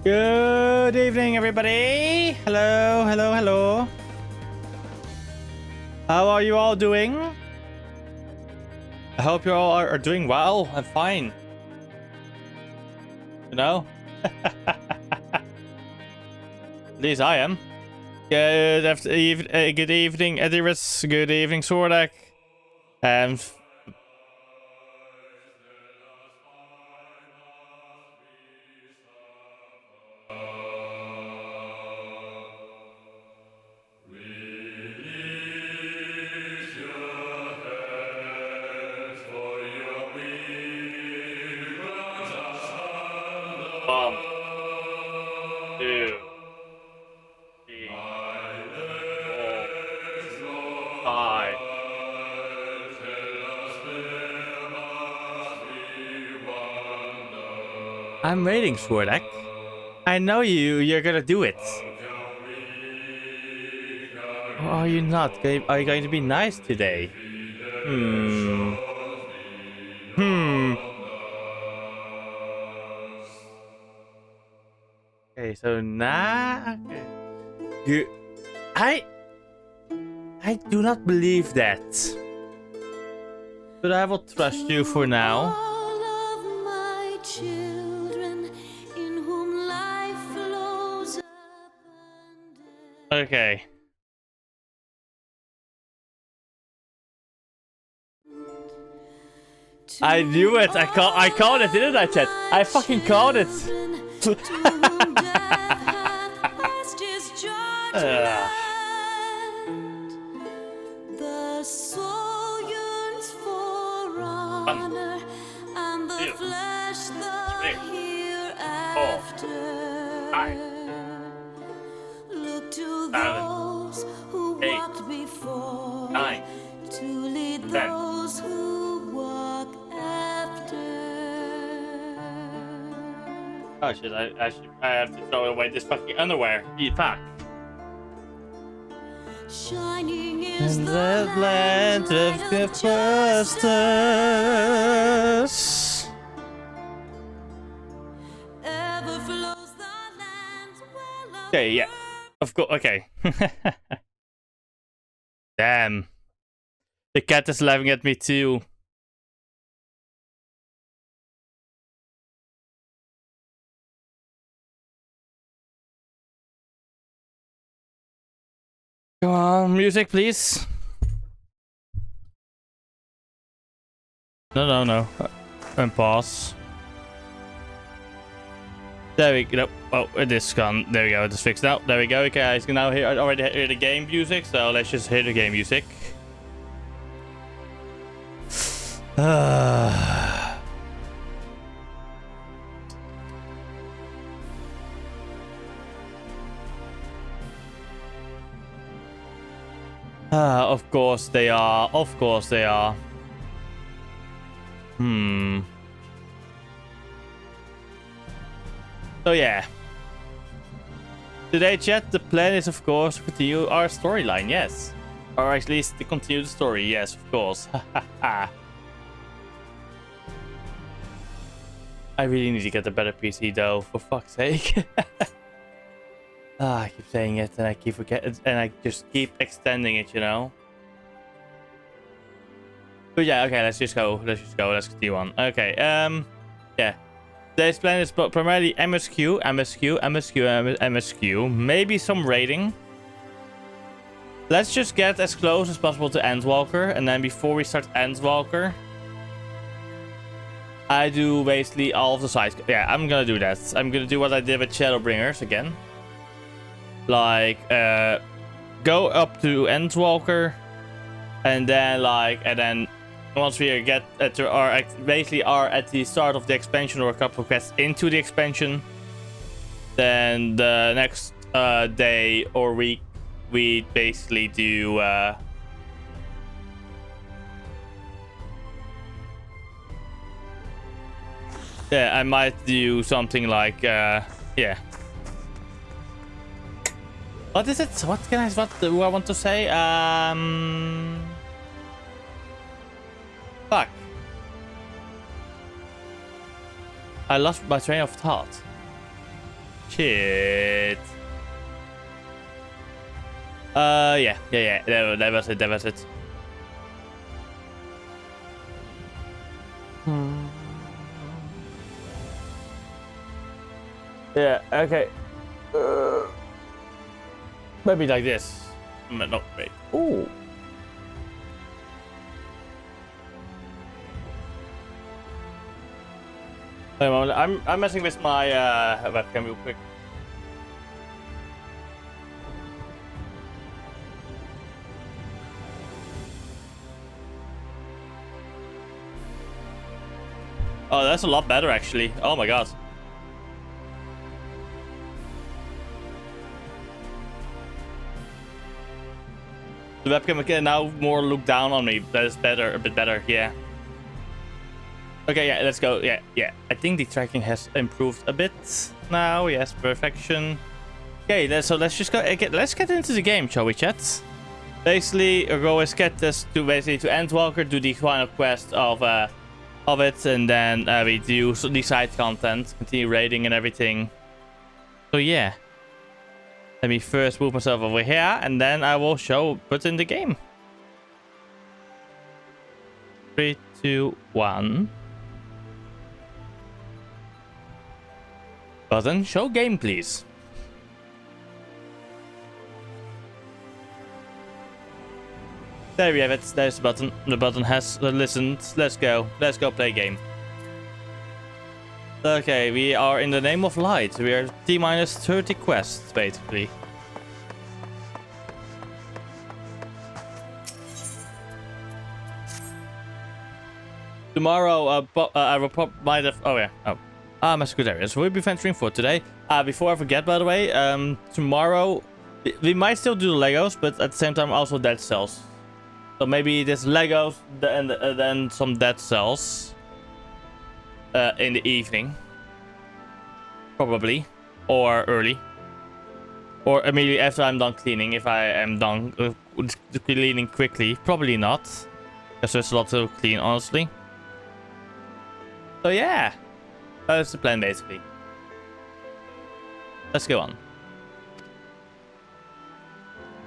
Good evening, everybody. Hello, hello, hello. How are you all doing? I hope you all are doing well. I'm fine. You know? At least I am. Good evening, Ediris. Good evening, Sordak. And One, two, three, four, five, I'm waiting, Swordek. I know you're gonna do it. Or are you not? Are you going to be nice today? Hmm. Hmm. Okay, so now... Okay. You... I do not believe that. But I will trust you for now. Okay. I knew it. I called it, didn't I, chat? I fucking called it. The soul yearns for honor, and the flesh the hereafter. Look to those who walked before, to lead those who walk after. Oh shit! I have to throw away this fucking underwear. Fuck. Shining is the land of justice. Okay, yeah. Of course, okay. Damn. The cat is laughing at me too. Come on, music, please. No. And pause. There we go. Oh, it is gone. There we go. It's fixed now. There we go, guys. You can now already hear the game music. So let's just hear the game music. Of course they are. Of course they are. So yeah. Today, chat, the plan is of course to continue our storyline, yes. Or at least to continue the story, yes, of course. I really need to get a better PC though, for fuck's sake. I keep saying it and I keep forgetting, and I just keep extending it, you know. But yeah, okay, let's go. Let's continue on. Okay, yeah. Today's plan is primarily MSQ, maybe some raiding. Let's just get as close as possible to Endwalker, and then before we start Endwalker, I do basically all of the sides. Yeah, I'm gonna do that. I'm gonna do what I did with Shadowbringers again. Like, go up to Endwalker, and then once we get basically are at the start of the expansion or a couple of quests into the expansion, then the next day or week we basically do yeah, I might do something like yeah. What is it? What do I want to say? Fuck. I lost my train of thought. Shit. Yeah. That was it. Yeah, okay. Maybe like this. No, wait. Ooh. Wait a moment. I'm messing with my webcam real quick. Oh, that's a lot better actually. Oh my god. The webcam can now more look down on me. That is better, a bit better, yeah. Okay, yeah, let's go. Yeah. I think the tracking has improved a bit now. Yes, perfection. Okay, let's just go. Let's get into the game, shall we, chat? Basically, our goal is get this to Endwalker, do the final quest of it, and then we do the side content, continue raiding and everything. So yeah, let me first move myself over here, and then I will put in the game. 3, 2, 1. Button, show game, please. There we have it. There's the button. The button has listened. Let's go. Let's go play game. Okay, we are in the name of light. We are T-minus 30 quests, basically. Tomorrow, I will might have. Oh yeah. Oh. MSQ areas. So we'll be venturing for today. Before I forget, by the way, tomorrow we might still do the Legos, but at the same time also dead cells. So maybe there's Legos and then some dead cells in the evening, probably, or early, or immediately after I'm done cleaning. If I am done cleaning quickly, probably not, because there's a lot to clean, honestly. So yeah. That's the plan, basically. Let's go on.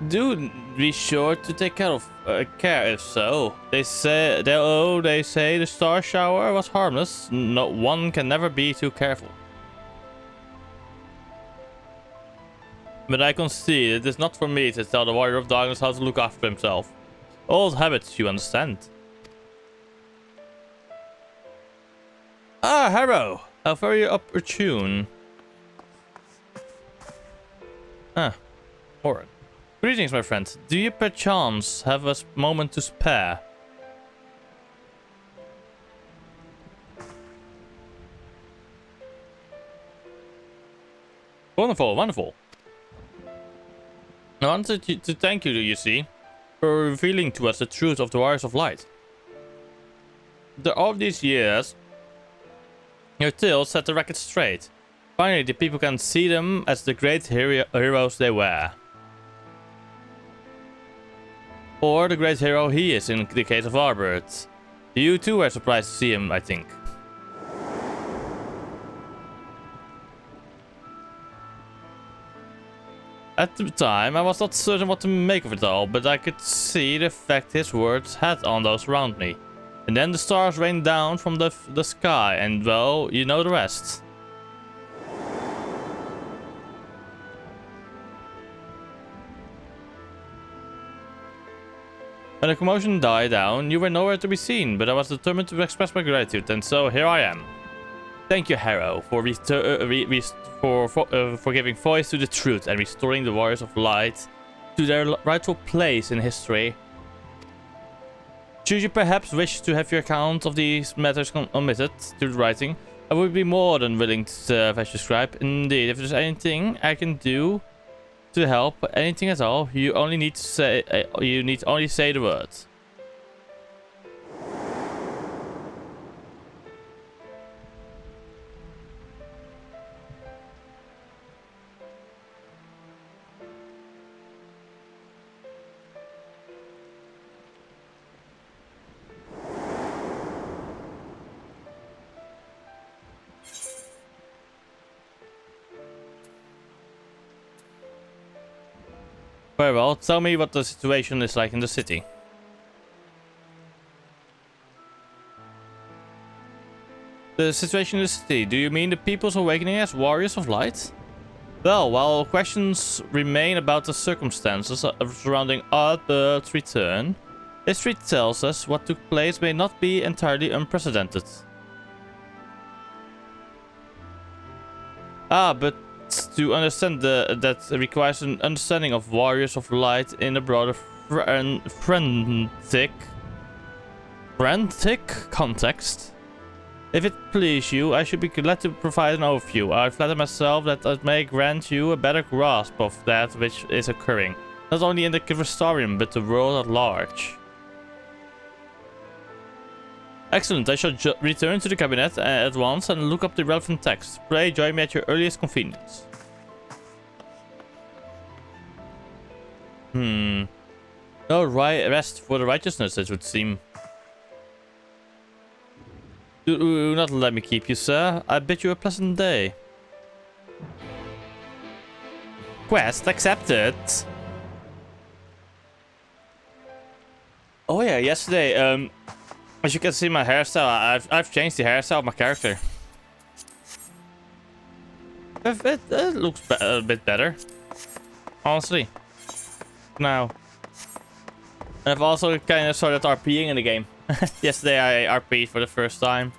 Do be sure to take care of if so. They say the star shower was harmless. No one can never be too careful. But I concede it is not for me to tell the warrior of darkness how to look after himself. Old habits, you understand. Ah, Harrow. How very opportune. Alright. Greetings, my friend. Do you perchance have a moment to spare? Wonderful, wonderful. I wanted to thank you, you see, for revealing to us the truth of the Warriors of Light. After all these years, your tales set the record straight. Finally, the people can see them as the great heroes they were. Or the great hero he is in the case of Albert. You too were surprised to see him, I think. At the time, I was not certain what to make of it all, but I could see the effect his words had on those around me. And then the stars rained down from the sky, and well, you know the rest. When the commotion died down, you were nowhere to be seen, but I was determined to express my gratitude, and so here I am. Thank you, Harrow, for giving voice to the truth and restoring the Warriors of Light to their rightful place in history. Should you perhaps wish to have your account of these matters omitted to the writing, I would be more than willing to serve as you scribe. Indeed, if there's anything I can do to help, anything at all, you only need to say only say the words. Very well, tell me what the situation is like in the city. The situation in the city, do you mean the people's awakening as warriors of light? Well, while questions remain about the circumstances surrounding Albert's return, history tells us what took place may not be entirely unprecedented. But to understand that requires an understanding of warriors of light in a broader frantic context. If it please you, I should be glad to provide an overview. I flatter myself that it may grant you a better grasp of that which is occurring, not only in the Crystarium, but the world at large. Excellent. I shall return to the cabinet at once and look up the relevant text. Pray join me at your earliest convenience. No rest for the righteousness, it would seem. Do not let me keep you, sir. I bid you a pleasant day. Quest accepted. Oh yeah, yesterday, as you can see my hairstyle, I've changed the hairstyle of my character. It looks a bit better, honestly. Now, and I've also kind of started RPing in the game. Yesterday I RP'd for the first time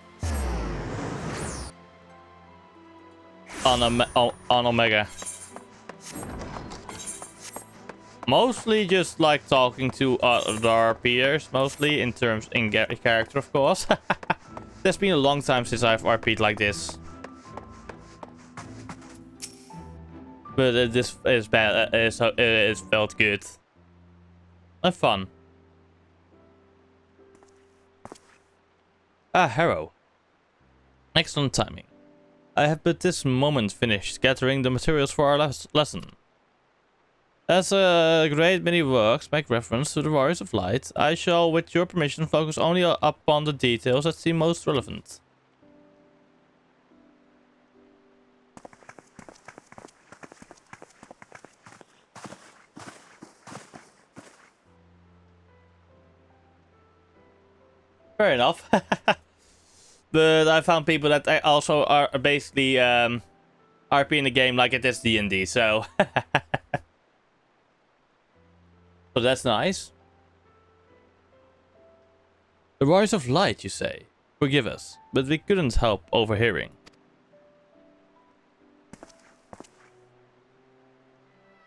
on Omega. Mostly just like talking to other RPers, mostly in character, of course. It's been a long time since I've RP'd like this. But this is bad. It felt good and fun. Ah, Harrow. Excellent timing. I have but this moment finished gathering the materials for our lesson. As a great many works make reference to the Warriors of Light, I shall, with your permission, focus only upon the details that seem most relevant. Fair enough. But I found people that also are basically RP in the game like it is D&D, so... So that's nice. The Warriors of Light, you say? Forgive us, but we couldn't help overhearing.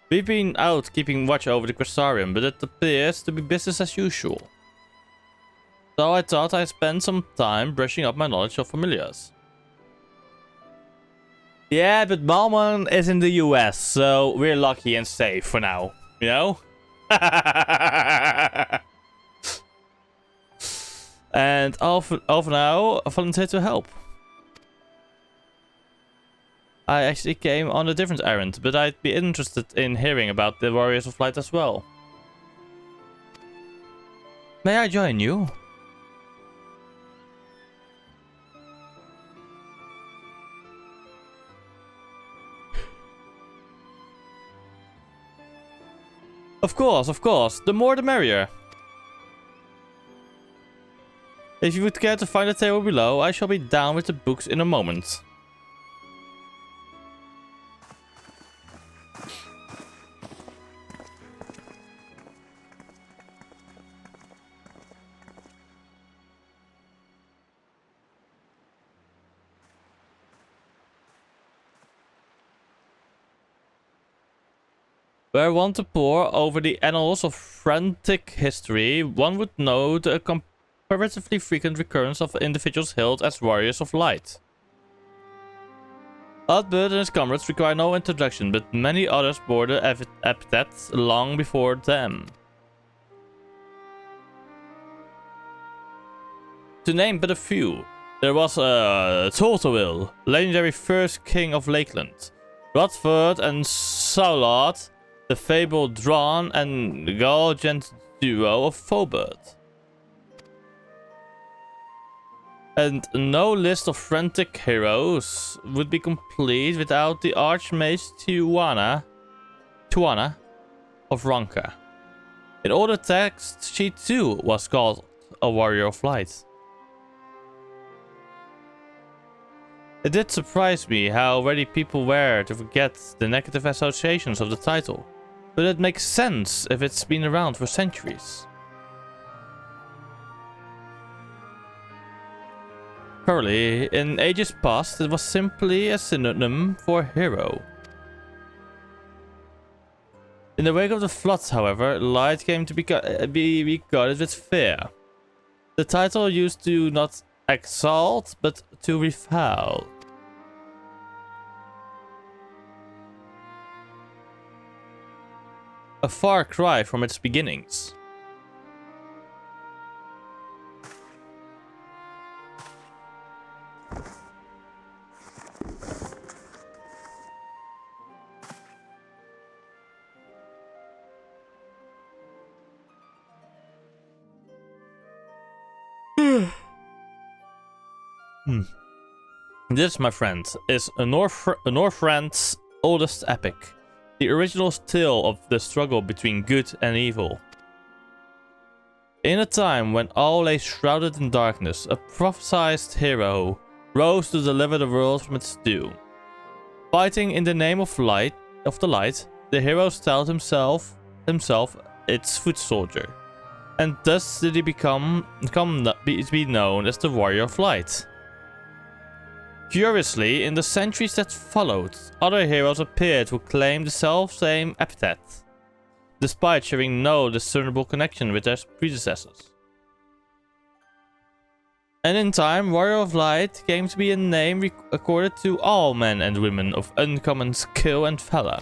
We've been out keeping watch over the Crystarium, but it appears to be business as usual. So I thought I'd spend some time brushing up my knowledge of familiars. Yeah, but Malman is in the US, so we're lucky and safe for now, you know? And I'll for now volunteer to help. I actually came on a different errand, but I'd be interested in hearing about the Warriors of Light as well. May I join you? Of course. The more the merrier. If you would care to find the table below, I shall be down with the books in a moment. Were one to pore over the annals of frantic history, one would note a comparatively frequent recurrence of individuals hailed as Warriors of Light. Oddbird and his comrades require no introduction, but many others bore the epithets long before them. To name but a few, there was Tortowil, legendary first king of Lakeland, Rodford and Saulard, the fabled Drawn and Galgent duo of Fobert. And no list of frantic heroes would be complete without the Archmage Tuana of Ronka. In older texts, she too was called a Warrior of Light. It did surprise me how ready people were to forget the negative associations of the title, but it makes sense if it's been around for centuries. Currently, in ages past, it was simply a synonym for hero. In the wake of the floods, however, light came to be regarded with fear. The title used to not exalt, but to refoul. A far cry from its beginnings. This, my friend, is a Northrend's oldest epic. The original tale of the struggle between good and evil. In a time when all lay shrouded in darkness, a prophesized hero rose to deliver the world from its doom. Fighting in the name of the light, the hero styled himself its foot soldier, and thus did he be known as the Warrior of Light. Curiously, in the centuries that followed, other heroes appeared who claimed the self-same epithet, despite sharing no discernible connection with their predecessors. And in time, Warrior of Light came to be a name accorded to all men and women of uncommon skill and valor.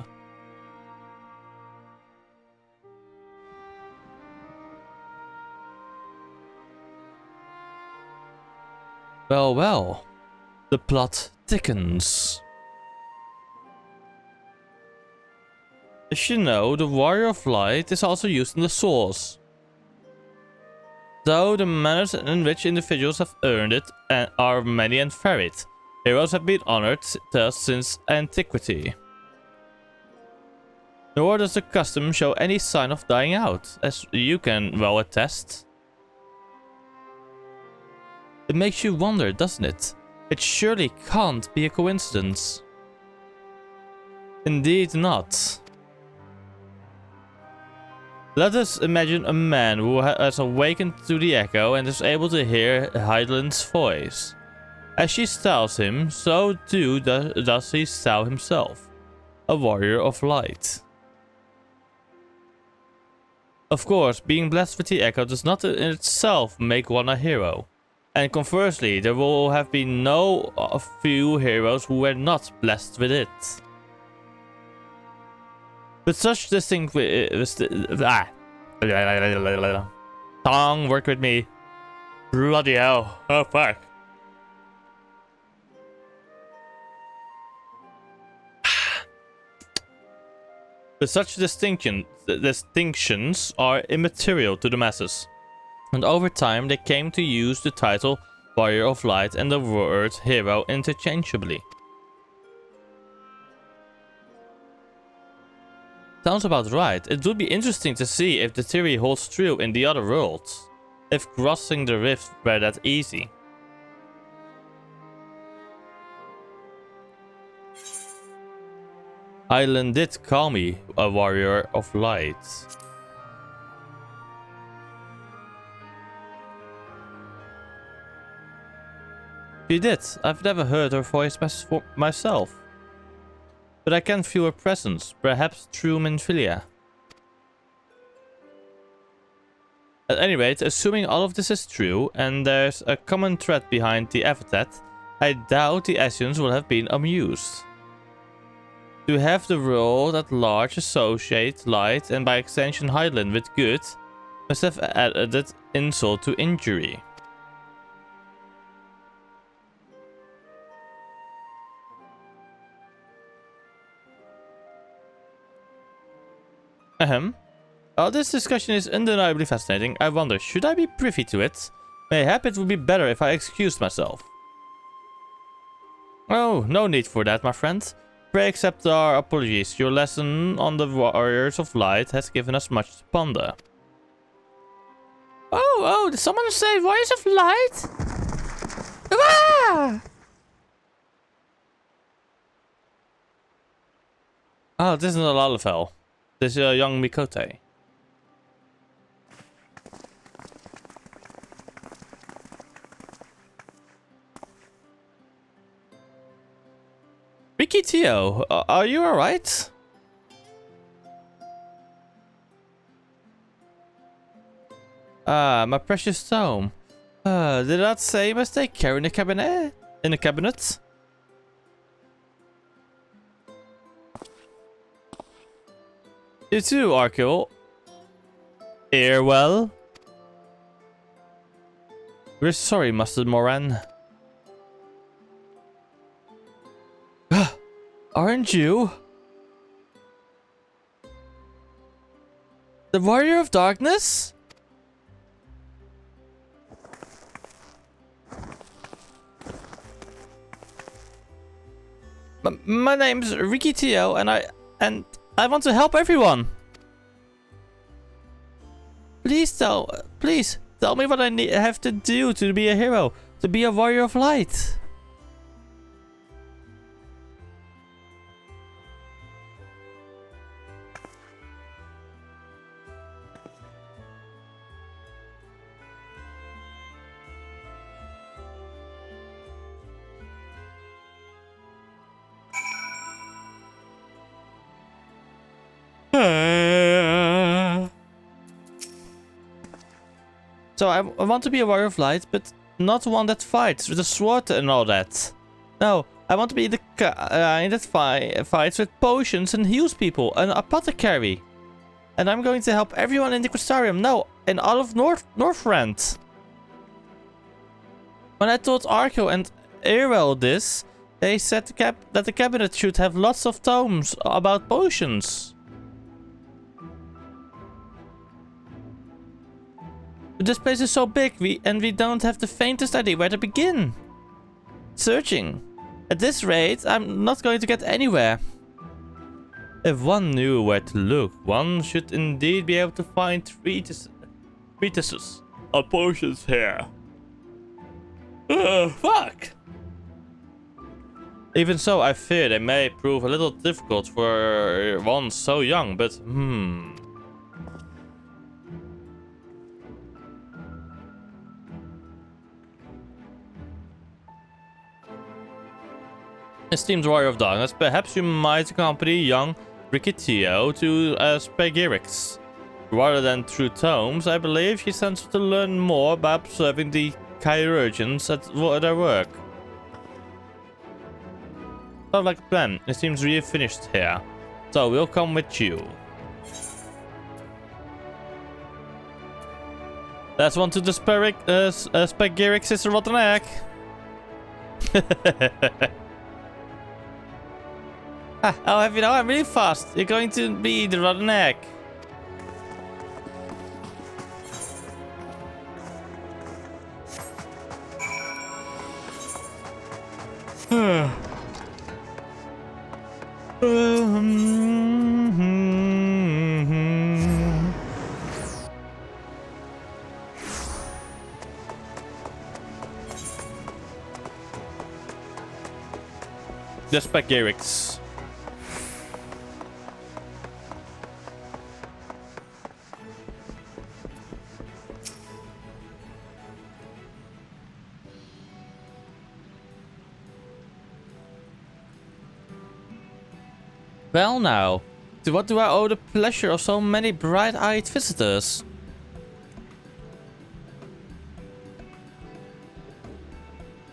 Well, well, the plot thickens. As you know, the Warrior of Light is also used in the Source. Though the manners in which individuals have earned it are many and varied, heroes have been honored thus since antiquity. Nor does the custom show any sign of dying out, as you can well attest. It makes you wonder, doesn't it? It surely can't be a coincidence. Indeed not. Let us imagine a man who has awakened to the echo and is able to hear Hydaelyn's voice. As she styles him, so too does he style himself, a warrior of light. Of course, being blessed with the echo does not in itself make one a hero. And conversely, there will have been no few heroes who were not blessed with it. But such distinct tongue, work with me. Bloody hell. Oh fuck. But such distinctions are immaterial to the masses. And over time they came to use the title Warrior of Light and the word hero interchangeably. Sounds about right. It would be interesting to see if the theory holds true in the other worlds. If crossing the rift were that easy. Hydaelyn did call me a Warrior of Light. She did. I've never heard her voice myself. But I can feel her presence, perhaps through Minfilia. At any rate, assuming all of this is true, and there's a common thread behind the epithet, I doubt the Ascians will have been amused. To have the world at large associate light, and by extension Hydaelyn, with good, must have added insult to injury. While this discussion is undeniably fascinating, I wonder, should I be privy to it? Mayhap it would be better if I excused myself. Oh, no need for that, my friend. Pray accept our apologies. Your lesson on the Warriors of Light has given us much to ponder. Oh, did someone say Warriors of Light? Ah! Oh, this isn't a Lalafell. This is a young Mikote. Ricky Tio, are you alright? Ah, my precious tome. Did that say you must take care in the cabinet? In the cabinet? You too, Arkil. Airwell. We're sorry, Master Moran. Aren't you? The Warrior of Darkness? My name's Ricky Tio, and I want to help everyone. Please tell me what I have to do to be a hero, to be a warrior of light. So I want to be a warrior of light, but not one that fights with a sword and all that. No, I want to be the guy that fights with potions and heals people, an apothecary. And I'm going to help everyone in the Crystarium. No, in all of Northrend. When I told Arco and Erel this, they said that the cabinet should have lots of tomes about potions. But this place is so big, we don't have the faintest idea where to begin. Searching. At this rate, I'm not going to get anywhere. If one knew where to look, one should indeed be able to find treatises or potions here. Fuck! Even so, I fear they may prove a little difficult for one so young, but Esteemed Warrior of Darkness, perhaps you might accompany young Rikitio to Spagirix. Rather than through tomes, I believe she sends to learn more by observing the chirurgeons at their work. Sounds like a plan. It seems really finished here. So we'll come with you. Let's one to the Spagirix is a rotten egg. I'll have you know, I'm really fast. You're going to be the rotten egg. The Spagirix. Well now, to what do I owe the pleasure of so many bright-eyed visitors?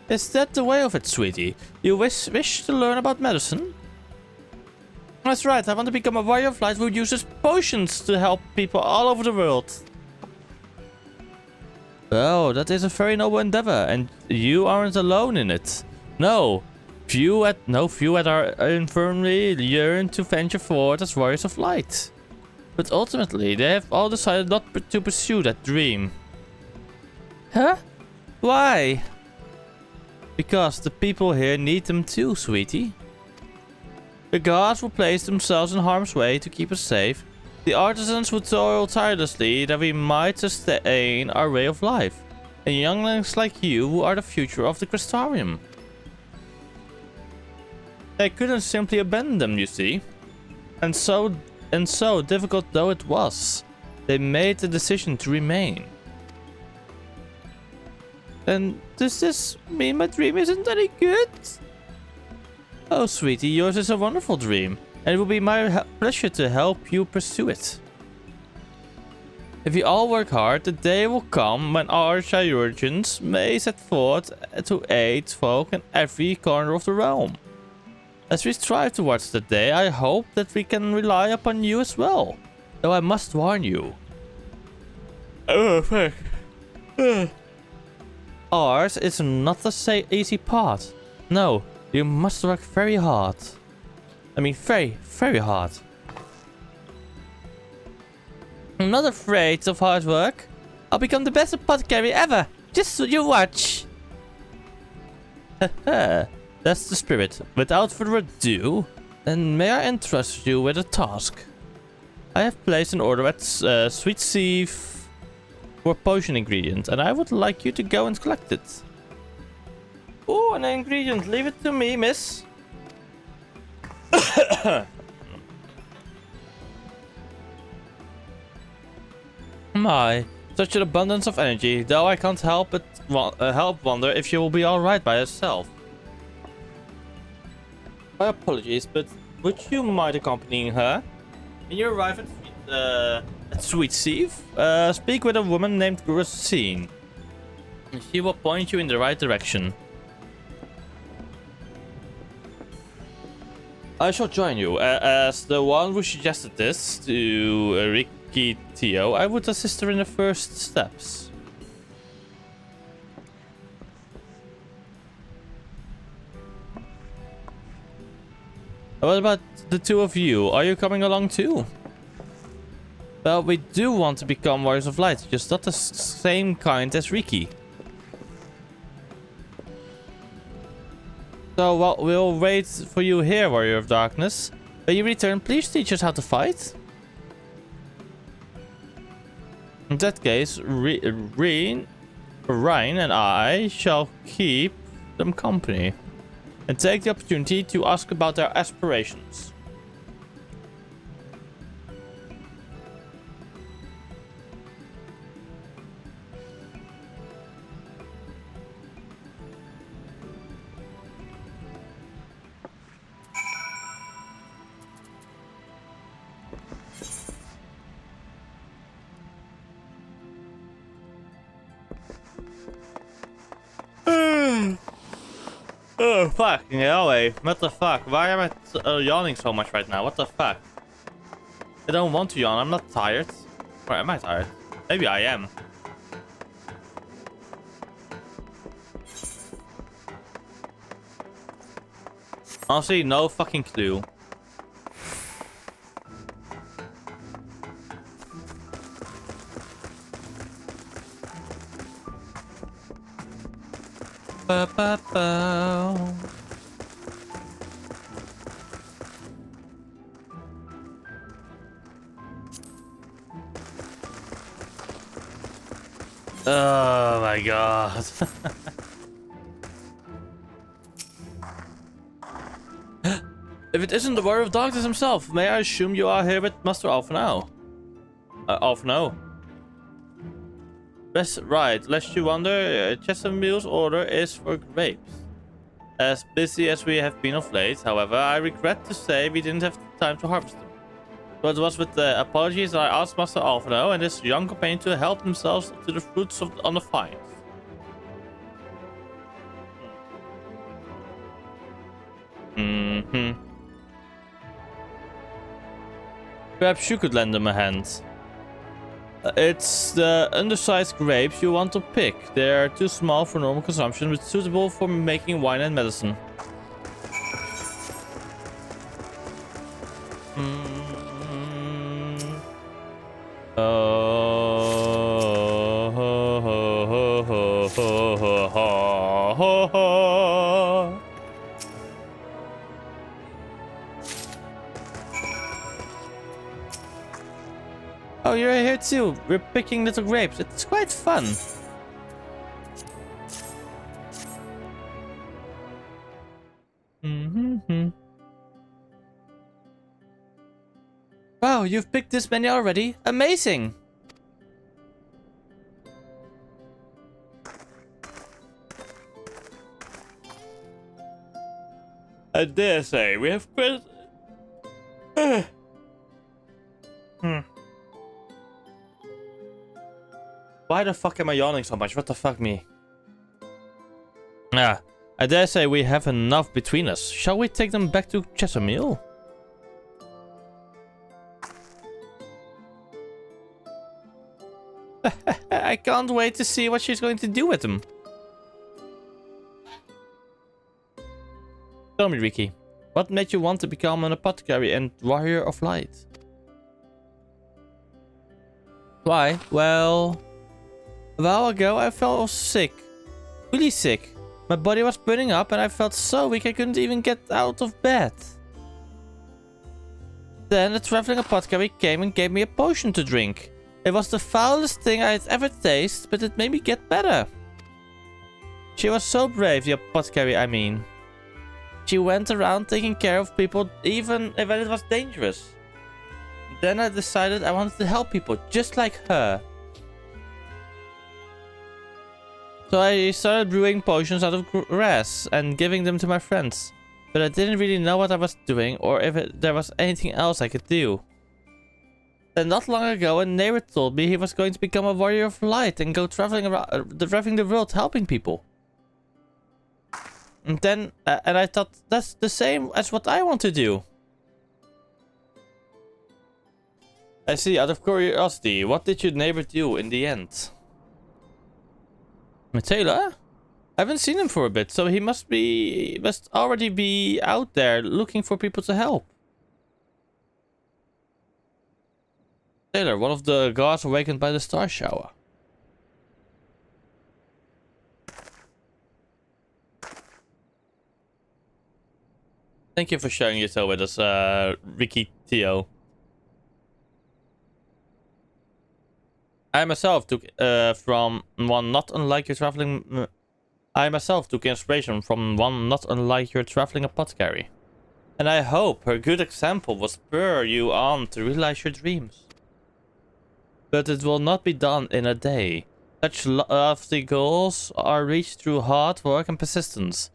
Is that the way of it, sweetie? You wish to learn about medicine? That's right, I want to become a warrior of light who uses potions to help people all over the world. Oh, that is a very noble endeavor, and you aren't alone in it. No. Few at our infirmary yearn to venture forward as warriors of light. But ultimately, they have all decided not to pursue that dream. Huh? Why? Because the people here need them too, sweetie. The guards will place themselves in harm's way to keep us safe. The artisans will toil tirelessly that we might sustain our way of life. And younglings like you who are the future of the Crystarium. They couldn't simply abandon them, you see. And so difficult though it was, they made the decision to remain. Then does this mean my dream isn't any good? Oh sweetie, yours is a wonderful dream, and it will be my pleasure to help you pursue it. If you all work hard, the day will come when our chirurgeons may set forth to aid folk in every corner of the realm. As we strive towards that day, I hope that we can rely upon you as well. Though I must warn you. Oh, fuck. Ours is not the easy path. No, you must work very hard. I mean, very, very hard. I'm not afraid of hard work. I'll become the best apothecary ever. Just so you watch. Haha. That's the spirit. Without further ado, then may I entrust you with a task? I have placed an order at Sweet Sieve for potion ingredient, and I would like you to go and collect it. Oh, an ingredient. Leave it to me, miss. My, such an abundance of energy, though I can't help but help wonder if she will be alright by herself. My apologies, but would you mind accompanying her? When you arrive at Sweet Sieve, speak with a woman named Racine. She will point you in the right direction. I shall join you. As the one who suggested this to Ricky Tio, I would assist her in the first steps. What about the two of you? Are you coming along too? Well, we do want to become Warriors of Light, just not the same kind as Ricky. So, well, we'll wait for you here, Warrior of Darkness. When you return, please teach us how to fight. In that case, Ryan and I shall keep them company and take the opportunity to ask about their aspirations. Oh, fuck. No way. What the fuck? Why am I yawning so much right now? What the fuck? I don't want to yawn. I'm not tired. Or am I tired? Maybe I am. Honestly, no fucking clue. Ba-ba-ba. Oh my god. If it isn't the Warrior of Darkness himself, may I assume you are here with Master Alphano? Alphano. That's right, lest you wonder, Chestermill's order is for grapes. As busy as we have been of late, however, I regret to say we didn't have time to harvest them. But it was with the apologies that I asked Master Alphano and his young companion to help themselves to the fruits on the vines. Perhaps you could lend them a hand. It's the undersized grapes you want to pick. They are too small for normal consumption, but suitable for making wine and medicine. Oh, you're here too. We're picking little grapes. It's quite fun. Wow, you've picked this many already? Amazing! I dare say we have quite... Why the fuck am I yawning so much? What the fuck me? Ah, I dare say we have enough between us. Shall we take them back to Chestermill? I can't wait to see what she's going to do with them. Tell me, Ricky, what made you want to become an apothecary and warrior of light? Why? Well, a while ago I fell sick. Really sick. My body was burning up and I felt so weak I couldn't even get out of bed. Then the traveling apothecary came and gave me a potion to drink. It was the foulest thing I had ever tasted, but it made me get better. She was so brave, the apothecary, I mean. She went around taking care of people even when it was dangerous. Then I decided I wanted to help people just like her. So I started brewing potions out of grass and giving them to my friends. But I didn't really know what I was doing or if there was anything else I could do. Then not long ago a neighbor told me he was going to become a warrior of light and go traveling the world helping people. And then I thought that's the same as what I want to do. I see, out of curiosity, what did your neighbor do in the end? Taylor? I haven't seen him for a bit, so he must already be out there looking for people to help. Taylor, one of the gods awakened by the star shower. Thank you for sharing your tale with us, Ricky Tio. I myself took inspiration from one not unlike your traveling apothecary. And I hope her good example will spur you on to realize your dreams. But it will not be done in a day. Such lofty goals are reached through hard work and persistence.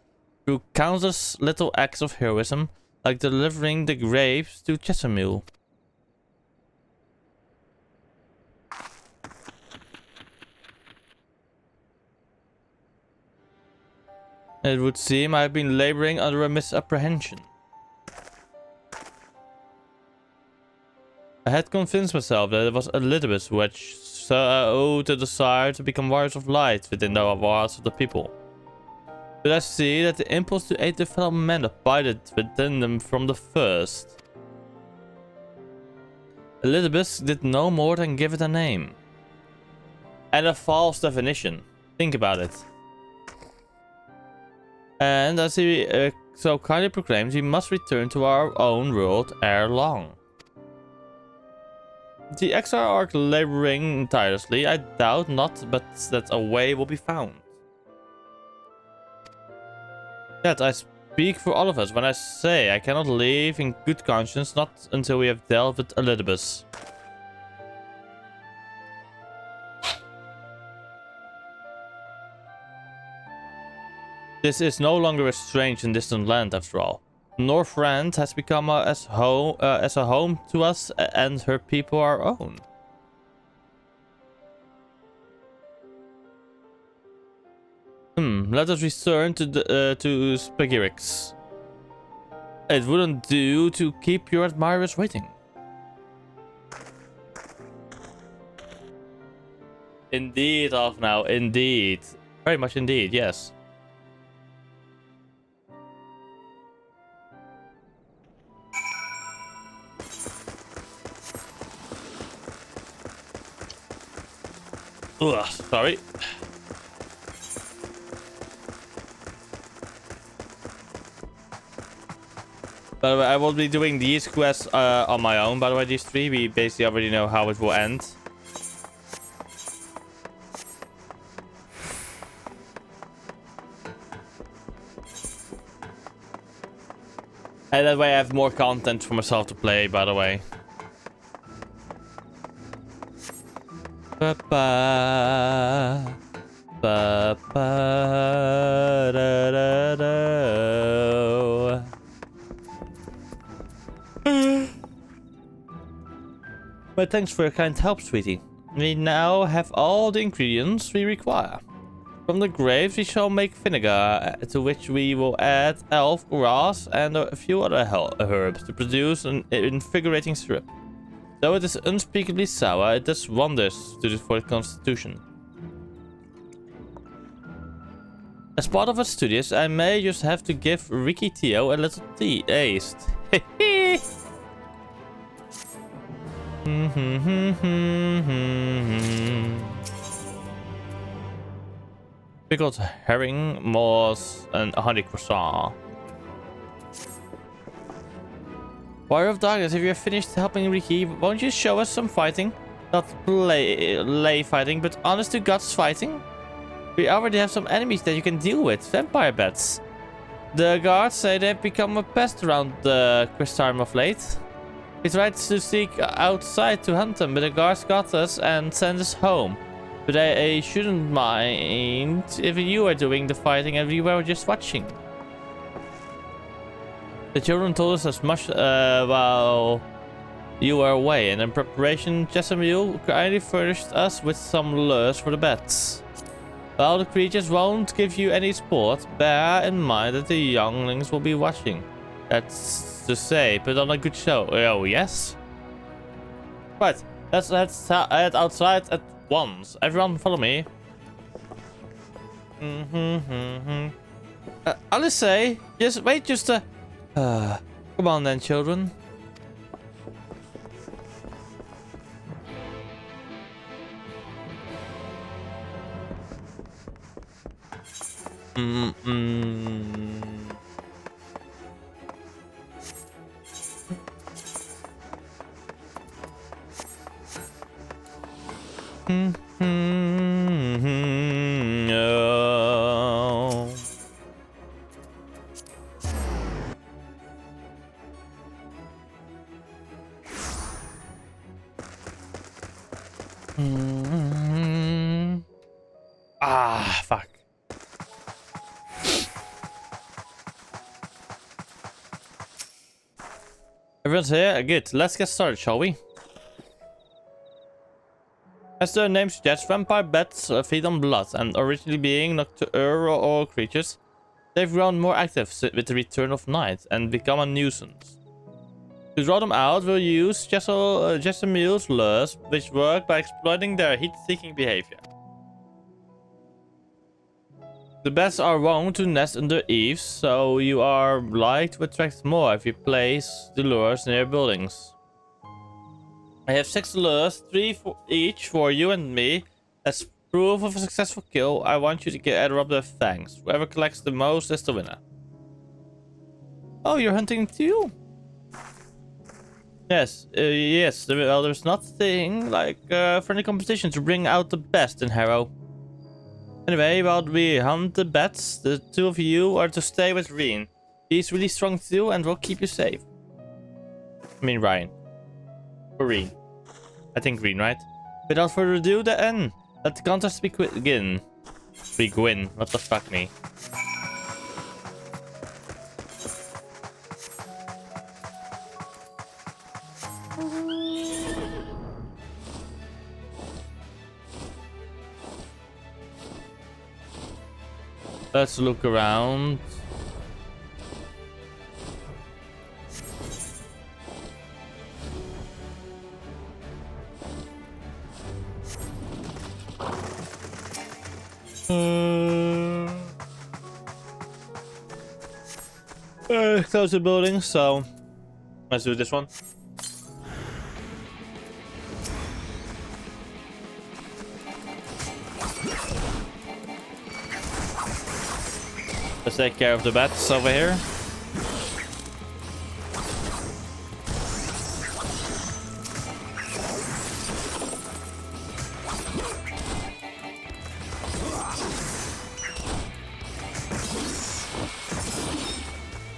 Through countless little acts of heroism, like delivering the grapes to Chestermill. It would seem I have been laboring under a misapprehension. I had convinced myself that it was Elizabeth who had sowed the desire to become warriors of light within the hearts of the people. But I see that the impulse to aid the fellow men abided within them from the first. Elizabeth did no more than give it a name. And a false definition. Think about it. And as he so kindly proclaims, we must return to our own world ere long. The Exarch laboring tirelessly, I doubt not, but that a way will be found. Yet I speak for all of us when I say I cannot leave in good conscience, not until we have dealt with Elizabeth. This is no longer a strange and distant land, after all. Northrend has become as a home to us, and her people our own. Let us return to Spagirix. It wouldn't do to keep your admirers waiting. Indeed, Alfnow, indeed. Very much indeed, yes. Ugh, sorry. By the way, I will be doing these quests on my own. By the way, these three, we basically already know how it will end. And that way I have more content for myself to play, by the way. Ba-ba, ba-ba, da-da-da. But thanks for your kind help, sweetie. We now have all the ingredients we require. From the grapes we shall make vinegar, to which we will add elf grass and a few other herbs to produce an invigorating syrup. Though it is unspeakably sour, it does wonders for the constitution. As part of our studies, I may just have to give Ricky Tio a little taste. Pickled herring, moss, and a honey croissant. Warrior of Darkness, if you're finished helping Ricky, won't you show us some fighting? Not lay fighting, but honest to God's fighting? We already have some enemies that you can deal with. Vampire bats. The guards say they've become a pest around the Crystarm of late. We tried to sneak outside to hunt them, but the guards got us and sent us home. But I shouldn't mind if you were doing the fighting and we were just watching. The children told us as much while you were away, and in preparation, Jessamule kindly furnished us with some lures for the bats. While the creatures won't give you any sport, bear in mind that the younglings will be watching. That's to say, put on a good show. Oh, yes? Right, let's head outside at once. Everyone follow me. I'll just say, just wait just a... come on then, children. Ah, fuck. Everyone's here? Good. Let's get started, shall we? As their name suggests, vampire bats feed on blood, and originally being nocturnal creatures, they've grown more active with the return of night and become a nuisance. To draw them out, we'll use Jessamule's lures, which work by exploiting their heat-seeking behavior. The bats are wont to nest under eaves, so you are likely to attract more if you place the lures near buildings. I have 6 lures, 3 each for you and me. As proof of a successful kill, I want you to gather up their fangs. Whoever collects the most is the winner. Oh, you're hunting too? Yes, yes. Well, there's nothing like friendly competition to bring out the best in Harrow. Anyway, while we hunt the bats, the 2 of you are to stay with Reen. He's really strong too and will keep you safe. I mean Ryan. Or Reen. I think Reen, right? Without further ado, then, let the contest begin. Begin. What the fuck, me? Let's look around. Close the building, so let's do this one. Let's take care of the bats over here.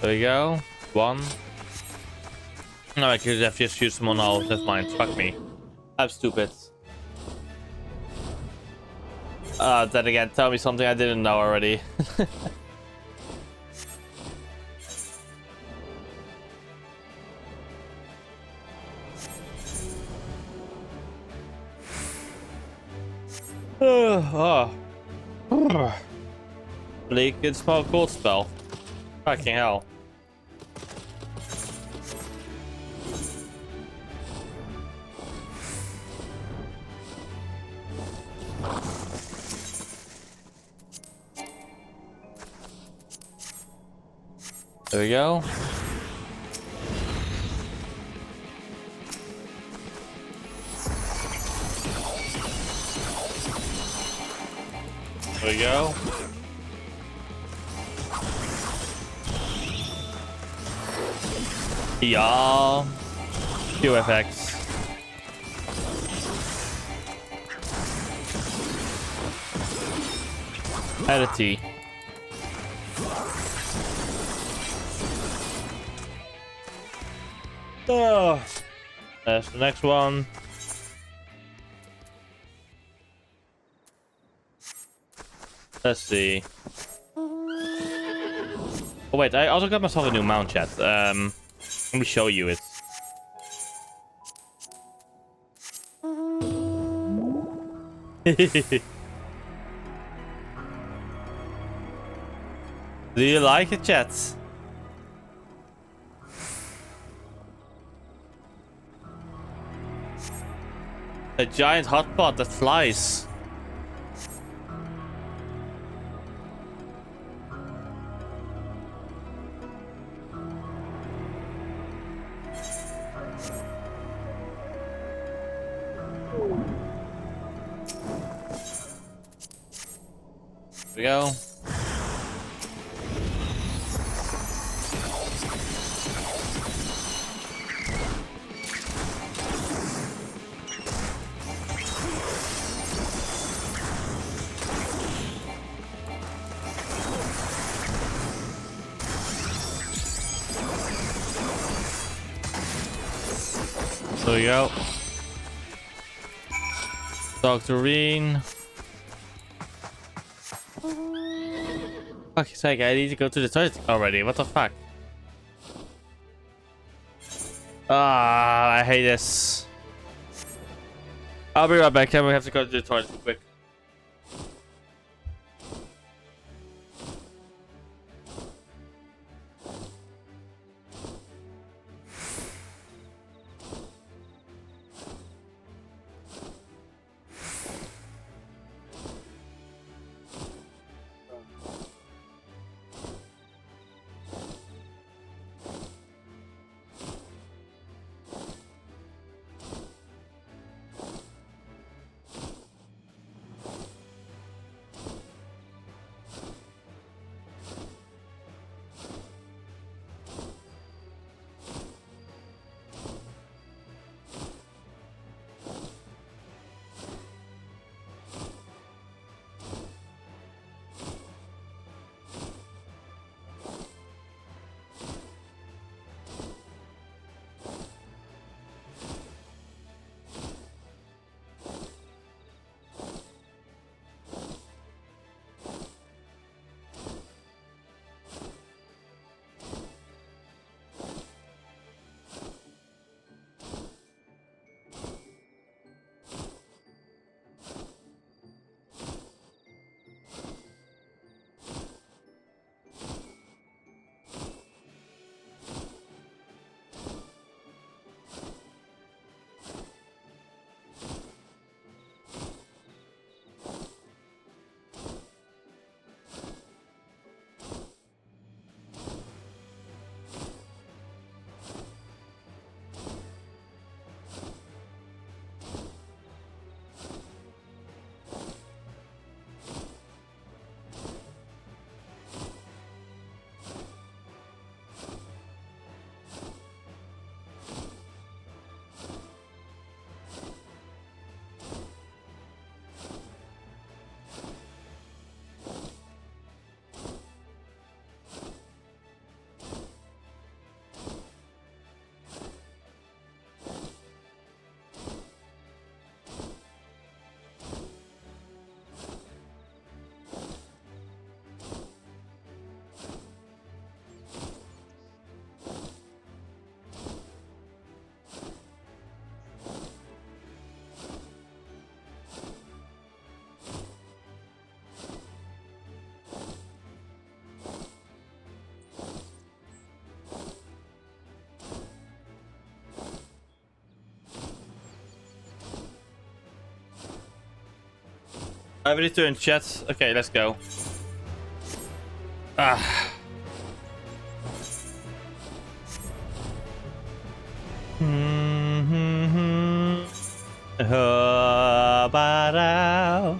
There we go. 1. No, I could have just used them on all. That's mine. Fuck me. I'm stupid. Then again, tell me something I didn't know already. Bleak, good small cold spell. Fucking hell. There we go. There we go. Yeah. QFX. Add a T. Oh, that's the next one. Let's see. Oh wait, I also got myself a new mount, chat. Let me show you it. Do you like it, chat? A giant hotpot that flies. Here we go. There we go. Dr. Reen. Fuck's sake, I need to go to the toilet already. What the fuck? Ah, I hate this. I'll be right back. We have to go to the toilet quick. I've returned, chat. Okay, let's go. Ah. Ba-da.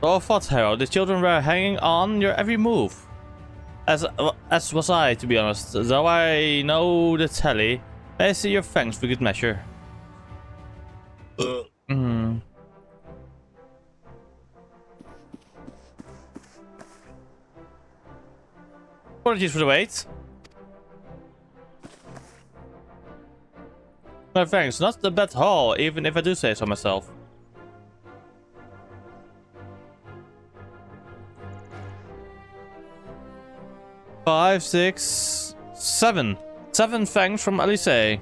Oh, thought, Harold. The children were hanging on your every move. As was I, to be honest. Though I know the telly, I see your thanks for good measure. Apologies for the wait. No thanks, not the bad haul, even if I do say so myself. Five, six, seven. 7 thanks from Alice.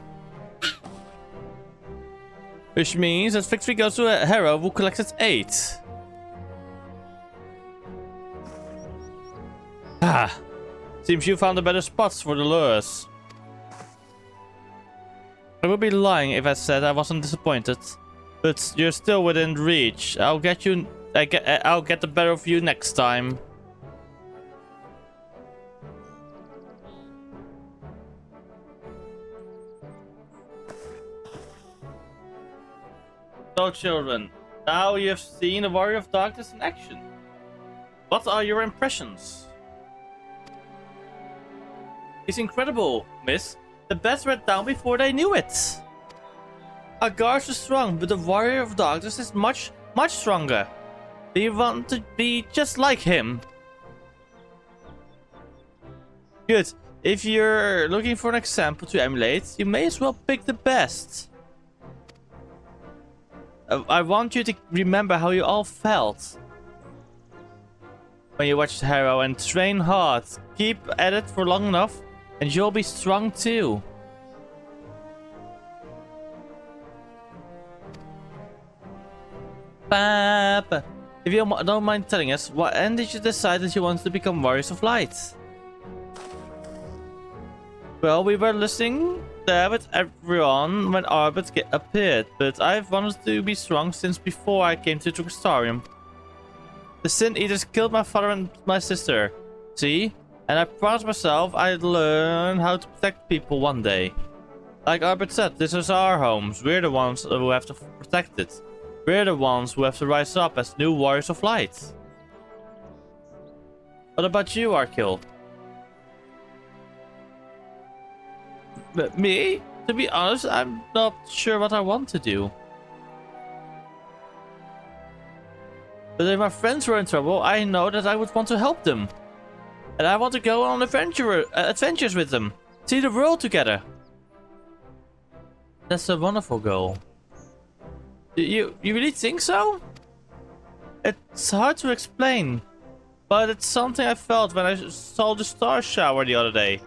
Which means that victory goes to a hero who collected 8. Ah. Seems you found a better spots for the lures. I would be lying if I said I wasn't disappointed. But you're still within reach. I'll get the better of you next time. So children, now you've seen the Warrior of Darkness in action. What are your impressions? It's incredible, miss. The bats were down before they knew it. Our guards are strong, but the Warrior of Darkness is much stronger. Do you want to be just like him? Good. If you're looking for an example to emulate, you may as well pick the best. I want you to remember how you all felt when you watched Hero, and train hard. Keep at it for long enough and you'll be strong too. Papa, if you don't mind telling us, when did you decide that you wanted to become Warriors of Light? Well, we were listening there with everyone when Arbit appeared, but I've wanted to be strong since before I came to Trukastarium. The Sin Eaters killed my father and my sister, see? And I promised myself I'd learn how to protect people one day. Like Arbit said, this is our homes. We're the ones who have to protect it. We're the ones who have to rise up as new Warriors of Light. What about you, Arkil? Me? To be honest, I'm not sure what I want to do. But if my friends were in trouble, I know that I would want to help them. And I want to go on adventures with them. See the world together. That's a wonderful goal. You really think so? It's hard to explain. But it's something I felt when I saw the star shower the other day.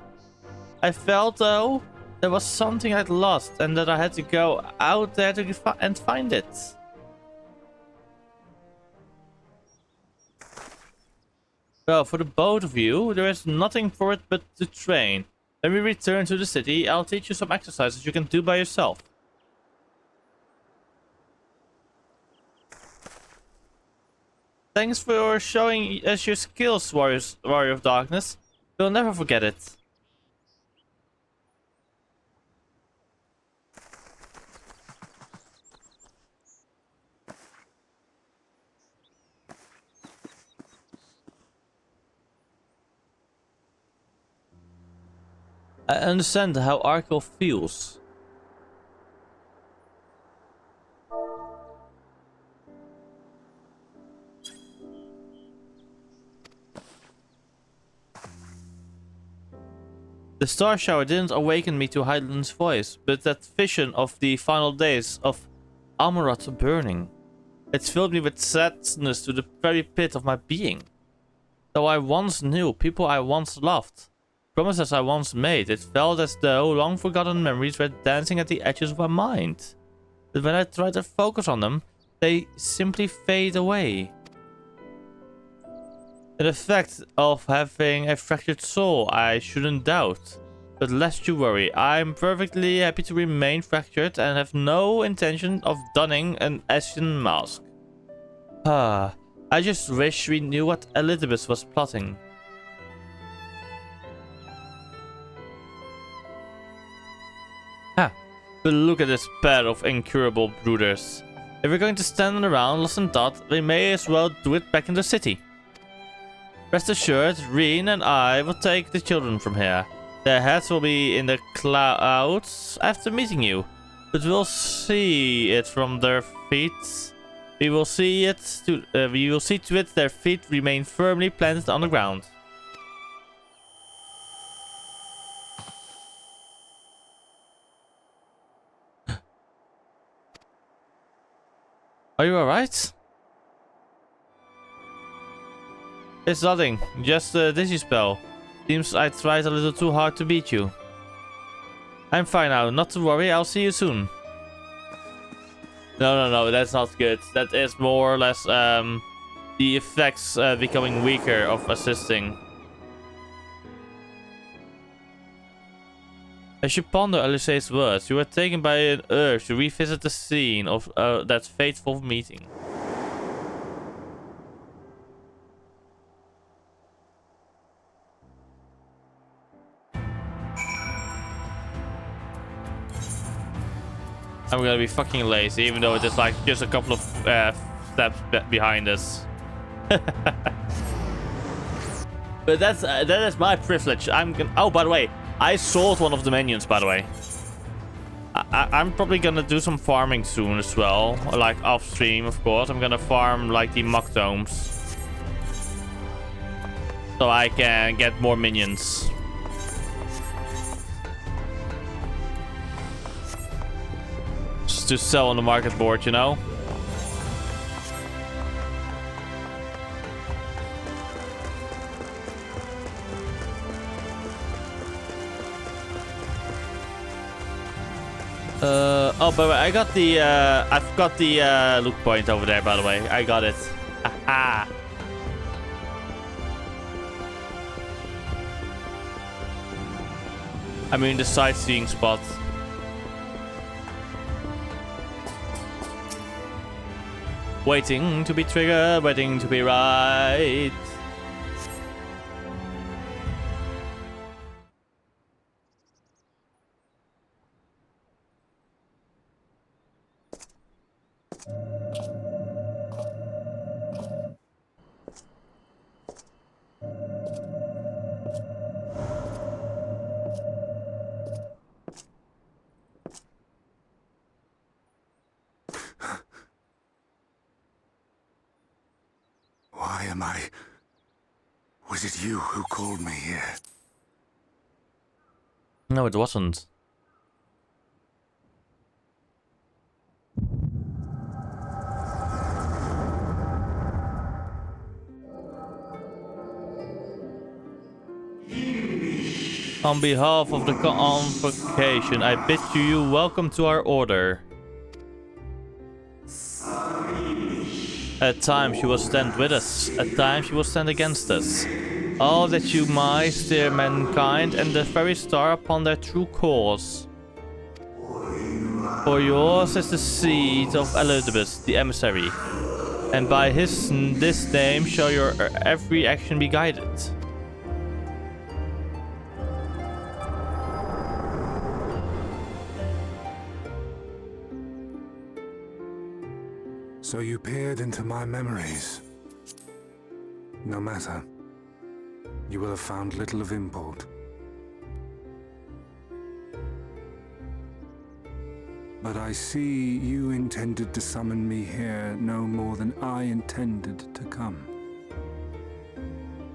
I felt, though, there was something I'd lost and that I had to go out there to find it. Well, for the both of you, there is nothing for it but to train. When we return to the city, I'll teach you some exercises you can do by yourself. Thanks for showing us your skills, Warrior of Darkness. We'll never forget it. I understand how Arkil feels. The star shower didn't awaken me to Hyland's voice, but that vision of the final days of Amarat burning. It filled me with sadness to the very pit of my being. Though I once knew people I once loved, promises I once made, it felt as though long-forgotten memories were dancing at the edges of my mind. But when I try to focus on them, they simply fade away. An effect of having a fractured soul, I shouldn't doubt. But lest you worry, I'm perfectly happy to remain fractured and have no intention of donning an ashen mask. I just wish we knew what Elizabeth was plotting. But look at this pair of incurable brooders. If we're going to stand around lost in thought, we may as well do it back in the city. Rest assured, Reen and I will take the children from here. Their heads will be in the clouds after meeting you, but we'll see it from their feet. We will see to it their feet remain firmly planted on the ground. Are you alright? It's nothing, just a dizzy spell. Seems I tried a little too hard to beat you. I'm fine now, not to worry, I'll see you soon. No, that's not good. That is more or less the effects becoming weaker of assisting. As you ponder Alice's words, you are taken by an urge to revisit the scene of that fateful meeting. I'm gonna be fucking lazy, even though it is like just a couple of steps behind us. But that is my privilege. Oh, by the way, I sold one of the minions. By the way, I'm probably gonna do some farming soon as well, like off stream, of course. I'm gonna farm like the muck domes, so I can get more minions. To sell on the market board, you know. Oh, by the way, I got the I've got the look point over there, by the way. I got it. Haha. I'm in the sightseeing spot. Waiting to be triggered, waiting to be right. Why am I... Was it you who called me here? No, it wasn't. On behalf of the convocation, I bid you welcome to our order. At times you will stand with us, at times you will stand against us. All that you might steer mankind and the very star upon their true course. For yours is the seed of Elizabeth, the emissary, and by this name shall your every action be guided. So you peered into my memories. No matter. You will have found little of import. But I see you intended to summon me here no more than I intended to come.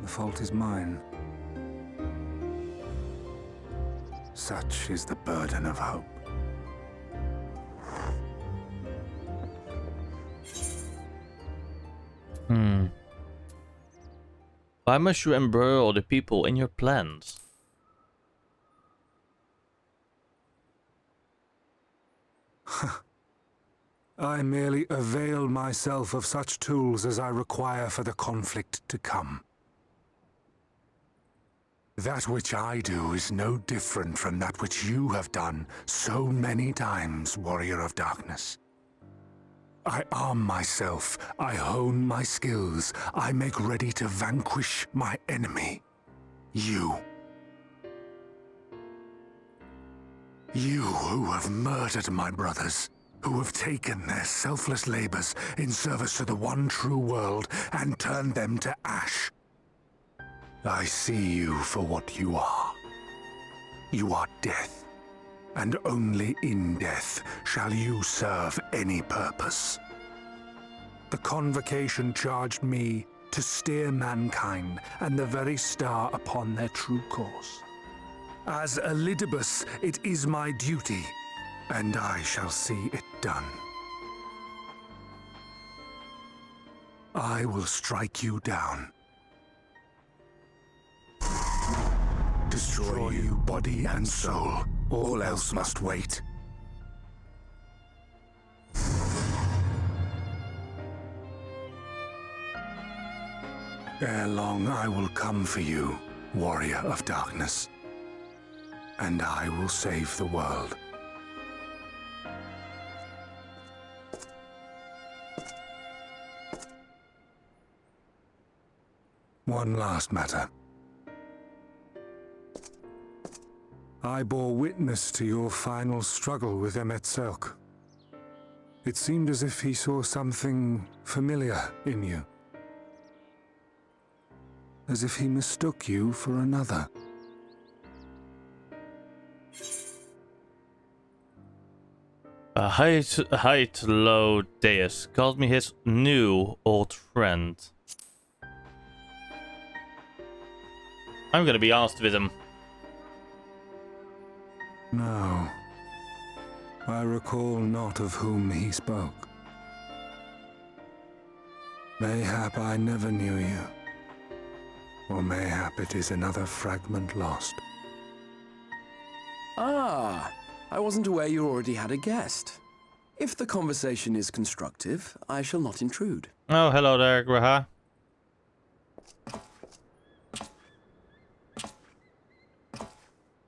The fault is mine. Such is the burden of hope. Why must you embroil the people in your plans? I merely avail myself of such tools as I require for the conflict to come. That which I do is no different from that which you have done so many times, Warrior of Darkness. I arm myself, I hone my skills, I make ready to vanquish my enemy. You. You who have murdered my brothers, who have taken their selfless labors in service to the one true world and turned them to ash. I see you for what you are. You are death, and only in death shall you serve any purpose. The Convocation charged me to steer mankind and the very star upon their true course. As Elidibus, it is my duty, and I shall see it done. I will strike you down. Destroy you body and soul. All else must wait. Ere long I will come for you, warrior of darkness. And I will save the world. One last matter. I bore witness to your final struggle with MSQ. It seemed as if he saw something familiar in you. As if he mistook you for another. Height Low Deus called me his new old friend. I'm gonna be honest with him. No. I recall not of whom he spoke. Mayhap I never knew you. Or mayhap it is another fragment lost. Ah, I wasn't aware you already had a guest. If the conversation is constructive, I shall not intrude. Oh, hello there, Graha.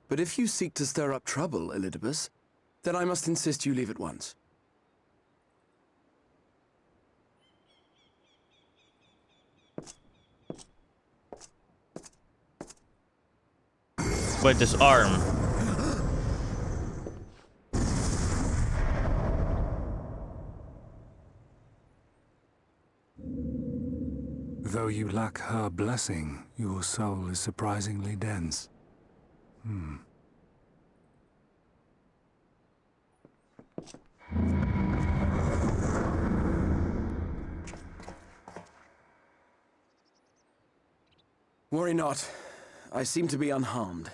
But if you seek to stir up trouble, Elidibus, then I must insist you leave at once. Wait, this arm. Though you lack her blessing, your soul is surprisingly dense. Worry not. I seem to be unharmed.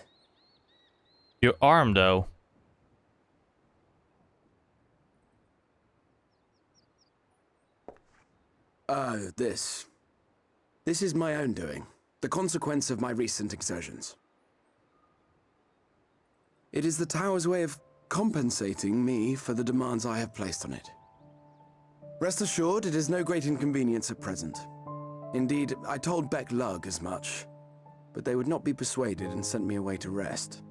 Your arm, though. This is my own doing. The consequence of my recent exertions. It is the Tower's way of compensating me for the demands I have placed on it. Rest assured, it is no great inconvenience at present. Indeed, I told Beck Lug as much, but they would not be persuaded and sent me away to rest.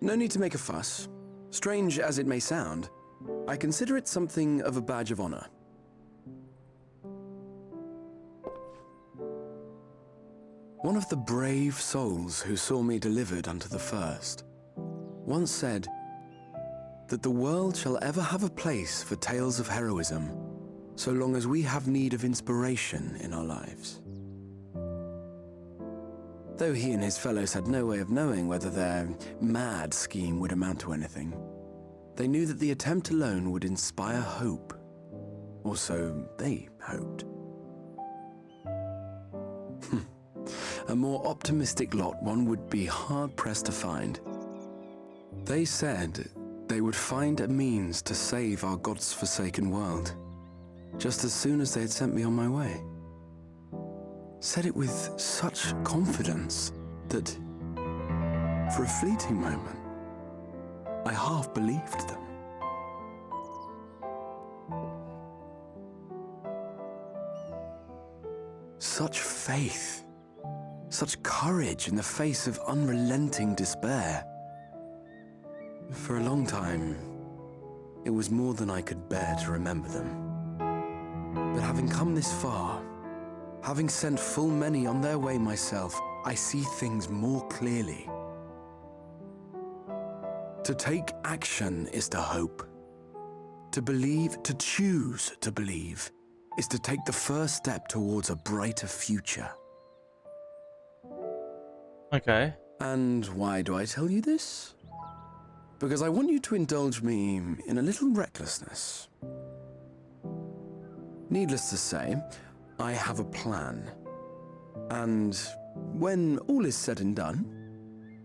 No need to make a fuss. Strange as it may sound, I consider it something of a badge of honor. One of the brave souls who saw me delivered unto the first once said that the world shall ever have a place for tales of heroism so long as we have need of inspiration in our lives. Though he and his fellows had no way of knowing whether their mad scheme would amount to anything, they knew that the attempt alone would inspire hope. Or so they hoped. A more optimistic lot one would be hard-pressed to find. They said they would find a means to save our God's forsaken world, just as soon as they had sent me on my way. Said it with such confidence that, for a fleeting moment, I half believed them. Such faith, such courage in the face of unrelenting despair. For a long time, it was more than I could bear to remember them. But having come this far, having sent full many on their way myself, I see things more clearly. To take action is to hope. To believe, to choose to believe, is to take the first step towards a brighter future. Okay. And why do I tell you this? Because I want you to indulge me in a little recklessness. Needless to say, I have a plan. And when all is said and done,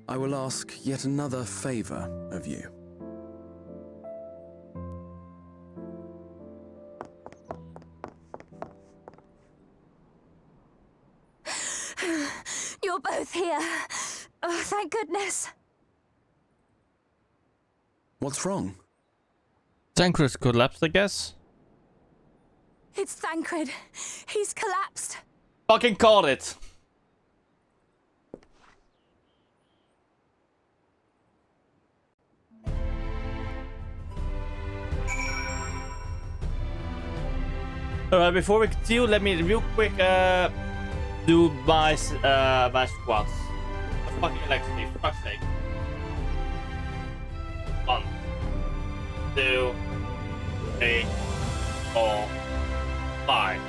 I will ask yet another favor of you. You're both here. Oh, thank goodness. What's wrong? Tancred's collapsed, I guess. It's Thancred. He's collapsed. Fucking called it. Alright, before we continue, let me real quick do my squats. The fucking electricity, for fuck's sake. 1, 2, 3, 4, 5.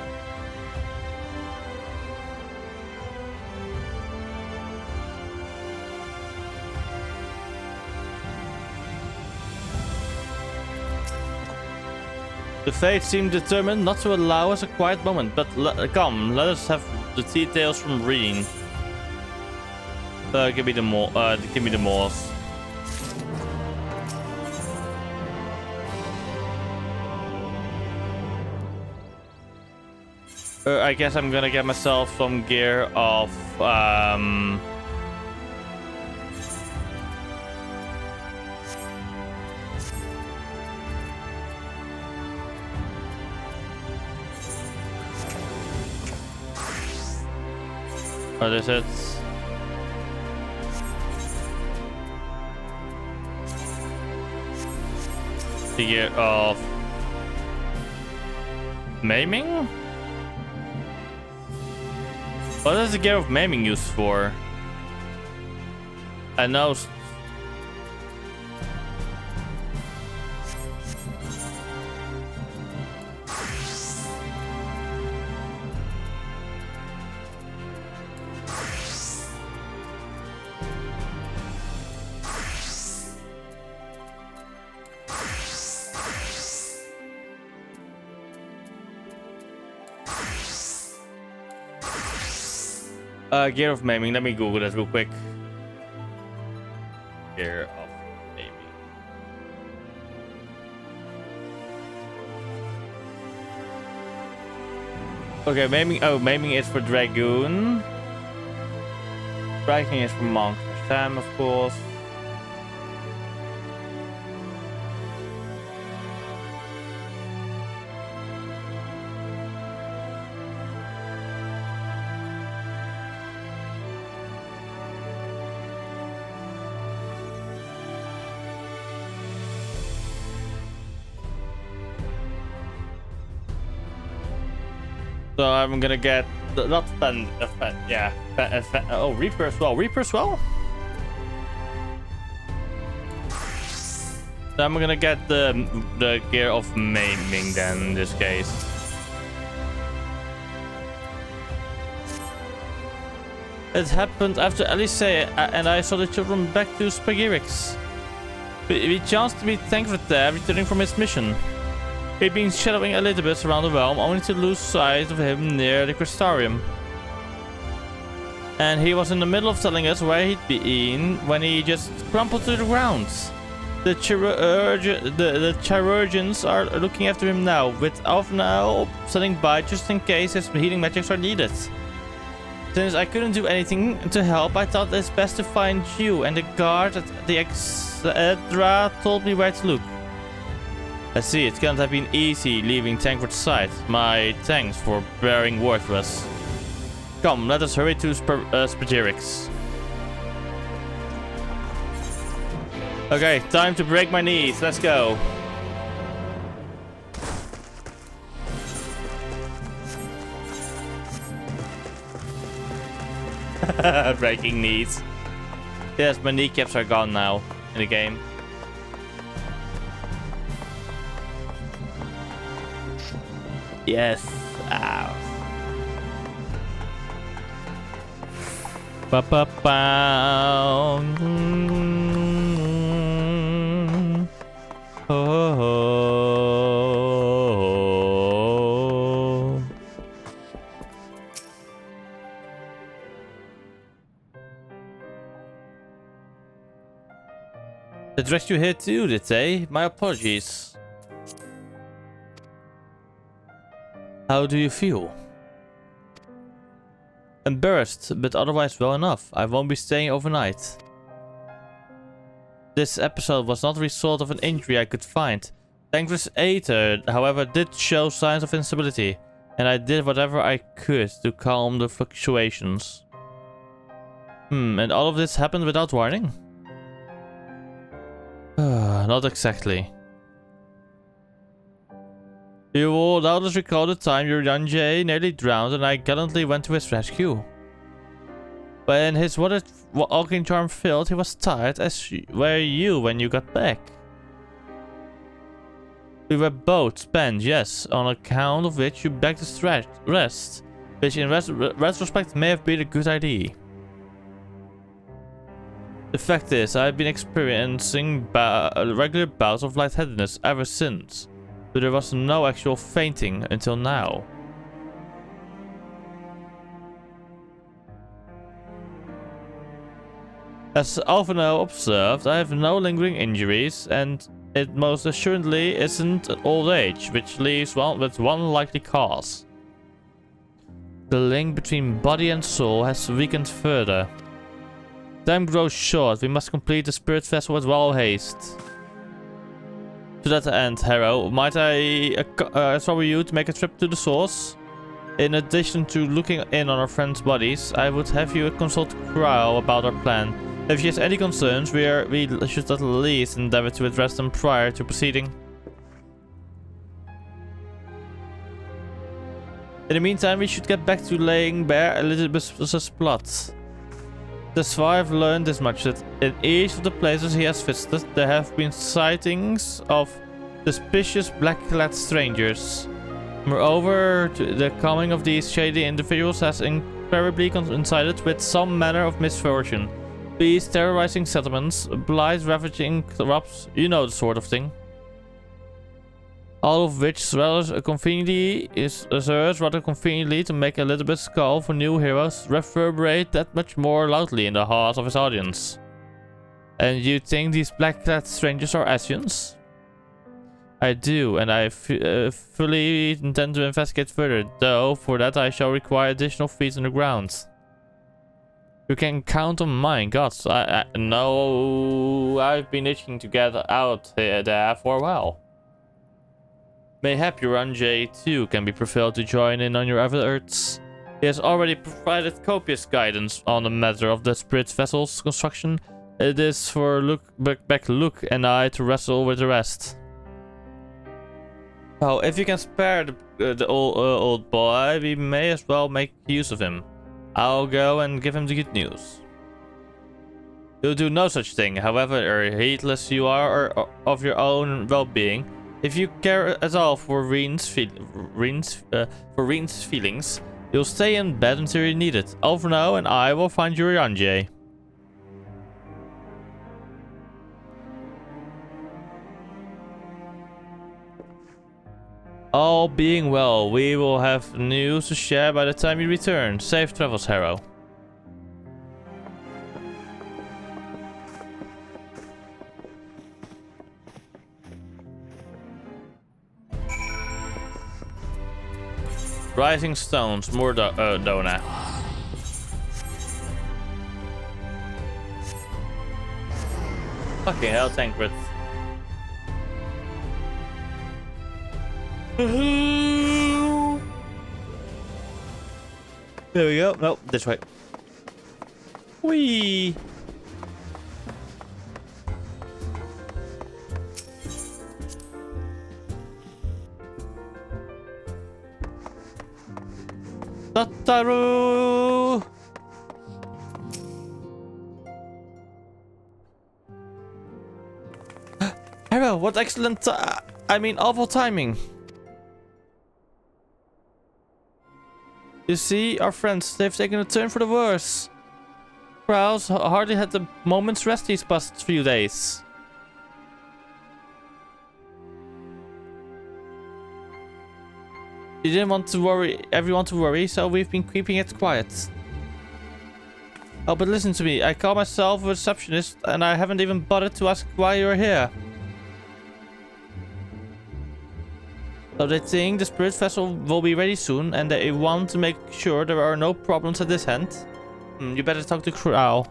The fates seem determined not to allow us a quiet moment, but come, let us have the details from reading. Give me the Morse. I guess I'm gonna get myself some gear of what is it? The gear of maiming? What is the gear of maiming used for? I know. Gear of maiming. Let me Google that real quick. Gear of maiming. Okay, maiming. Oh, maiming is for dragoon. Striking is for monk. Sam, of course. So I'm gonna get not oh, Reaper as well. Reaper as well. So I'm gonna get the gear of maiming then in this case. It happened after Alice and I saw the children back to Spagirix. We chanced to meet Tancred there, returning from his mission. He'd been shadowing Elizabeth around the realm, only to lose sight of him near the Crystarium. And he was in the middle of telling us where he'd been when he just crumpled to the ground. The chirurgeons are looking after him now, with Avnal standing by just in case his healing magics are needed. Since I couldn't do anything to help, I thought it's best to find you, and the guard at the Exedra told me where to look. I see, it can't have been easy leaving Tancred's side. My thanks for bearing word to us. Come, let us hurry to Spagirix. Okay, time to break my knees. Let's go. Breaking knees. Yes, my kneecaps are gone now in the game. Yes. Ow. Ba ba ba. Oh. They dressed you here too, did they? My apologies. How do you feel? Embarrassed, but otherwise well enough. I won't be staying overnight. This episode was not the result of an injury I could find. Thankless Aether, however, did show signs of instability, and I did whatever I could to calm the fluctuations. And all of this happened without warning? Not exactly. You will doubtless recall the time your Yanje nearly drowned and I gallantly went to his rescue. When his walking charm failed, he was tired, as were you when you got back. We were both spent, yes, on account of which you begged to rest, which in retrospect may have been a good idea. The fact is, I've been experiencing regular bouts of lightheadedness ever since. But there was no actual fainting until now. As Alphino observed, I have no lingering injuries, and it most assuredly isn't old age, which leaves with one likely cause. The link between body and soul has weakened further. Time grows short, we must complete the spirit vessel with all haste. To that end, Harrow, might I trouble you to make a trip to the source? In addition to looking in on our friends' bodies, I would have you consult Crow about our plan. If she has any concerns, we should at least endeavor to address them prior to proceeding. In the meantime, we should get back to laying bare Elizabeth's plot. Thus far, I've learned this much, that in each of the places he has visited, there have been sightings of suspicious black-clad strangers. Moreover, the coming of these shady individuals has invariably coincided with some manner of misfortune. Bees terrorizing settlements, blight ravaging crops, you know the sort of thing. All of which serves rather conveniently to make Elizabeth's call for new heroes reverberate that much more loudly in the hearts of his audience. And you think these black-clad strangers are Asians? I do, and I fully intend to investigate further, though for that I shall require additional feet on the ground. You can count on mine, gods. I know I've been itching to get out there for a while. Mayhap your Yanje too can be prevailed to join in on your efforts. He has already provided copious guidance on the matter of the spirit vessel's construction. It is for Luke and I to wrestle with the rest. Oh, if you can spare the old boy, we may as well make use of him. I'll go and give him the good news. You'll do no such thing, however heedless you are of your own well-being. If you care at all for Reen's feelings, you'll stay in bed until you need it. Over now, and I will find your Yanje. All being well, we will have news to share by the time you return. Safe travels, Harrow. Rising stones, more Dona. Fucking hell, Tancred. There we go. Nope, this way. Whee! Tataru! Hero, what excellent, awful timing. You see, our friends, they've taken a turn for the worse. Krauss hardly had a moment's rest these past few days. You didn't want to worry everyone to worry, so we've been keeping it quiet. Oh, but listen to me. I call myself a receptionist, and I haven't even bothered to ask why you're here. So they think the spirit vessel will be ready soon, and they want to make sure there are no problems at this end. You better talk to Krau.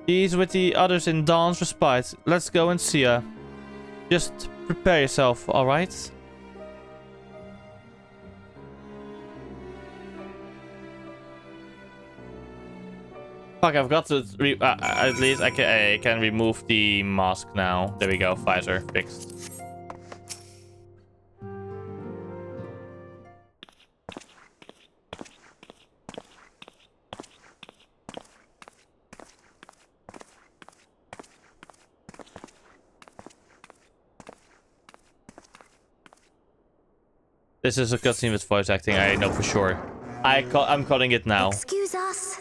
She's with the others in Dawn's Respite. Let's go and see her. Just prepare yourself, alright? Fuck, I've got to at least I can remove the mask now. There we go, visor fixed. This is a cutscene with voice acting, I know for sure. I'm calling it now. Excuse us.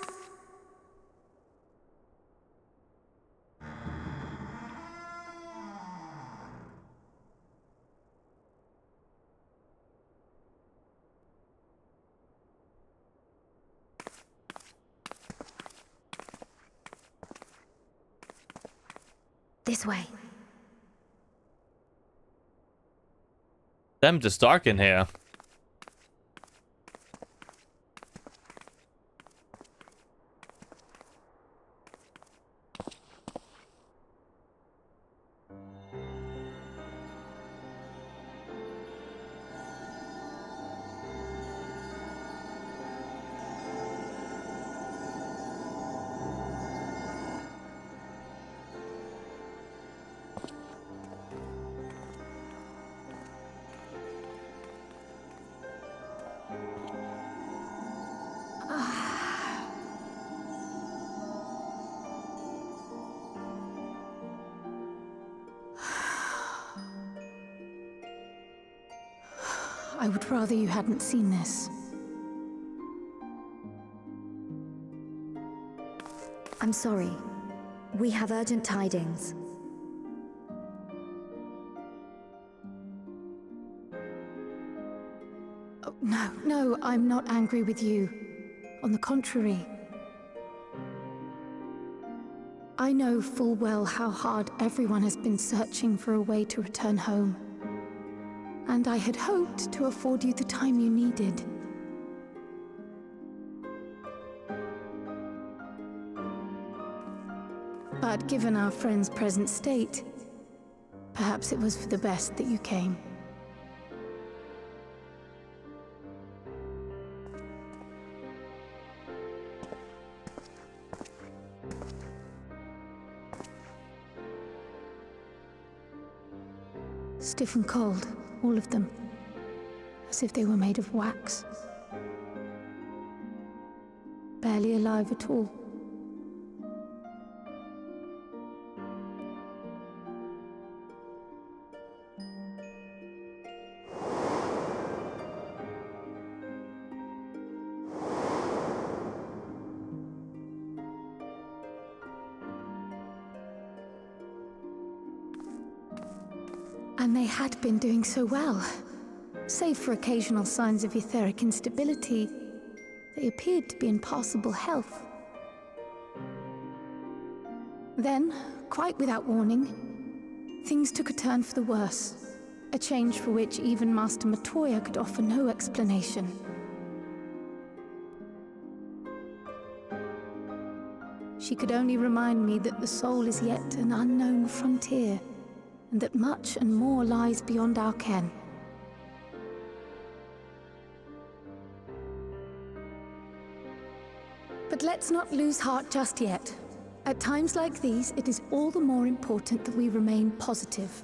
This way. Damn, it's dark in here. I would rather you hadn't seen this. I'm sorry. We have urgent tidings. Oh, no, I'm not angry with you. On the contrary. I know full well how hard everyone has been searching for a way to return home. And I had hoped to afford you the time you needed. But given our friend's present state, perhaps it was for the best that you came. Stiff and cold, all of them, as if they were made of wax. Barely alive at all. And they had been doing so well. Save for occasional signs of etheric instability, they appeared to be in passable health. Then, quite without warning, things took a turn for the worse. A change for which even Master Matoya could offer no explanation. She could only remind me that the soul is yet an unknown frontier, and that much and more lies beyond our ken. But let's not lose heart just yet. At times like these, it is all the more important that we remain positive.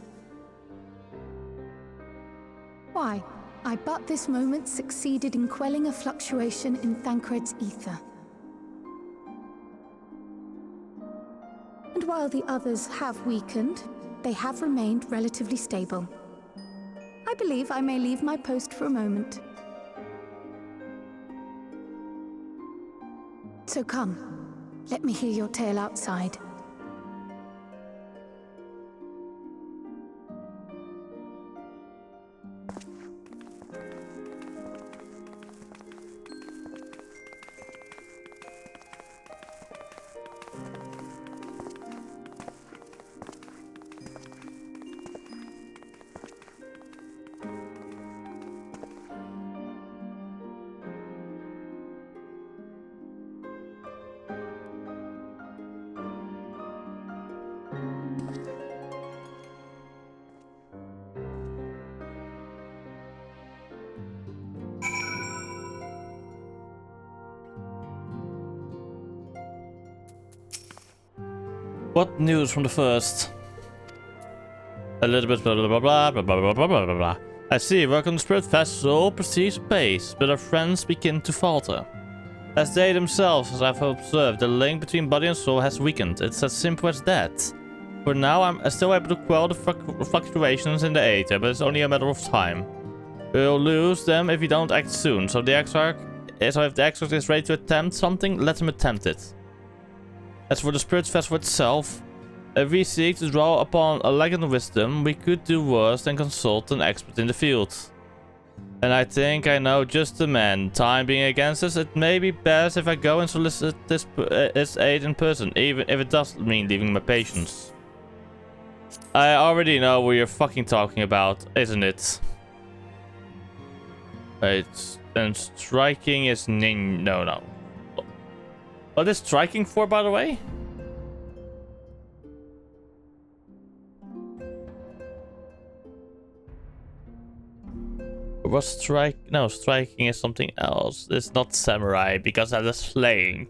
Why? I but this moment succeeded in quelling a fluctuation in Thancred's ether. And while the others have weakened, they have remained relatively stable. I believe I may leave my post for a moment. So come, let me hear your tale outside. What news from the first? A little bit blah blah blah blah blah blah blah blah blah blah. I see, work on the Spirit Festival proceeds apace, but our friends begin to falter. As they themselves, as I've observed, the link between body and soul has weakened. It's as simple as that. For now, I'm still able to quell the fluctuations in the Aether, but it's only a matter of time. We'll lose them if we don't act soon, so if the Exarch is ready to attempt something, let him attempt it. As for the Spirit Festival itself, if we seek to draw upon a legend of wisdom, we could do worse than consult an expert in the field. And I think I know just the man. Time being against us, it may be best if I go and solicit his aid in person, even if it does mean leaving my patients. I already know what you're fucking talking about, isn't it? Wait, and striking is no. What is striking for, by the way? Was striking is something else. It's not samurai because that is slaying.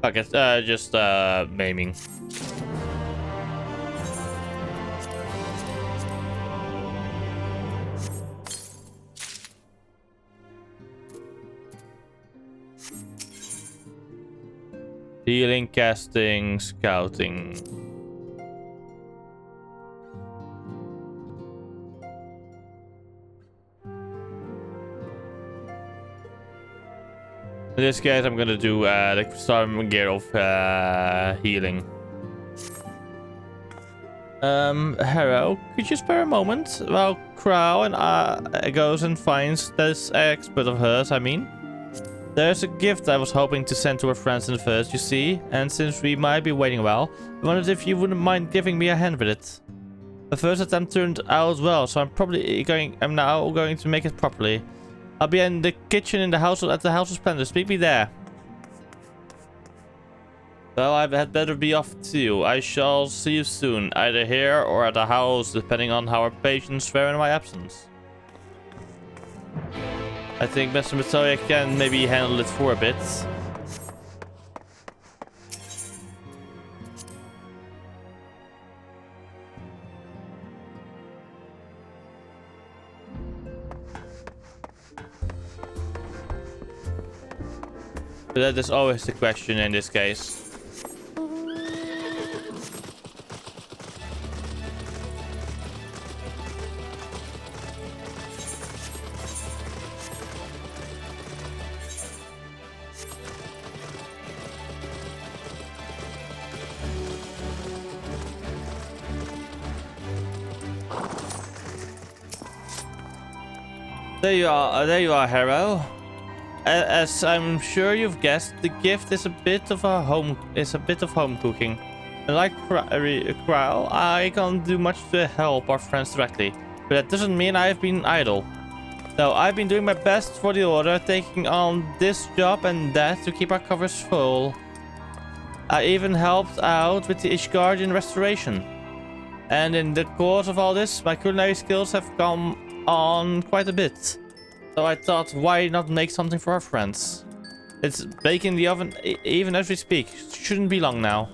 Okay, just maiming. Healing, casting, scouting. In this case, I'm gonna do the starting gear of healing. Harrow, could you spare a moment while Crow and goes and finds this expert of hers? I mean, there's a gift I was hoping to send to her friends in the first, you see, and since we might be waiting a while, I wondered if you wouldn't mind giving me a hand with it. The first attempt turned out well, so I'm now going to make it properly. I'll be in the kitchen in the house at the House of Splendor. Meet me there. Well, I had better be off too. I shall see you soon, either here or at the house, depending on how our patients fare in my absence. I think Mr. Matoya can maybe handle it for a bit. But that is always the question in this case. There you are, Harrow. As I'm sure you've guessed, the gift is a bit of home cooking. And like Crow, I can't do much to help our friends directly, but that doesn't mean I've been idle. No, I've been doing my best for the Order, taking on this job and that to keep our covers full. I even helped out with the Ishgardian restoration. And in the course of all this, my culinary skills have come on quite a bit. So I thought, why not make something for our friends? It's baking in the oven even as we speak. Shouldn't be long now.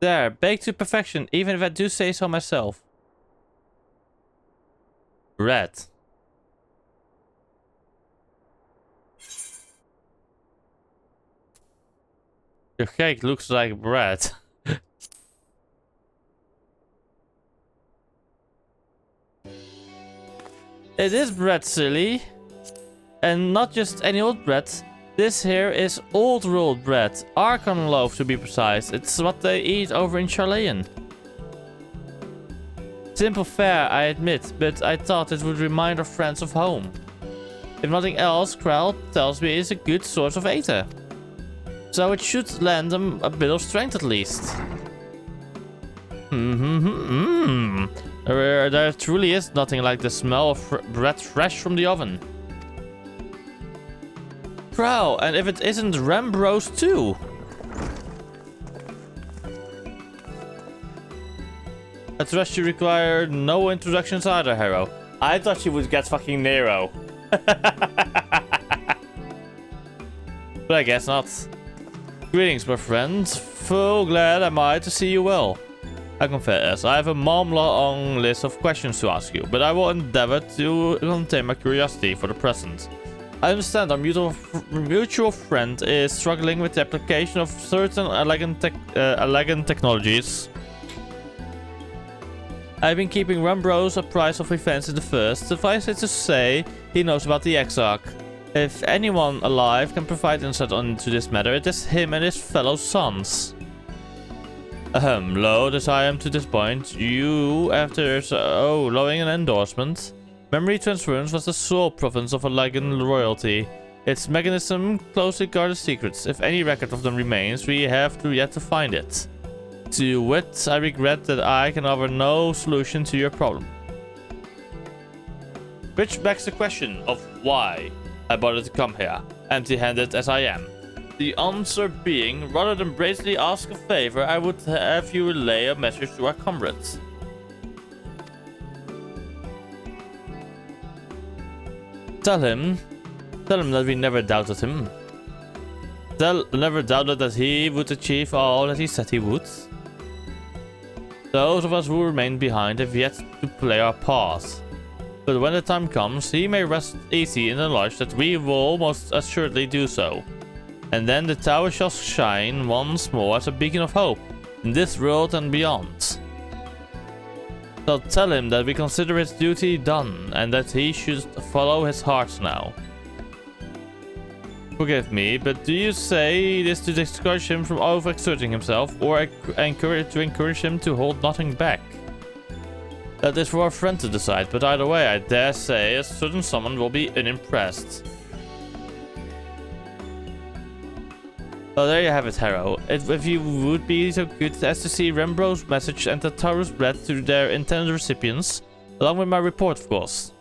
There, baked to perfection, even if I do say so myself. Red. Your cake looks like bread. It is bread, silly. And not just any old bread. This here is old world bread. Archon loaf to be precise. It's what they eat over in Charlean. Simple fare, I admit, but I thought it would remind our friends of home. If nothing else, Krell tells me it's a good source of ether. So it should lend them a bit of strength at least. There truly is nothing like the smell of bread fresh from the oven. Krell, and if it isn't Rembros too. I trust you require no introductions either, Hero. I thought you would get fucking Nero. But I guess not. Greetings, my friend. Full glad am I to see you well. I confess, I have a long list of questions to ask you, but I will endeavor to contain my curiosity for the present. I understand our mutual friend is struggling with the application of certain elegant technologies. I've been keeping Rembros apprised of events in the first. Suffice it to say, he knows about the Exarch. If anyone alive can provide insight into this matter, it is him and his fellow sons. Low as I am to this point, you, after lowing an endorsement. Memory transference was the sole province of a Legan royalty. Its mechanism closely guarded secrets. If any record of them remains, we have yet to find it. To wit, I regret that I can offer no solution to your problem. Which begs the question of why I bothered to come here, empty-handed as I am. The answer being, rather than brazenly ask a favor, I would have you relay a message to our comrades. Tell him that we never doubted him. Never doubted that he would achieve all that he said he would. Those of us who remain behind have yet to play our part. But when the time comes, he may rest easy in the knowledge that we will most assuredly do so. And then the tower shall shine once more as a beacon of hope, in this world and beyond. So tell him that we consider his duty done, and that he should follow his heart now. Forgive me, but do you say this to discourage him from overexerting himself, or to encourage him to hold nothing back? That is for our friend to decide, but either way, I dare say a certain someone will be unimpressed. Well, there you have it, Hero. If you would be so good as to see Rembro's message and the Taurus bread to their intended recipients, along with my report, of course.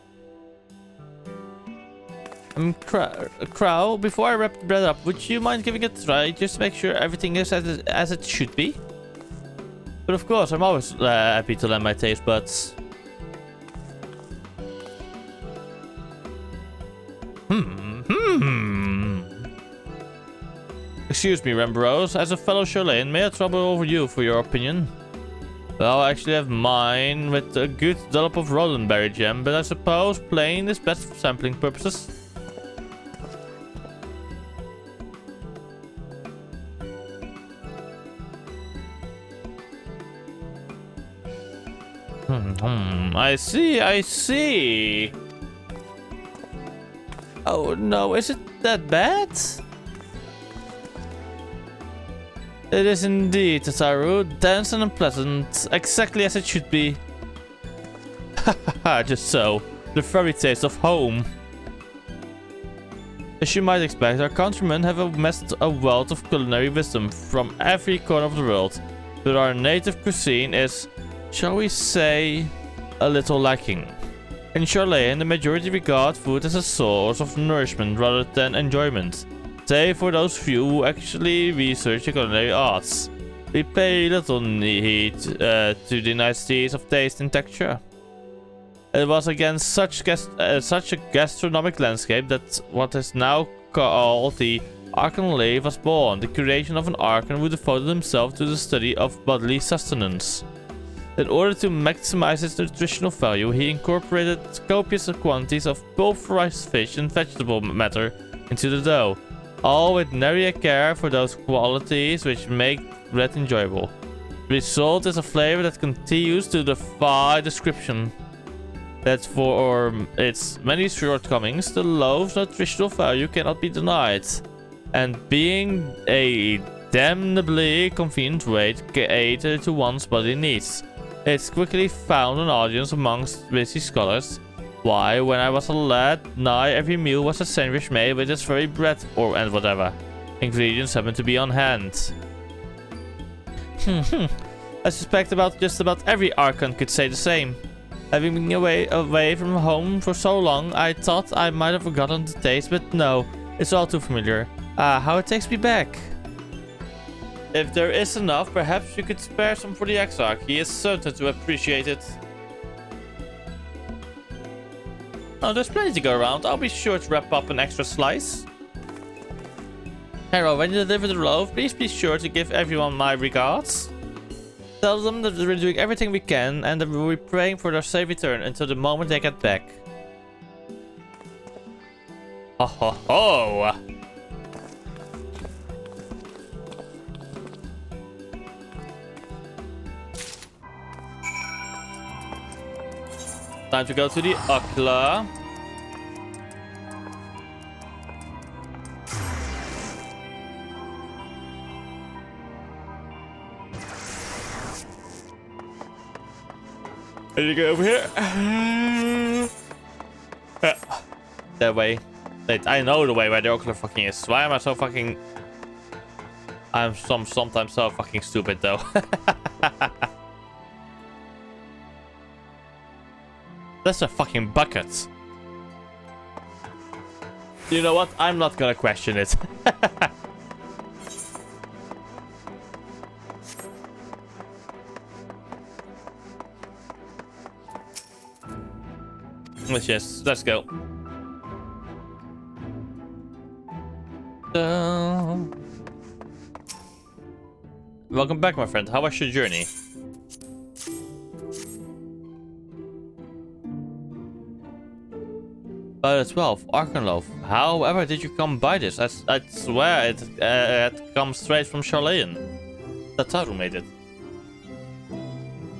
Crow, before I wrap the bread up, would you mind giving it a try, just to make sure everything is as it should be? But of course, I'm always happy to lend my taste buds. Excuse me, Rembros. As a fellow Charlene, may I trouble over you for your opinion? Well, I actually have mine with a good dollop of Rolandberry jam, but I suppose plain is best for sampling purposes. I see. Oh no, is it that bad? It is indeed, Tasaru, dense and unpleasant, exactly as it should be. Haha, just so. The very taste of home. As you might expect, our countrymen have amassed a wealth of culinary wisdom from every corner of the world, but our native cuisine is, shall we say, a little lacking. In Charlene, the majority regard food as a source of nourishment rather than enjoyment, save for those few who actually research the culinary arts. We pay little heed to the niceties of taste and texture. It was against such a gastronomic landscape that what is now called the Archon Lave was born, the creation of an Archon who devoted himself to the study of bodily sustenance. In order to maximize its nutritional value, he incorporated copious quantities of pulverized fish and vegetable matter into the dough. all with nary a care for those qualities which make bread enjoyable. The result is a flavor that continues to defy description. That for its many shortcomings, the loaf's nutritional value cannot be denied. And being a damnably convenient way to cater to one's body needs, it's quickly found an audience amongst busy scholars. Why, when I was a lad, nigh every meal was a sandwich made with this very bread and whatever ingredients happened to be on hand. I suspect just about every Archon could say the same. Having been away from home for so long, I thought I might have forgotten the taste, but no, it's all too familiar. Ah, how it takes me back. If there is enough, perhaps you could spare some for the Exarch. He is certain to appreciate it. Oh, there's plenty to go around. I'll be sure to wrap up an extra slice. Harold, when you deliver the loaf, please be sure to give everyone my regards. Tell them that we're doing everything we can and that we'll be praying for their safe return until the moment they get back. Ho ho ho! Time to go to the Ocular. Ready to go over here? That way. Wait, I know the way where the Ocular fucking is. Why am I so fucking... I'm sometimes so fucking stupid though. That's a fucking bucket. You know what? I'm not gonna question it. Let's go. Welcome back, my friend. How was your journey? By the 12th, Archon Loaf. However did you come by this? I swear it had come straight from Charlayan. The title made it.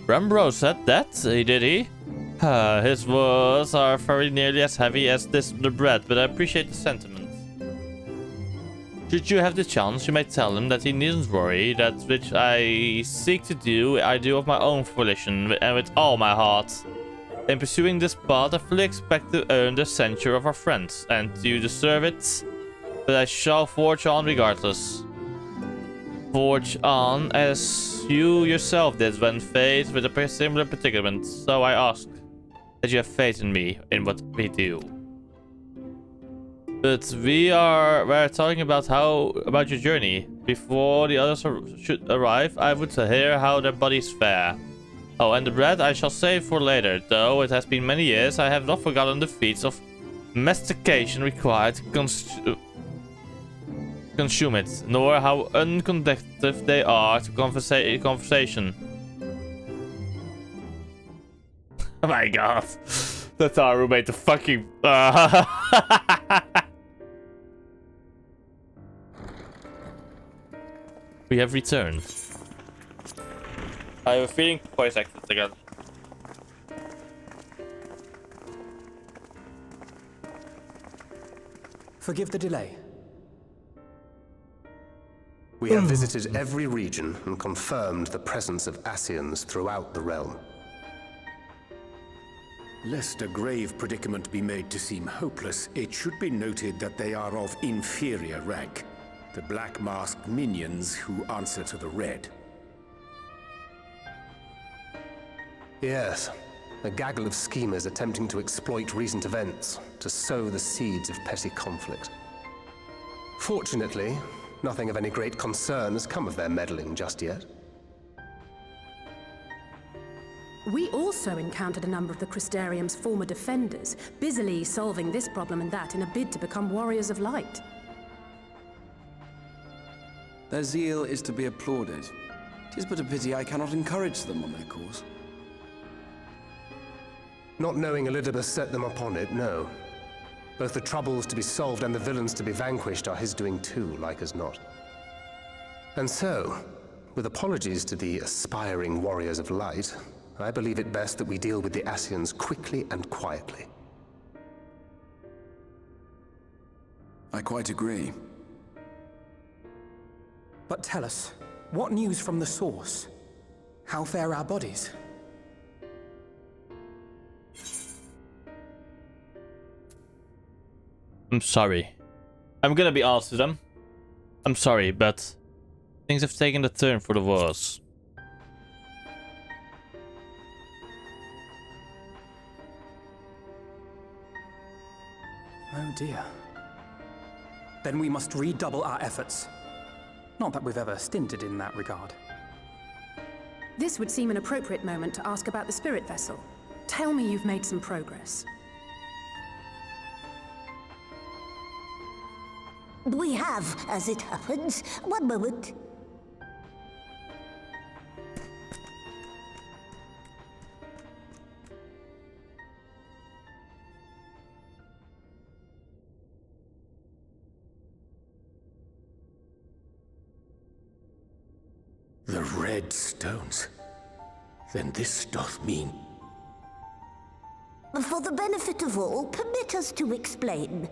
Rembro said that, did he? His words are very nearly as heavy as the bread, but I appreciate the sentiment. Should you have the chance, you may tell him that he needn't worry. That which I seek to do, I do of my own volition and with all my heart. In pursuing this path, I fully expect to earn the censure of our friends, and you deserve it, but I shall forge on regardless. Forge on as you yourself did when faced with a similar predicament, so I ask that you have faith in me, in what we do. But we're talking about about your journey. Before the others should arrive, I would hear how their bodies fare. Oh, and the bread I shall save for later. Though it has been many years, I have not forgotten the feats of mastication required to consume it, nor how unconductive they are to conversation. Oh my god. That's our roommate, the fucking... We have returned. I have a feeling voice acted again. Forgive the delay. We have visited every region and confirmed the presence of Ascians throughout the realm. Lest a grave predicament be made to seem hopeless, it should be noted that they are of inferior rank. The black-masked minions who answer to the red. Yes, a gaggle of schemers attempting to exploit recent events to sow the seeds of petty conflict. Fortunately, nothing of any great concern has come of their meddling just yet. We also encountered a number of the Crystarium's former defenders, busily solving this problem and that in a bid to become warriors of light. Their zeal is to be applauded. 'Tis but a pity I cannot encourage them on their course. Not knowing Elidibus set them upon it, no. Both the troubles to be solved and the villains to be vanquished are his doing too, like as not. And so, with apologies to the aspiring warriors of light, I believe it best that we deal with the Ascians quickly and quietly. I quite agree. But tell us, what news from the source? How fare our bodies? I'm sorry. I'm gonna be honest with them. I'm sorry, but things have taken a turn for the worse. Oh dear. Then we must redouble our efforts. Not that we've ever stinted in that regard. This would seem an appropriate moment to ask about the spirit vessel. Tell me you've made some progress. We have, as it happens. One moment. The red stones. Then this doth mean... For the benefit of all, permit us to explain.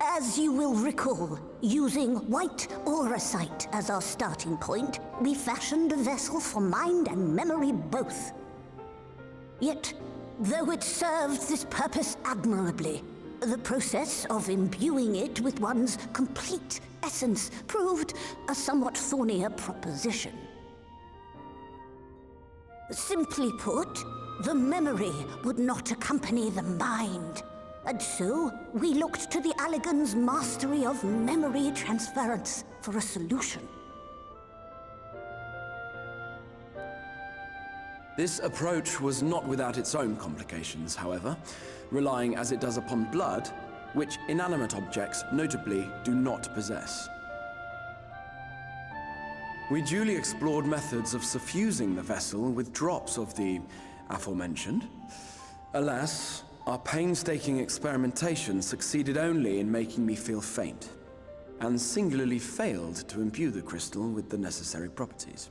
As you will recall, using white auracite as our starting point, we fashioned a vessel for mind and memory both. Yet, though it served this purpose admirably, the process of imbuing it with one's complete essence proved a somewhat thornier proposition. Simply put, the memory would not accompany the mind. And so, we looked to the Allegan's mastery of memory transference for a solution. This approach was not without its own complications, however, relying as it does upon blood, which inanimate objects, notably, do not possess. We duly explored methods of suffusing the vessel with drops of the aforementioned. Alas, our painstaking experimentation succeeded only in making me feel faint, and singularly failed to imbue the crystal with the necessary properties.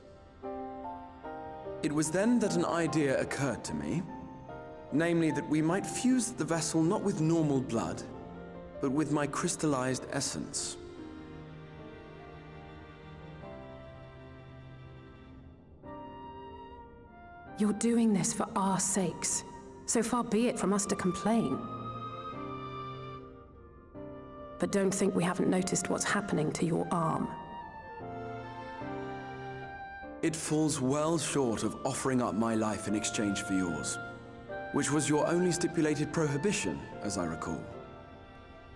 It was then that an idea occurred to me, namely that we might fuse the vessel not with normal blood, but with my crystallized essence. You're doing this for our sakes. So far be it from us to complain. But don't think we haven't noticed what's happening to your arm. It falls well short of offering up my life in exchange for yours, which was your only stipulated prohibition, as I recall.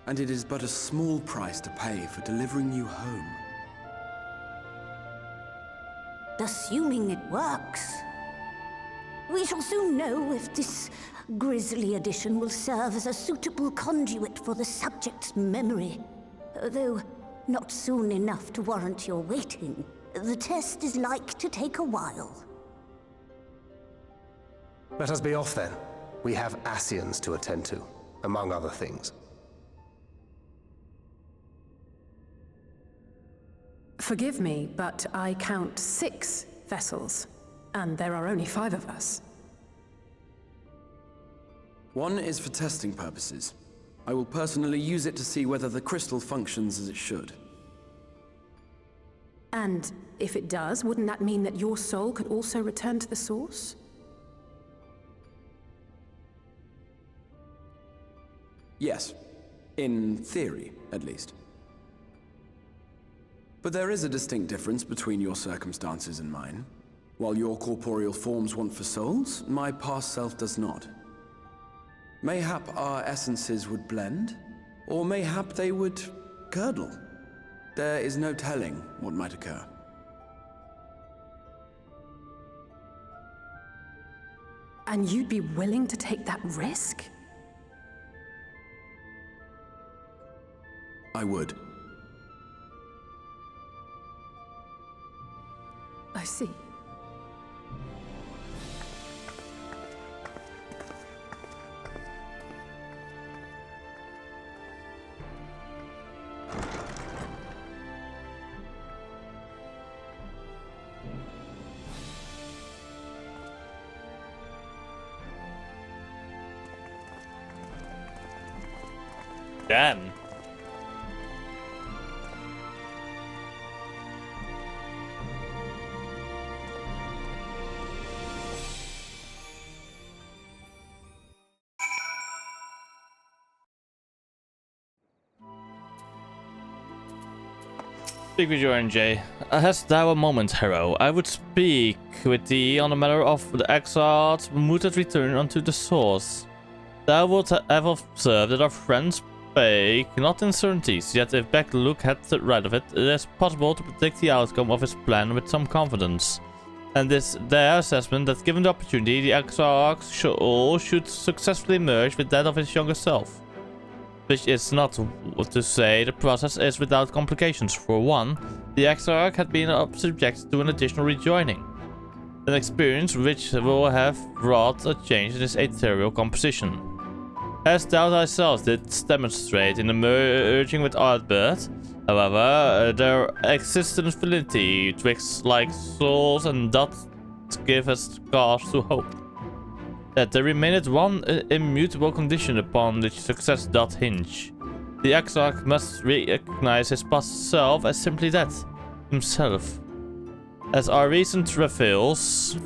And it is but a small price to pay for delivering you home. Assuming it works. We shall soon know if this grisly addition will serve as a suitable conduit for the subject's memory. Though not soon enough to warrant your waiting. The test is like to take a while. Let us be off then. We have Ascians to attend to, among other things. Forgive me, but I count 6 vessels, and there are only 5 of us. One is for testing purposes. I will personally use it to see whether the crystal functions as it should. And if it does, wouldn't that mean that your soul could also return to the source? Yes. In theory, at least. But there is a distinct difference between your circumstances and mine. While your corporeal forms want for souls, my past self does not. Mayhap our essences would blend, or mayhap they would curdle. There is no telling what might occur. And you'd be willing to take that risk? I would. I see. again. Speak with you, NJ. Hast thou a moment, hero? I would speak with thee on the matter of the exiled mooted return unto the source. Thou wilt have observed that our friends spake not in certainties, yet if Backlook had the right of it, it is possible to predict the outcome of his plan with some confidence. And this their assessment that given the opportunity, the exarch should successfully merge with that of his younger self. Which is not to say the process is without complications. For one, the exarch had been subject to an additional rejoining. An experience which will have wrought a change in his ethereal composition. As thou thyself didst demonstrate in the merging with Artbird, however, there exists an affinity twixt like souls, and that give us cause to hope that there remaineth one immutable condition upon which success doth hinge. The exarch must recognize his past self as simply that, himself. As our recent reveals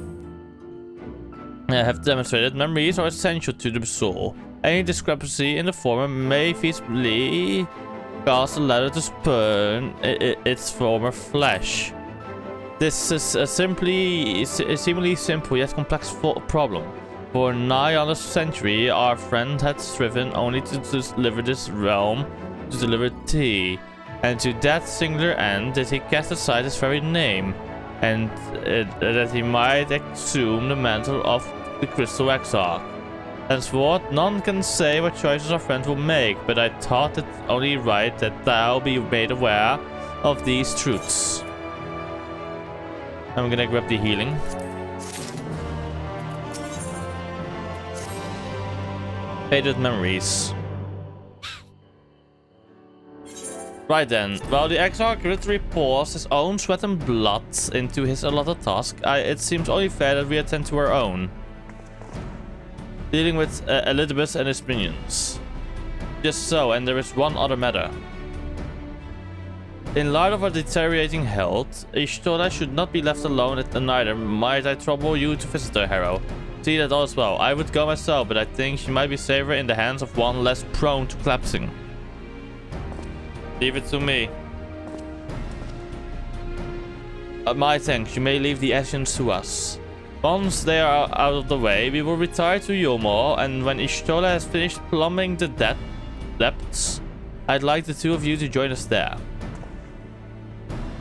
have demonstrated, memories are essential to the soul. Any discrepancy in the former may feasibly cause the latter to spurn its former flesh. This is a seemingly simple yet complex problem. For nigh on a century, our friend had striven only to deliver this realm, to deliver tea, and to that singular end did he cast aside his very name, and that he might assume the mantle of the Crystal Exarch. Henceforth, none can say what choices our friend will make, but I thought it only right that thou be made aware of these truths. I'm gonna grab the healing. Faded memories. Right then, while the Exarch literally pours his own sweat and blood into his allotted task, it seems only fair that we attend to our own. Dealing with Elizabeth and his minions. Just so, and there is one other matter. In light of our deteriorating health, Ishtola should not be left alone at neither. Might I trouble you to visit her, hero? See that all as well. I would go myself, but I think she might be safer in the hands of one less prone to collapsing. Leave it to me. My thanks. You may leave the actions to us. Once they are out of the way, we will retire to Yulmore, and when Ishtola has finished plumbing the depths, I'd like the two of you to join us there.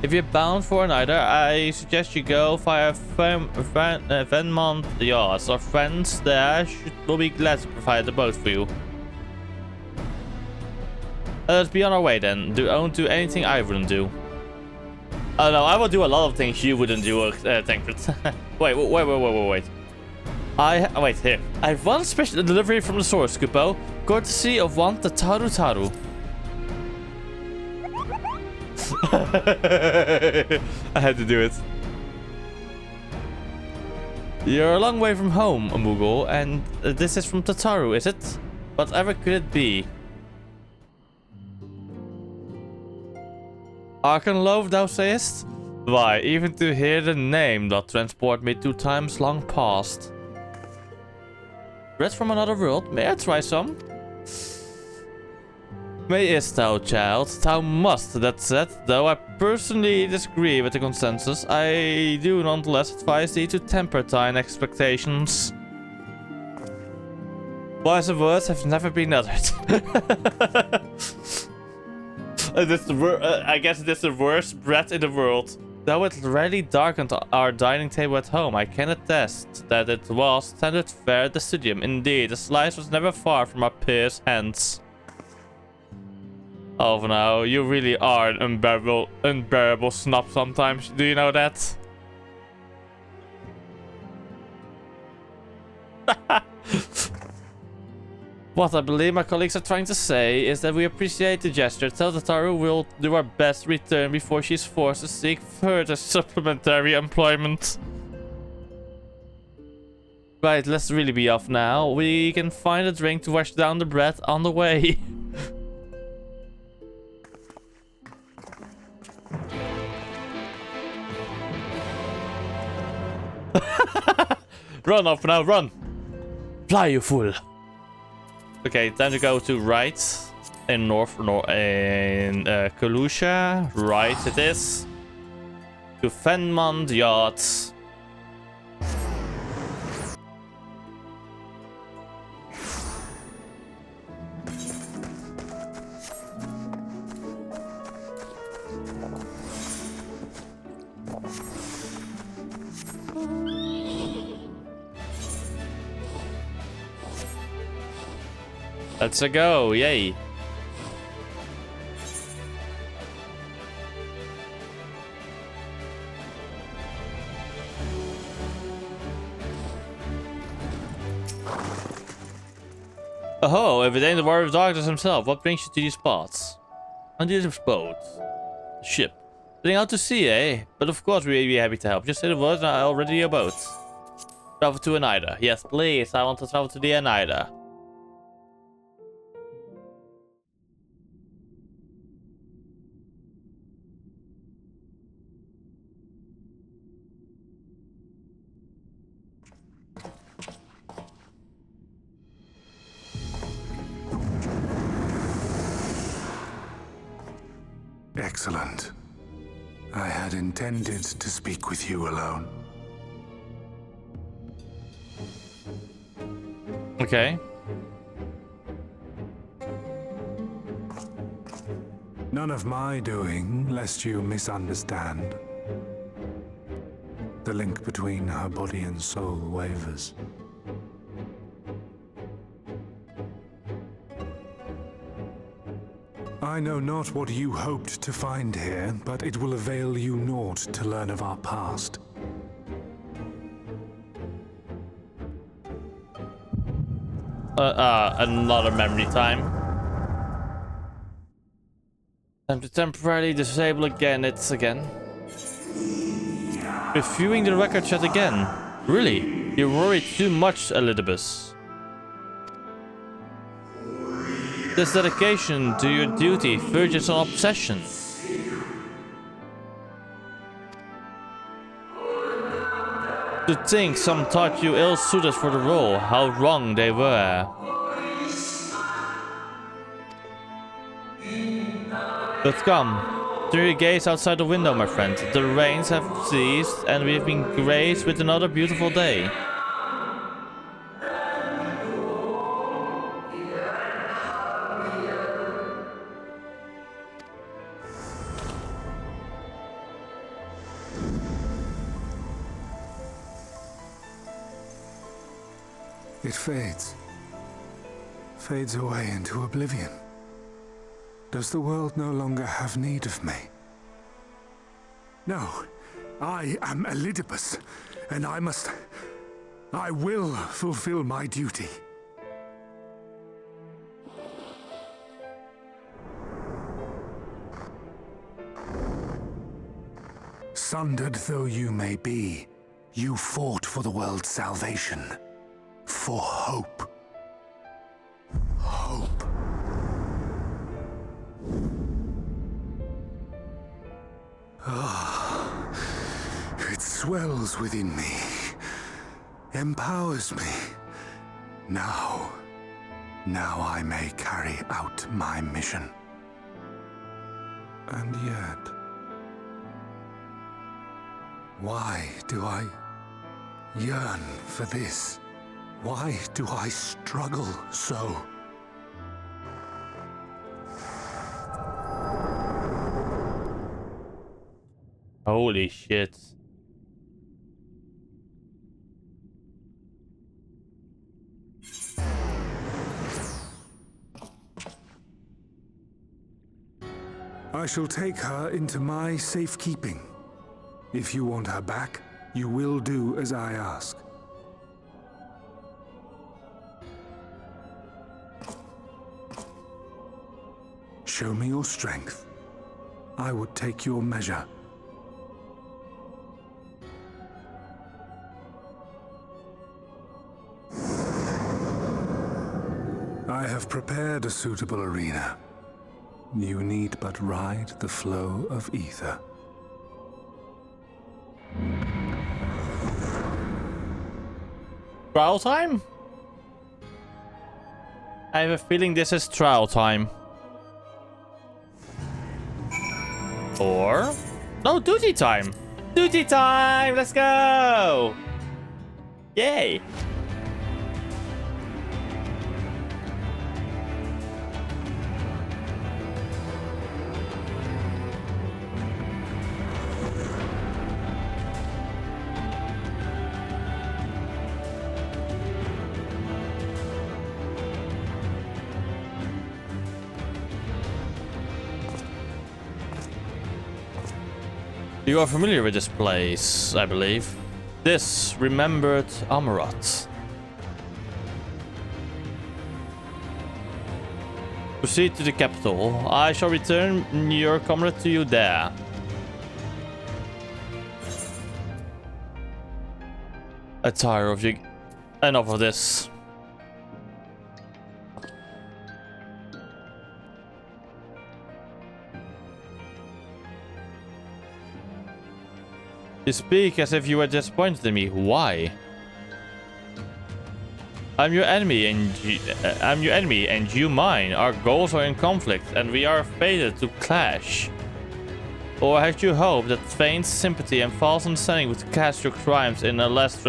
If you're bound for an I suggest you go via Venmont Yards. Our friends there will be glad to provide the boat for you. Let's be on our way then. Don't do anything I wouldn't do. Oh no, I will do a lot of things you wouldn't do, Tancred. wait. Wait, here. I have one special delivery from the source, Kupo. Courtesy of one Tataru Taru. I had to do it. You're a long way from home, Moogle, and this is from Tataru, is it? Whatever could it be? Arkenloaf, thou sayest? Why, even to hear the name doth transport me to times long past. Bread from another world? May I try some? Mayest thou, child? Thou must, that said, though I personally disagree with the consensus, I do nonetheless advise thee to temper thine expectations. Wiser words have never been uttered. I guess this is the worst bread in the world. Though it rarely darkened our dining table at home, I can attest that it was standard fare at the studium. Indeed, the slice was never far from our peers' hands. Oh, no, you really are an unbearable snob sometimes. Do you know that? What I believe my colleagues are trying to say is that we appreciate the gesture. Tell Tataru we'll do our best to return before she's forced to seek further supplementary employment. Right, let's really be off now. We can find a drink to wash down the bread on the way. Run off now, run! Fly, you fool! Okay, time to go to right. In Kalusha. Right it is. To Fenmond Yachts. Let's go, yay. Oh, if it ain't the Warrior of Darkness himself, what brings you to these spots? On this boat. Ship. Heading out to sea, eh? But of course we'd be happy to help. Just say the words and I'll ready your boat. Travel to Oneida. Yes, please. I want to travel to the Oneida. Excellent. I had intended to speak with you alone. Okay. None of my doing, lest you misunderstand. The link between her body and soul wavers. I know not what you hoped to find here, but it will avail you naught to learn of our past. Another memory time. Time to temporarily disable again, it's again. Reviewing the record chat again. Really? You worry too much, Elizabeth. This dedication to your duty verges on obsession. To think some thought you ill-suited for the role, how wrong they were. But come, turn your gaze outside the window, my friend. The rains have ceased and we've been graced with another beautiful day. It fades. Fades away into oblivion. Does the world no longer have need of me? No. I am Elidibus, and I will fulfill my duty. Sundered though you may be, you fought for the world's salvation. For hope. Hope. Ah, it swells within me, empowers me. Now I may carry out my mission. And yet, why do I yearn for this? Why do I struggle so? Holy shit. I shall take her into my safekeeping. If you want her back, you will do as I ask. Show me your strength. I would take your measure. I have prepared a suitable arena. You need but ride the flow of ether. trial time? I have a feeling this is trial time. Or... no, duty time! Duty time! Let's go! Yay! You are familiar with this place, I believe. This remembered Amarat. Proceed to the capital. I shall return your comrade to you there. I tire of you. Enough of this. You speak as if you were disappointed in me. Why? I'm your enemy and you mine. Our goals are in conflict and we are fated to clash. Or had you hoped that feigned sympathy and false understanding would cast your crimes in a less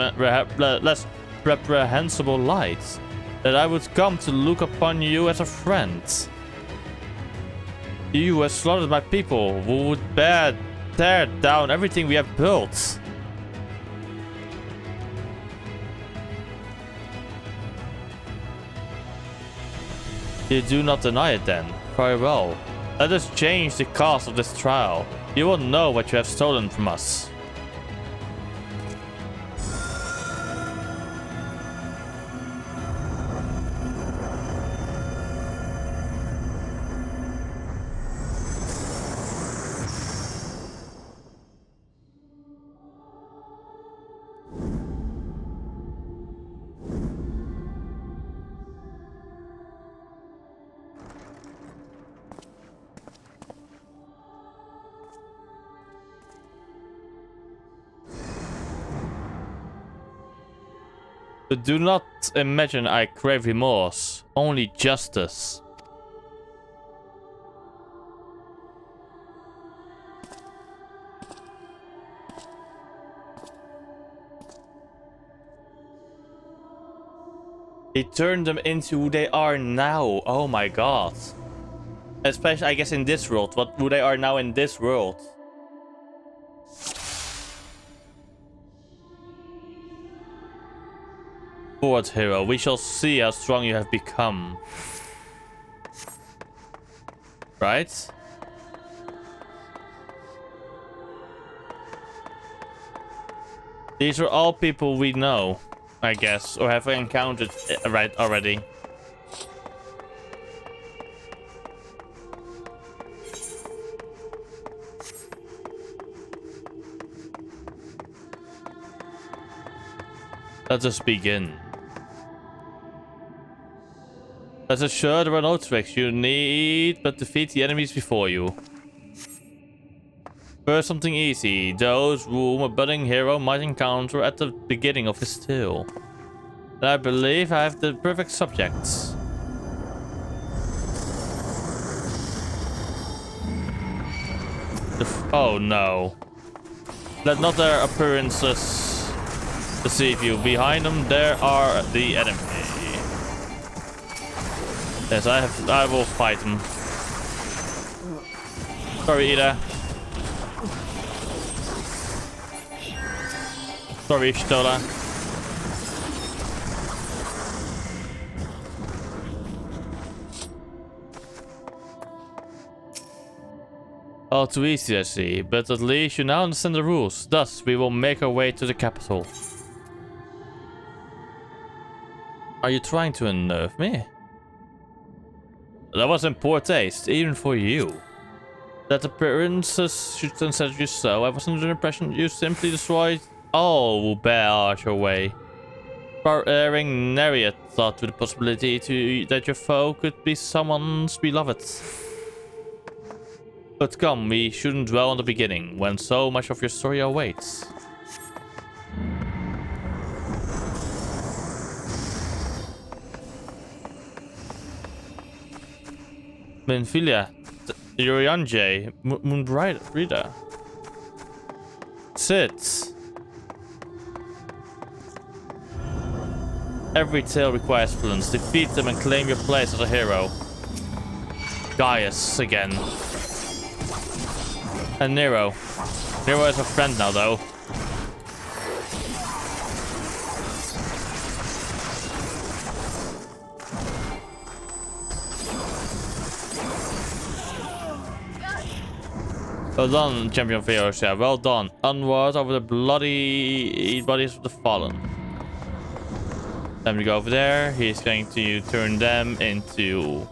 reprehensible light? That I would come to look upon you as a friend? You who have slaughtered my people, who would tear down everything we have built. You do not deny it then. Very well. Let us change the course of this trial. You will know what you have stolen from us. But do not imagine I crave remorse, only justice. He turned them into who they are now. Oh my god. Especially, I guess, in this world. Who they are now in this world. Forward, hero. We shall see how strong you have become. Right? These are all people we know, I guess, or have encountered right already. Let us begin. Let us show there are no tricks. You need but defeat the enemies before you. First, something easy. Those whom a budding hero might encounter at the beginning of his tale. And I believe I have the perfect subjects. Oh no. Let not their appearances deceive you. Behind them there are the enemy. Yes, I will fight him. Sorry, Ida. Sorry, Stola. All too easy, I see, but at least you now understand the rules. Thus, we will make our way to the capital. Are you trying to unnerve me? That was in poor taste, even for you. That appearances should consider you so. I was under the impression you simply destroyed all who barred your way. Far erring Nereid thought to the possibility that your foe could be someone's beloved. But come, we shouldn't dwell on the beginning, when so much of your story awaits. Menfilia, Yurianje, Moonbrida. Sit. Every tale requires villains. Defeat them and claim your place as a hero. Gaius again. And Nero. Nero is a friend now, though. Well done, Champion Feocia. Well done. Onward over the bloody bodies of the fallen. Time to go over there. He's going to turn them into...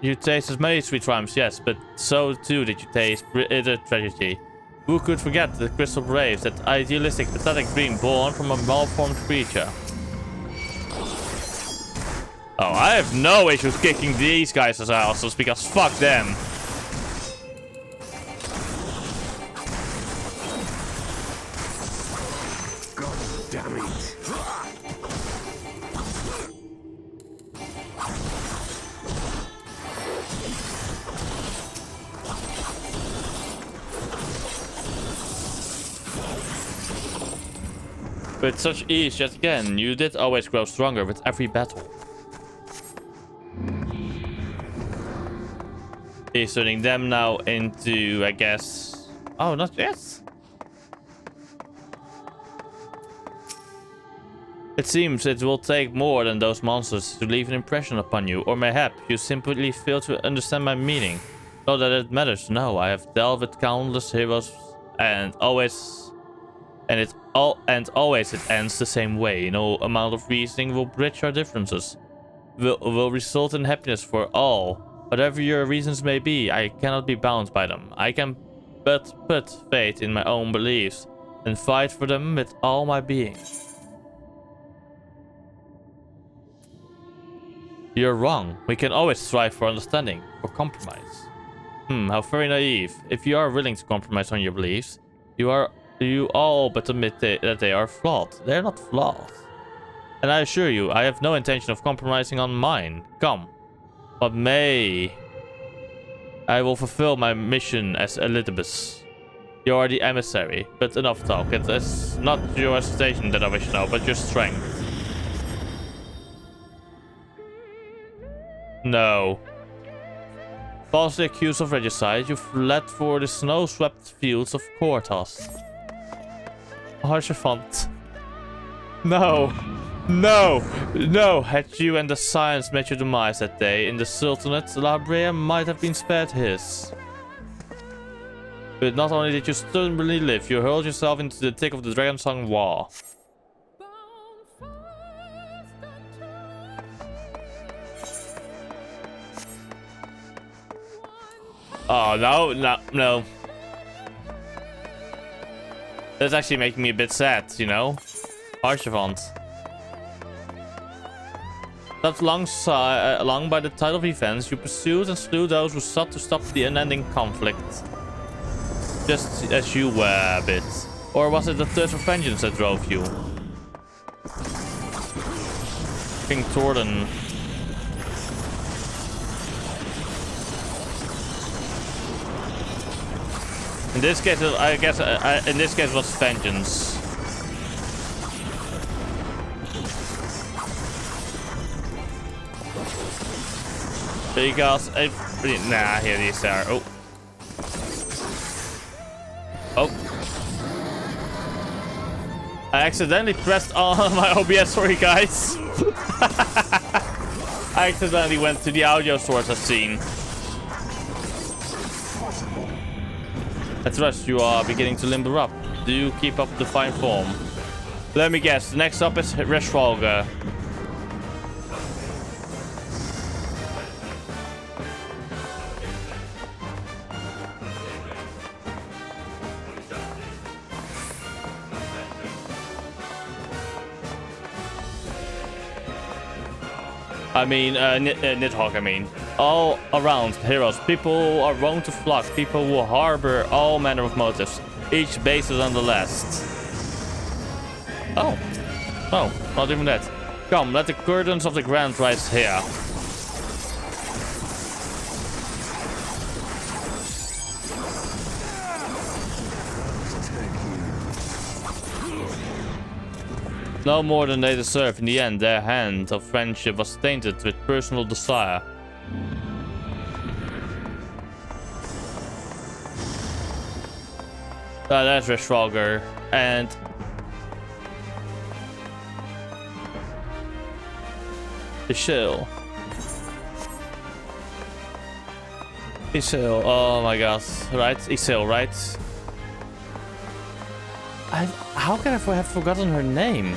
You tasted many sweet rhymes, yes, but so too did you taste bitter tragedy. Who could forget the crystal braves, that idealistic, pathetic dream born from a malformed creature? Oh, I have no issues kicking these guys as asses because fuck them. God damn it. With such ease, yet again, you did always grow stronger with every battle. He's turning them now into, I guess... Oh, not yet. It seems it will take more than those monsters to leave an impression upon you, or mayhap you simply fail to understand my meaning. Not that it matters, no, I have dealt with countless heroes and always it ends the same way. No amount of reasoning will bridge our differences. Will result in happiness for all. Whatever your reasons may be, I cannot be bound by them. I can but put faith in my own beliefs and fight for them with all my being. You're wrong. We can always strive for understanding, for compromise. How very naive. If you are willing to compromise on your beliefs, you all but admit that they are flawed. They're not flawed. And I assure you, I have no intention of compromising on mine. Come. But may I will fulfill my mission as Elizabeth. You are the emissary, but enough talk. It is not your station that I wish to know, but your strength. No. Falsely accused of regicide, you fled for the snow-swept fields of Cortas. Archivant. No. No! No! Had you and the science met your demise that day in the Sultanate, Labrea might have been spared his. But not only did you stubbornly live, you hurled yourself into the thick of the Dragonsong War. Oh, no. That's actually making me a bit sad, you know? Archivant. Left along by the tide of events, you pursued and slew those who sought to stop the unending conflict. Just as you were a bit. Or was it the thirst for vengeance that drove you? King Torden. In this case, I guess, in this case, it was vengeance. Because nah, here these are. Oh. Oh. I accidentally pressed on my OBS, sorry guys. I accidentally went to the audio source I've seen. At rest, you are beginning to limber up. Do you keep up the fine form? Let me guess, next up is Reshvalga. I mean, Nidhogg, I mean. All around, heroes. People are wrong to flock. People will harbor all manner of motives. Each basis on the last. Oh. Oh, not even that. Come, let the curtains of the grand rise here. No more than they deserve. In the end, their hand of friendship was tainted with personal desire. That's Endwalker. And Ishil. Ishil. Oh my god. Right? Ishil, right? How can I have forgotten her name?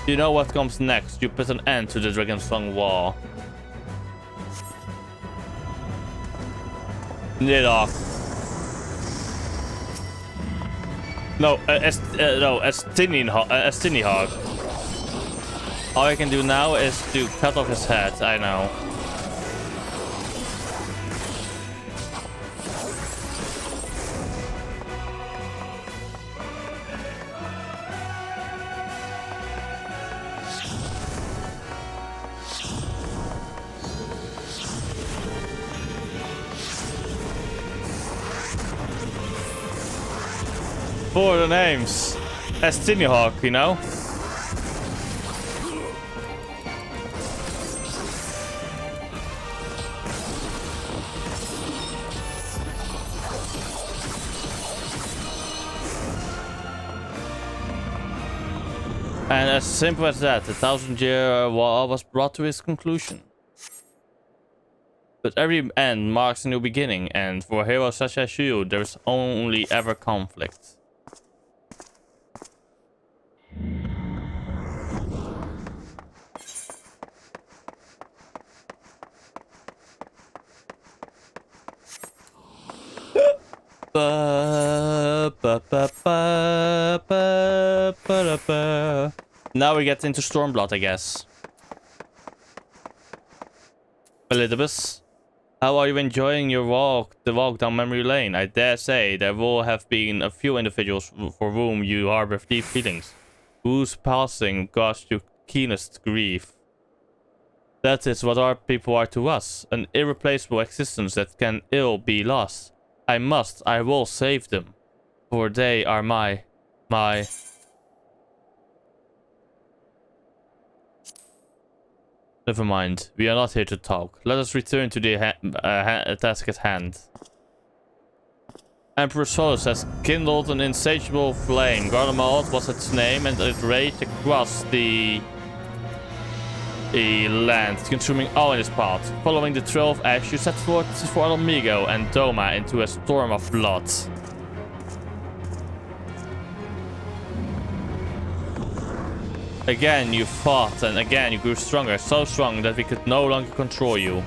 You know what comes next. You put an end to the Dragonsong War. Nidok. No, Estini Hog. All I can do now is to cut off his head. I know. For the names. Estini Hawk, you know? And as simple as that, the 1,000-year war was brought to its conclusion. But every end marks a new beginning, and for heroes such as you, there is only ever conflict. Now we get into Stormblood, I guess. Elizabeth, how are you enjoying your the walk down memory lane? I dare say there will have been a few individuals for whom you harbor deep feelings, whose passing caused you keenest grief. That is what our people are to us, an irreplaceable existence that can ill be lost. I will save them, for they are my... Never mind, we are not here to talk. Let us return to the task at hand. Emperor Solus has kindled an insatiable flame. Garlemald was its name, and it raged across the land, consuming all in its path. Following the trail of ash, you set forth for Almigo and Doma into a storm of blood. Again you fought, and again you grew stronger, so strong that we could no longer control you.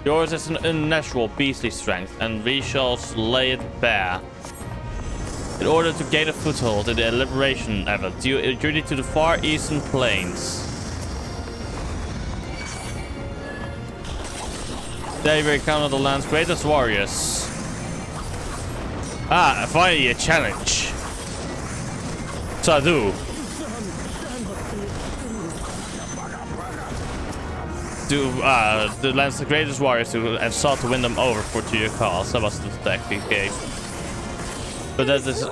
Yours is an unnatural beastly strength, and we shall lay it bare. In order to gain a foothold in the liberation effort, you journey to the far eastern plains. There we encounter the land's greatest warriors. Ah, finally a challenge. Sadu. The land's greatest warriors and sought to win them over to your cause. That was the tactic he gave. But that is,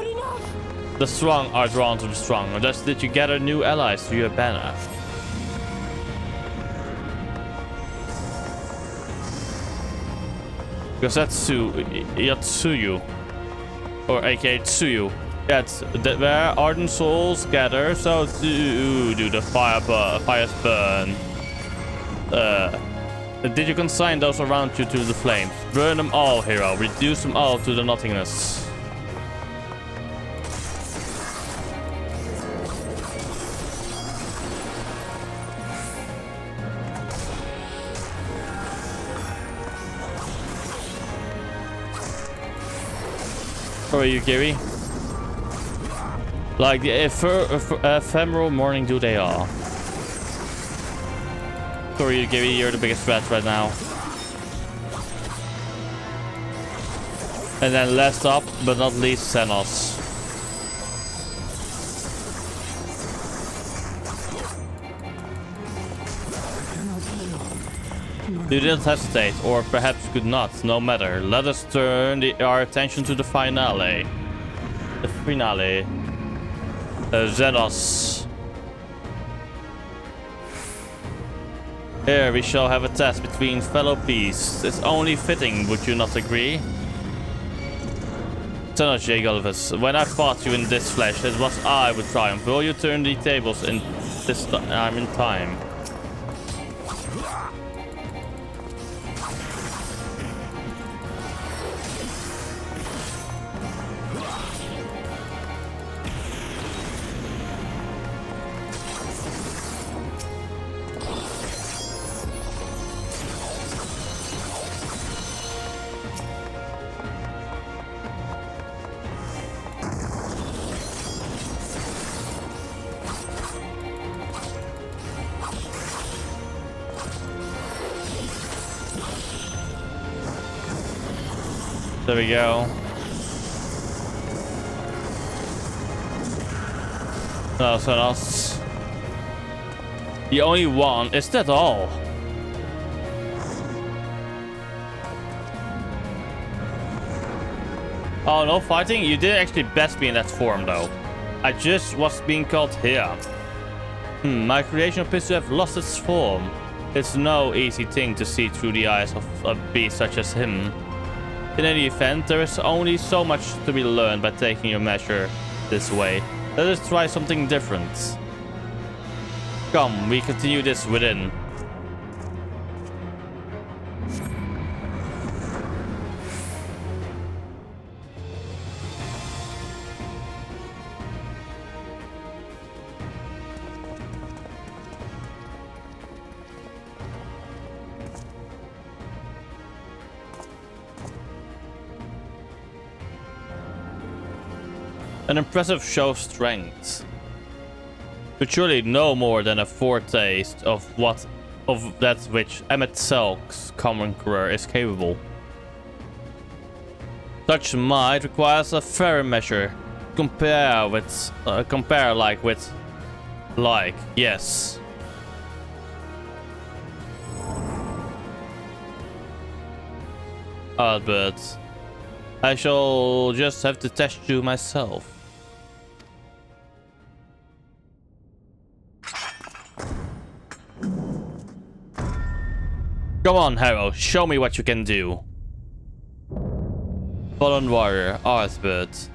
the strong are drawn to the strong. And thus did you gather new allies to your banner. Because that's Yatsuyu, or aka Tsuyu. That's where ardent souls gather, so do the fires burn. Did you consign those around you to the flames? Burn them all, hero. Reduce them all to the nothingness. How are you, Gary? Like the ephemeral morning dew they are. Sorry, Gary, you're the biggest threat right now. And then last up, but not least, Xenos. You didn't hesitate, or perhaps could not, no matter. Let us turn our attention to the finale. The finale. Xenos. Here we shall have a test between fellow beasts. It's only fitting, would you not agree? Xenos J. Gullivis, when I fought you in this flesh, it was I would triumph. Will you turn the tables in this time in time? There we go. No, so else. The only one. Is that all? Oh, no fighting? You didn't actually best me in that form, though. I just was being called here. My creation appears to have lost its form. It's no easy thing to see through the eyes of a beast such as him. In any event, there is only so much to be learned by taking your measure this way. Let us try something different. Come, we continue this within. An impressive show of strength, but surely no more than a foretaste of that which Emmet Selk's conqueror is capable. Such might requires a fair measure. Compare like with like, yes. Albert, I shall just have to test you myself. Come on, Harrow, show me what you can do. Fallen warrior, Albert.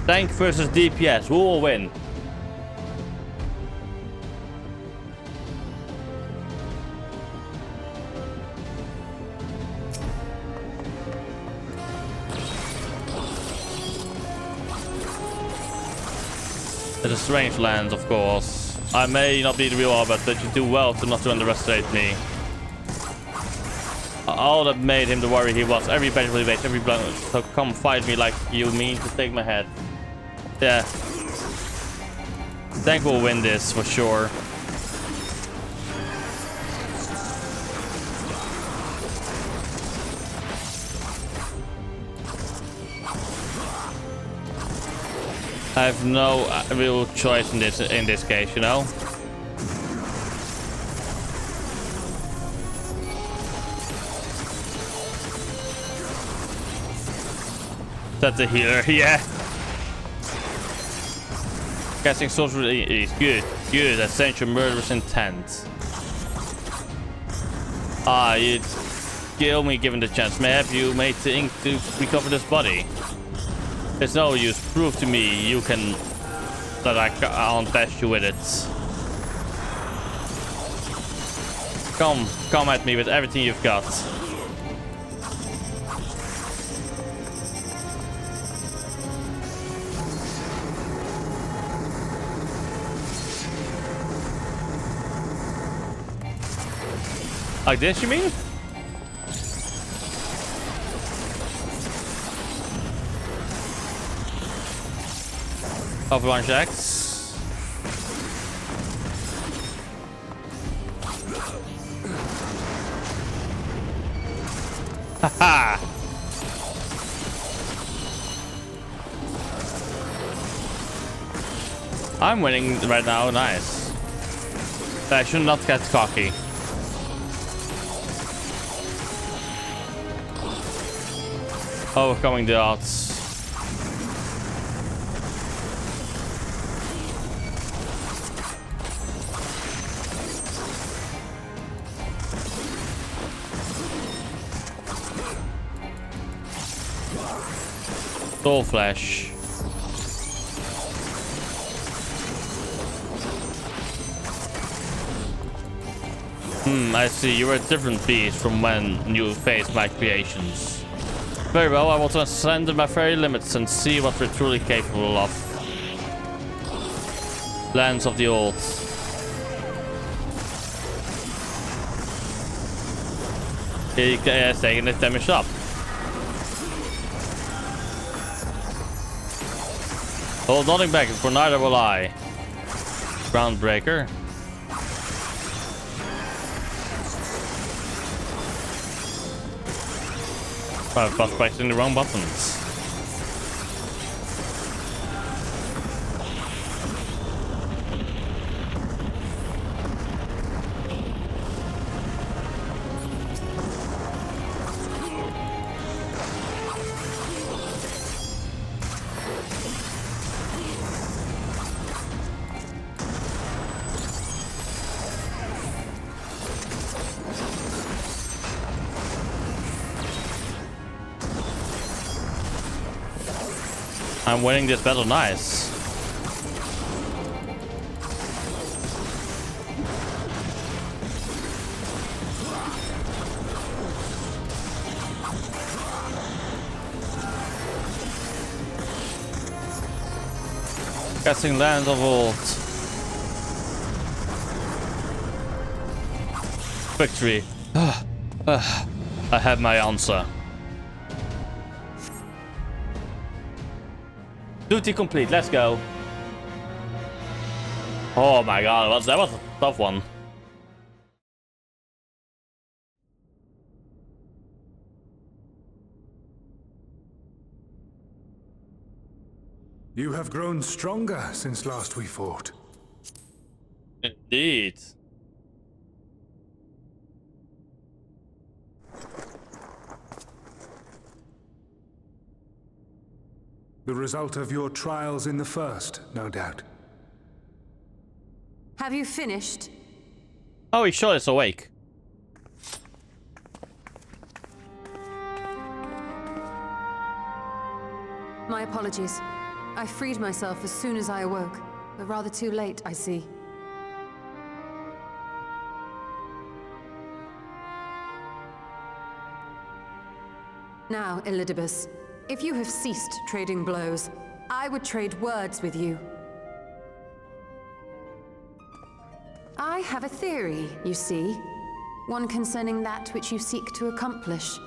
Tank versus DPS, who will win? It's a strange land, of course. I may not be the real Albert, but you do well to not to underestimate me. All that made him the warrior he was. Every battle he made, every blow. So come fight me like you mean to take my head. Yeah. Tank will win this for sure. I have no real choice in this case, you know. That's a healer, yeah. Casting sorcery is good. Good, essential murderous intent. Ah, you'd kill me given the chance. Mayhap you may think to recover this body. It's no use. Prove to me you can that I can't test you with it. Come at me with everything you've got. Like this, you mean? Avalanche X. Haha! I'm winning right now, nice. I should not get cocky. Overcoming the odds. Soul Flash. I see. You're a different beast from when you faced my creations. Very well, I will transcend my very limits and see what we're truly capable of. Lands of the Old. He's taking his damage up. Hold nothing back, for neither will I. Groundbreaker. I was pressing the wrong buttons. I'm winning this battle, nice. Casting Land of Old. Victory. I have my answer. Duty complete, let's go. Oh my god, that was a tough one. You have grown stronger since last we fought. Indeed. The result of your trials in the first, no doubt. Have you finished? Oh, he sure is awake. My apologies. I freed myself as soon as I awoke, but rather too late, I see. Now, Elidibus, if you have ceased trading blows, I would trade words with you. I have a theory, you see. One concerning that which you seek to accomplish.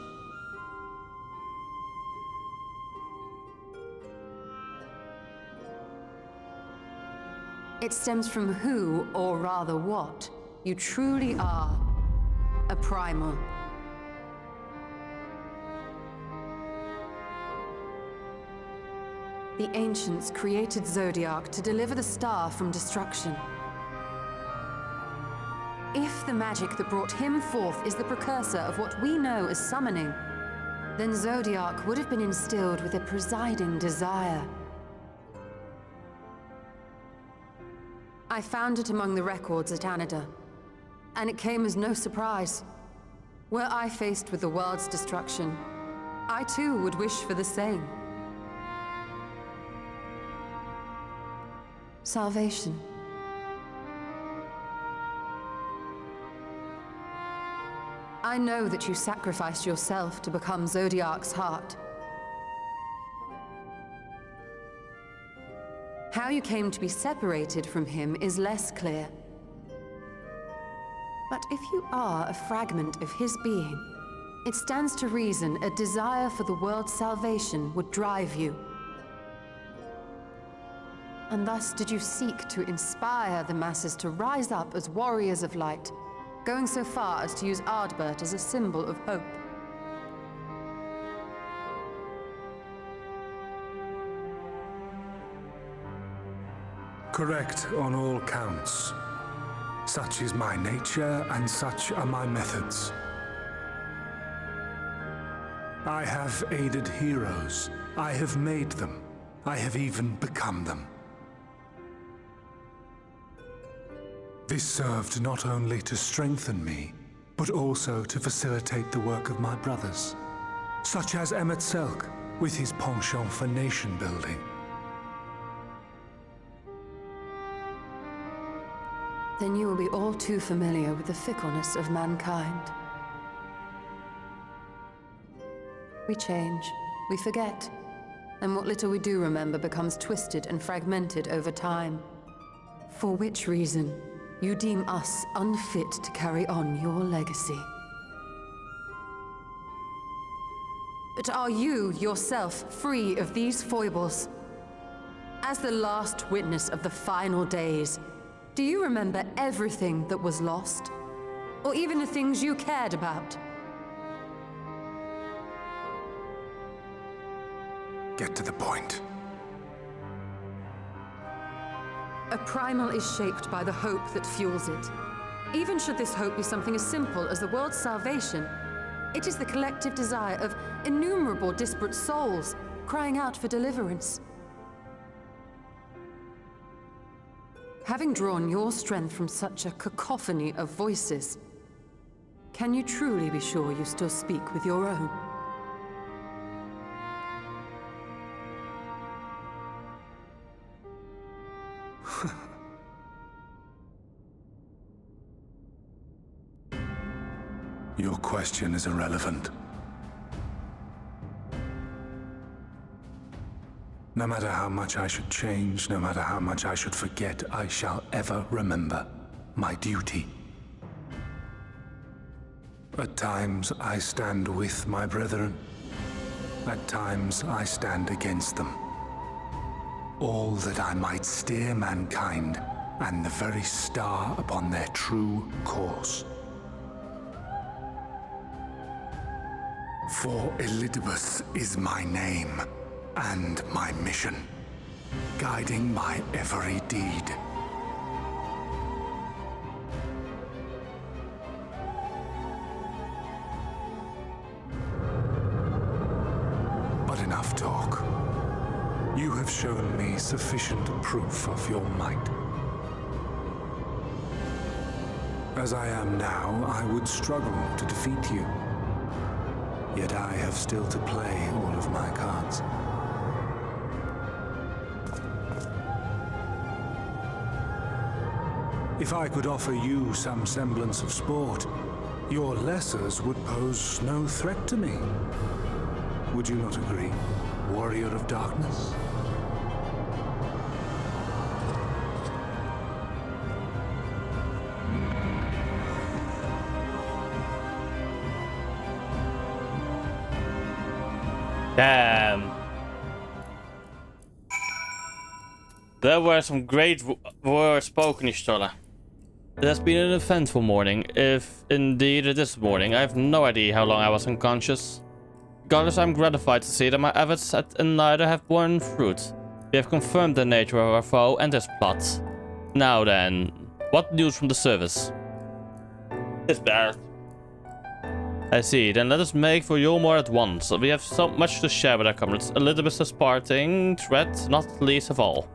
It stems from who, or rather what, you truly are. A primal. The ancients created Zodiac to deliver the star from destruction. If the magic that brought him forth is the precursor of what we know as summoning, then Zodiac would have been instilled with a presiding desire. I found it among the records at Anida, and it came as no surprise. Were I faced with the world's destruction, I too would wish for the same. Salvation. I know that you sacrificed yourself to become Zodiac's heart. How you came to be separated from him is less clear. But if you are a fragment of his being, it stands to reason a desire for the world's salvation would drive you. And thus did you seek to inspire the masses to rise up as warriors of light, going so far as to use Ardbert as a symbol of hope. Correct on all counts. Such is my nature, and such are my methods. I have aided heroes. I have made them. I have even become them. This served not only to strengthen me, but also to facilitate the work of my brothers, such as Emmett Selk, with his penchant for nation building. Then you will be all too familiar with the fickleness of mankind. We change, we forget, and what little we do remember becomes twisted and fragmented over time. For which reason, you deem us unfit to carry on your legacy. But are you, yourself, free of these foibles? As the last witness of the final days, do you remember everything that was lost? Or even the things you cared about? Get to the point. A primal is shaped by the hope that fuels it. Even should this hope be something as simple as the world's salvation, it is the collective desire of innumerable disparate souls crying out for deliverance. Having drawn your strength from such a cacophony of voices, can you truly be sure you still speak with your own? Your question is irrelevant. No matter how much I should change, no matter how much I should forget, I shall ever remember my duty. At times I stand with my brethren. At times I stand against them. All that I might steer mankind and the very star upon their true course. For Elidibus is my name and my mission, guiding my every deed. But enough talk. You have shown me sufficient proof of your might. As I am now, I would struggle to defeat you. Yet I have still to play all of my cards. If I could offer you some semblance of sport, your lessers would pose no threat to me. Would you not agree, Warrior of Darkness? Damn. There were some great words spoken, Ishtola. It has been an eventful morning, if indeed it is morning. I have no idea how long I was unconscious. Regardless, I'm gratified to see that my efforts at neither have borne fruit. We have confirmed the nature of our foe and his plot. Now then, what news from the service? It's bad. I see, then let us make for Yolmor at once. We have so much to share with our comrades. Elizabeth's parting threat, not least of all.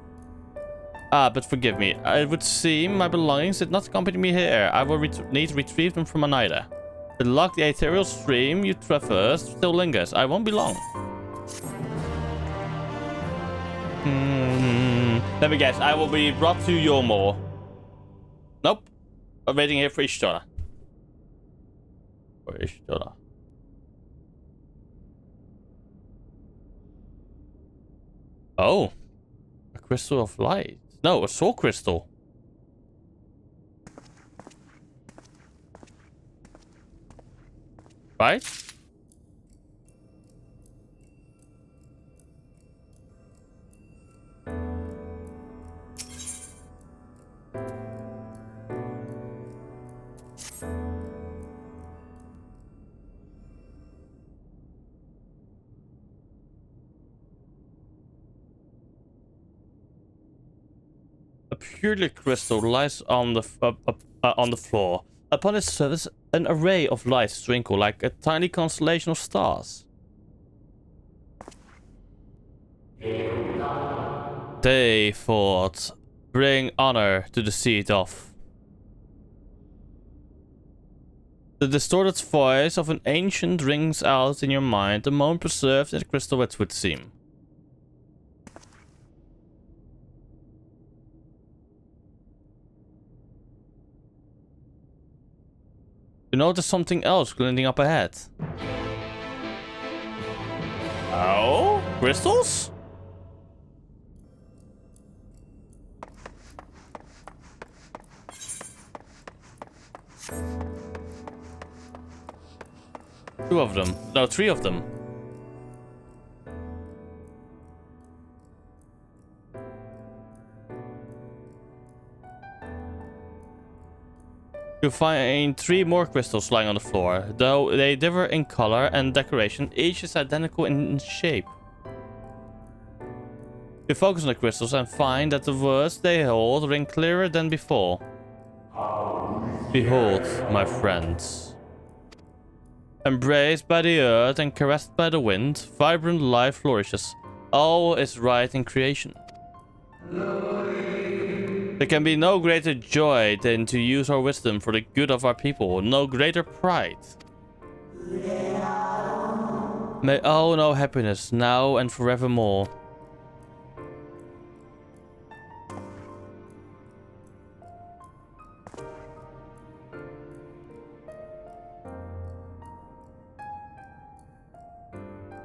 Ah, but forgive me. It would seem my belongings did not accompany me here. I will need to retrieve them from Oneida. The luck, the ethereal stream you traversed still lingers. I won't be long. Let me guess. I will be brought to Yolmor. Nope. I'm waiting here for Ishtola. For Ishtola. Oh. A crystal of light. No, a soul crystal. Right? A purely crystal lies on the floor. Upon its surface, an array of lights twinkle like a tiny constellation of stars. They thought, bring honor to the seed of. The distorted voice of an ancient rings out in your mind, the moment preserved in the crystal it would seem. You notice something else glinting up ahead. Oh? Crystals? Two of them. No, three of them. You find three more crystals lying on the floor. Though they differ in color and decoration, each is identical in shape. You focus on the crystals and find that the words they hold ring clearer than before. Behold, my friends. Embraced by the earth and caressed by the wind, vibrant life flourishes. All is right in creation. There can be no greater joy than to use our wisdom for the good of our people, no greater pride. May all know happiness now and forevermore.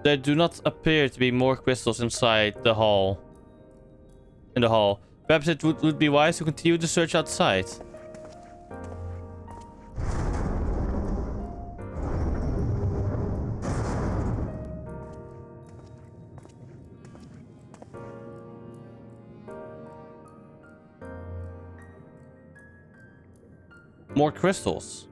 There do not appear to be more crystals inside the hall. In the hall. Perhaps it would be wise to continue the search outside. More crystals.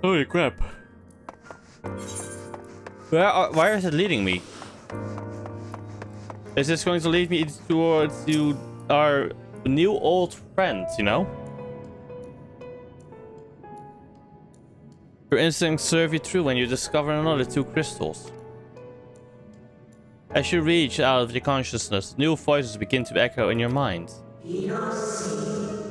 Holy crap. Where is it leading me? Is this going to lead me towards our new old friends, you know? Your instincts serve you true when you discover another two crystals. As you reach out of your consciousness, new voices begin to echo in your mind.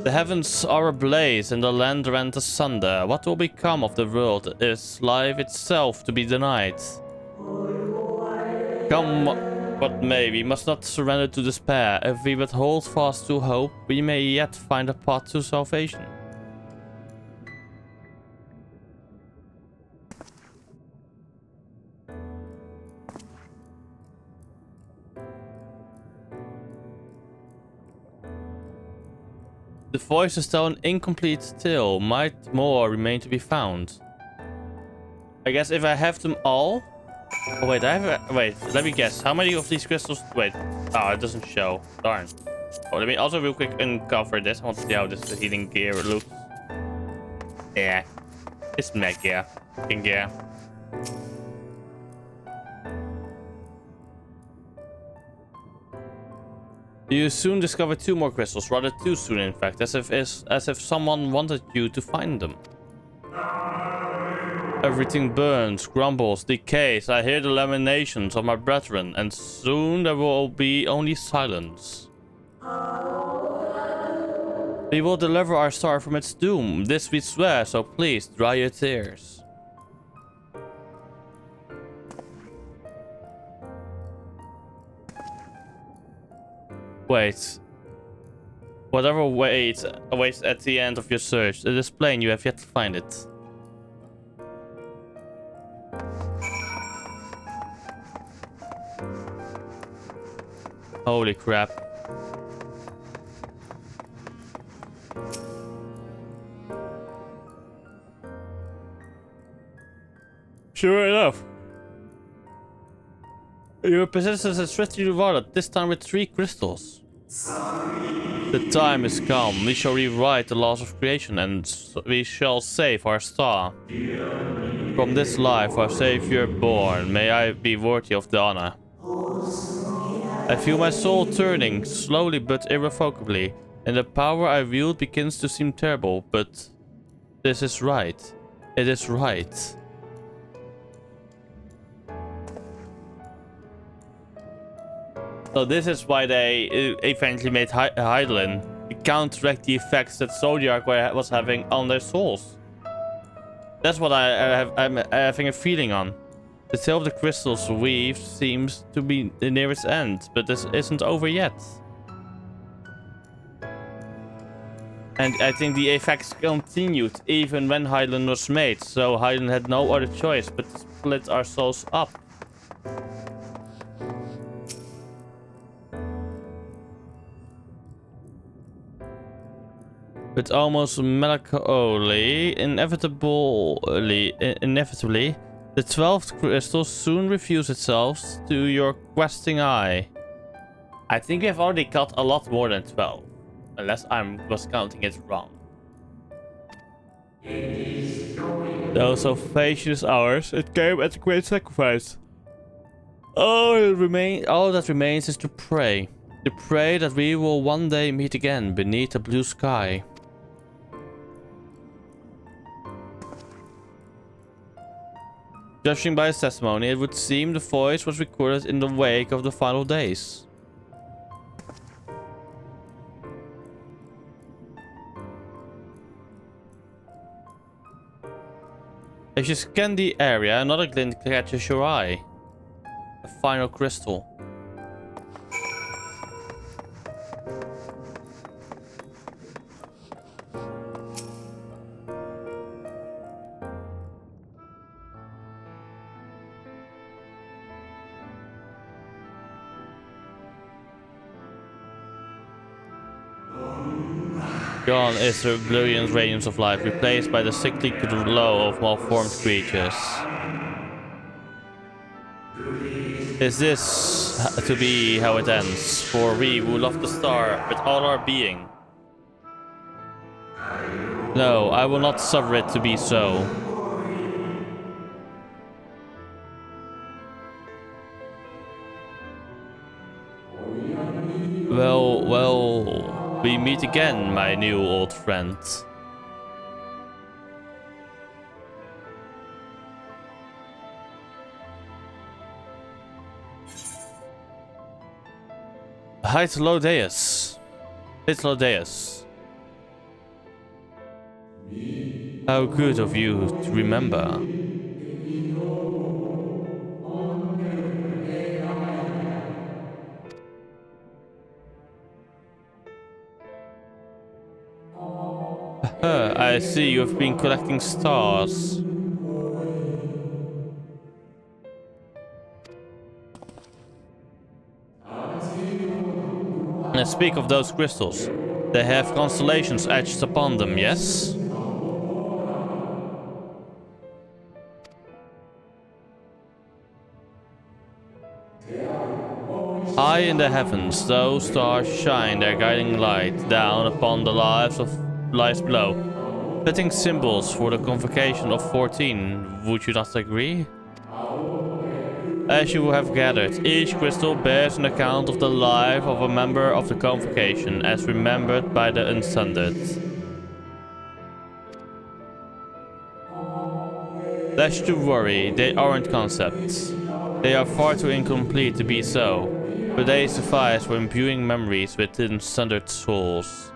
The heavens are ablaze and the land rent asunder. What will become of the world is life itself to be denied. Come what may, we must not surrender to despair. If we but hold fast to hope, we may yet find a path to salvation. The voices tell an incomplete tale. Might more remain to be found. I guess if I have them all. Oh wait, wait. Let me guess. How many of these crystals? Wait. Oh, it doesn't show. Darn. Oh, let me also real quick uncover this. I want to see how this healing gear looks. Yeah, it's mech gear. Fucking gear. You soon discover two more crystals, rather too soon in fact, as if someone wanted you to find them. Everything burns, crumbles, decays. I hear the lamentations of my brethren, and soon there will be only silence. We will deliver our star from its doom, this we swear, so please dry your tears. Wait. Whatever awaits at the end of your search, it is plain you have yet to find it. Holy crap. Sure enough. Your persistence has richly rewarded, this time with 3 crystals. The time is come. We shall rewrite the laws of creation and we shall save our star. From this life our Savior born, may I be worthy of the honor. I feel my soul turning, slowly but irrevocably, and the power I wield begins to seem terrible, but this is right. It is right. So this is why they eventually made Hydaelyn to counteract the effects that Zodiac was having on their souls. That's what I'm having a feeling on. The tale of the crystal's weave seems to be the nearest end, but this isn't over yet. And I think the effects continued even when Hydaelyn was made, so Hydaelyn had no other choice but to split our souls up. But almost melancholy, inevitably, the 12th crystal soon reveals itself to your questing eye. I think we have already got a lot more than 12. Unless I was counting it wrong. Those auspicious hours, it came at a great sacrifice. All that remains is to pray. To pray that we will one day meet again beneath a blue sky. Judging by his testimony, it would seem the voice was recorded in the wake of the final days. As you scan the area, another glint catches your eye. A final crystal. Gone is the brilliant radiance of life, replaced by the sickly glow of malformed creatures. Is this to be how it ends? For we who love the star with all our being. No, I will not suffer it to be so. Well, we meet again, my new old friend. Hydaelyn. How good of you to remember. I see you have been collecting stars. And speak of those crystals. They have constellations etched upon them, yes? High in the heavens, those stars shine their guiding light down upon the lives below. Fitting symbols for the convocation of 14, would you not agree? As you have gathered, each crystal bears an account of the life of a member of the convocation as remembered by the Ascended. Less to worry, they aren't concepts. They are far too incomplete to be so, but they suffice for imbuing memories within sundered souls,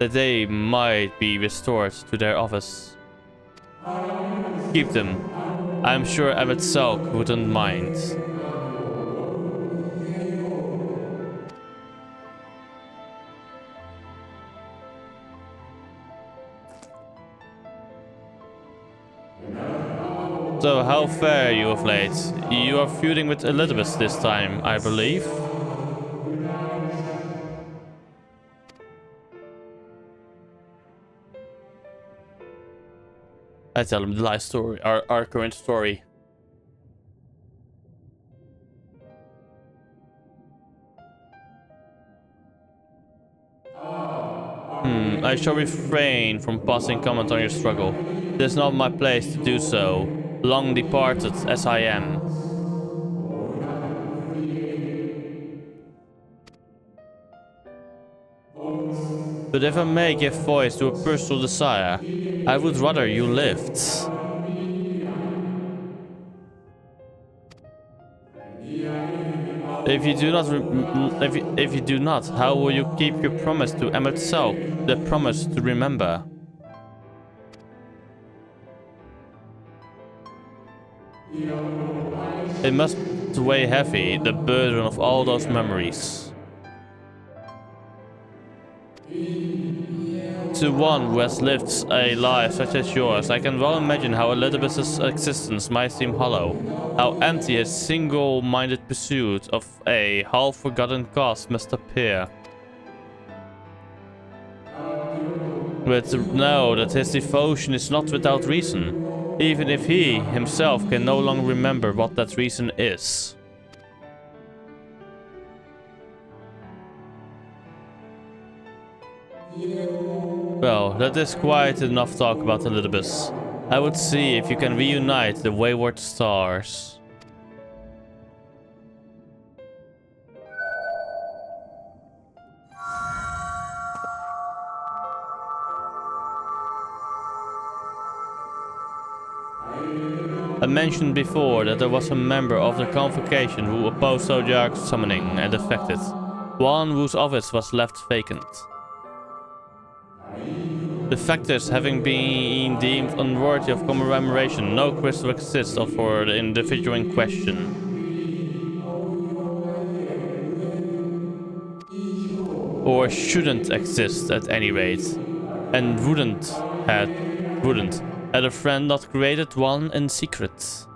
that they might be restored to their office. Keep them. I'm sure Abbot Selk wouldn't mind. So how fare you of late? You are feuding with Elizabeth this time, I believe. I tell him the life story, our current story. I shall refrain from passing comment on your struggle. It is not my place to do so. long departed as I am. But if I may give voice to a personal desire, I would rather you lived. If you do not, if you do not, how will you keep your promise to Emmett Selk, the promise to remember? It must weigh heavy, the burden of all those memories. To one who has lived a life such as yours, I can well imagine how Elizabeth's existence might seem hollow. How empty a single-minded pursuit of a half-forgotten cause must appear. But know that his devotion is not without reason, even if he himself can no longer remember what that reason is. Well, that is quite enough talk about Elizabeth. I would see if you can reunite the wayward stars. I mentioned before that there was a member of the Convocation who opposed Zodiac's summoning and defected, one whose office was left vacant. Defectors having been deemed unworthy of commemoration, no crystal exists for the individual in question. Or shouldn't exist at any rate. And wouldn't had a friend not created one in secret.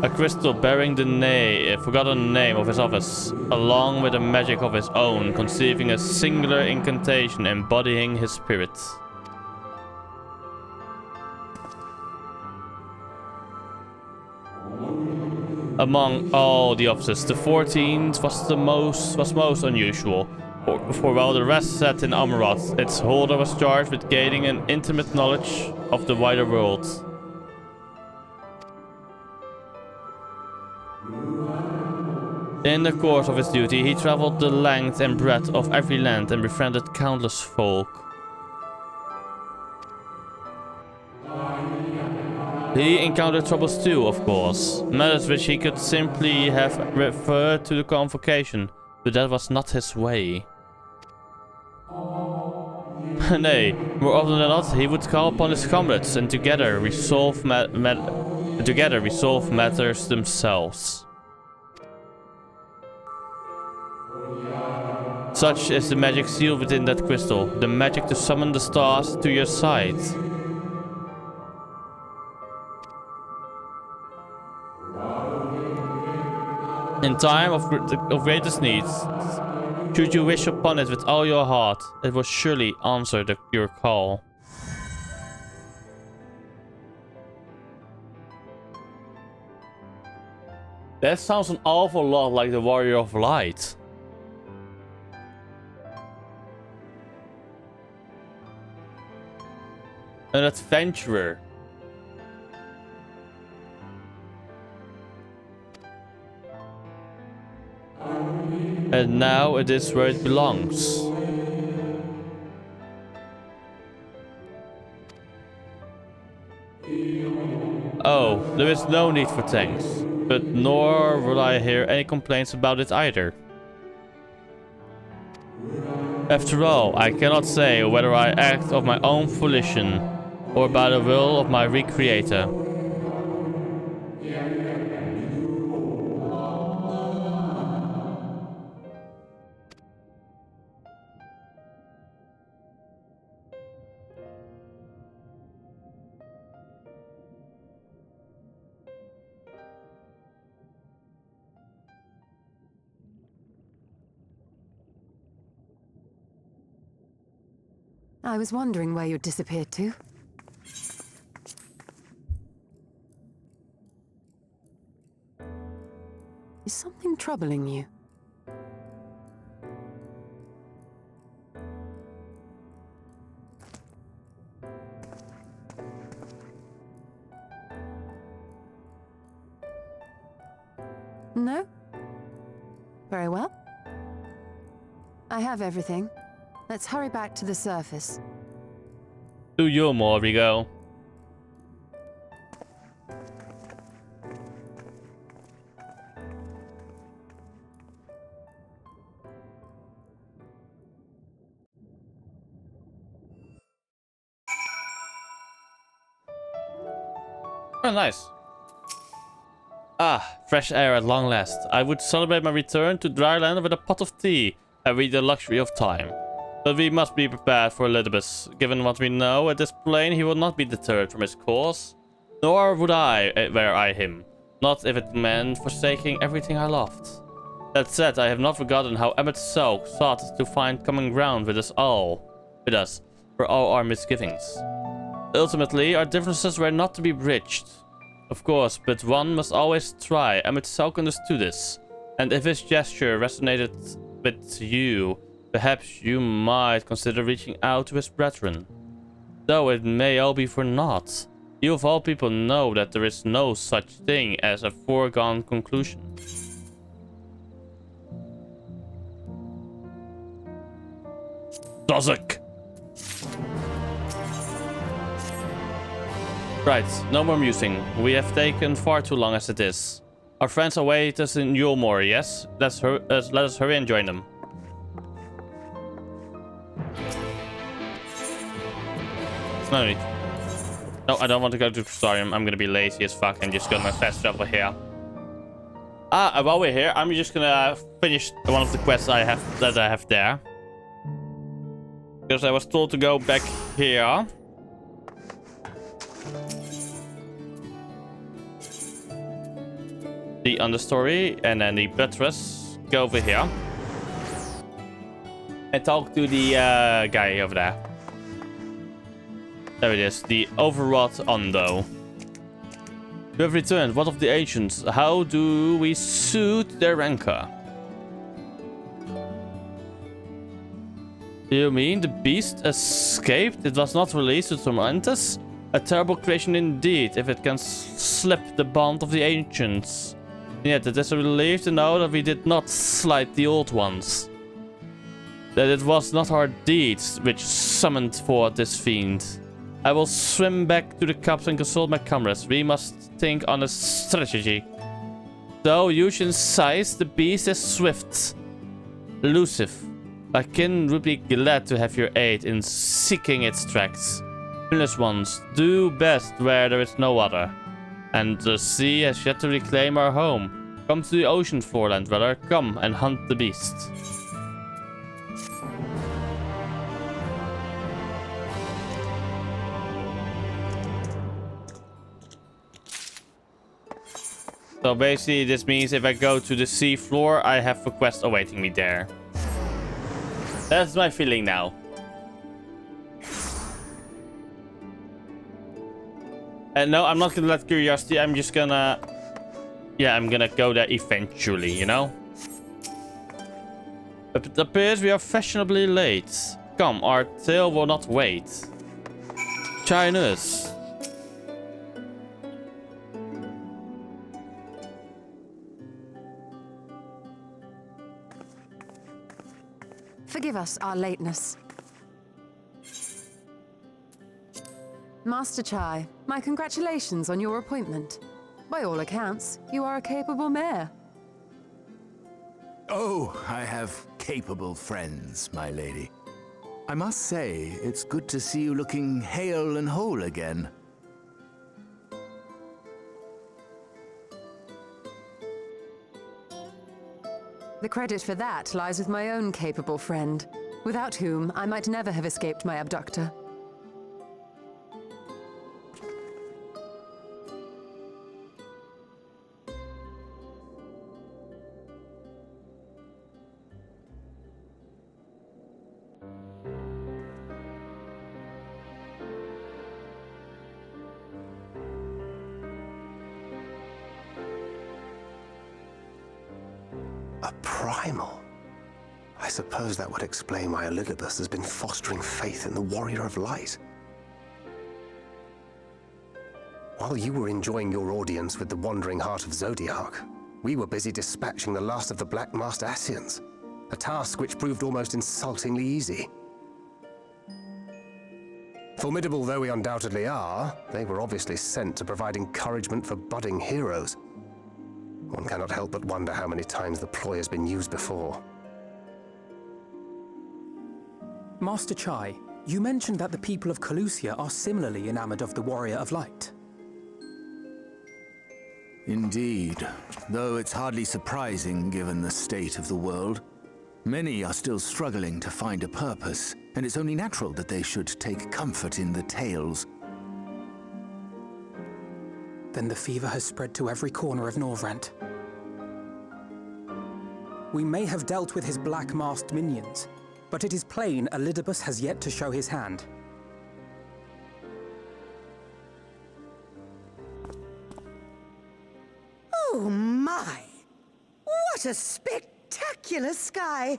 A crystal bearing the forgotten name of his office, along with a magic of his own, conceiving a singular incantation embodying his spirit. Among all the offices, the 14th was most unusual. For while the rest sat in Amaroth, its holder was charged with gaining an intimate knowledge of the wider world. In the course of his duty, he traveled the length and breadth of every land and befriended countless folk. He encountered troubles too, of course, matters which he could simply have referred to the Convocation, but that was not his way. Nay, more often than not, he would call upon his comrades and together resolve matters themselves. Such is the magic seal within that crystal, the magic to summon the stars to your side. In time of greatest needs, should you wish upon it with all your heart, it will surely answer your call. That sounds an awful lot like the Warrior of Light. An adventurer. And now it is where it belongs. Oh, there is no need for thanks, but nor will I hear any complaints about it either. After all, I cannot say whether I act of my own volition or by the will of my Recreator. I was wondering where you'd disappeared to. Is something troubling you? No? Very well. I have everything. Let's hurry back to the surface. To Yulmore we go. Oh, nice. Ah, fresh air at long last. I would celebrate my return to dry land with a pot of tea and read the luxury of time. But we must be prepared for Elizabeth. Given what we know at this plane, he will not be deterred from his course. Nor would I, were I him. Not if it meant forsaking everything I loved. That said, I have not forgotten how MSQ sought to find common ground with us for all our misgivings. Ultimately, our differences were not to be bridged. Of course, but one must always try. MSQ understood this. And if his gesture resonated with you, perhaps you might consider reaching out to his brethren. Though it may all be for naught. You of all people know that there is no such thing as a foregone conclusion. Dozak! Right, no more musing. We have taken far too long as it is. Our friends await us in Yulmore, yes? Let us hurry and join them. No need. No, I don't want to go to the Prestarium. I'm gonna be lazy as fuck and just gonna fast travel here. While we're here, I'm just gonna finish one of the quests I have there. Because I was told to go back here. The understory and then the buttress. Go over here. And talk to the guy over there. There it is. The overwrought Ondo. You have returned. What of the ancients? How do we soothe their rancor? Do you mean the beast escaped? It was not released to torment us? A terrible creation indeed, if it can slip the bond of the ancients. Yet it is a relief to know that we did not slight the old ones. That it was not our deeds which summoned forth this fiend. I will swim back to the cups and consult my comrades. We must think on a strategy. Though huge in size, the beast is swift. Elusive. Our kin would be glad to have your aid in seeking its tracks. Fearless ones, do best where there is no other. And the sea has yet to reclaim our home. Come to the ocean foreland, brother. Come and hunt the beast. So basically this means if I go to the sea floor, I have a quest awaiting me there. That's my feeling now. And no, I'm not gonna let curiosity. I'm just gonna... Yeah, I'm gonna go there eventually, you know? It appears we are fashionably late. Come, our tale will not wait. Join us. Forgive us our lateness. Master Chai, my congratulations on your appointment. By all accounts, you are a capable mayor. Oh, I have capable friends, my lady. I must say, it's good to see you looking hale and whole again. The credit for that lies with my own capable friend, without whom I might never have escaped my abductor. A primal? I suppose that would explain why Elizabeth has been fostering faith in the Warrior of Light. While you were enjoying your audience with the Wandering Heart of Zodiac, we were busy dispatching the last of the Black Masked Asians, a task which proved almost insultingly easy. Formidable though we undoubtedly are, they were obviously sent to provide encouragement for budding heroes. One cannot help but wonder how many times the ploy has been used before. Master Chai, you mentioned that the people of Calusia are similarly enamored of the Warrior of Light. Indeed, though it's hardly surprising given the state of the world. Many are still struggling to find a purpose, and it's only natural that they should take comfort in the tales. Then the fever has spread to every corner of Norvrant. We may have dealt with his black-masked minions, but it is plain Elidibus has yet to show his hand. Oh my! What a spectacular sky!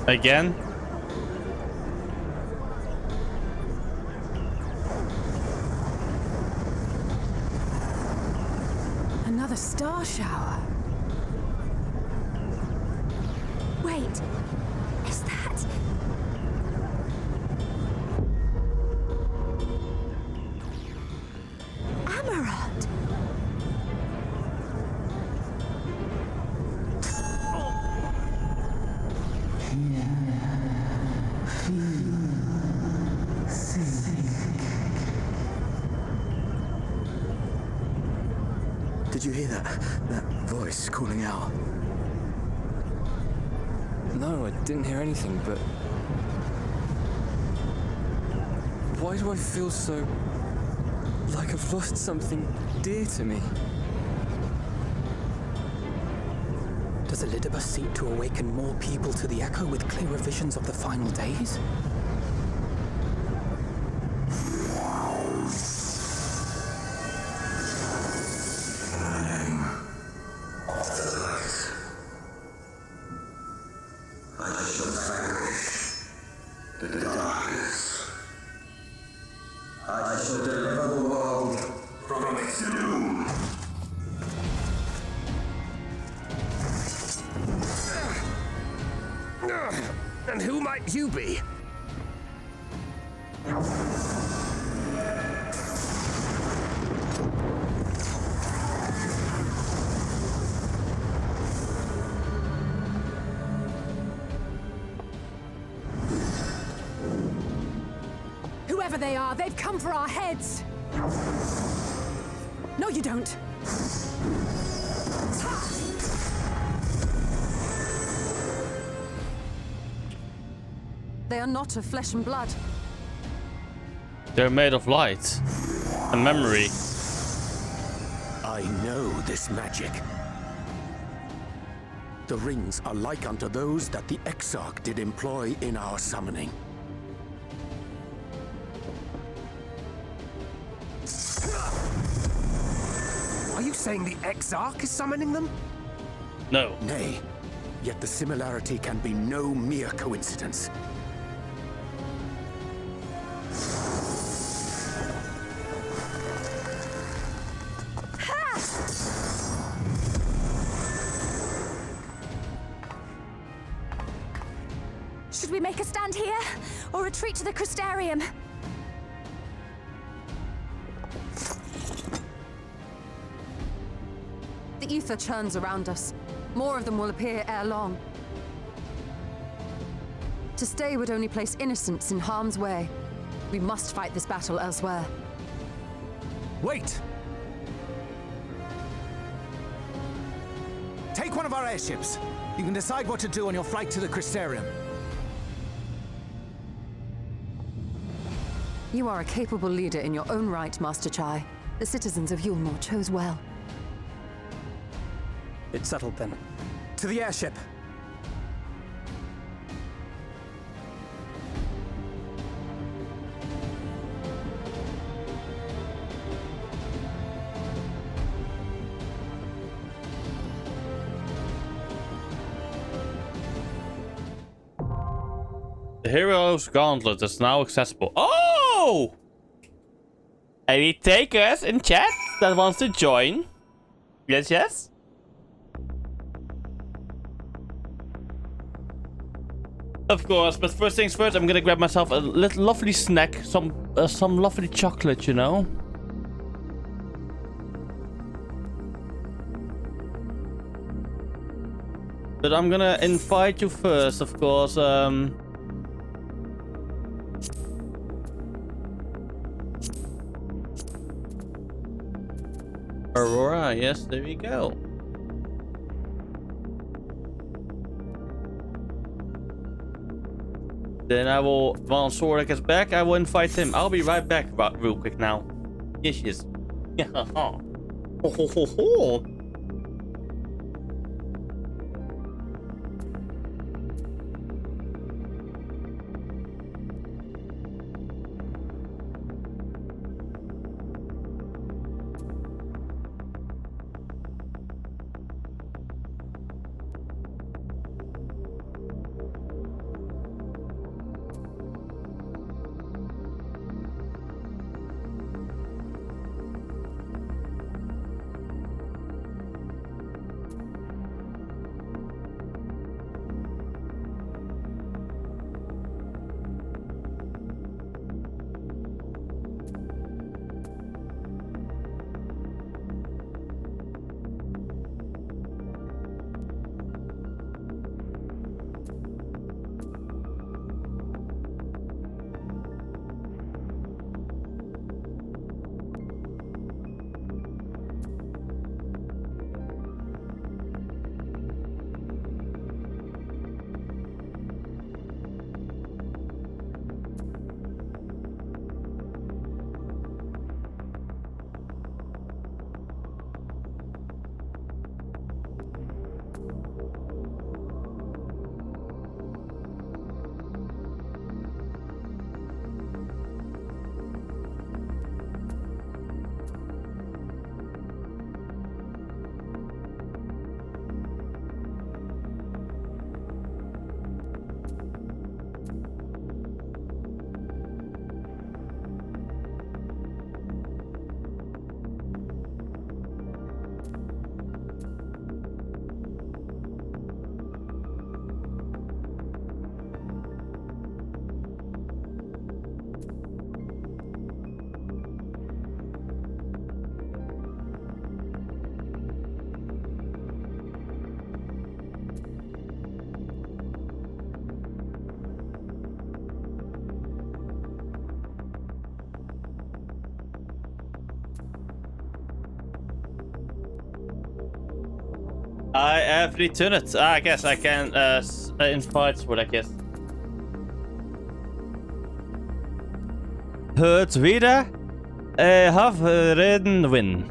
Again? Another star shower. Wait, is that... Amaranth? Did you hear that voice calling out? No, I didn't hear anything, but... why do I feel so... like I've lost something dear to me? Does Elidibus seek to awaken more people to the Echo with clearer visions of the final days? And who might you be? Whoever they are, they've come for our heads! No, you don't! They are not of flesh and blood. They're made of light and memory. I know this magic. The rings are like unto those that the Exarch did employ in our summoning. Are you saying the Exarch is summoning them? No. Nay, yet the similarity can be no mere coincidence. Should we make a stand here, or retreat to the Crystarium? The ether churns around us. More of them will appear ere long. To stay would only place innocents in harm's way. We must fight this battle elsewhere. Wait! Take one of our airships. You can decide what to do on your flight to the Crystarium. You are a capable leader in your own right, Master Chai. The citizens of Yulmore chose well. It's settled then. To the airship! The Hero's Gauntlet is now accessible. Oh! Any takers in chat that wants to join? Yes, yes? Of course, but first things first, I'm gonna grab myself a little lovely snack. Some lovely chocolate, you know? But I'm gonna invite you first, of course. Aurora, yes, there we go. Then I will, once Sora gets back, I will invite him. I'll be right back real quick now. Yes, yes. Yeah. Ho, ho, ho, ho. I have returned. I guess I can invite what I guess. Het wieder have reden win.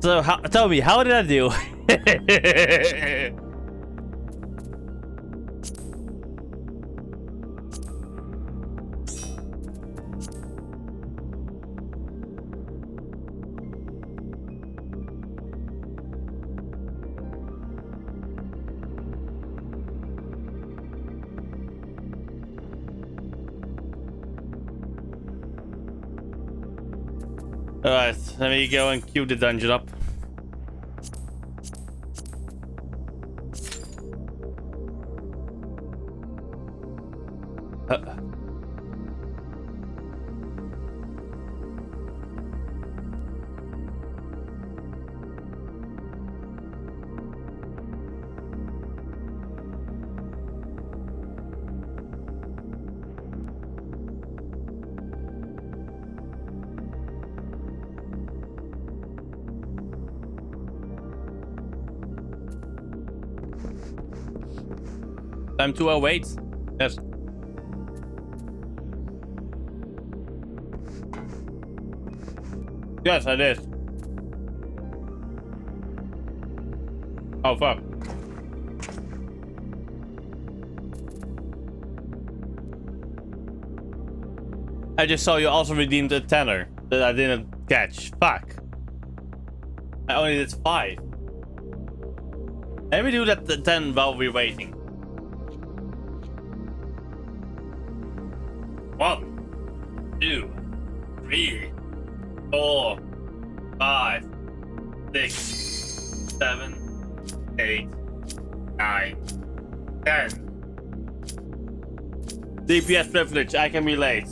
So tell me, how did I do? Alright, let me go and queue the dungeon up. Time to wait. Yes. Yes, I did. Oh, fuck. I just saw you also redeemed a tenner that I didn't catch. Fuck. I only did 5. Let me do that then while we're waiting. 1, 2, 3, 4, 5, 6, 7, 8, 9, 10. DPS privilege, I can be late.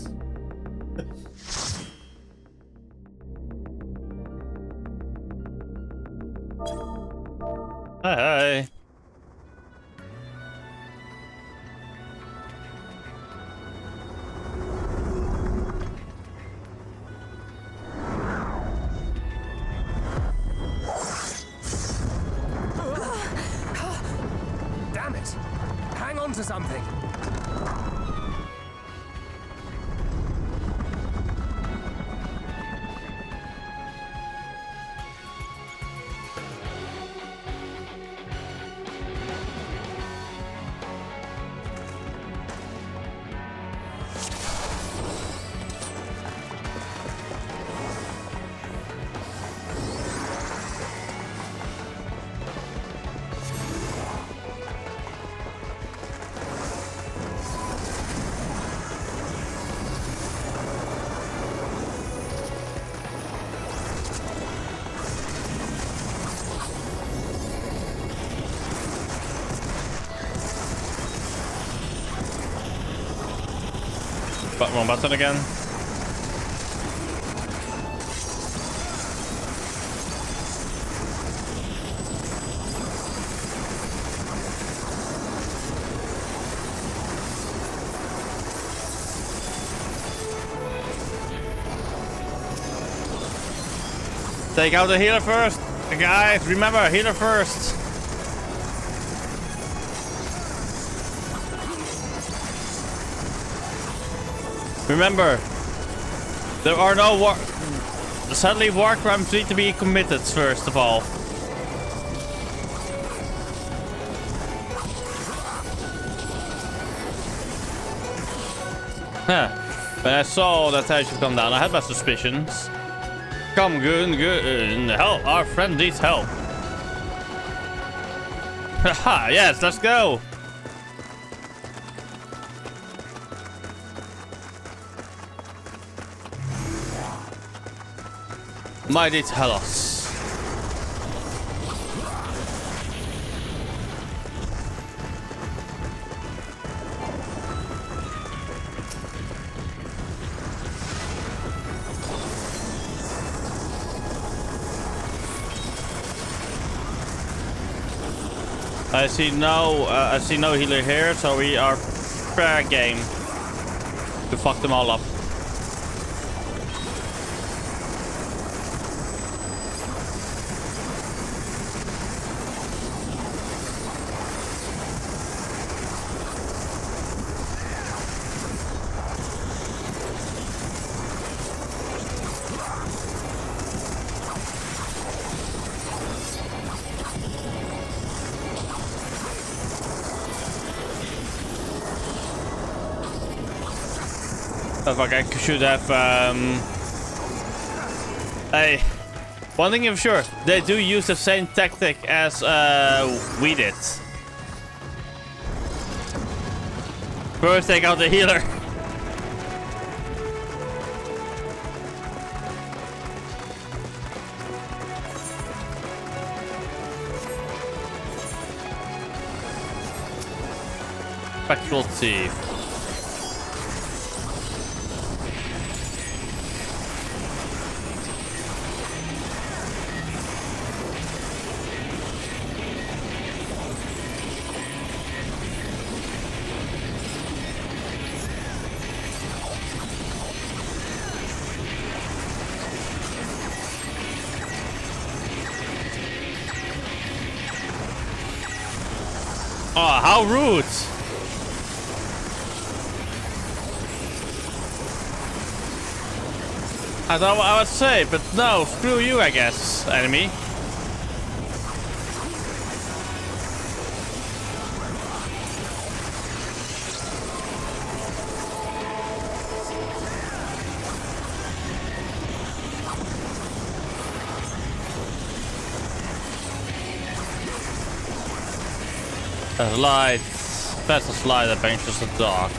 Hi. Damn it! Hang on to something! But wrong button again. Take out the healer first. Guys, remember, healer first. Remember, there are no war... Sadly, war crimes need to be committed first of all. Huh. When I saw that I should come down, I had my suspicions. Come, good. Help, our friend needs help. Haha, yes, let's go. Mighty Talos. I see no healer here, so we are fair game to fuck them all up. Fuck, I should have, Hey, one thing I'm sure, they do use the same tactic as, we did. First take out the healer. Spectral Thief. Oh, how rude! I thought I would say, but no, screw you, I guess, enemy. Light. That's a slide that benches the dark.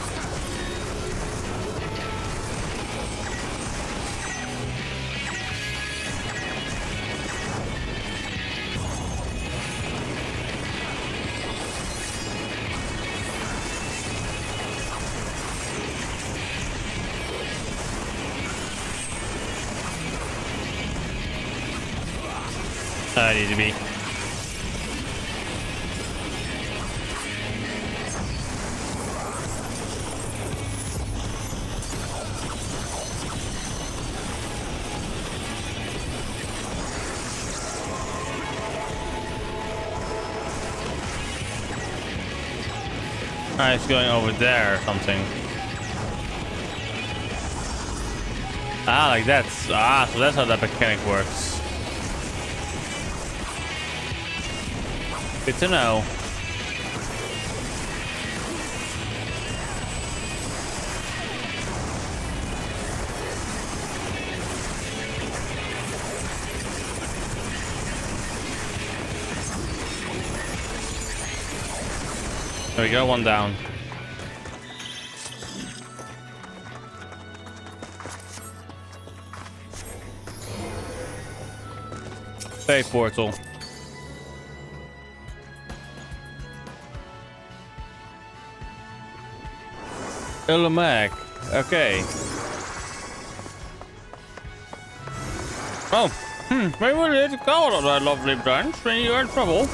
I need to be. It's going over there or something. Ah, like that. Ah, so that's how that mechanic works. Good to know. There we go, one down. Fake portal. Illumac. Okay. Oh. Maybe we'll hit the call on that lovely branch when you're in trouble.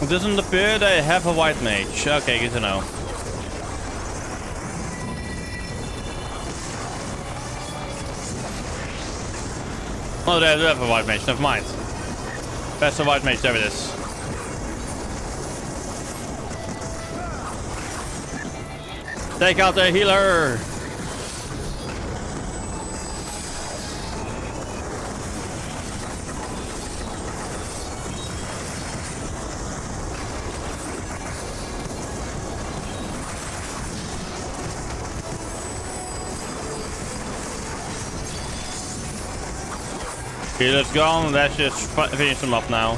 It doesn't appear they have a white mage. Okay, good to know. Oh, they do have a white mage. Never mind. That's a white mage. There it is. Take out the healer. Healer's gone. Let's just finish them up now.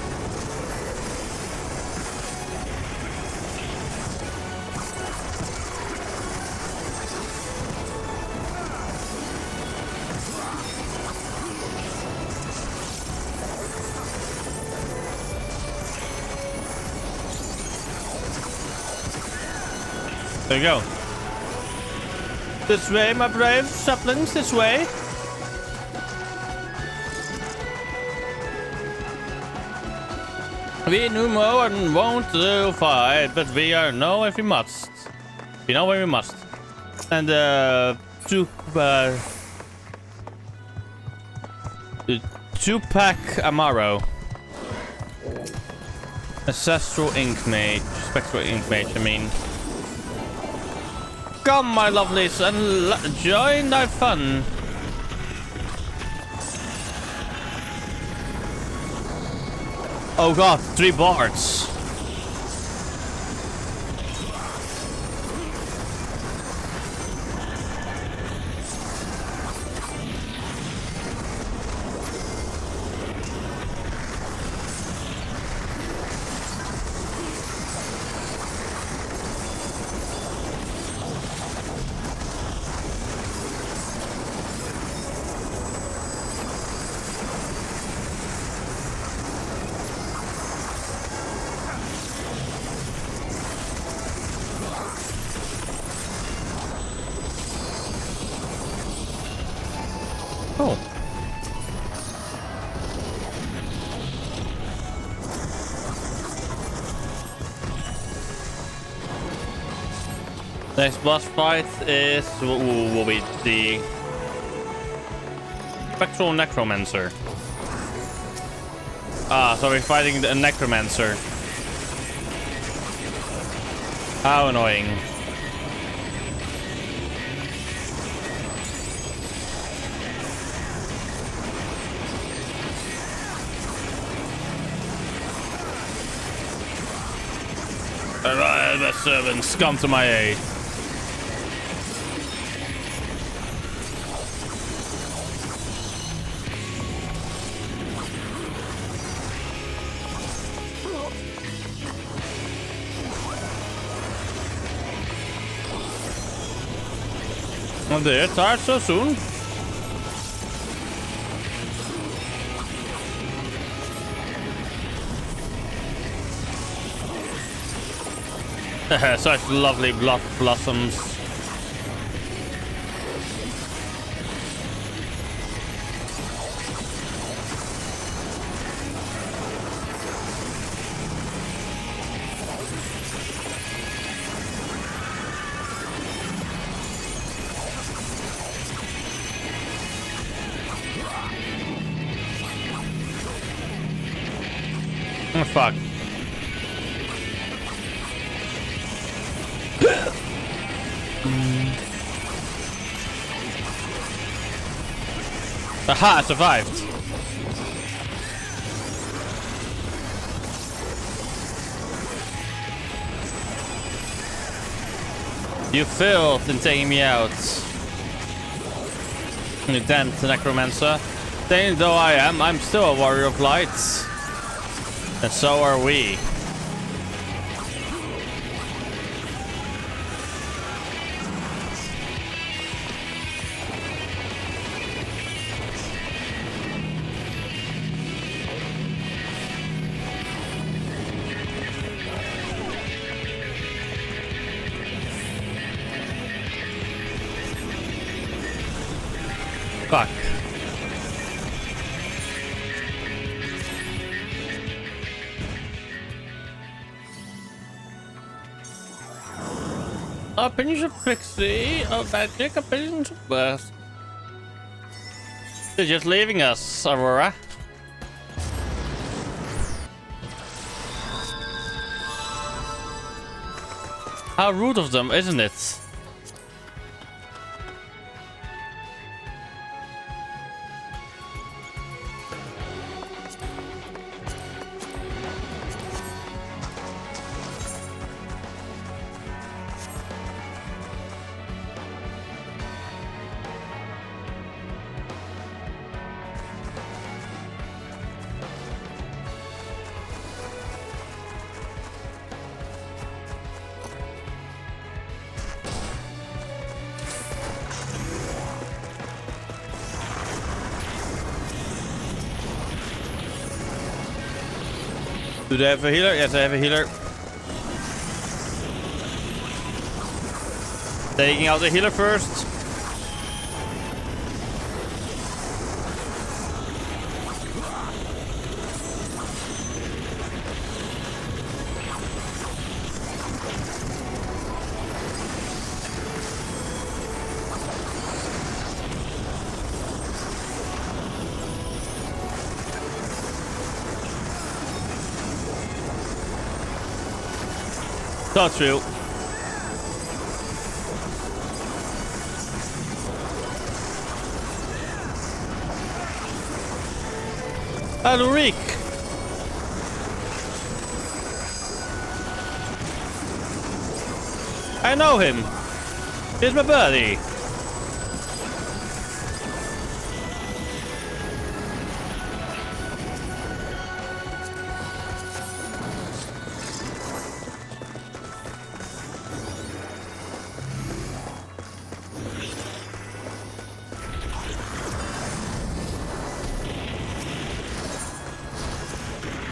There you go. This way, my brave saplings, this way. We know more and won't fight, but we are know if we must. We know when we must. And two-pack Amaro. Ancestral Ink Mage. Spectral Ink Mage, I mean. Come, my lovelies, and join thy fun. Oh god, 3 bards. Oh. Next boss fight is will be the Spectral Necromancer. Ah, so we're fighting the Necromancer. How annoying. My servants, come to my aid. Oh, they're tired so soon. Such lovely blood blossoms. Oh, fuck. Aha, I survived. You failed in taking me out. You damned necromancer. Sane though I am, I'm still a warrior of light. And so are we. Fuck. Opinions of Pixie, of magic, opinions of birth. They're just leaving us, Aurora. How rude of them, isn't it? Do they have a healer? Yes, I have a healer. Taking out the healer first. That's true. Aluric. I know him. He's my buddy.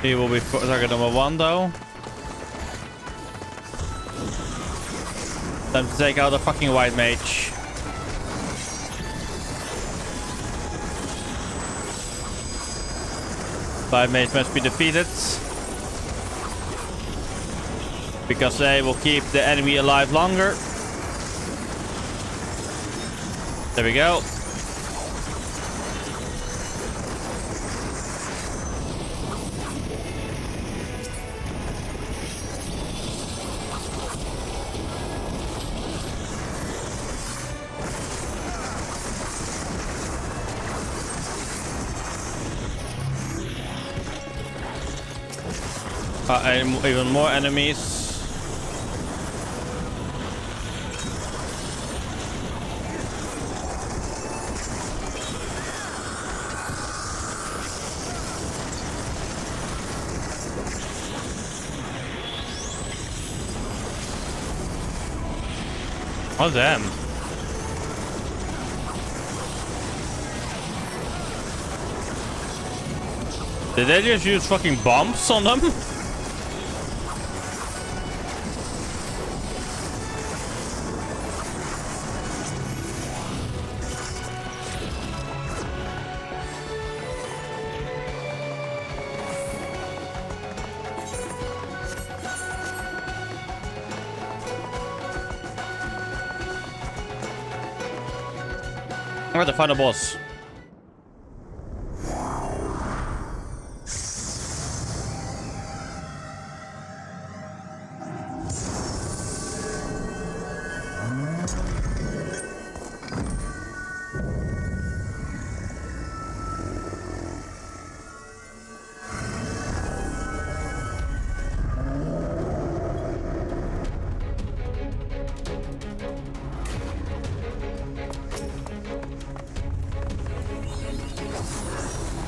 He will be target number 1 though. Time to take out the fucking white mage. White mage must be defeated. Because they will keep the enemy alive longer. There we go. Even more enemies. Oh damn. Did they just use fucking bombs on them? Where's the final boss?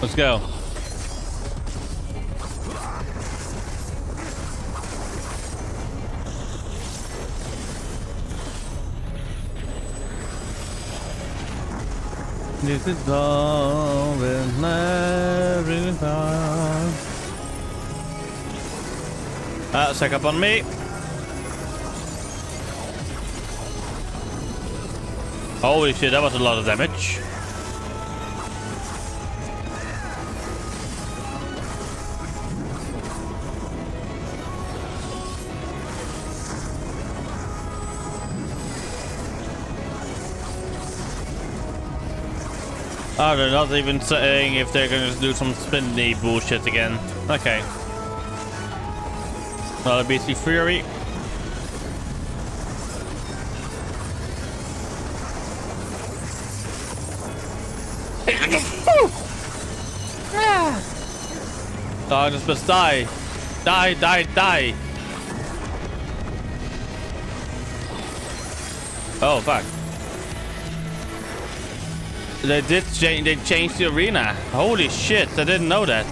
Let's go. This is all in every time. Check up on me. Holy shit, that was a lot of damage. Oh, they're not even saying if they're gonna do some spinny bullshit again. Okay. Another beastly fury. Darkness must die. Die, die, die. Oh, fuck. They did change. They changed the arena. Holy shit! I didn't know that.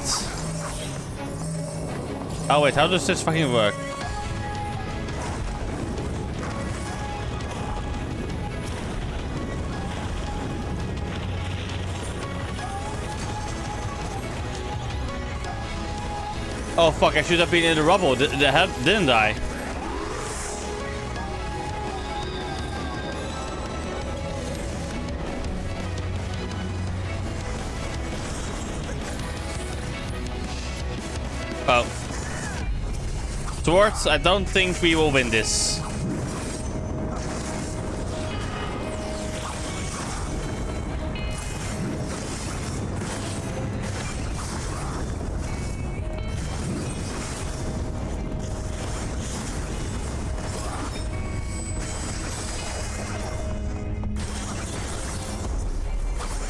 Oh wait, how does this fucking work? Oh fuck! I should have been in the rubble. Didn't I? Oh. Swords, I don't think we will win this.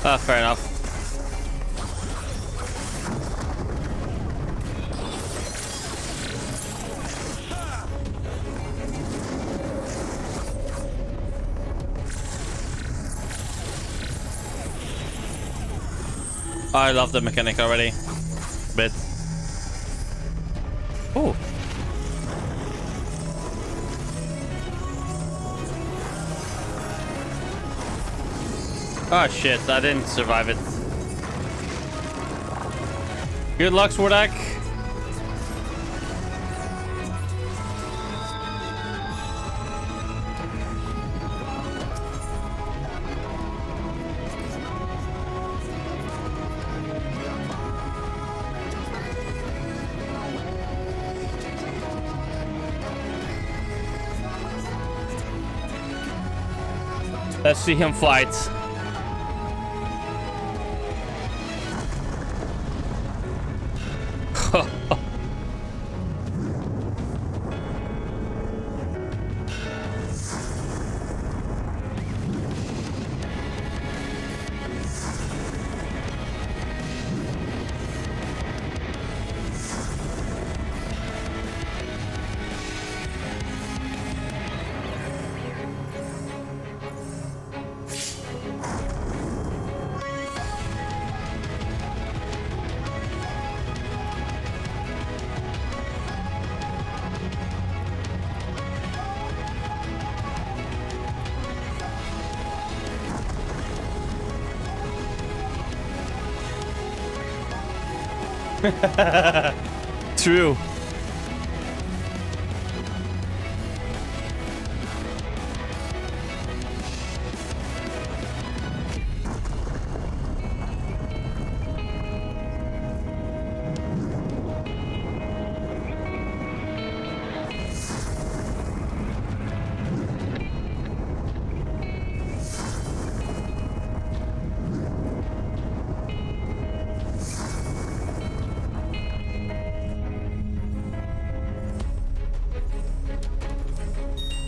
Ah, fair enough. I love the mechanic already. Bit. Oh. Oh shit, I didn't survive it. Good luck, Swordak. Let's see him fight. True.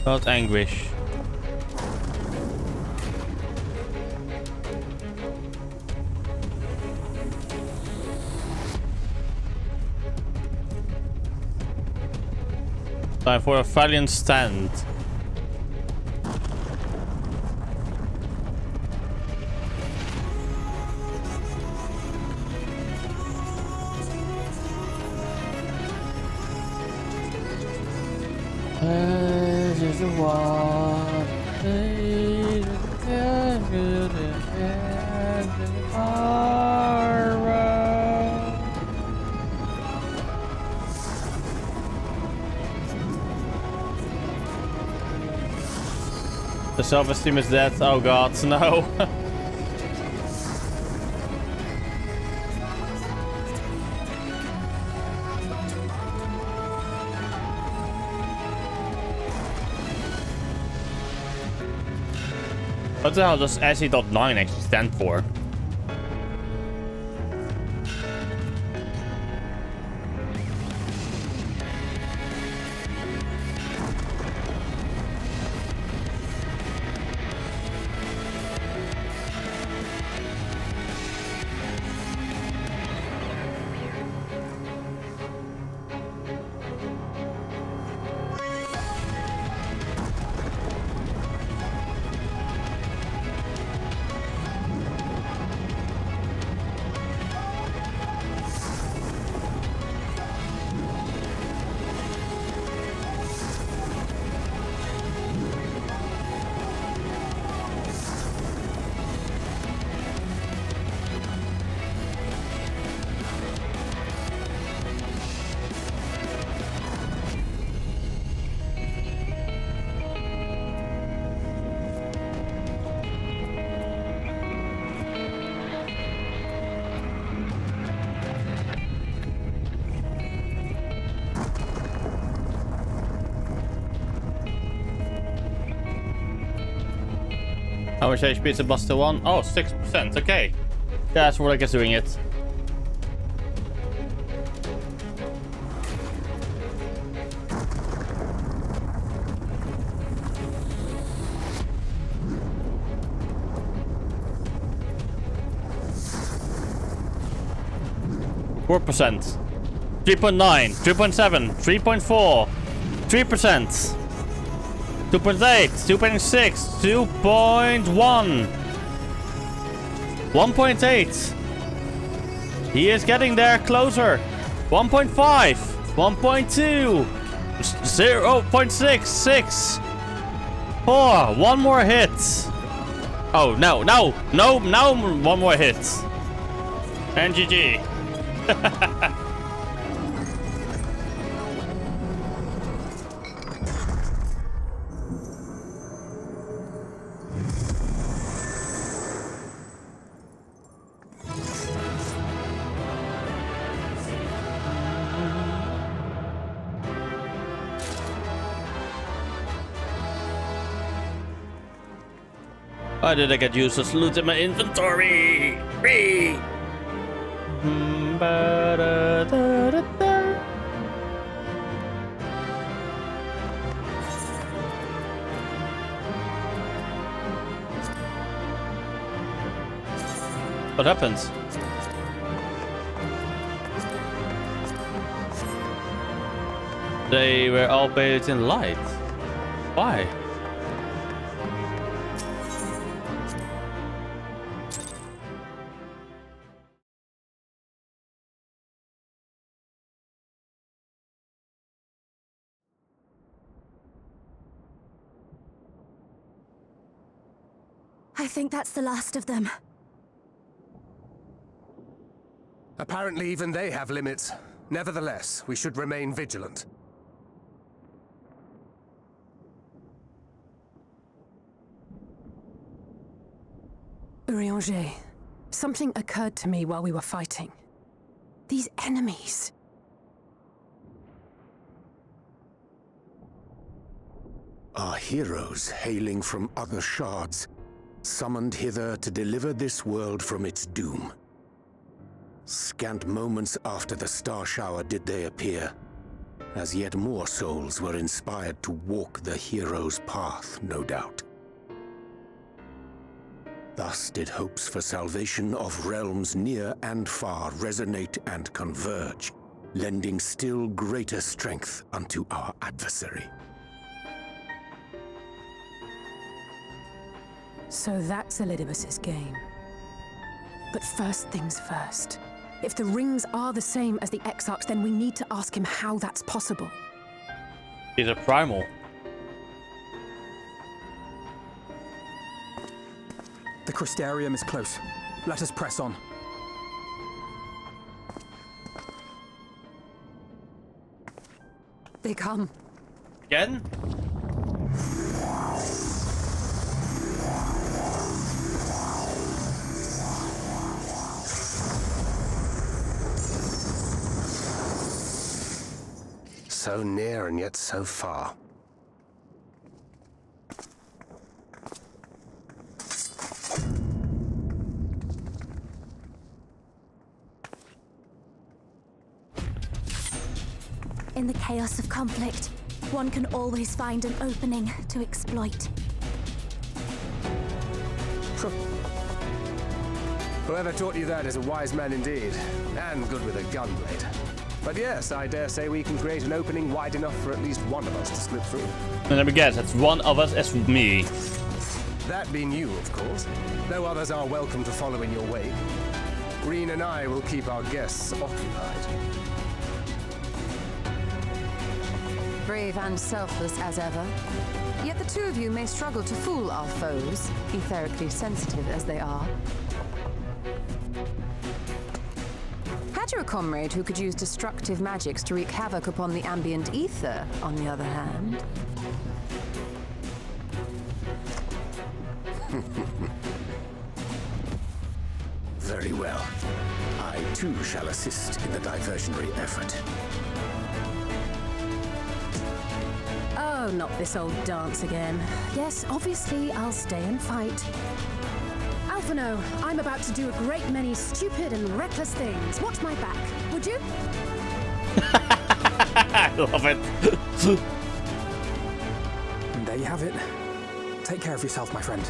Felt anguish. Time for a valiant stand. The self-esteem is dead. Oh god, no. What the hell does SE.9 actually stand for? How much HP is a Buster 1? Oh, 6%. Okay. That's what I guess doing it. Four percent, 3.9, 3.7, 3.4, 3%. 2.8, 2.6, 2.1, 1.8. He is getting there closer. 1.5, 1.2, 0.66, 4. One more hit. Oh no, no, no, no! One more hit. And GG. Why did I get useless loot in my inventory? Free. What happens? They were all bathed in light. Why? I think that's the last of them. Apparently even they have limits. Nevertheless, we should remain vigilant. Urianger, something occurred to me while we were fighting. These enemies. Our heroes hailing from other shards, summoned hither to deliver this world from its doom. Scant moments after the star shower did they appear, as yet more souls were inspired to walk the hero's path, no doubt. Thus did hopes for salvation of realms near and far resonate and converge, lending still greater strength unto our adversary. So that's Elidibus's game. But first things first. If the rings are the same as the Exarchs, then we need to ask him how that's possible. He's a primal. The Crystarium is close. Let us press on. They come. Again? So near and yet so far. In the chaos of conflict, one can always find an opening to exploit. Whoever taught you that is a wise man indeed, and good with a gunblade. But yes, I dare say we can create an opening wide enough for at least one of us to slip through. And let me guess, that's one of us as me. That being you, of course. No others are welcome to follow in your wake. Green and I will keep our guests occupied. Brave and selfless as ever. Yet the two of you may struggle to fool our foes, etherically sensitive as they are. Had you a comrade who could use destructive magics to wreak havoc upon the ambient ether, on the other hand? Very well. I too shall assist in the diversionary effort. Oh, not this old dance again. Yes, obviously I'll stay and fight. Alphino, I'm about to do a great many stupid and reckless things. Watch my back, would you? I love it. And there you have it. Take care of yourself, my friend.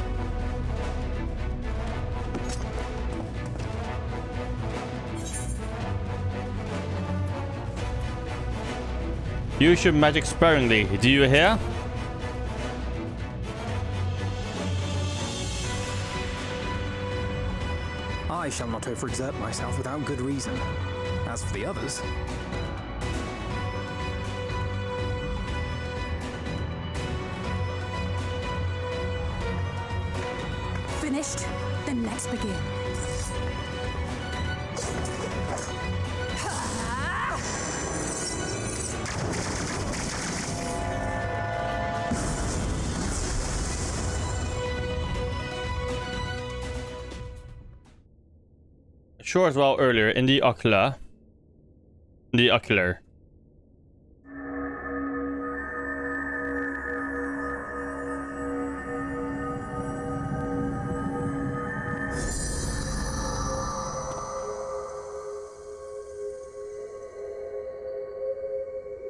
Use your magic sparingly. Do you hear? I shall not overexert myself without good reason. As for the others... Finished? Then let's begin. Sure as well earlier in the ocular. The ocular.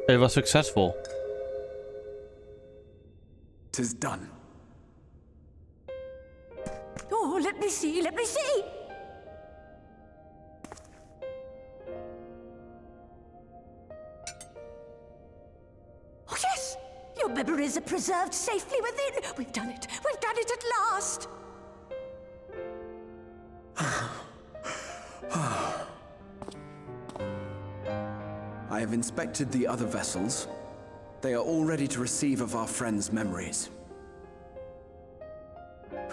It was successful. 'Tis done. Oh, let me see, let me see! Oh, yes! Your memories are preserved safely within. We've done it at last! I have inspected the other vessels. They are all ready to receive of our friends' memories.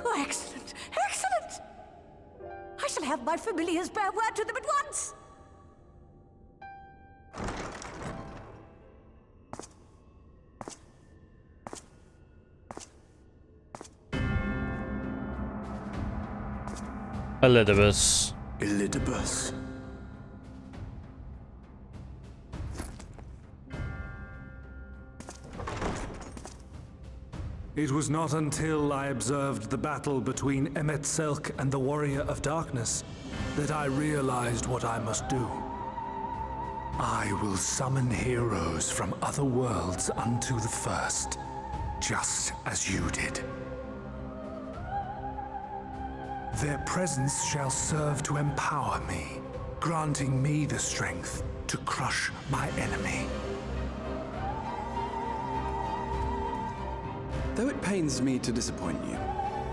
Oh, excellent, excellent! I shall have my familiars bear word to them at once! Elidibus. Elidibus. It was not until I observed the battle between Emet-Selch and the Warrior of Darkness that I realized what I must do. I will summon heroes from other worlds unto the first, just as you did. Their presence shall serve to empower me, granting me the strength to crush my enemy. Though it pains me to disappoint you,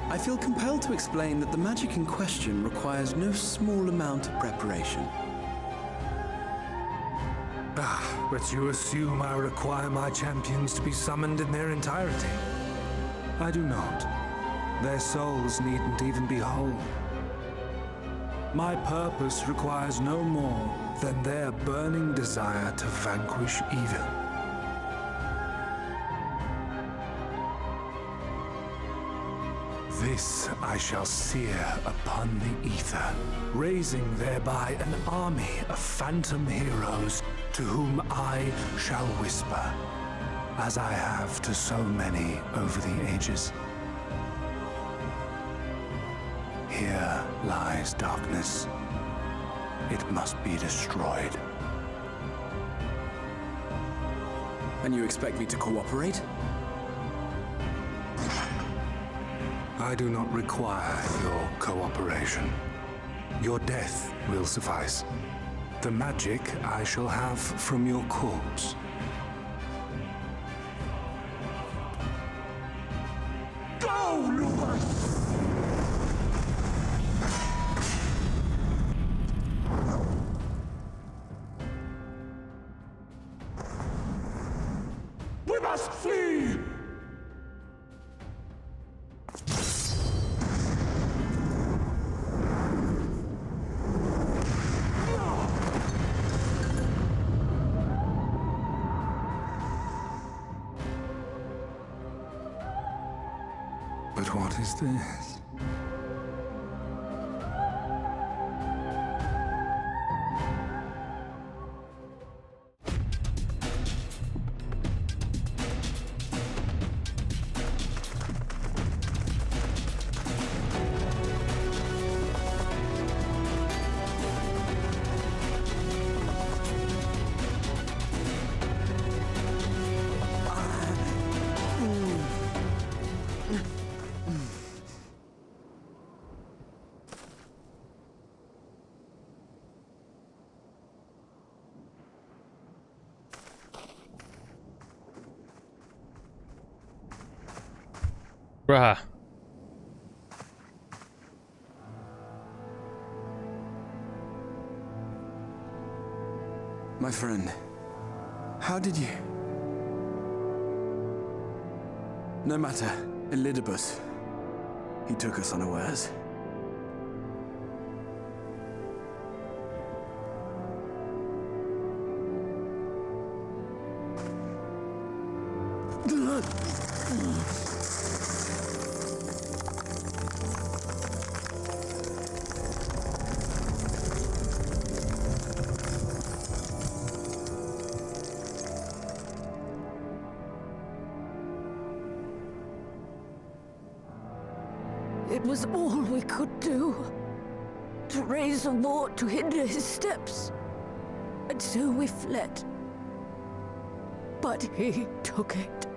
I feel compelled to explain that the magic in question requires no small amount of preparation. But you assume I require my champions to be summoned in their entirety. I do not. Their souls needn't even be whole. My purpose requires no more than their burning desire to vanquish evil. This I shall sear upon the ether, raising thereby an army of phantom heroes to whom I shall whisper, as I have to so many over the ages. Here lies darkness. It must be destroyed. And you expect me to cooperate? I do not require your cooperation. Your death will suffice. The magic I shall have from your corpse. Go, Lupus! We must flee! But what is this? Bruh. My friend, how did you... No matter, Elidibus. He took us unawares. It was all we could do. To raise a ward to hinder his steps. And so we fled. But he took it.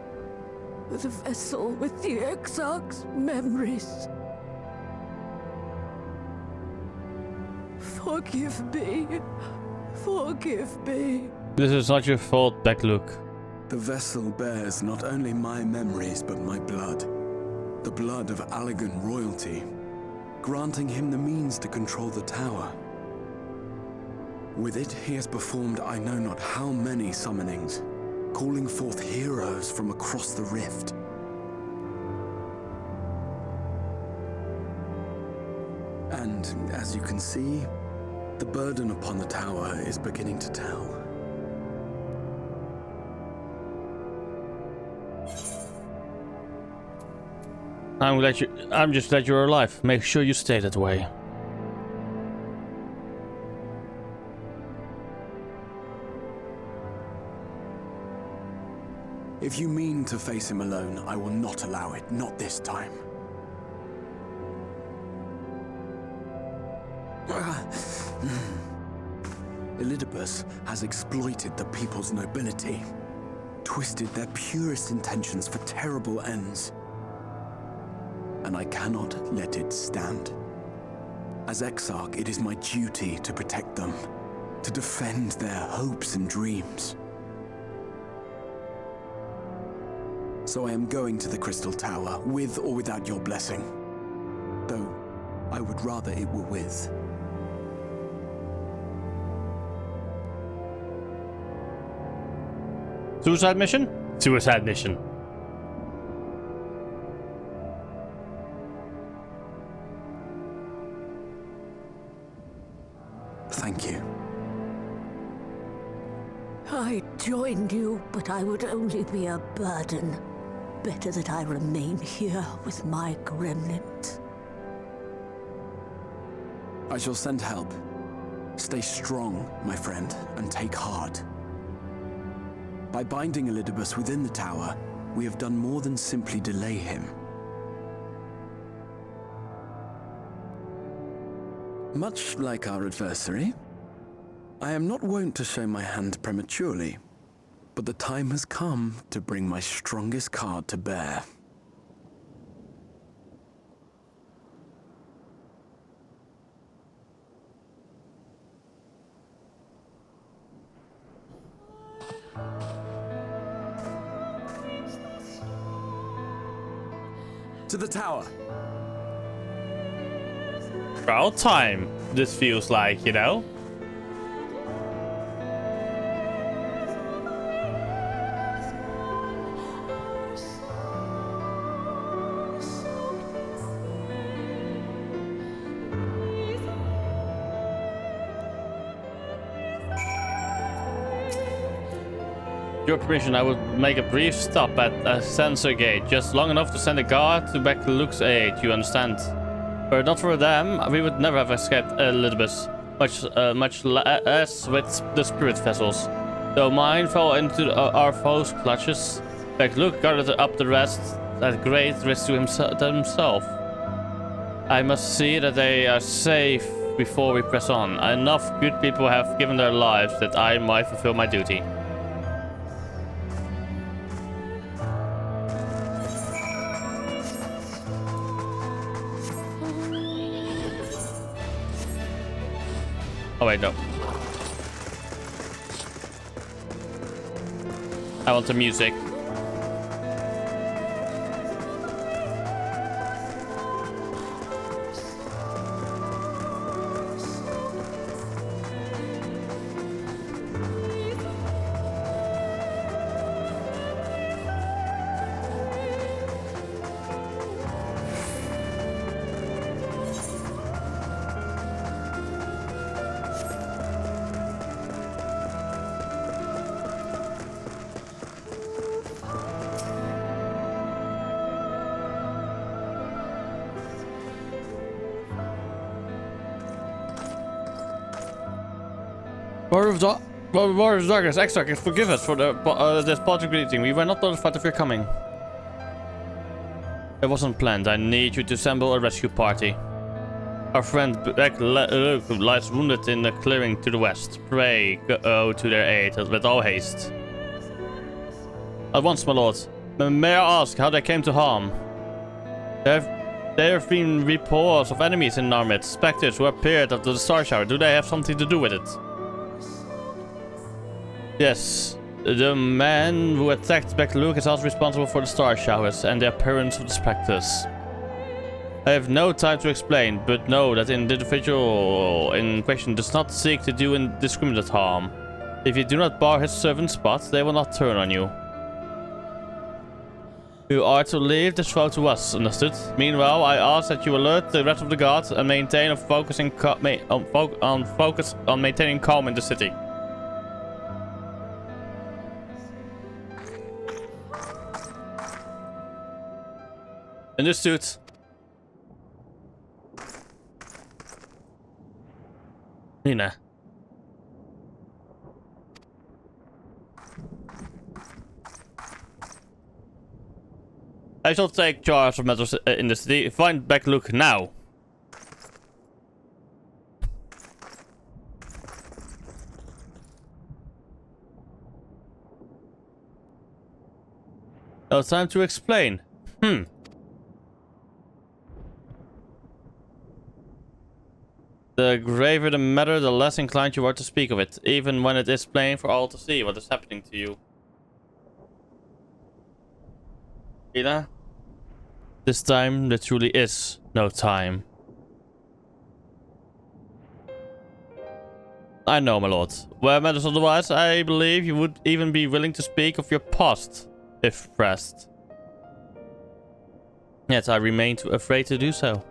The vessel with the Exarch's memories. Forgive me. Forgive me. This is not your fault, Backlook. The vessel bears not only my memories, but my blood. The blood of Allegan royalty, granting him the means to control the tower. With it, he has performed I know not how many summonings, calling forth heroes from across the rift. And as you can see, the burden upon the tower is beginning to tell. I'm just glad you're alive. Make sure you stay that way. If you mean to face him alone, I will not allow it, not this time. Elidibus has exploited the people's nobility, twisted their purest intentions for terrible ends. And I cannot let it stand. As Exarch, it is my duty to protect them, to defend their hopes and dreams. So I am going to the Crystal Tower, with or without your blessing. Though, I would rather it were with. Suicide mission? Suicide mission. Thank you. I joined you, but I would only be a burden. Better that I remain here with my gremlins. I shall send help. Stay strong, my friend, and take heart. By binding Elidibus within the tower, we have done more than simply delay him. Much like our adversary, I am not wont to show my hand prematurely, but the time has come to bring my strongest card to bear. To the tower! About time, this feels like, you know? Your permission, I would make a brief stop at a sensor gate, just long enough to send a guard to back Luke's aid, you understand? Were it not for them, we would never have escaped Elidibus, much less with the spirit vessels. Though mine fell into our foes' clutches, back Luke guarded up the rest at great risk to himself. I must see that they are safe before we press on. Enough good people have given their lives that I might fulfill my duty. Oh wait, no. I want the music. War of Darkness, Exarch, forgive us for this political greeting. We were not notified of your coming. It wasn't planned. I need you to assemble a rescue party. Our friend Luke lies wounded in the clearing to the west. Pray go to their aid with all haste. At once, my lord. May I ask how they came to harm? There have been reports of enemies in our midst. Spectres who appeared after the star shower. Do they have something to do with it? Yes, the man who attacked Beck Luke is also responsible for the star showers and the appearance of the specters. I have no time to explain, but know that the individual in question does not seek to do indiscriminate harm. If you do not bar his servant's spot, they will not turn on you. You are to leave this foe to us, understood? Meanwhile, I ask that you alert the rest of the guards and maintain a focus on maintaining calm in the city. Understood. Nina. I shall take charge of matters in the city. Find Backlook now. No time to explain. The graver the matter, the less inclined you are to speak of it, even when it is plain for all to see what is happening to you. Ida? This time, there truly is no time. I know, my lord. Where matters otherwise, I believe you would even be willing to speak of your past, if pressed. Yet I remain too afraid to do so.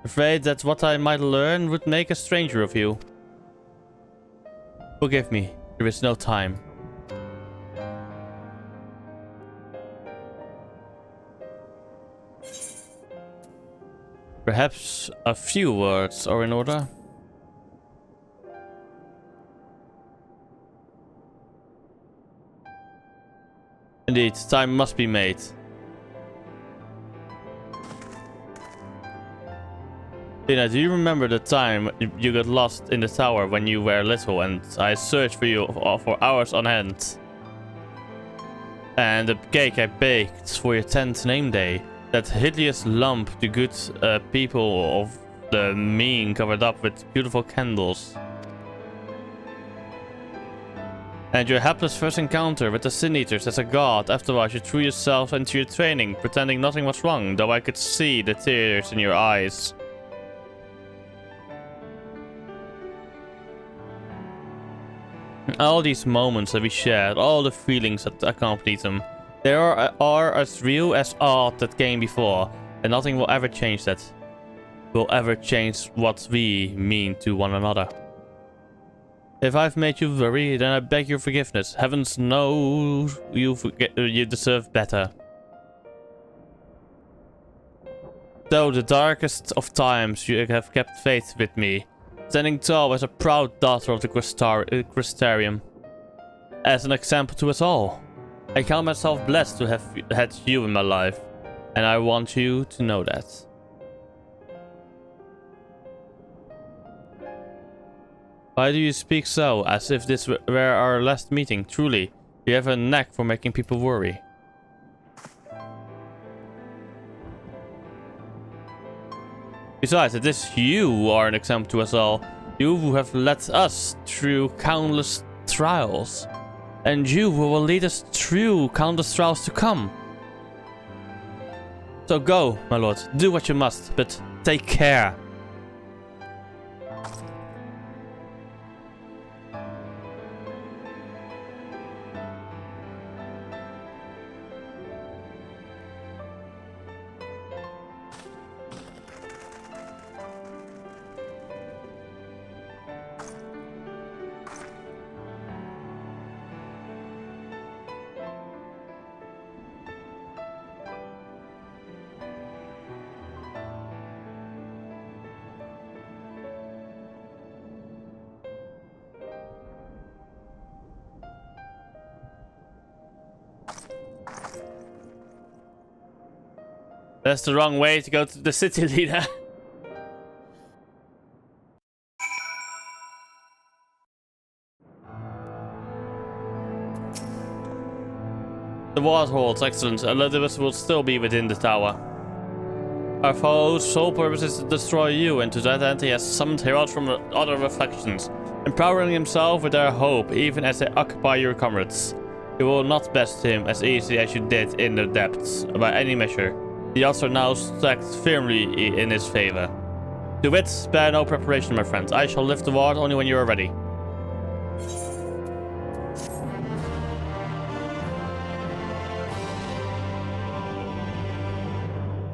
Afraid that what I might learn would make a stranger of you. Forgive me, there is no time. Perhaps a few words are in order. Indeed, time must be made. Lina, do you remember the time you got lost in the tower when you were little and I searched for you for hours on end? And the cake I baked for your 10th name day. That hideous lump the good people of the mean covered up with beautiful candles. And your hapless first encounter with the Sin Eaters as a god. Afterwards you threw yourself into your training, pretending nothing was wrong, though I could see the tears in your eyes. All these moments that we shared, all the feelings that accompanied them, they are as real as all that came before, and nothing will ever change that. Will ever change what we mean to one another. If I've made you worry, then I beg your forgiveness. Heavens knows you deserve better. Though the darkest of times you have kept faith with me, standing tall as a proud daughter of the Crystarium. As an example to us all. I count myself blessed to have had you in my life, and I want you to know that. Why do you speak so, as if this were our last meeting? Truly, you have a knack for making people worry. Besides, it is you who are an example to us all. You who have led us through countless trials. And you who will lead us through countless trials to come. So go, my lord, do what you must, but take care. That's the wrong way to go to the city, leader. The ward holds, excellent. Elizabeth will still be within the tower. Our foe's sole purpose is to destroy you, and to that end he has summoned heralds from other reflections, empowering himself with their hope, even as they occupy your comrades. You will not best him as easily as you did in the depths, by any measure. The odds are now stacked firmly in his favor. To wit, spare no preparation, my friend. I shall lift the ward only when you are ready.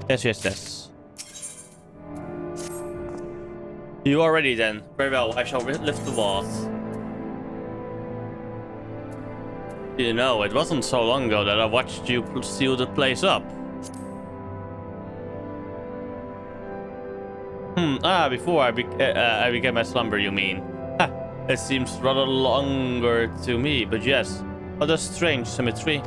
Yes, yes, yes. You are ready then. Very well, I shall lift the ward. You know, it wasn't so long ago that I watched you seal the place up. Before I began my slumber, you mean? Ha, it seems rather longer to me, but yes. What a strange symmetry.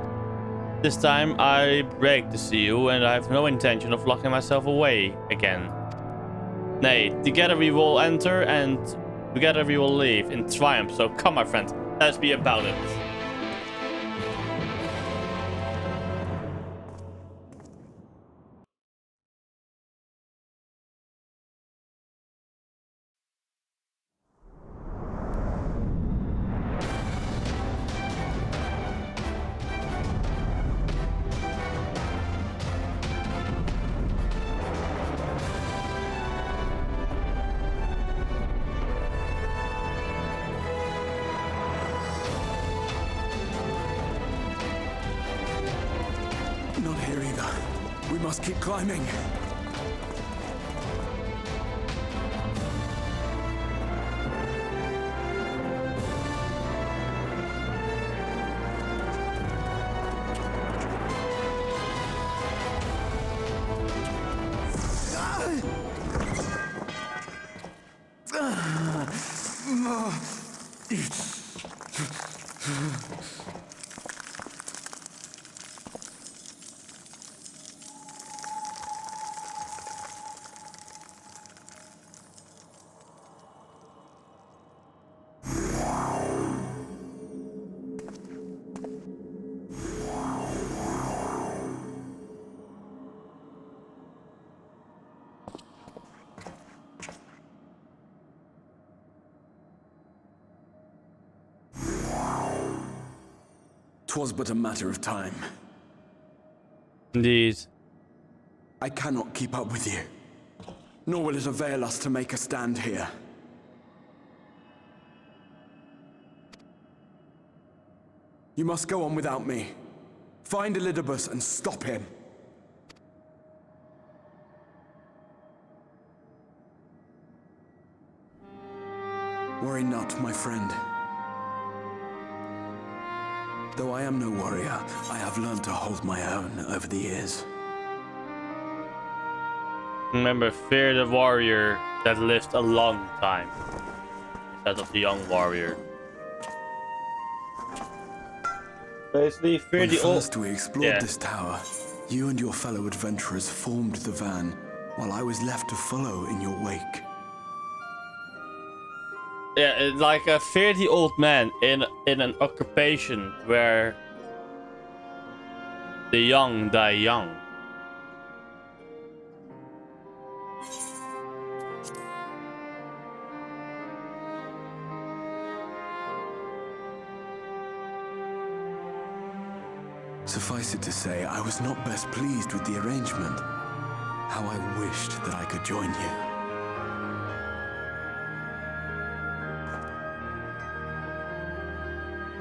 This time I break the seal and I have no intention of locking myself away again. Nay, together we will enter and together we will leave in triumph. So come my friend, let's be about it. Not here either. We must keep climbing. Twas but a matter of time. Indeed. I cannot keep up with you. Nor will it avail us to make a stand here. You must go on without me. Find Elidibus and stop him. Worry not, my friend. Though I am no warrior, I have learned to hold my own over the years. Remember, fear the warrior that lived a long time, instead of the young warrior. Basically, fear the old. First we explored this tower. You and your fellow adventurers formed the van, while I was left to follow in your wake. Yeah, it's like a 30 old man in an occupation where the young die young. Suffice it to say, I was not best pleased with the arrangement. How I wished that I could join you.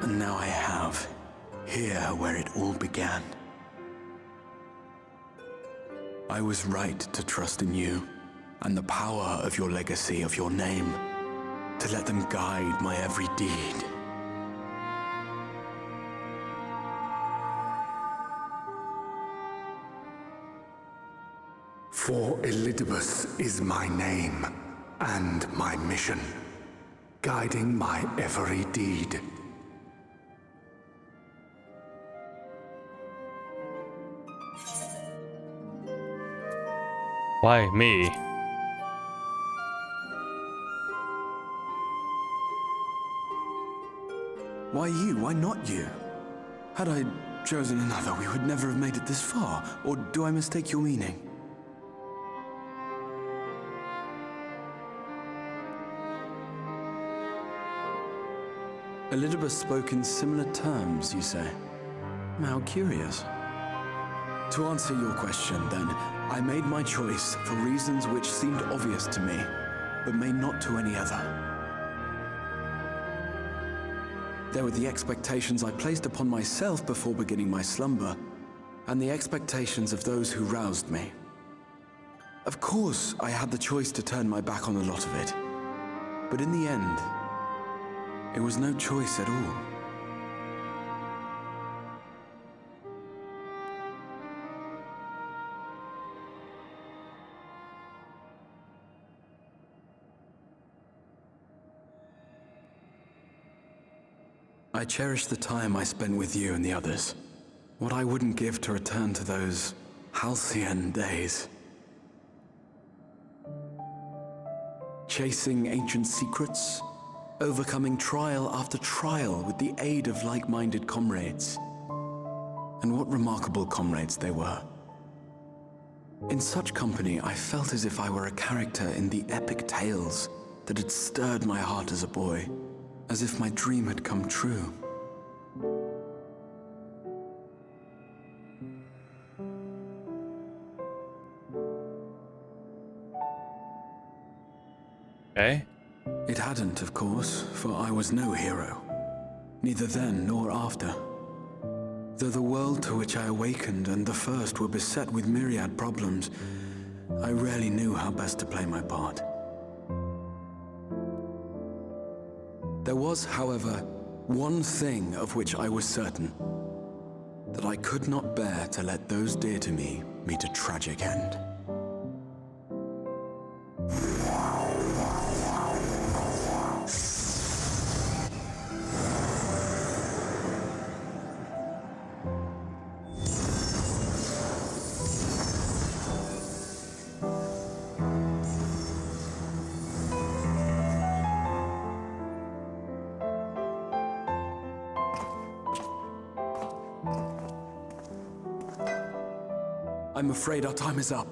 And now I have, here where it all began. I was right to trust in you, and the power of your legacy, of your name, to let them guide my every deed. For Elidibus is my name, and my mission, guiding my every deed. Why me? Why you? Why not you? Had I chosen another, we would never have made it this far. Or do I mistake your meaning? Elidibus spoke in similar terms, you say? How curious. To answer your question, then, I made my choice for reasons which seemed obvious to me, but may not to any other. There were the expectations I placed upon myself before beginning my slumber, and the expectations of those who roused me. Of course, I had the choice to turn my back on a lot of it, but in the end, it was no choice at all. I cherish the time I spent with you and the others. What I wouldn't give to return to those halcyon days. Chasing ancient secrets, overcoming trial after trial with the aid of like-minded comrades. And what remarkable comrades they were. In such company, I felt as if I were a character in the epic tales that had stirred my heart as a boy, as if my dream had come true. Okay. It hadn't, of course, for I was no hero, neither then nor after. Though the world to which I awakened and the first were beset with myriad problems, I rarely knew how best to play my part. There was, however, one thing of which I was certain, that I could not bear to let those dear to me meet a tragic end. I'm afraid our time is up.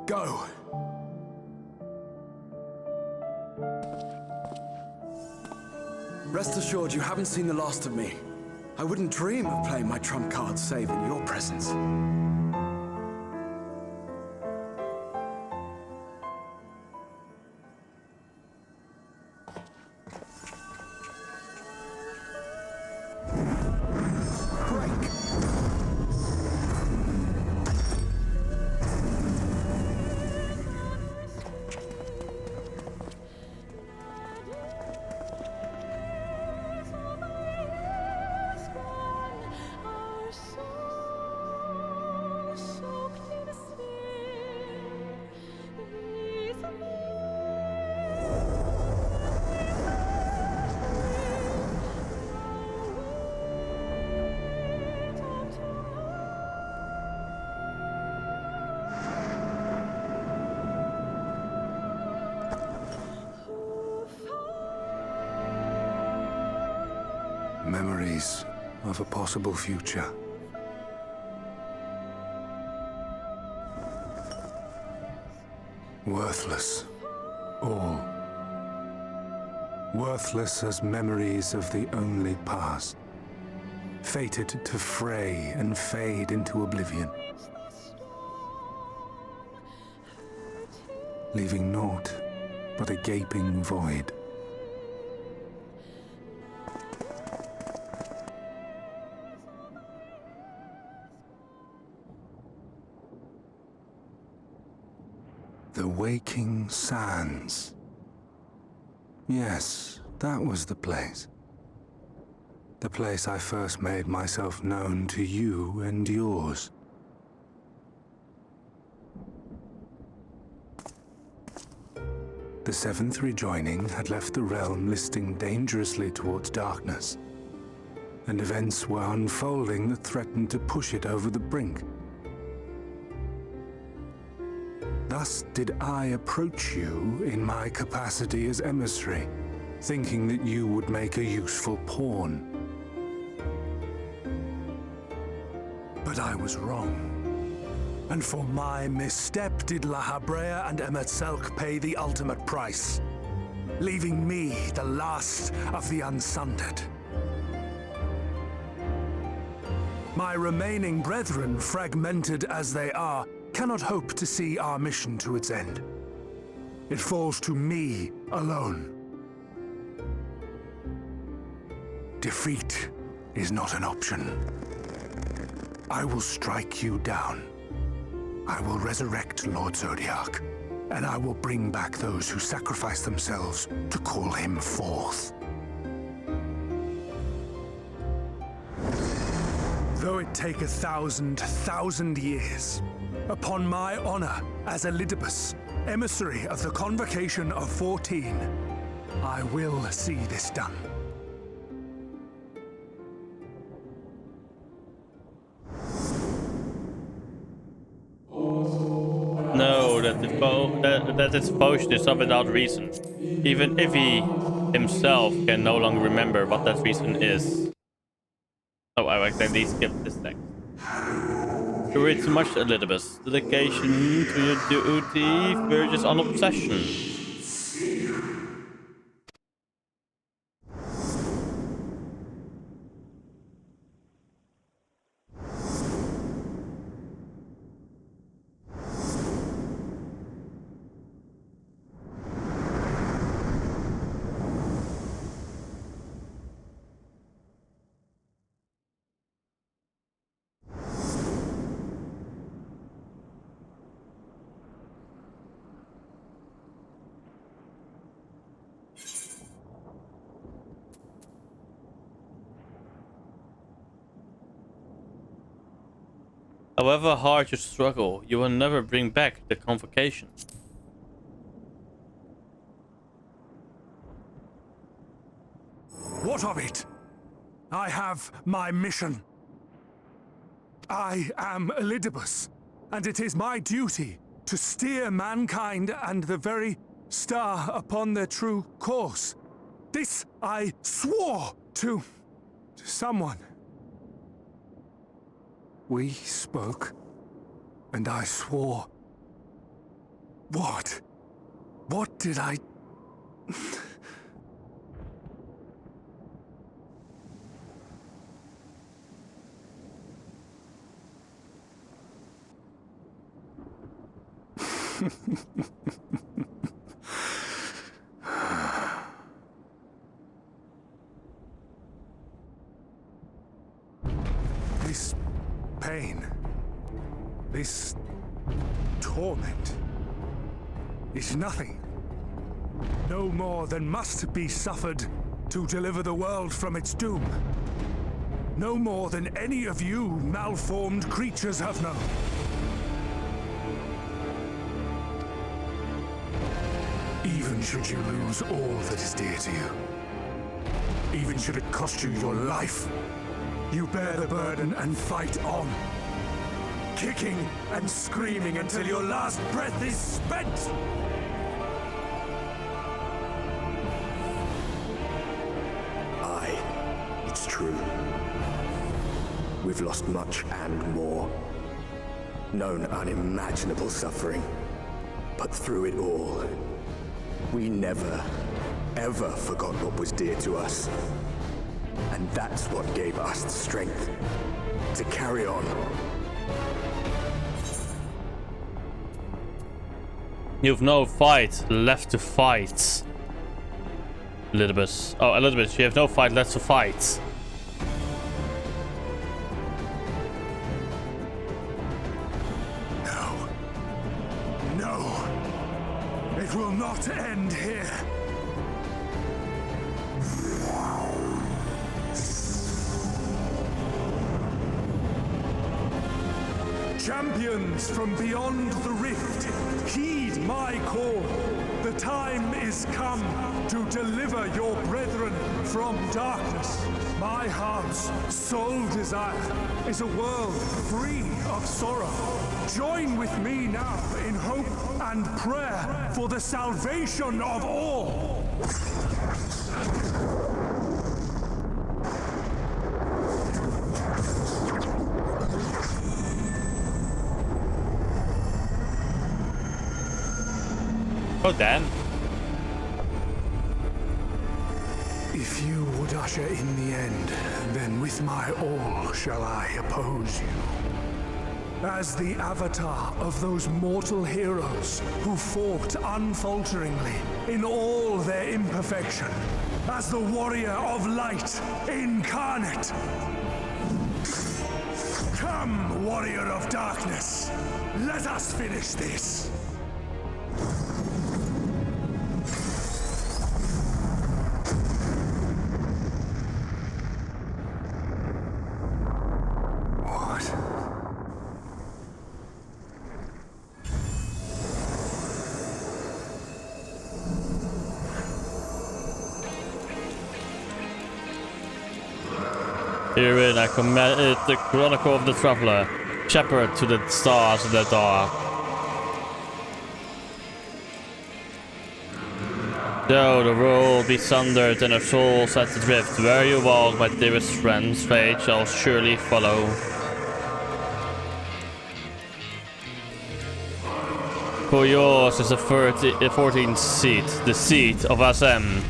Go! Rest assured you haven't seen the last of me. I wouldn't dream of playing my trump card save in your presence. Memories of a possible future. Worthless. All. Worthless as memories of the only past. Fated to fray and fade into oblivion. Leaving naught but a gaping void. The Waking Sands. Yes, that was the place. The place I first made myself known to you and yours. The Seventh Rejoining had left the realm listing dangerously towards darkness, and events were unfolding that threatened to push it over the brink. Thus did I approach you in my capacity as emissary, thinking that you would make a useful pawn. But I was wrong. And for my misstep did La Habrea and Emetzelk pay the ultimate price, leaving me the last of the unsundered. My remaining brethren, fragmented as they are, cannot hope to see our mission to its end. It falls to me alone. Defeat is not an option. I will strike you down. I will resurrect Lord Zodiac, and I will bring back those who sacrifice themselves to call him forth. Though it take 1,000 years, upon my honor as Elidibus, emissary of the Convocation of 14, I will see this done. know that that its potion is not without reason, even if he himself can no longer remember what that reason is. Oh, I accidentally skipped this text. To read too much, Elizabeth. Dedication to your duty verges on obsession. However hard you struggle, you will never bring back the convocation. What of it? I have my mission. I am Elidibus, and it is my duty to steer mankind and the very star upon their true course. This I swore to someone. We spoke, and I swore. What? What did I... This pain, this torment, is nothing. No more than must be suffered to deliver the world from its doom. No more than any of you malformed creatures have known. Even should you lose all that is dear to you, even should it cost you your life, you bear the burden and fight on, kicking and screaming until your last breath is spent! Aye, it's true. We've lost much and more. Known unimaginable suffering. But through it all, we never, ever forgot what was dear to us. And that's what gave us the strength to carry on. You've no fight left to fight. Elizabeth. Oh, Elizabeth, you have no fight left to fight. No. No. It will not end here. Champions from beyond the rift, heed my call. The time is come to deliver your brethren from darkness. My heart's sole desire is a world free of sorrow. Join with me now in hope and prayer for the salvation of all. Oh, Dan. If you would usher in the end, then with my all shall I oppose you. As the avatar of those mortal heroes who fought unfalteringly in all their imperfection. As the warrior of light incarnate. Come, warrior of darkness. Let us finish this. Herein I command the Chronicle of the Traveler, shepherd to the stars of the dark. Though the world be sundered and our souls at adrift, where you walk, my dearest friends, fate shall surely follow. For yours is the 14th seat, the seat of SM.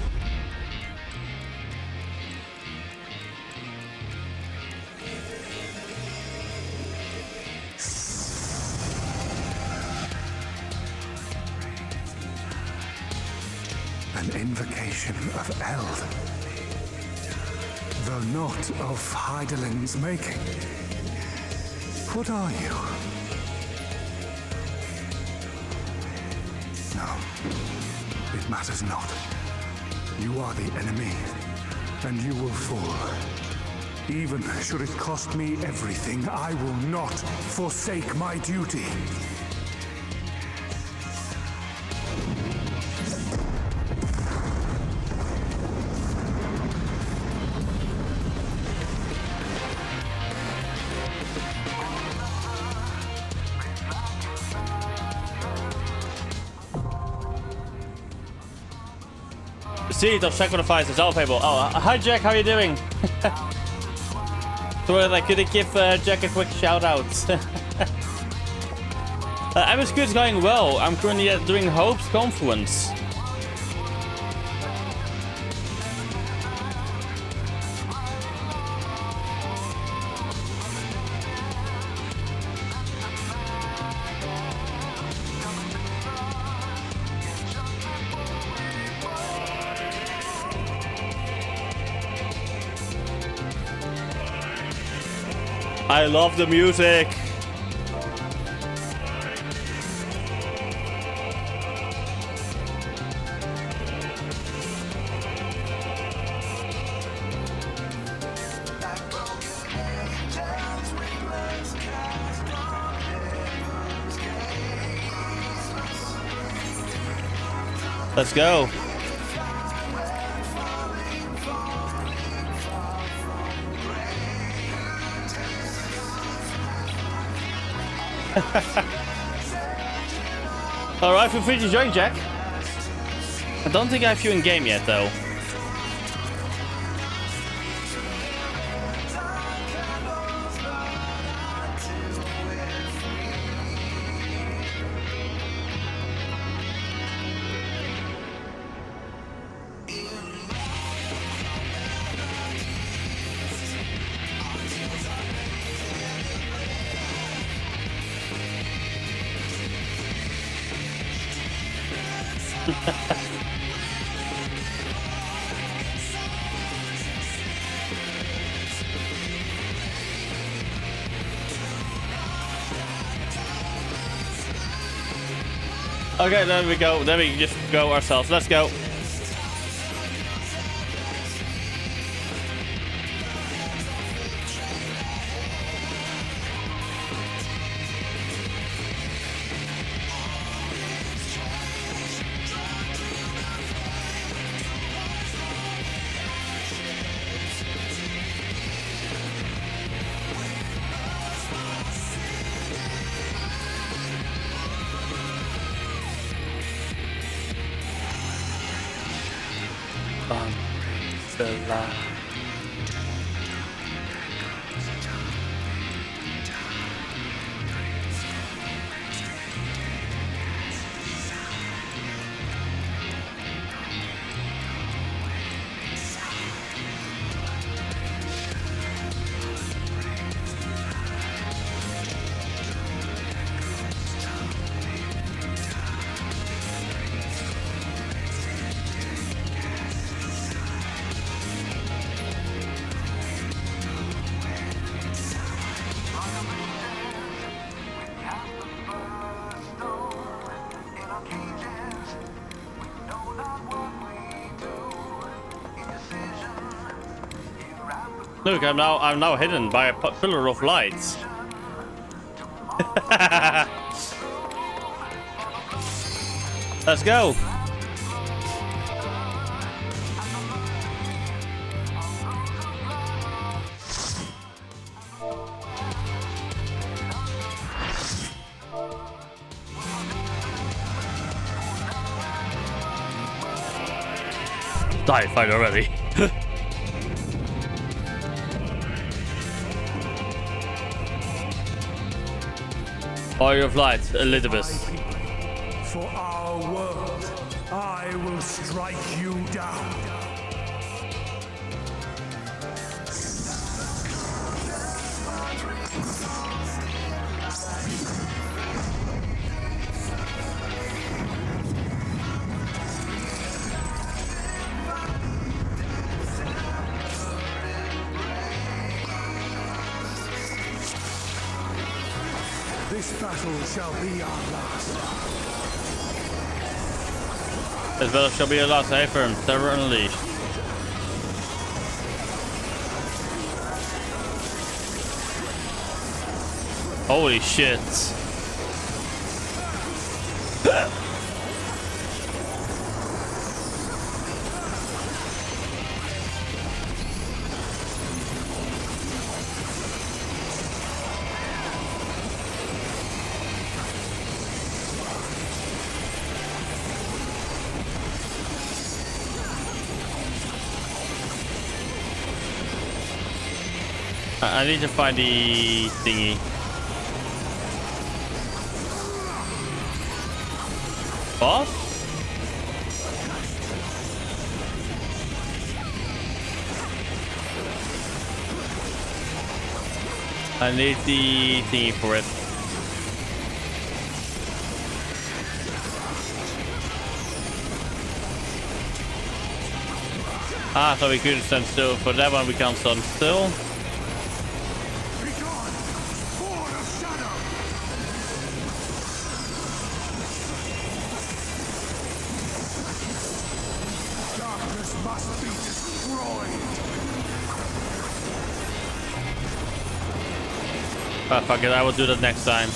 An invocation of Eld, though not of Heidelin's making. What are you? No, it matters not. You are the enemy, and you will fall. Even should it cost me everything, I will not forsake my duty. Seed of sacrifice is all people. Oh, hi Jack, how are you doing? So like, could I give Jack a quick shout out? MSQ is going well. I'm currently doing Hope's Confluence. I love the music. Let's go. Alright, feel free to join, Jack. I don't think I have you in game yet, though. Okay, there we go. Then we can just go ourselves. Let's go. Look, I'm now hidden by a pillar of lights. Let's go. Die, fight already. Warrior of Light, Elizabeth. For our world, I will strike you down. This battle shall be our last. This battle shall be your last. I affirm. Terror unleashed. Holy shit. I need to find the thingy. Boss? I need the thingy for it. Ah, so we could stand still. For that one we can't stand still. Ah, fuck it, I will do that next time.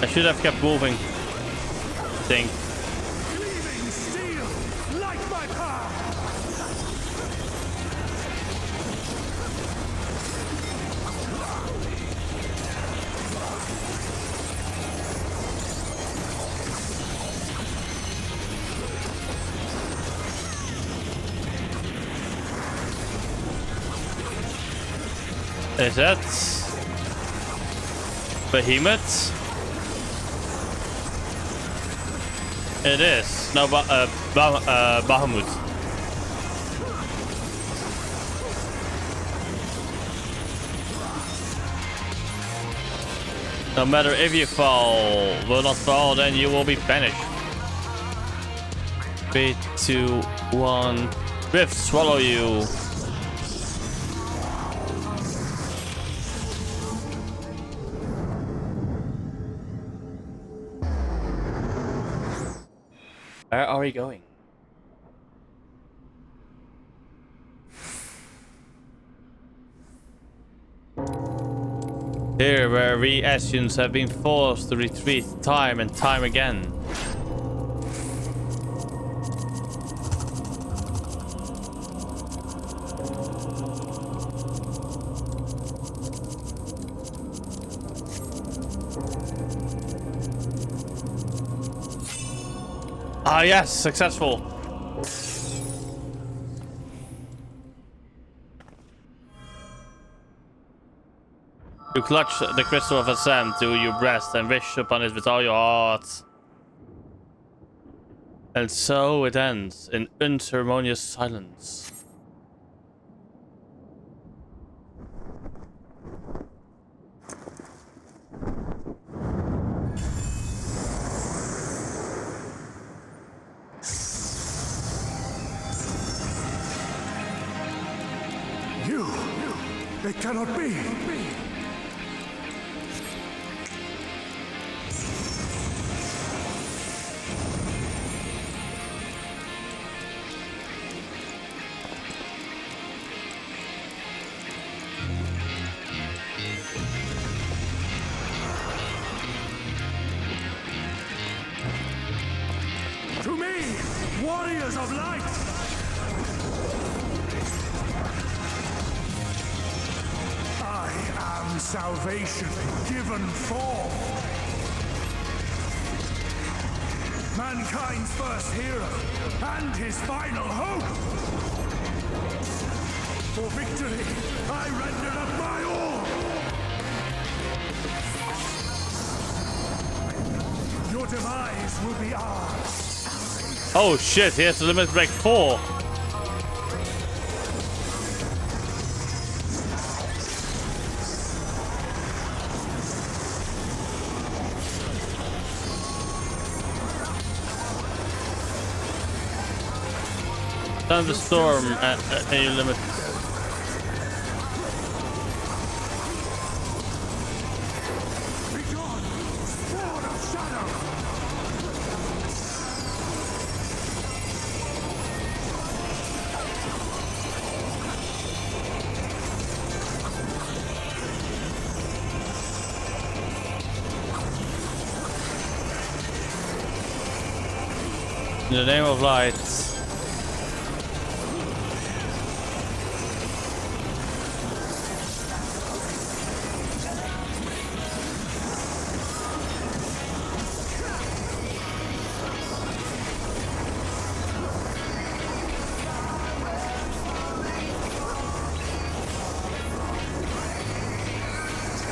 I should have kept moving. I think. Cleaving steel, like my power. Is that Behemoth? It is. No, Bahamut. No matter if you fall, will not fall, then you will be banished. 3, 2, 1. Rift, swallow you. Where are we going? Here, where we Ascians have been forced to retreat time and time again. Ah, yes, successful. You clutch the crystal of Assam to your breast and wish upon it with all your heart. And so it ends in unceremonious silence. It cannot be. To me, warriors of light! Salvation given form. Mankind's first hero, and his final hope! For victory, I render up my all! Your demise will be ours! Oh shit, he has the limit break 4. Thunderstorm at a limit. In the name of light.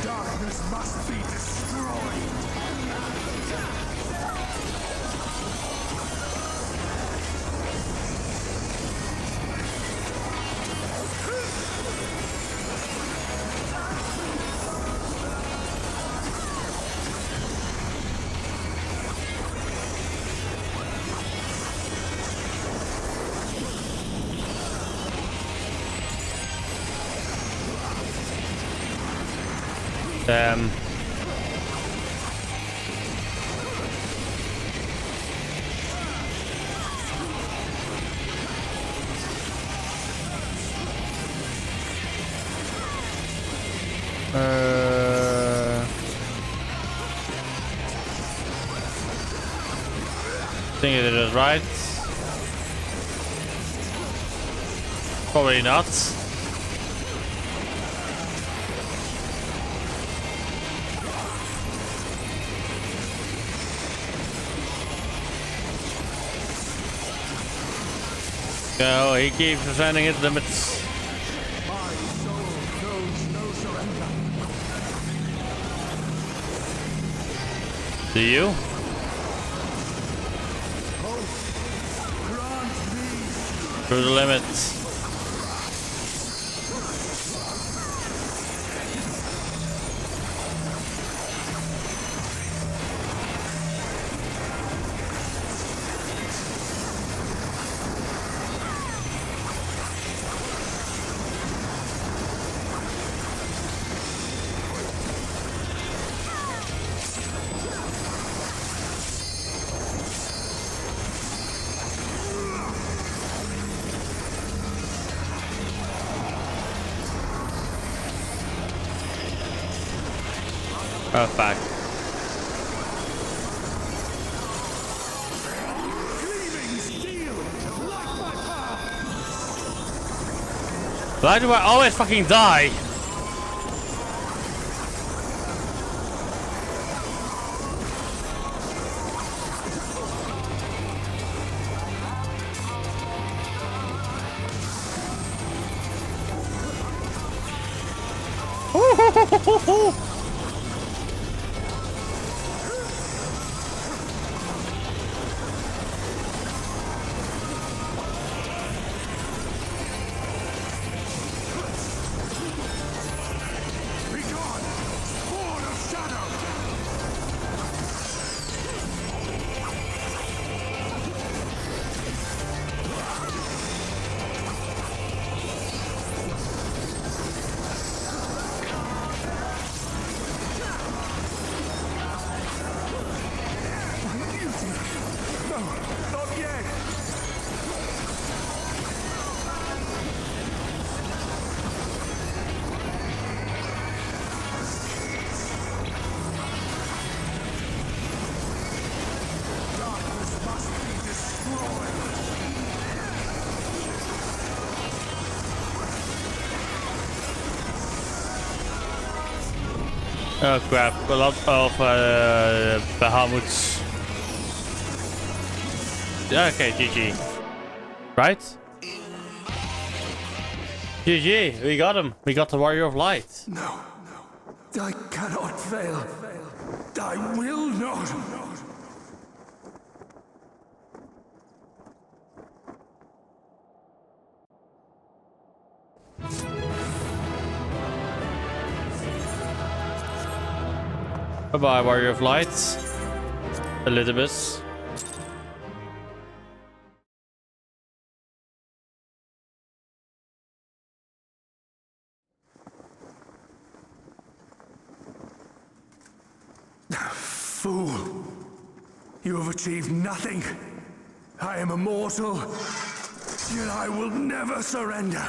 Darkness must be destroyed! Damn. I think it is right. Probably not. No, he keeps defending his limits. My soul knows no surrender. Do you? Hope, grant me. Through the limits. Oh, fuck. Why do I always fucking die? Oh crap, a lot of Bahamut's. Okay, GG. Right? GG, we got him. We got the Warrior of Light. No, I cannot fail. I will not. Bye-bye, Warrior of Light. Elizabeth. Fool! You have achieved nothing. I am immortal, yet I will never surrender.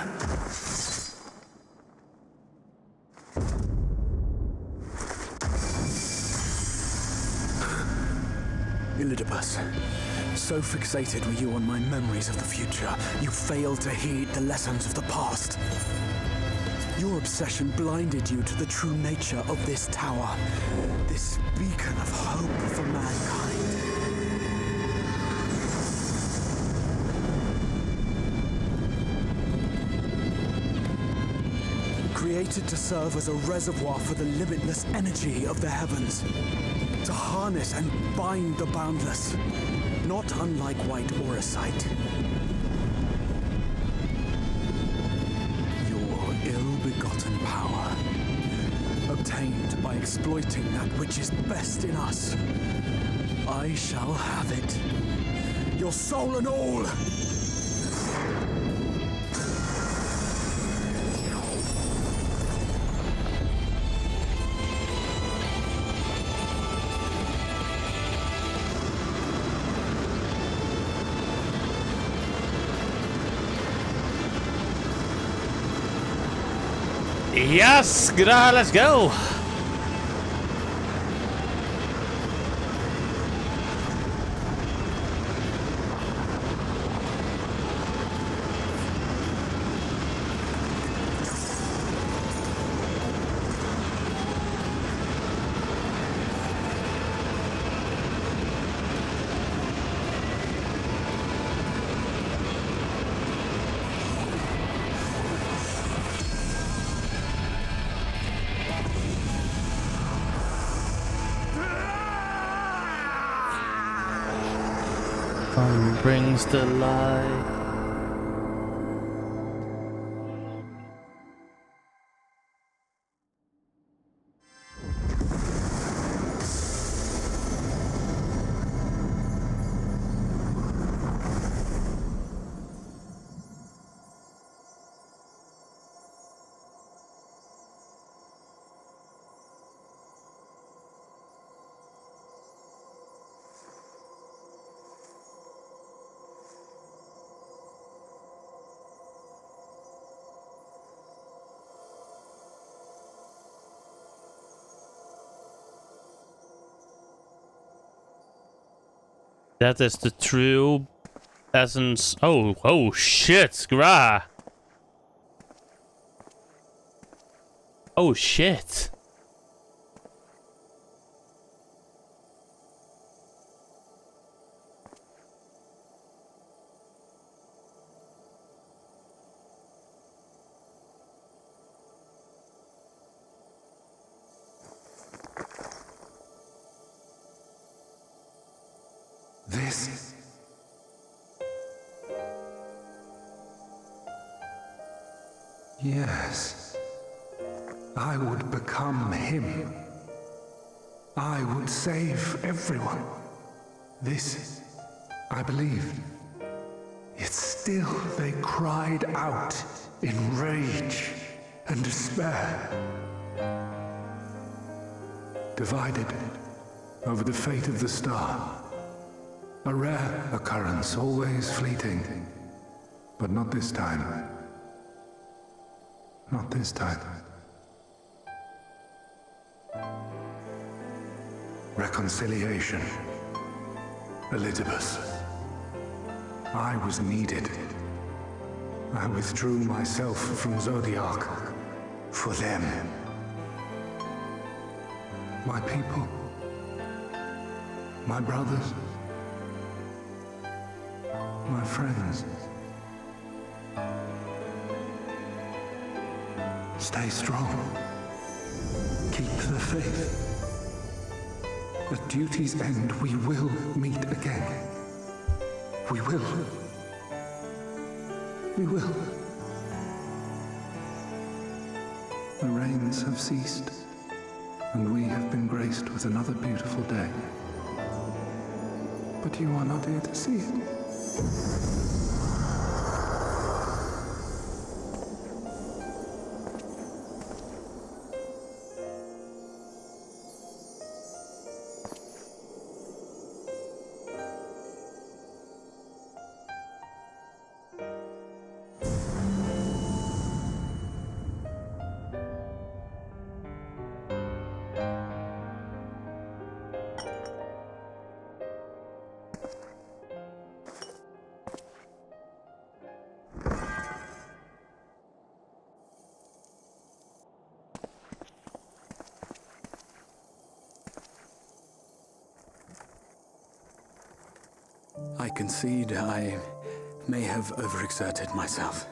Elidibus, so fixated were you on my memories of the future, you failed to heed the lessons of the past. Your obsession blinded you to the true nature of this tower, this beacon of hope for mankind. Created to serve as a reservoir for the limitless energy of the heavens, to harness and bind the boundless, not unlike white auracite. Ill-begotten power, obtained by exploiting that which is best in us. I shall have it. Your soul and all! Yes, let's go. Brings the light. That is the true essence. Oh shit, Gra. Oh shit. This... Yes. I would become him. I would save everyone. This, I believed. Yet still they cried out in rage and despair. Divided over the fate of the star. A rare occurrence, always fleeting. But not this time. Not this time. Reconciliation. Elidibus. I was needed. I withdrew myself from Zodiac. For them. My people. My brothers. My friends, stay strong. Keep the faith. At duty's end, we will meet again. We will. We will. The rains have ceased, and we have been graced with another beautiful day. But you are not here to see it. I concede I may have overexerted myself.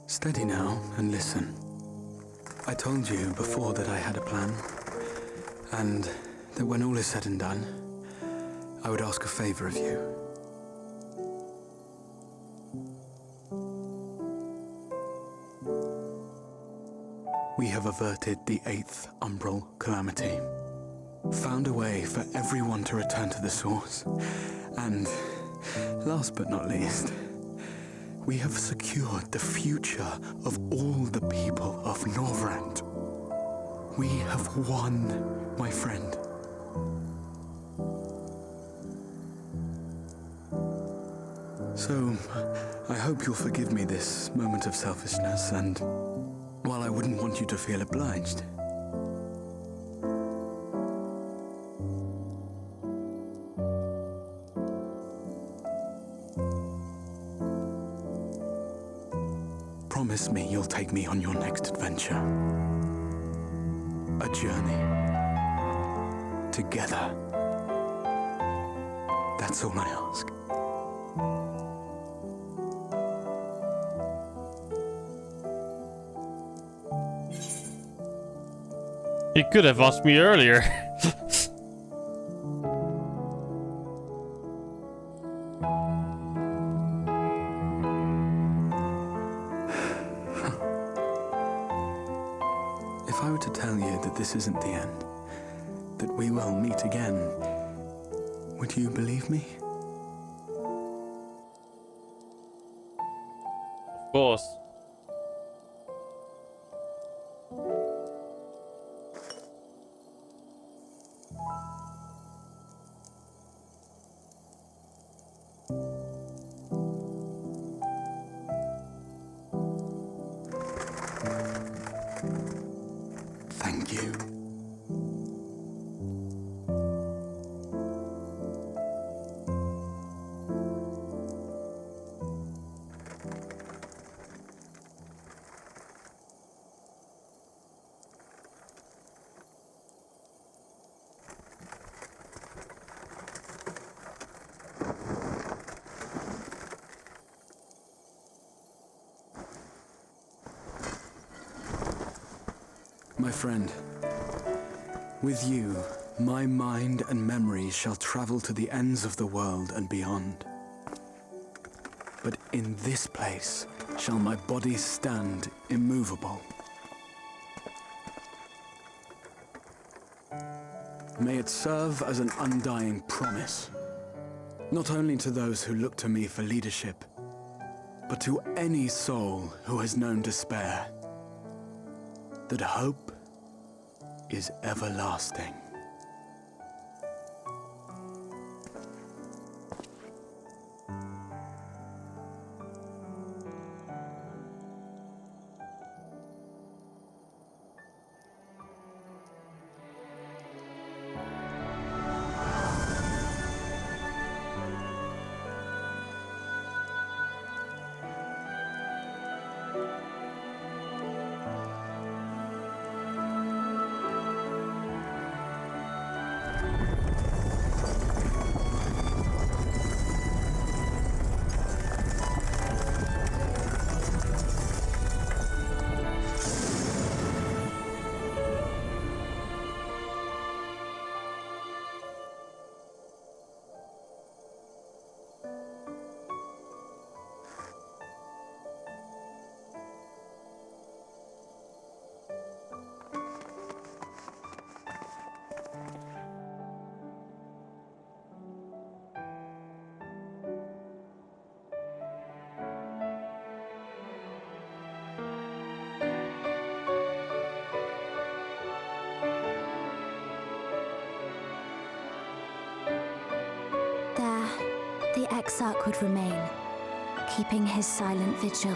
Steady now and listen. I told you before that I had a plan, and that when all is said and done, I would ask a favor of you. We have averted the 8th Umbral Calamity, found a way for everyone to return to the source, and, last but not least, we have secured the future of all the people of Norvrand. We have won, my friend. So, I hope you'll forgive me this moment of selfishness, and while I wouldn't want you to feel obliged, promise me you'll take me on your next adventure. A journey. Together. That's all I ask. You could have asked me earlier. If I were to tell you that this isn't the end, that we will meet again, would you believe me? Of course. Thank you. My friend, with you, my mind and memory shall travel to the ends of the world and beyond. But in this place shall my body stand immovable. May it serve as an undying promise, not only to those who look to me for leadership, but to any soul who has known despair, that hope is everlasting. the Exarch would remain, keeping his silent vigil.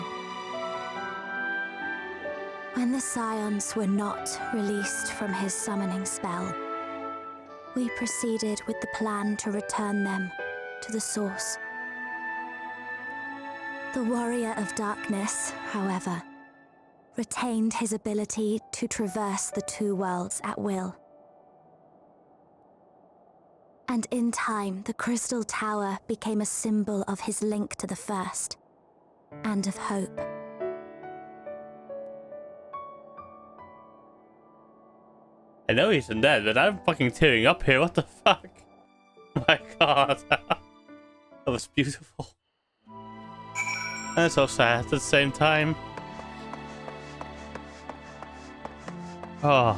When the Scions were not released from his summoning spell, we proceeded with the plan to return them to the Source. The Warrior of Darkness, however, retained his ability to traverse the two worlds at will. And in time, the Crystal Tower became a symbol of his link to the First, and of hope. I know he's dead, but I'm fucking tearing up here. What the fuck? My god. That was beautiful. And so sad at the same time. Oh.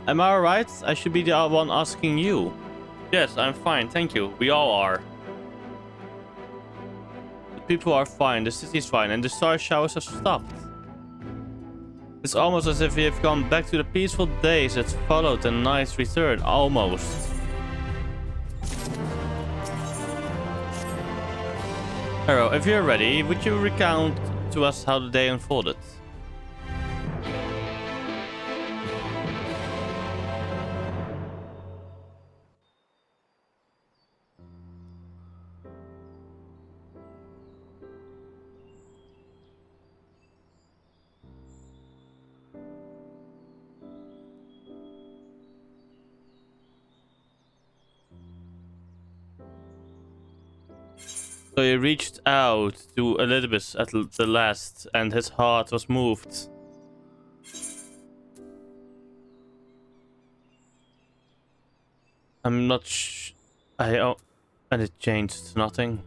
Am I alright? I should be the one asking you. Yes, I'm fine, thank you. We all are. The people are fine, the city's fine, and the star showers have stopped. It's almost as if we have gone back to the peaceful days that followed the night's return. Almost. Arrow, if you're ready, would you recount to us how the day unfolded? So he reached out to Elizabeth at the last, and his heart was moved. I'm not and it changed nothing.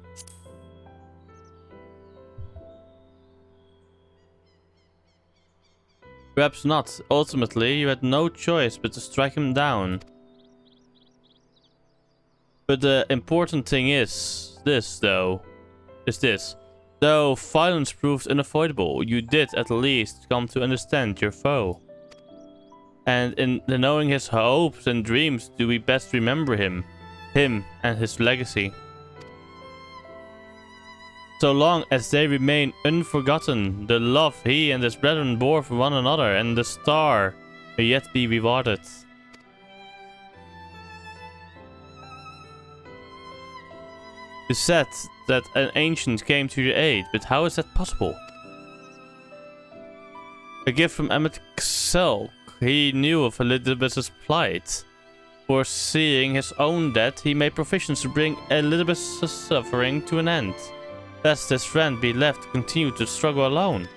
Perhaps not. Ultimately, you had no choice but to strike him down. But the important thing is this, though. Though violence proved unavoidable, you did at least come to understand your foe. And in the knowing his hopes and dreams, do we best remember him and his legacy. So long as they remain unforgotten, the love he and his brethren bore for one another and the star may yet be rewarded. You said that an ancient came to your aid, but how is that possible? A gift from MSQ. He knew of Elizabeth's plight. Foreseeing his own death, he made provisions to bring Elizabeth's suffering to an end. Lest his friend be left to continue to struggle alone.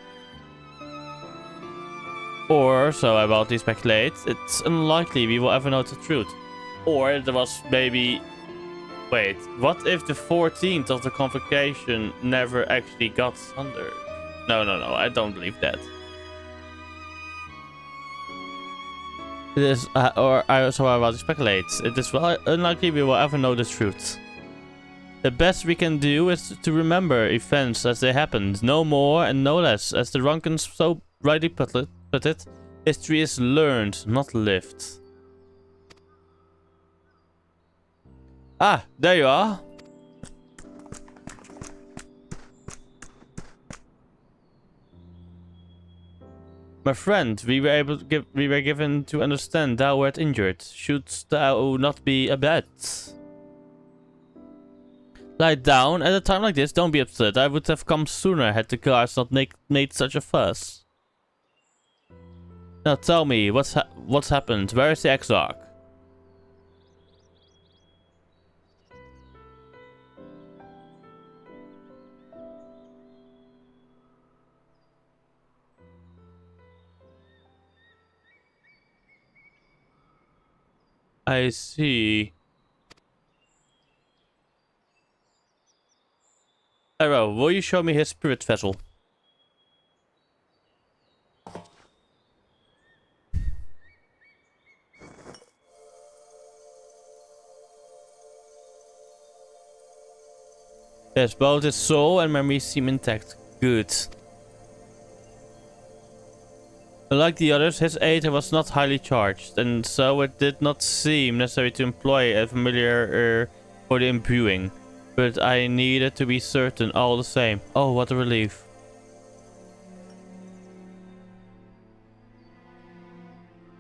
Or, so I widely speculate, it's unlikely we will ever know the truth. Or there was maybe... Wait, what if the 14th of the convocation never actually got thundered? No, I don't believe that. It is, so I widely speculate, it is unlikely we will ever know the truth. The best we can do is to remember events as they happened, no more and no less. As the Runkans so rightly put it, history is learned, not lived. Ah, there you are. My friend, we were given to understand thou wert injured. Shouldst thou not be abed? Lie down. At a time like this, don't be upset. I would have come sooner had the guards not made such a fuss. Now tell me, what's happened? Where is the Exarch? I see. Arrow, will you show me his spirit vessel? Yes, both his soul and memory seem intact. Good. Unlike the others, his aid was not highly charged, and so it did not seem necessary to employ a familiar for the imbuing. But I needed to be certain all the same. Oh, what a relief.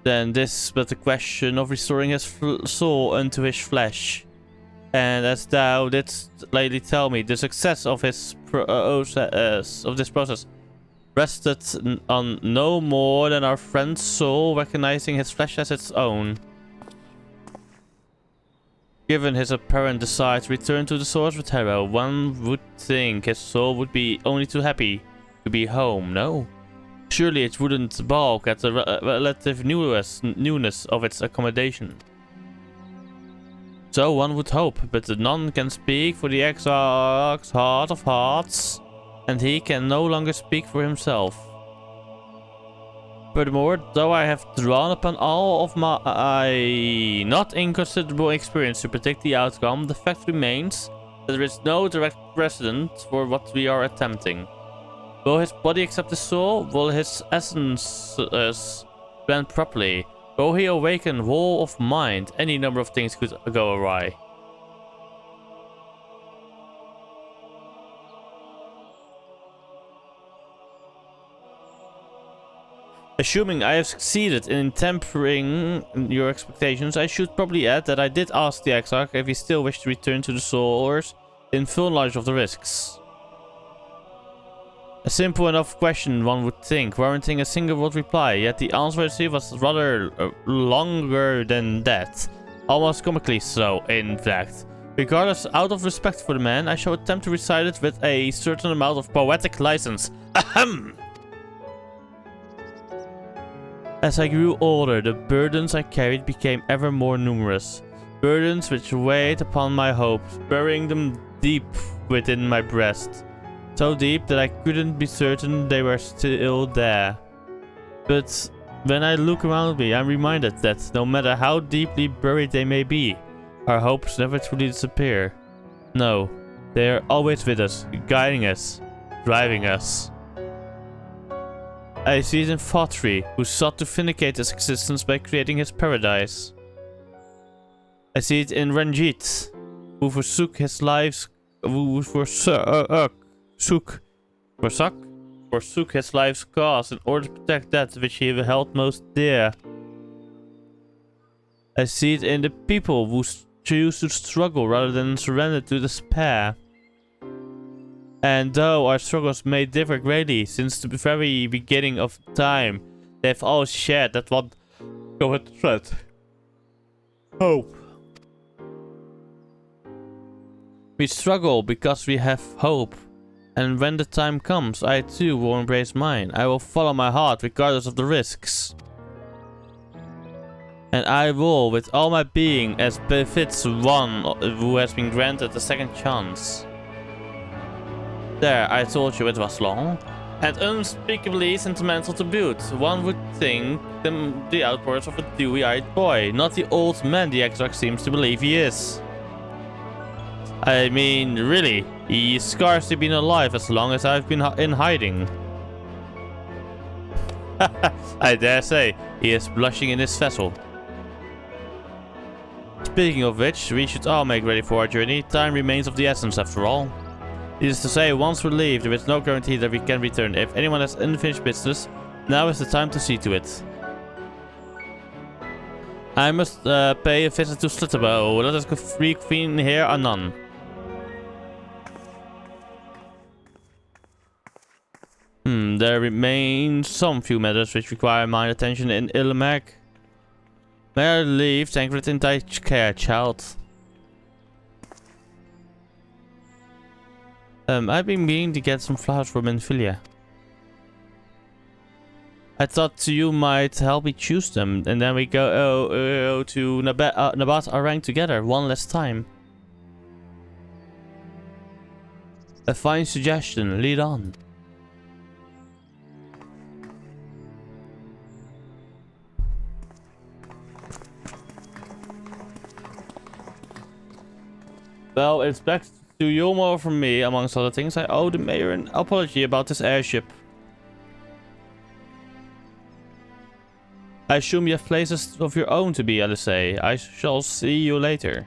Then this but the question of restoring his soul unto his flesh. And as thou didst lately tell me, the success of his this process rested on no more than our friend's soul recognizing his flesh as its own. Given his apparent desire to return to the source of terror, one would think his soul would be only too happy to be home, no? Surely it wouldn't balk at the relative newness of its accommodation. So one would hope, but none can speak for the Exarch's heart of hearts, and he can no longer speak for himself. Furthermore, though I have drawn upon all of my not inconsiderable experience to predict the outcome, the fact remains that there is no direct precedent for what we are attempting. Will his body accept the soul? Will his essence blend properly? Will he awaken whole of mind? Any number of things could go awry. Assuming I have succeeded in tempering your expectations, I should probably add that I did ask the Exarch if he still wished to return to the source in full knowledge of the risks. A simple enough question, one would think, warranting a single word reply, yet the answer I received was rather longer than that. Almost comically so, in fact. Regardless, out of respect for the man, I shall attempt to recite it with a certain amount of poetic license. Ahem! As I grew older, the burdens I carried became ever more numerous. Burdens which weighed upon my hopes, burying them deep within my breast. So deep that I couldn't be certain they were still there. But when I look around me, I'm reminded that no matter how deeply buried they may be, our hopes never truly disappear. No, they are always with us, guiding us, driving us. I see it in Fotri, who sought to vindicate his existence by creating his paradise. I see it in Ranjit, who forsook his life's forsook his life's cause in order to protect that which he held most dear. I see it in the people who choose to struggle rather than surrender to despair. And though our struggles may differ greatly since the very beginning of time, they have all shared that one common thread: hope. We struggle because we have hope. And when the time comes, I too will embrace mine. I will follow my heart regardless of the risks. And I will, with all my being, as befits one who has been granted a second chance. There, I told you it was long. And unspeakably sentimental to boot. One would think the outbursts of a dewy-eyed boy, not the old man the Exarch seems to believe he is. I mean, really, he's scarcely been alive as long as I've been in hiding. I dare say, he is blushing in his vessel. Speaking of which, we should all make ready for our journey. Time remains of the essence after all. It is to say, once we leave, there is no guarantee that we can return. If anyone has unfinished business, now is the time to see to it. I must pay a visit to Slitterbow. Let us go reconvene here anon. There remain some few matters which require my attention in Illimac. May I leave Tancred in thy care, child? I've been meaning to get some flowers from Infilia. I thought you might help me choose them, and then we go to Nabat Arang together one last time. A fine suggestion, lead on. Well, it's back To Yulmore from me, amongst other things, I owe the mayor an apology about this airship. I assume you have places of your own to be, LSA. I shall see you later.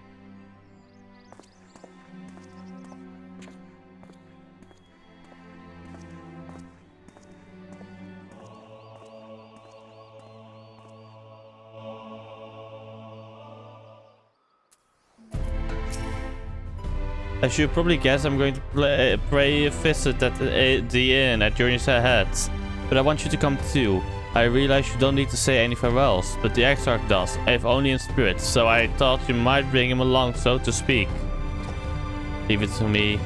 As you probably guess, I'm going to pay a visit at the inn at Journey's Ahead. But I want you to come too. I realize you don't need to say any farewells, but the Exarch does, if only in spirit, so I thought you might bring him along, so to speak. Leave it to me.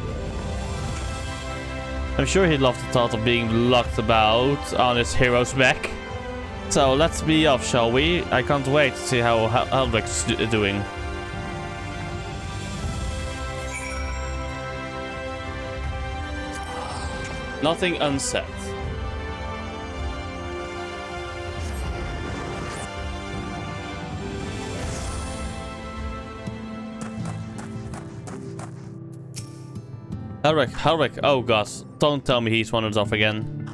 I'm sure he'd love the thought of being locked about on his hero's back. So let's be off, shall we? I can't wait to see how Helbric's doing. Nothing unsaid. Helric, oh god, don't tell me he's wandered off again.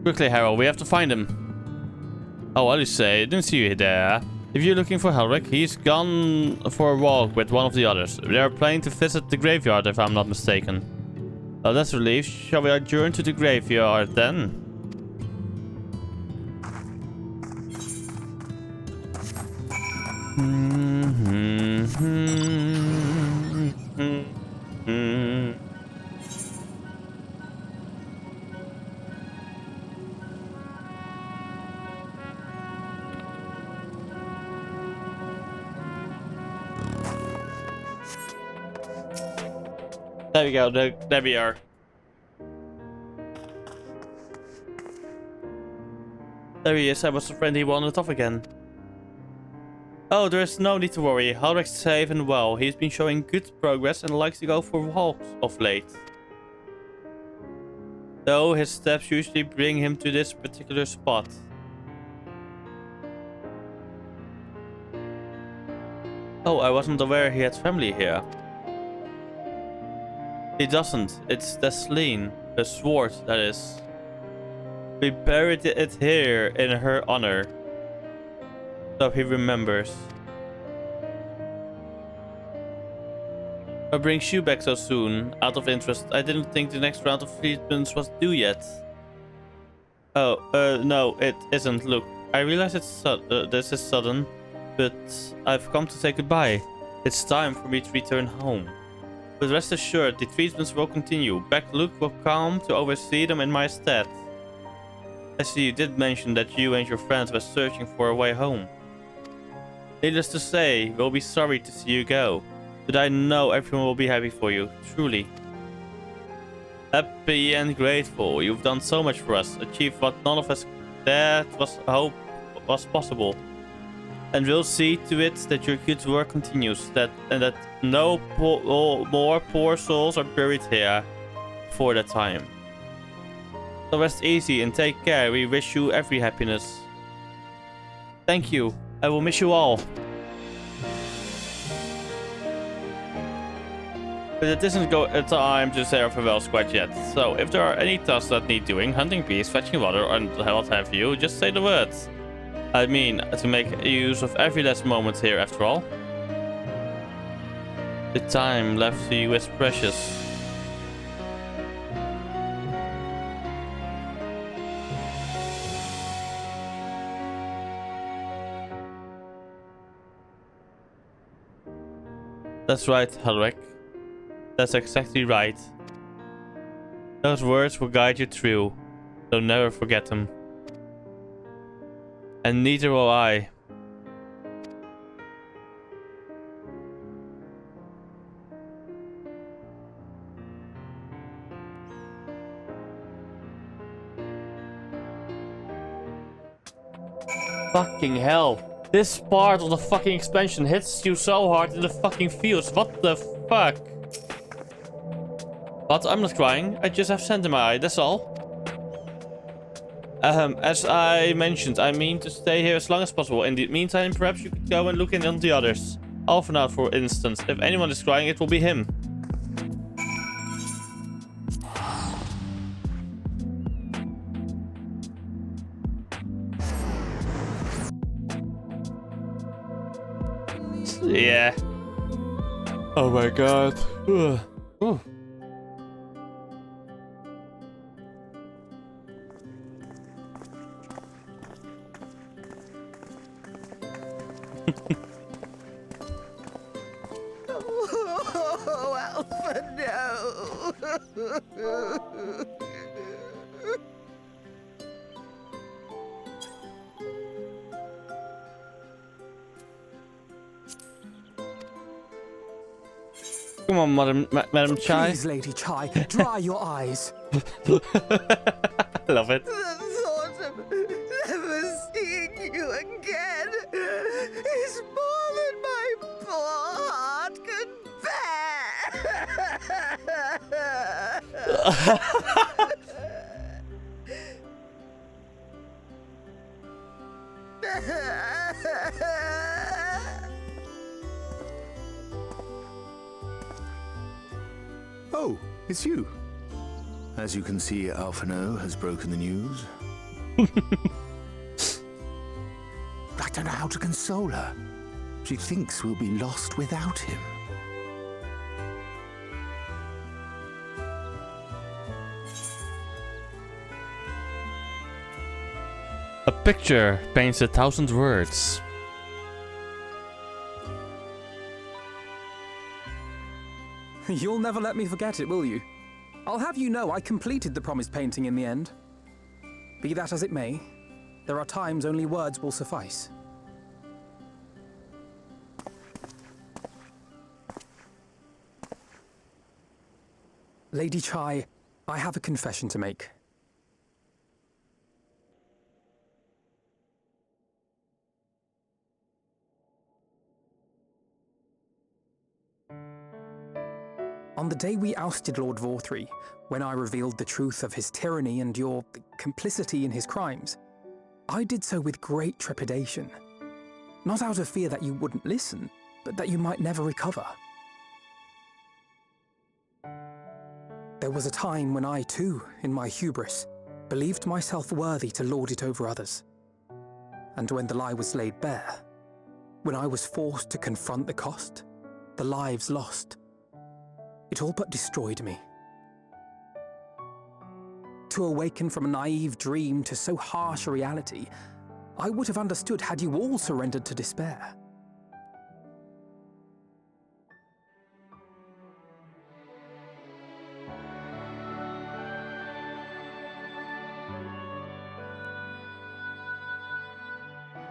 Quickly, Harold, we have to find him. Oh, what do you say? Didn't see you there. If you're looking for Helric, he's gone for a walk with one of the others. They are planning to visit the graveyard, if I'm not mistaken. Oh, that's a relief. Shall we adjourn to the graveyard then? There we go, there we are. There he is, I was afraid he wandered off again. Oh, there's no need to worry. Halric's safe and well. He's been showing good progress and likes to go for walks of late. Though his steps usually bring him to this particular spot. Oh, I wasn't aware he had family here. He doesn't. It's Desleen. Her sword, that is. We buried it here in her honor. So he remembers. What brings you back so soon? Out of interest, I didn't think the next round of treatments was due yet. Oh, no, it isn't. Look, I realize this is sudden, but I've come to say goodbye. It's time for me to return home. But rest assured, the treatments will continue. Beck Luke will come to oversee them in my stead. I see you did mention that you and your friends were searching for a way home. Needless to say, we'll be sorry to see you go. But I know everyone will be happy for you, truly. Happy and grateful. You've done so much for us, achieved what none of us dared hope was possible. And we'll see to it that your good work continues, and that no more poor souls are buried here for that time. So rest easy and take care. We wish you every happiness. Thank you. I will miss you all. But it isn't time to say our farewells quite yet. So if there are any tasks that need doing, hunting bees, fetching water, or what have you, just say the words. I mean, to make use of every last moment here after all. The time left to you is precious. That's right, Halric. That's exactly right. Those words will guide you through, so never forget them. And neither will I. Fucking hell. This part of the fucking expansion hits you so hard in the fucking feels. What the fuck? But I'm not crying. I just have sand in my eye, that's all. As I mentioned, I mean to stay here as long as possible. In the meantime, perhaps you could go and look in on the others. Alphen out, for instance. If anyone is crying, it will be him. Yeah. Oh my god. Ugh. Ooh. Oh, Alpha, no! Come on, Madam Chai. Please, Lady Chai, dry your eyes. Love it. The thought of never seeing you again is more than my poor heart can bear. Oh, it's you. As you can see, Alphino has broken the news. I don't know how to console her. She thinks we'll be lost without him. A picture paints 1,000 words. You'll never let me forget it, will you? I'll have you know I completed the promised painting in the end. Be that as it may, there are times only words will suffice. Lady Chai, I have a confession to make. On the day we ousted Lord Vorthree, when I revealed the truth of his tyranny and your complicity in his crimes, I did so with great trepidation. Not out of fear that you wouldn't listen, but that you might never recover. There was a time when I too, in my hubris, believed myself worthy to lord it over others. And when the lie was laid bare, when I was forced to confront the cost, the lives lost, it all but destroyed me. To awaken from a naive dream to so harsh a reality, I would have understood had you all surrendered to despair.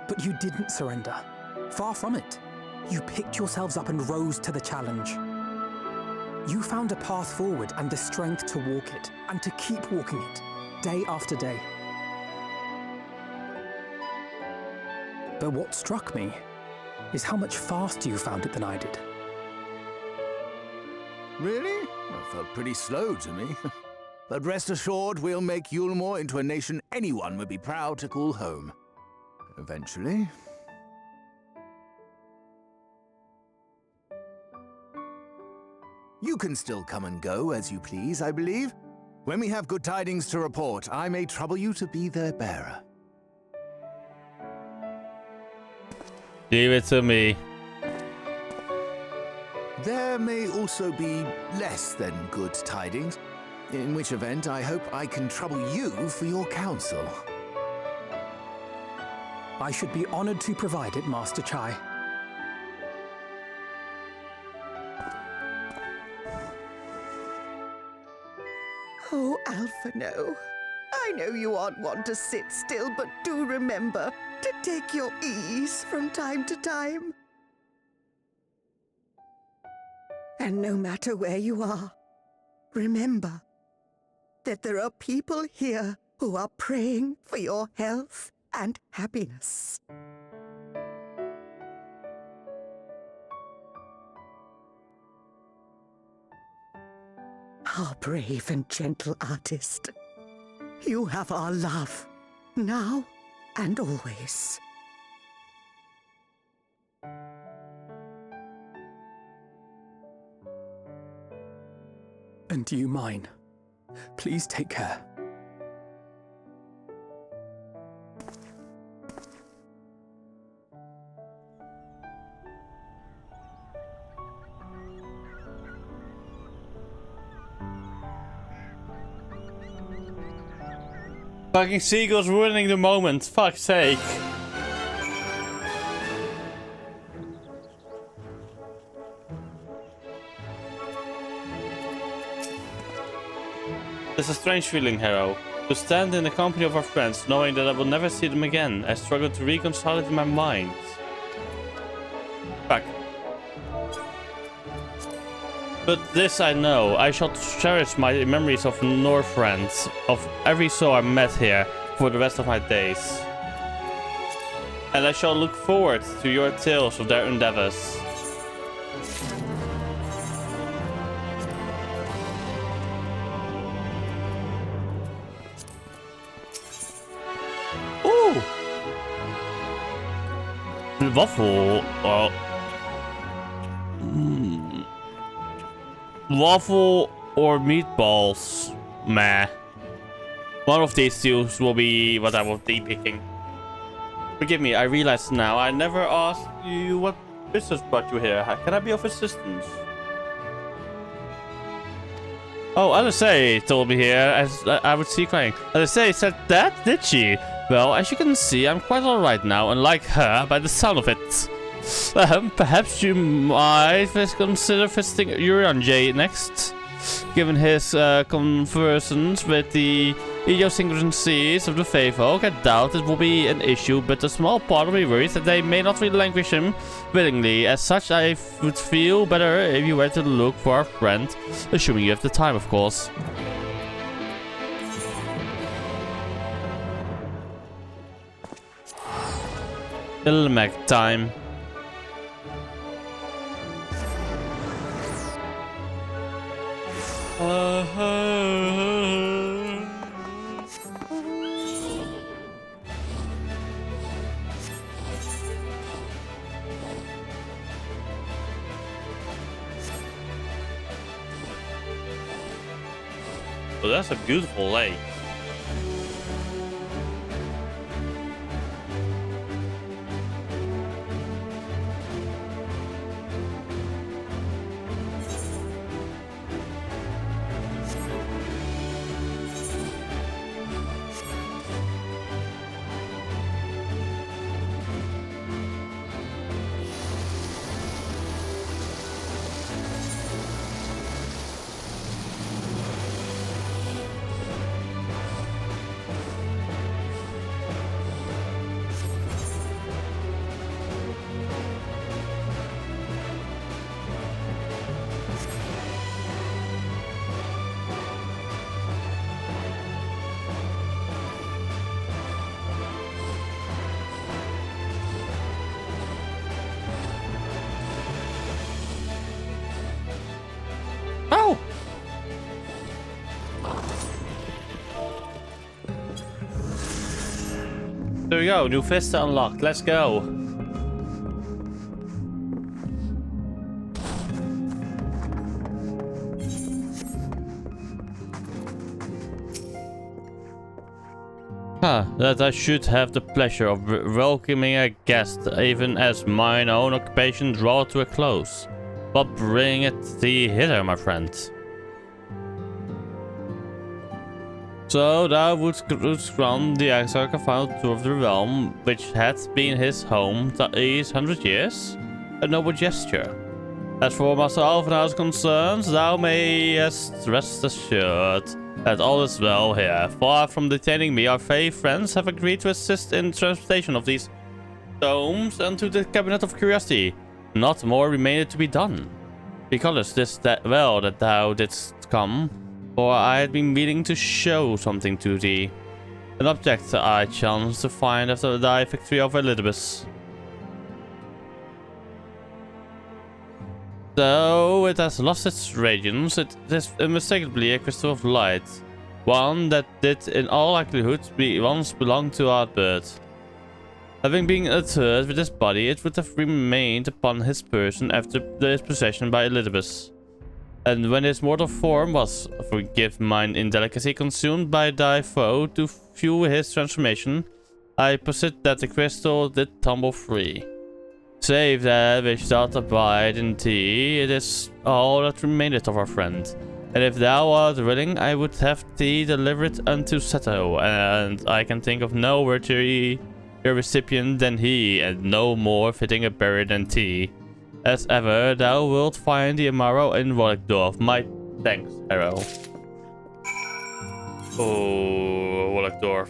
But you didn't surrender. Far from it. You picked yourselves up and rose to the challenge. You found a path forward and the strength to walk it, and to keep walking it, day after day. But what struck me is how much faster you found it than I did. Really? That felt pretty slow to me. But rest assured, we'll make Yulmore into a nation anyone would be proud to call home. Eventually. You can still come and go as you please, I believe. When we have good tidings to report, I may trouble you to be their bearer. Leave it to me. There may also be less than good tidings, in which event I hope I can trouble you for your counsel. I should be honored to provide it, Master Chai. Oh, Alphino, I know you aren't one to sit still, but do remember to take your ease from time to time. And no matter where you are, remember that there are people here who are praying for your health and happiness. Our brave and gentle artist, you have our love, now and always. And you mine. Please take care. Fucking seagulls ruining the moment. Fuck's sake. It's a strange feeling, Harrow. To stand in the company of our friends, knowing that I will never see them again. I struggle to reconcile it in my mind. Fuck. But this I know, I shall cherish my memories of Nor friends, of every soul I met here, for the rest of my days. And I shall look forward to your tales of their endeavors. Ooh! Waffle, waffle or meatballs? Meh. One of these two will be what I will be picking. Forgive me, I realize now I never asked you what business brought you here. Can I be of assistance? Oh, LSA told me here as I would see crying. LSA said that, did she? Well, as you can see, I'm quite alright now, unlike her, by the sound of it. Perhaps you might consider visiting Urianger next, given his conversations with the idiosyncrasies of the Feyfolk. I doubt it will be an issue, but a small part of me worries that they may not relinquish him willingly. As such, I would feel better if you were to look for a friend, assuming you have the time, of course. Little Mac time. Oh, that's a beautiful lake. There we go, new Vista unlocked. Let's go. That I should have the pleasure of welcoming a guest, even as mine own occupation draw to a close. But bring it thee hither, my friend. So thou wouldst grant the Exarch a final tour of the realm, which had been his home these 100 years? A noble gesture. As for Master Alphenau is concerned, thou mayest rest assured that all is well here. Far from detaining me, our Fey friends have agreed to assist in transportation of these stones unto the Cabinet of Curiosity. Not more remained to be done. Because that thou didst come, for I had been meaning to show something to thee. An object I chanced to find after thy victory over Elizabeth. Though it has lost its radiance, it is unmistakably a crystal of light. One that did in all likelihood once belong to our bird. Having been interred with his body, it would have remained upon his person after his possession by Elizabeth. And when his mortal form was, forgive mine indelicacy, consumed by thy foe to fuel his transformation, I posit that the crystal did tumble free. Save that which doth abide in thee, it is all that remaineth of our friend. And if thou art willing, I would have thee delivered unto Seto, and I can think of no worthier recipient than he, and no more fitting a burial than thee. As ever, thou wilt find the Amaro in Wolkdorf. My thanks, Arrow. Oh, Wolkdorf.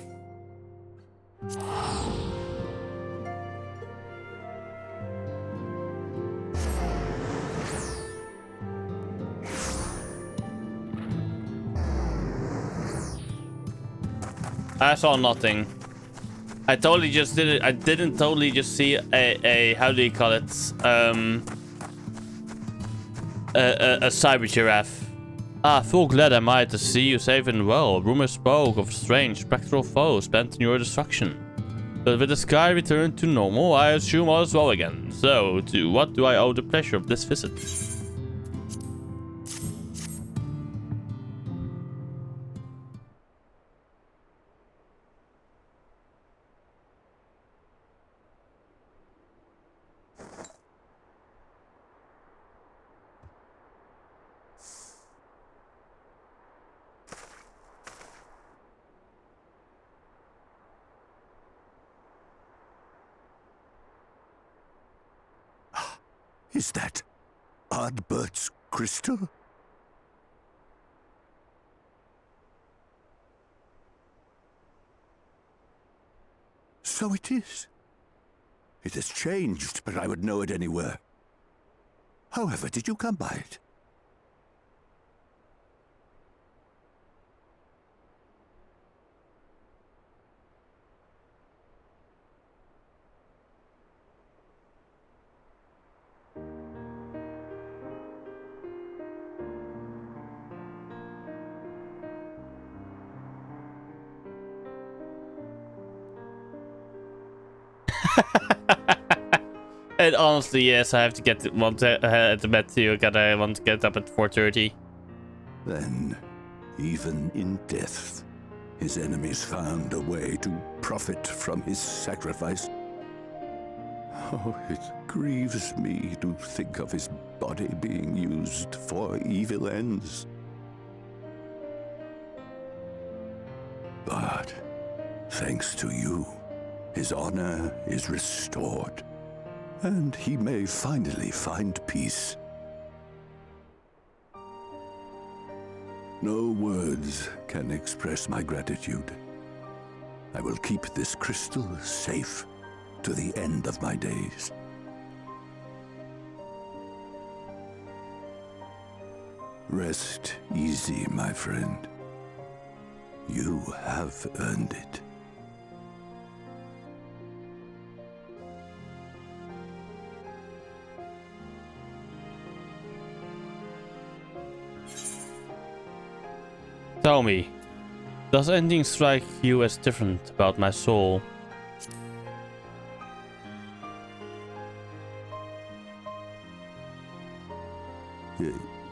I saw nothing. I totally just did it. I didn't totally just see a how do you call it? A cyber giraffe. Ah, full glad am I to see you safe and well. Rumors spoke of strange spectral foes bent on your destruction. But with the sky returned to normal, I assume all is well again. So, to what do I owe the pleasure of this visit? Is that Ardbert's crystal? So it is. It has changed, but I would know it anywhere. However, did you come by it? And honestly, yes, I have to get to bed too. I want to get up at 4:30. Then, even in death, his enemies found a way to profit from his sacrifice. Oh, it grieves me to think of his body being used for evil ends. But, thanks to you, his honor is restored, and he may finally find peace. No words can express my gratitude. I will keep this crystal safe to the end of my days. Rest easy, my friend. You have earned it. Tell me, does anything strike you as different about my soul?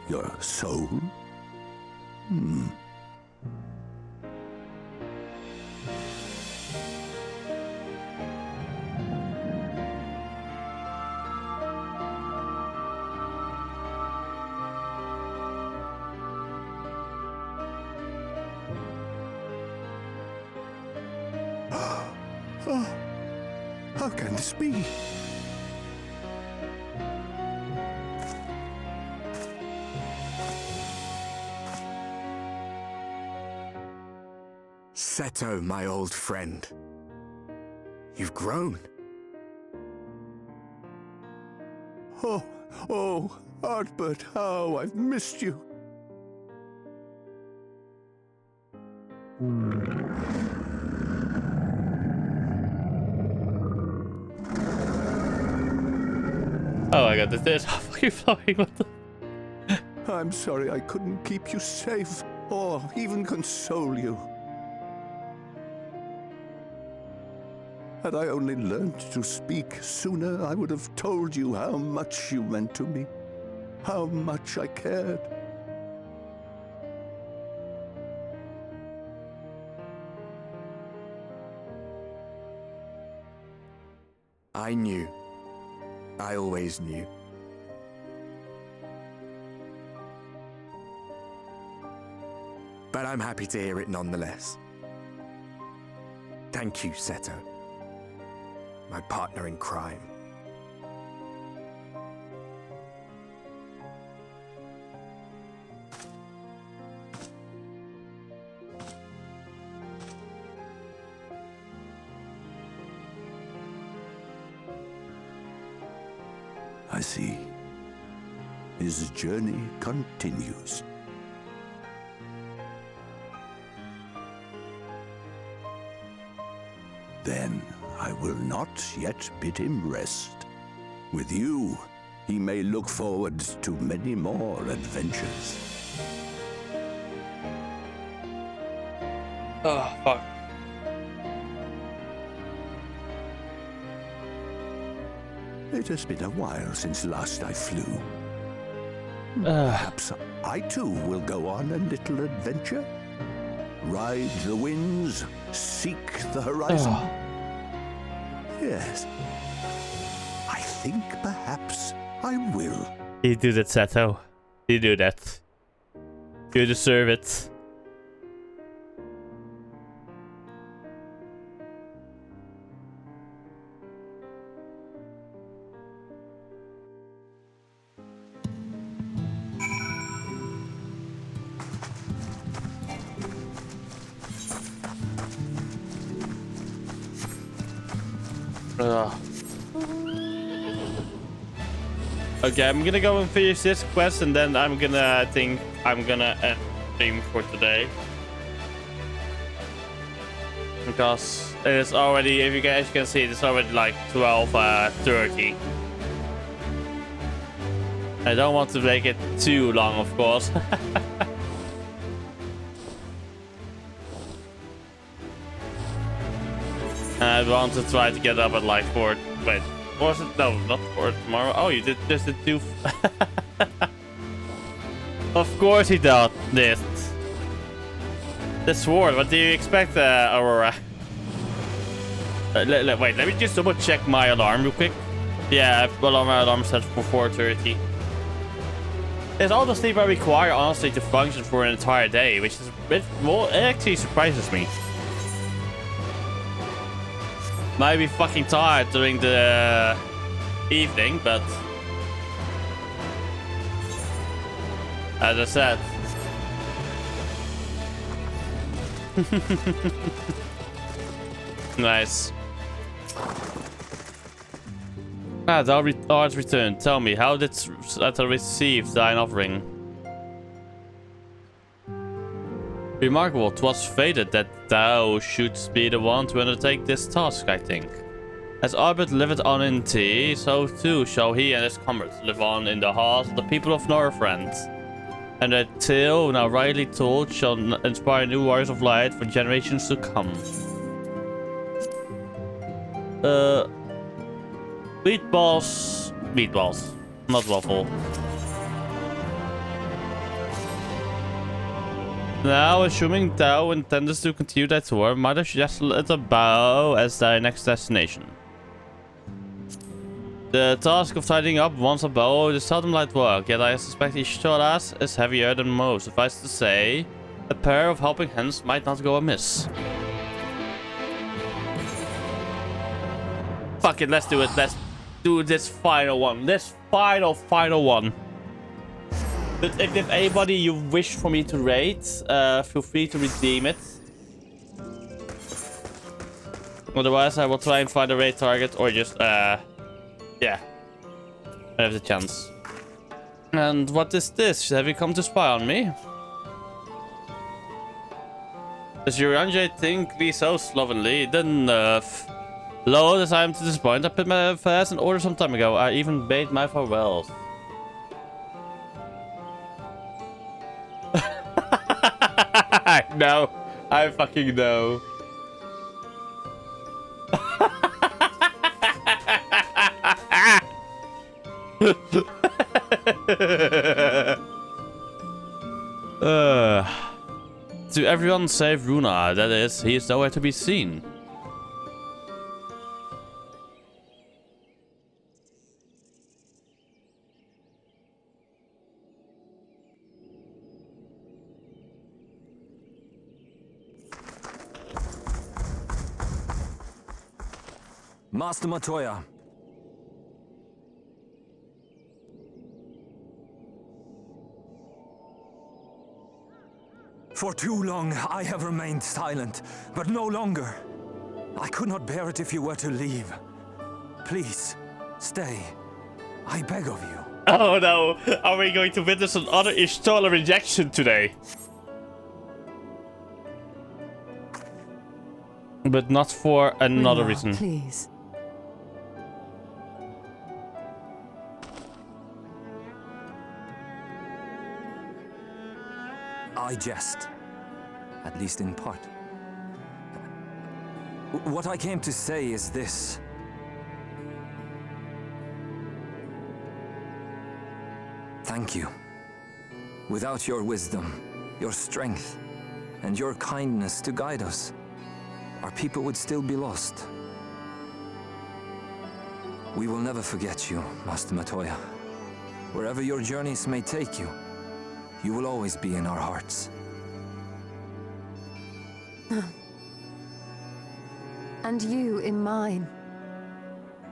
Your soul? How can this be? Seto, my old friend. You've grown. Oh, Ardbert, how I've missed you. Oh my god, this is fucking flowing. What the? I'm sorry I couldn't keep you safe or even console you. Had I only learned to speak sooner, I would have told you how much you meant to me, how much I cared. I knew. I always knew. but I'm happy to hear it nonetheless. Thank you, Seto. My partner in crime. I see. His journey continues. Then I will not yet bid him rest. With you, he may look forward to many more adventures. Oh, fuck. It has been a while since last I flew. Perhaps I too will go on a little adventure. Ride the winds, seek the horizon. Yes. I think perhaps I will. You do that, Seto. You do that. You deserve it. Okay, I'm gonna go and finish this quest, and then I'm gonna end stream for today. Because it is already, if you guys can see, it's already like 12:30. I don't want to make it too long, of course. I want to try to get up at like 4. Wait, was it? No, not 4 tomorrow. Oh, you did just the 2. Of course he did this. The sword. What do you expect, Aurora? Wait, let me just double check my alarm real quick. Yeah, my alarm set for 4:30. It's all the sleep I require, honestly, to function for an entire day, which is it actually surprises me. Might be fucking tired during the evening, but as I said. Nice. Thou art returned. Tell me, how didst thou receive thine offering? Remarkable, 'twas fated that thou shouldst be the one to undertake this task, I think. As Arbit liveth on in thee, so too shall he and his comrades live on in the hearts of the people of Northrend. And a tale now rightly told shall inspire new warriors of light for generations to come. Meatballs, not waffle. Now, assuming thou intendest to continue thy tour, might have suggested a bow as thy next destination. The task of tidying up once a bow is seldom light work, yet I suspect each task is heavier than most. Suffice to say, a pair of helping hands might not go amiss. Fuck it, let's do it. Let's do this final one. This final one. But if anybody you wish for me to raid, feel free to redeem it. Otherwise, I will try and find a raid target or just, yeah. I have the chance. And what is this? Have you come to spy on me? Does Urianjay think me so slovenly? Then, Lord, as I am to this point, I put my affairs in order some time ago. I even bade my farewells. No, I fucking know. To everyone save Runa, that is, he is nowhere to be seen. Master Matoya. For too long, I have remained silent, but no longer. I could not bear it if you were to leave. Please, stay. I beg of you. Oh no, are we going to witness another Ishtola rejection today? But not for another reason. Please. I jest, at least in part. What I came to say is this. Thank you. Without your wisdom, your strength, and your kindness to guide us, our people would still be lost. We will never forget you, Master Matoya. Wherever your journeys may take you, you will always be in our hearts. And you in mine.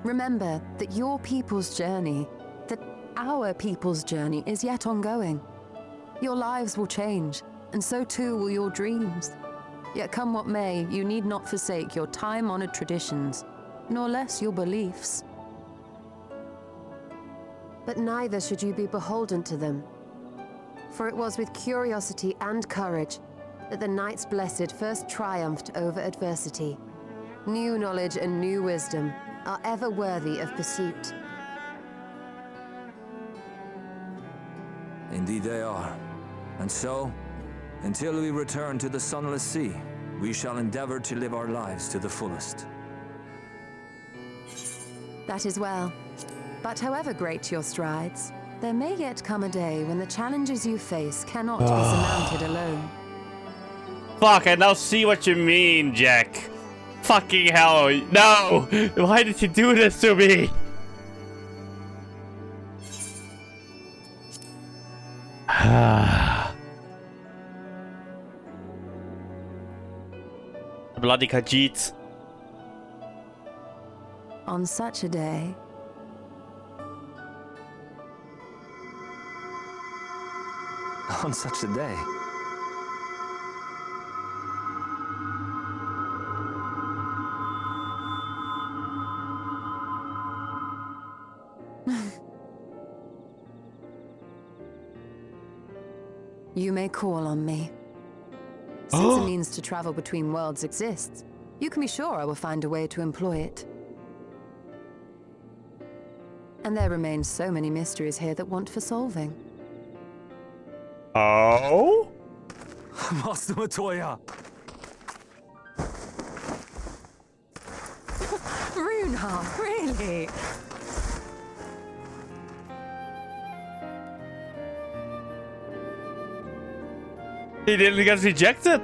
Remember that your people's journey, that our people's journey is yet ongoing. Your lives will change, and so too will your dreams. Yet come what may, you need not forsake your time-honored traditions, nor less your beliefs. But neither should you be beholden to them. For it was with curiosity and courage that the Knights Blessed first triumphed over adversity. New knowledge and new wisdom are ever worthy of pursuit. Indeed they are. And so, until we return to the Sunless Sea, we shall endeavor to live our lives to the fullest. That is well. But however great your strides, there may yet come a day when the challenges you face cannot be surmounted alone. Fuck, I now see what you mean, Jack. Fucking hell, no! Why did you do this to me? Bloody Khajiit. On such a day, On such a day. you may call on me. Since a means to travel between worlds exists, you can be sure I will find a way to employ it. And there remain so many mysteries here that want for solving. Oh? Master Matoya! Runehart, really? He didn't get rejected.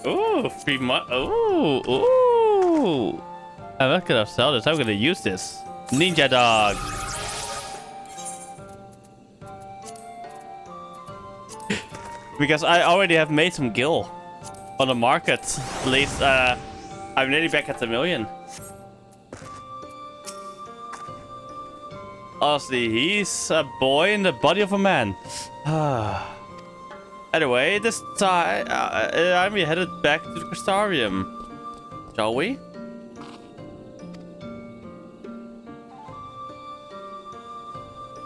Ooh, 3 months. Ooh, ooh. I'm not gonna sell this. I'm gonna use this. Ninja dog. Because I already have made some gil on the market. At least I'm nearly back at 1 million. Honestly, he's a boy in the body of a man. Anyway, this time I'm headed back to the Crystarium. Shall we?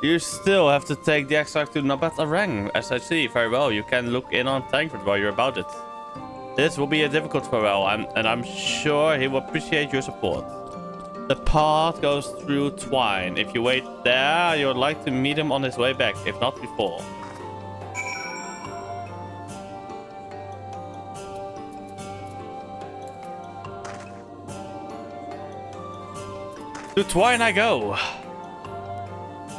You still have to take the extract to Nabat Arang, as I see. Very well, you can look in on Tancred while you're about it. This will be a difficult farewell, and I'm sure he will appreciate your support. The path goes through Twine. If you wait there, you'll like to meet him on his way back, if not before. To Twine I go.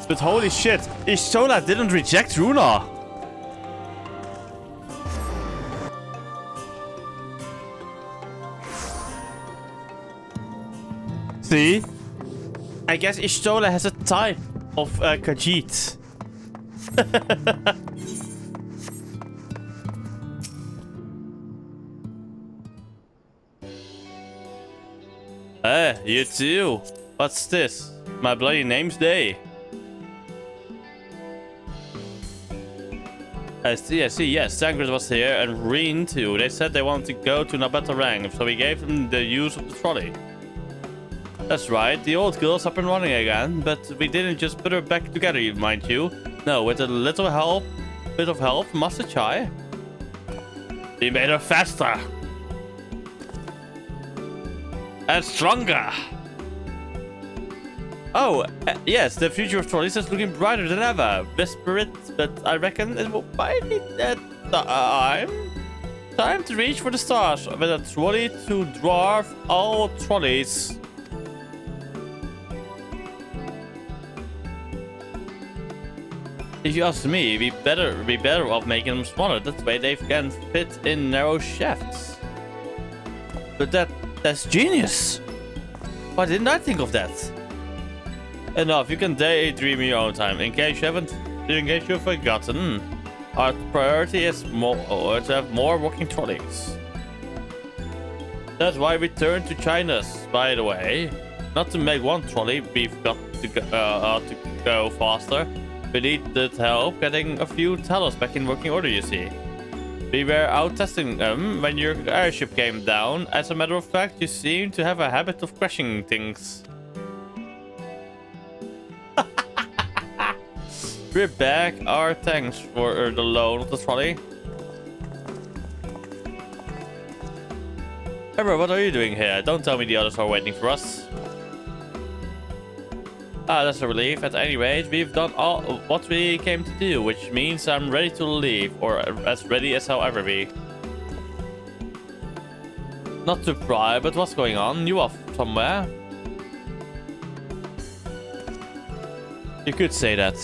But holy shit, Ishtola didn't reject Runa. See? I guess Ishtola has a type of Khajiit. You too. What's this? My bloody name's day. I see. Yes, Sangrid was here and Reen too. They said they wanted to go to Nabatarang, so we gave them the use of the trolley. That's right, the old girl's up and running again, but we didn't just put her back together, mind you. No, with a little bit of help from Master Chai. We made her faster. And stronger. Oh, yes, the future of trolleys is looking brighter than ever. Whisper it, but I reckon it will might be that time to reach for the stars with a trolley to dwarf all trolleys. If you ask me, we better be better off making them smaller. That way they can fit in narrow shafts. But that's genius. Why didn't I think of that? Enough, you can daydream in your own time. In case you've forgotten, our priority is to have more working trolleys. That's why we turned to China's, by the way. Not to make one trolley, we've got to go faster. We needed help getting a few tellers back in working order, you see. We were out testing them when your airship came down. As a matter of fact, you seem to have a habit of crashing things. We're back. Our thanks for the loan of the trolley. Emma, what are you doing here? Don't tell me the others are waiting for us. Ah, that's a relief. At any rate, we've done all what we came to do, which means I'm ready to leave, or as ready as I'll ever be. Not to pry, but what's going on? You off somewhere? You could say that.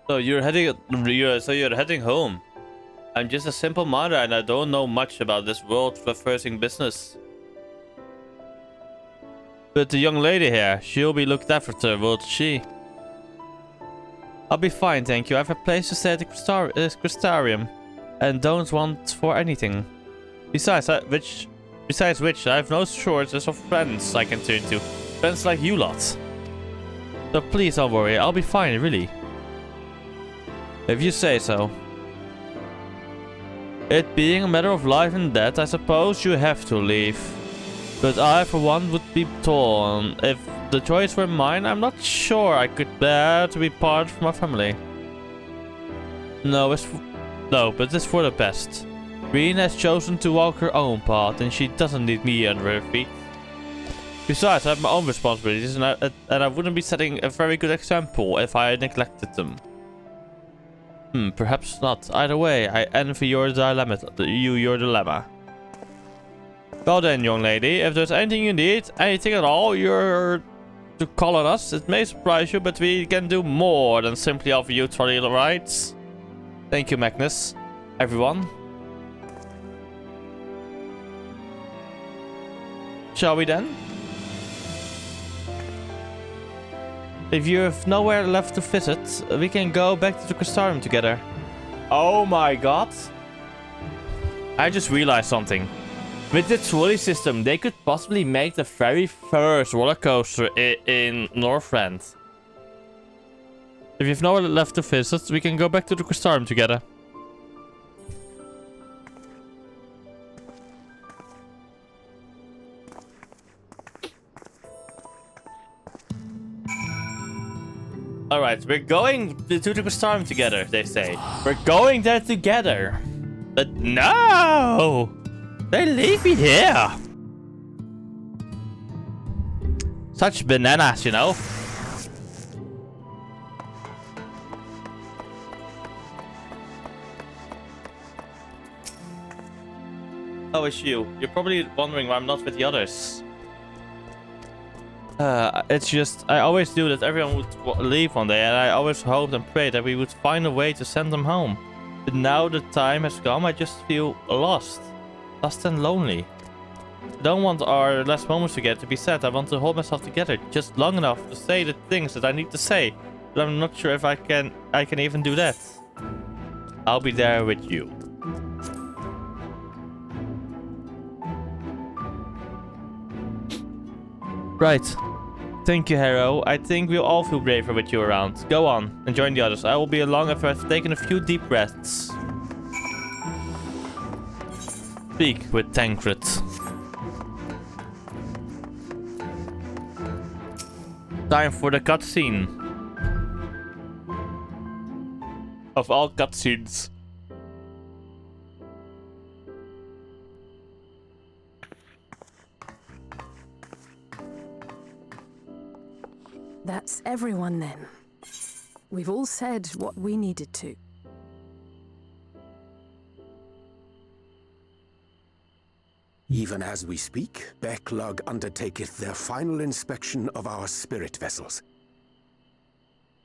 So you're heading home. I'm just a simple miner and I don't know much about this world-traversing business. But the young lady here, she'll be looked after, won't she? I'll be fine, thank you. I have a place to stay at the Crystarium and don't want for anything. Besides which, I have no shortage of friends I can turn to. Friends like you lot. So please don't worry, I'll be fine, really. If you say so. It being a matter of life and death, I suppose you have to leave. But I, for one, would be torn. If the choice were mine, I'm not sure I could bear to be part of my family. No, but it's for the best. Reen has chosen to walk her own path, and she doesn't need me under her feet. Besides, I have my own responsibilities, and I wouldn't be setting a very good example if I neglected them. Perhaps not. Either way, I envy your dilemma. Well then, young lady, if there's anything you need, anything at all, you're to call on us. It may surprise you, but we can do more than simply offer you trolley rides. Thank you, Magnus. Everyone. Shall we then? If you have nowhere left to visit, we can go back to the Crystarium together. Oh my god. I just realized something. With the trolley system, they could possibly make the very first roller coaster in Northrend. If you have nowhere left to visit, we can go back to the Crystarium together. Alright, we're going to the Crystarium together, they say. We're going there together. But no! They leave me here. Such bananas, you know? Oh, it's you. You're probably wondering why I'm not with the others. It's just, I always knew that everyone would leave one day, and I always hoped and prayed that we would find a way to send them home. But now the time has come, I just feel lost. Lost and lonely. I don't want our last moments to be sad. I want to hold myself together just long enough to say the things that I need to say. But I'm not sure if I can even do that. I'll be there with you. Right. Thank you, Harrow. I think we'll all feel braver with you around. Go on and join the others. I will be along after I've taken a few deep breaths. Speak with Tancred. Time for the cutscene. Of all cutscenes. That's everyone then. We've all said what we needed to. Even as we speak, Backlog undertaketh their final inspection of our spirit vessels.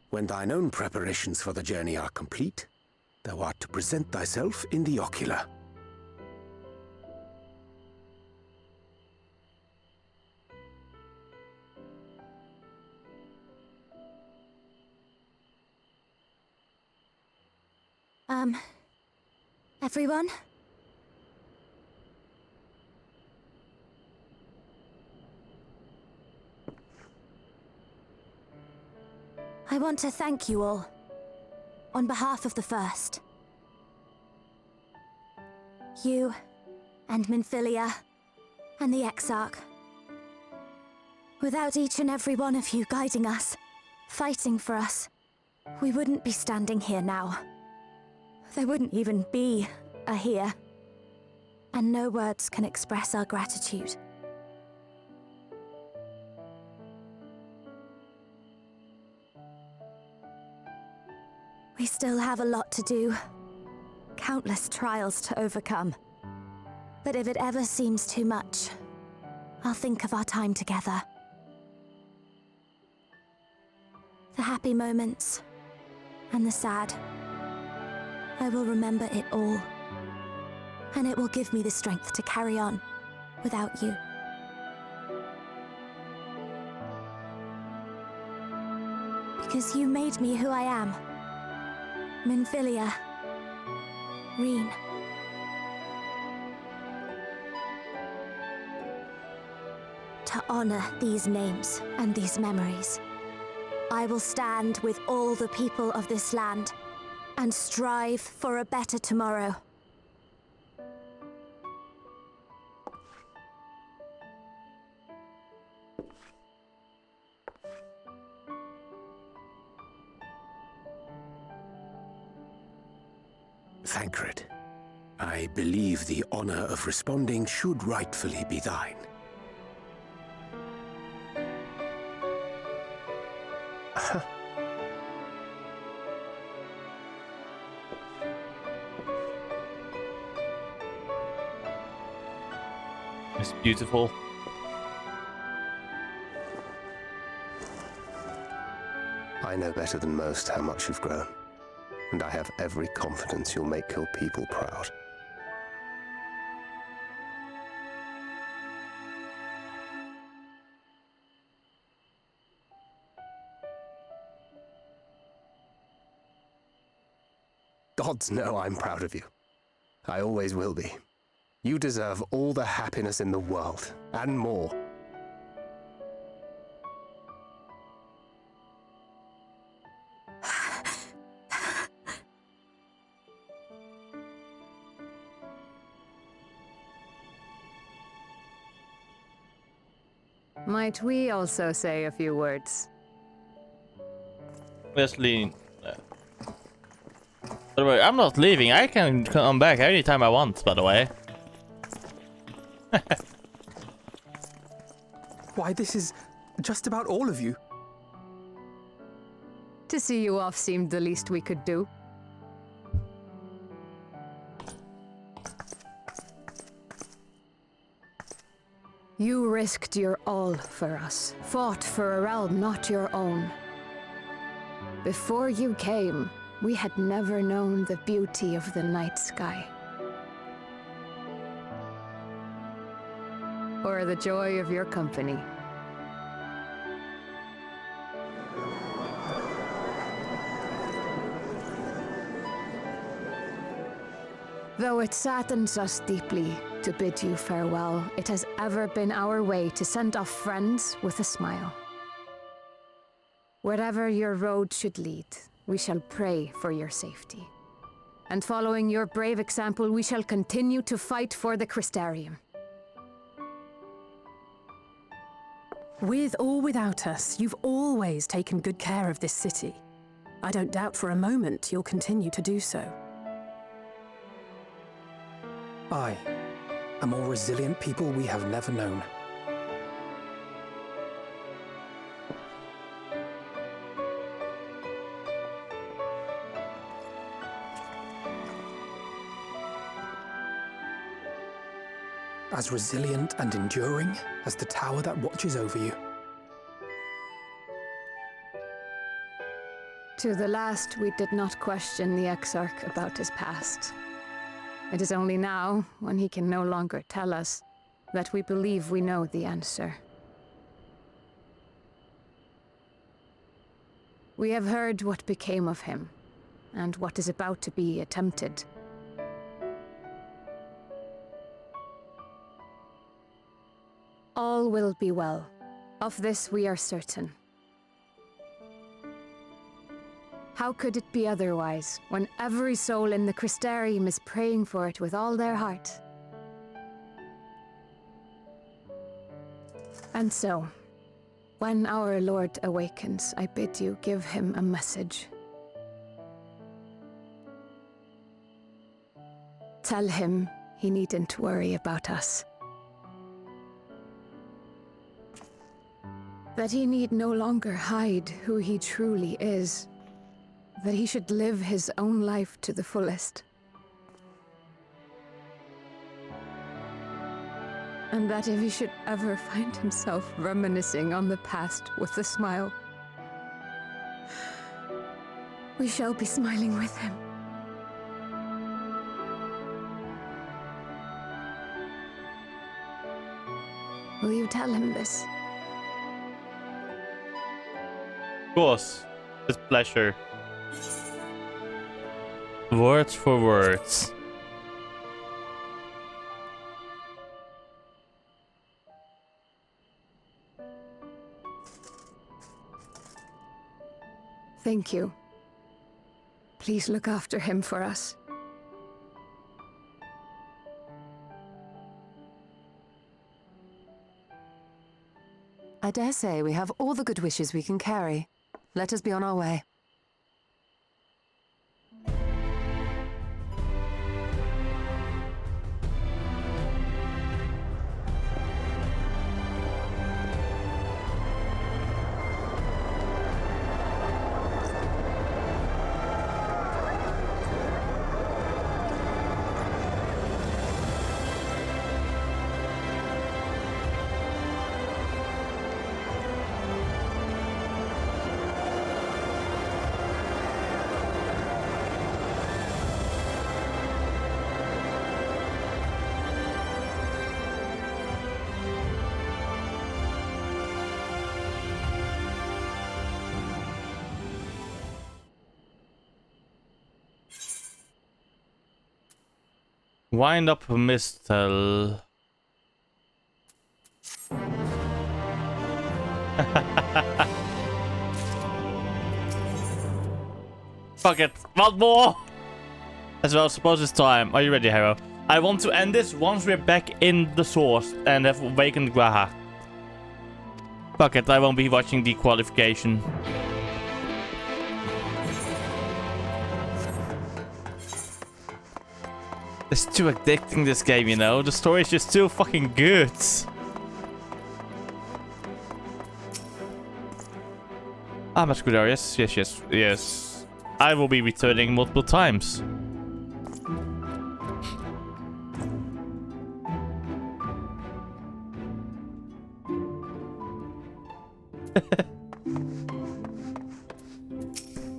When thine own preparations for the journey are complete, thou art to present thyself in the ocular. Everyone? I want to thank you all, on behalf of the First. You, and Minfilia, and the Exarch. Without each and every one of you guiding us, fighting for us, we wouldn't be standing here now. There wouldn't even be a here. And no words can express our gratitude. We still have a lot to do. Countless trials to overcome. But if it ever seems too much, I'll think of our time together. The happy moments, and the sad. I will remember it all. And it will give me the strength to carry on without you. Because you made me who I am. Minfilia. Reen. To honor these names and these memories, I will stand with all the people of this land and strive for a better tomorrow. Tancred, I believe the honor of responding should rightfully be thine. It's beautiful. I know better than most how much you've grown, and I have every confidence you'll make your people proud. Gods know I'm proud of you. I always will be. You deserve all the happiness in the world, and more. Might we also say a few words? Leslie. By the way, I'm not leaving. I can come back anytime I want, by the way. Why, this is just about all of you. To see you off seemed the least we could do. You risked your all for us, fought for a realm not your own. Before you came, we had never known the beauty of the night sky. Or the joy of your company. Though it saddens us deeply to bid you farewell, it has ever been our way to send off friends with a smile. Wherever your road should lead, we shall pray for your safety. And following your brave example, we shall continue to fight for the Crystarium. With or without us, you've always taken good care of this city. I don't doubt for a moment you'll continue to do so. Aye, a more resilient people we have never known. As resilient and enduring as the tower that watches over you. To the last, we did not question the Exarch about his past. It is only now, when he can no longer tell us, that we believe we know the answer. We have heard what became of him, and what is about to be attempted. All will be well. Of this we are certain. How could it be otherwise, when every soul in the Crystarium is praying for it with all their heart? And so, when our Lord awakens, I bid you give him a message. Tell him he needn't worry about us. That he need no longer hide who he truly is. That he should live his own life to the fullest. And that if he should ever find himself reminiscing on the past with a smile, we shall be smiling with him. Will you tell him this? Of course. With pleasure. Words for words. Thank you. Please look after him for us. I dare say we have all the good wishes we can carry. Let us be on our way. Wind up Mistel. Fuck it. One more! As well, suppose it's time. Are you ready, Hero? I want to end this once we're back in the source and have awakened Graha. Fuck it, I won't be watching the qualification. It's too addicting, this game, you know? The story is just too fucking good. Ah, Mascular, yes. I will be returning multiple times.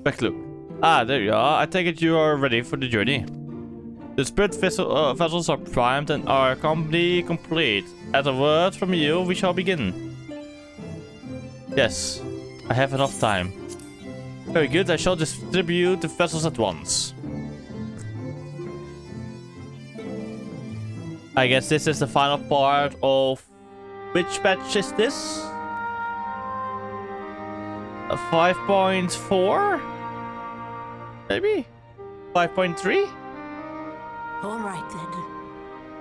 Back look. Ah, there you are. I take it you are ready for the journey. The spirit vessels are primed and our company complete. At a word from you, we shall begin. Yes, I have enough time. Very good, I shall distribute the vessels at once. I guess this is the final part of... Which patch is this? A 5.4? Maybe? 5.3? All right then.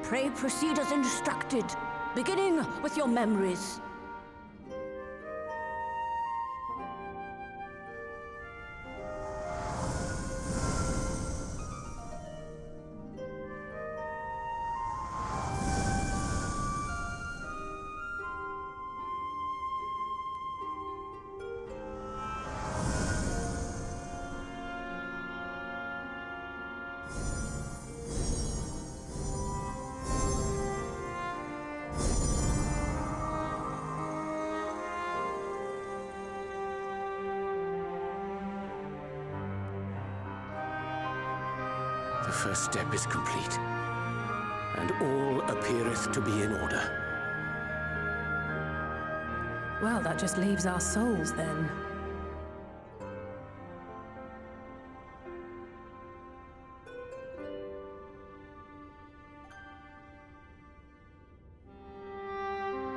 Pray proceed as instructed, beginning with your memories. The first step is complete, and all appeareth to be in order. Well, that just leaves our souls then.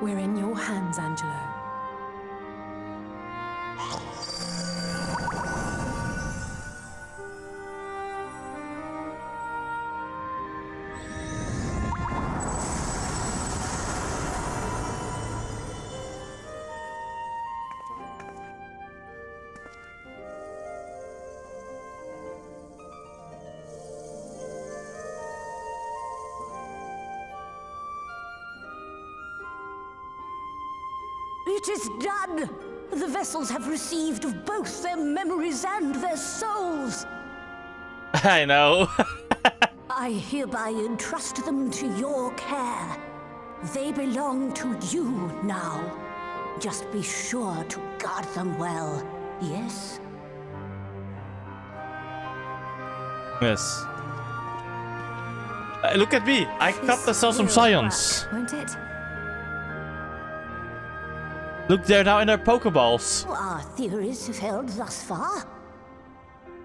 We're in your hands, Angelo. It is done! The vessels have received of both their memories and their souls. I know. I hereby entrust them to your care. They belong to you now. Just be sure to guard them well, yes? Yes. Look at me! I got myself some science. Won't it? Look, they're now in their Pokeballs. Our theories have held thus far.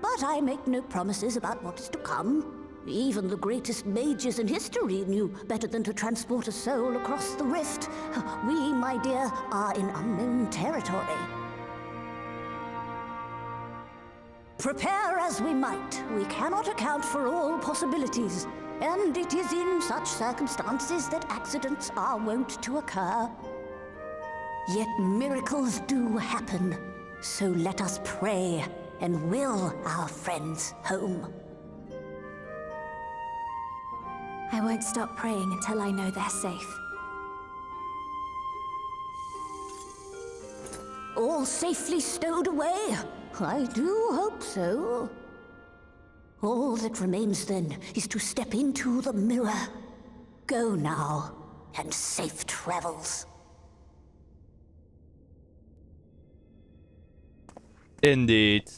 But I make no promises about what is to come. Even the greatest mages in history knew better than to transport a soul across the rift. We, my dear, are in unknown territory. Prepare as we might, we cannot account for all possibilities. And it is in such circumstances that accidents are wont to occur. Yet miracles do happen, so let us pray and will our friends home. I won't stop praying until I know they're safe. All safely stowed away? I do hope so. All that remains then is to step into the mirror. Go now, and safe travels. Indeed.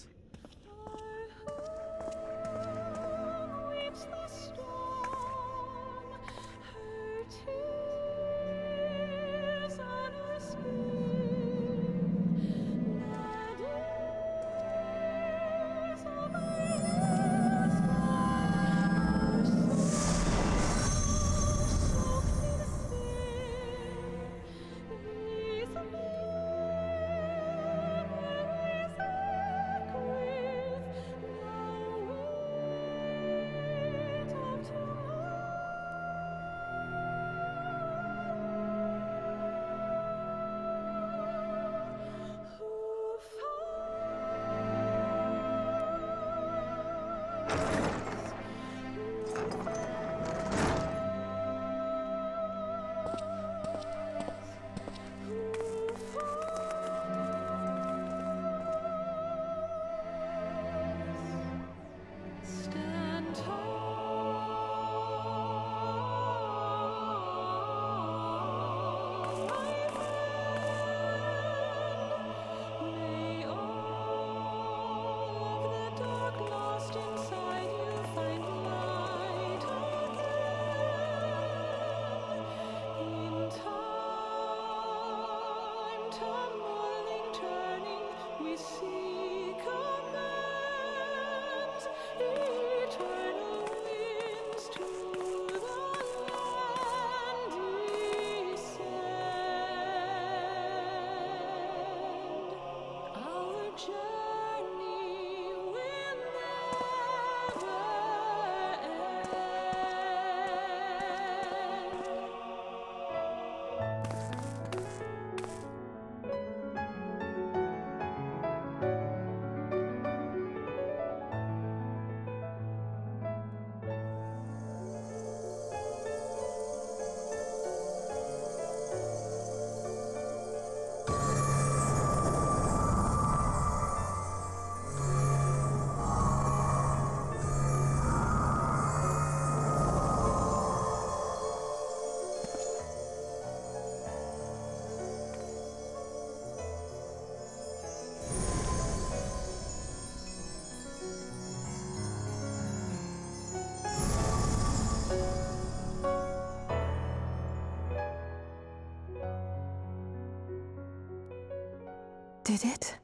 Did it?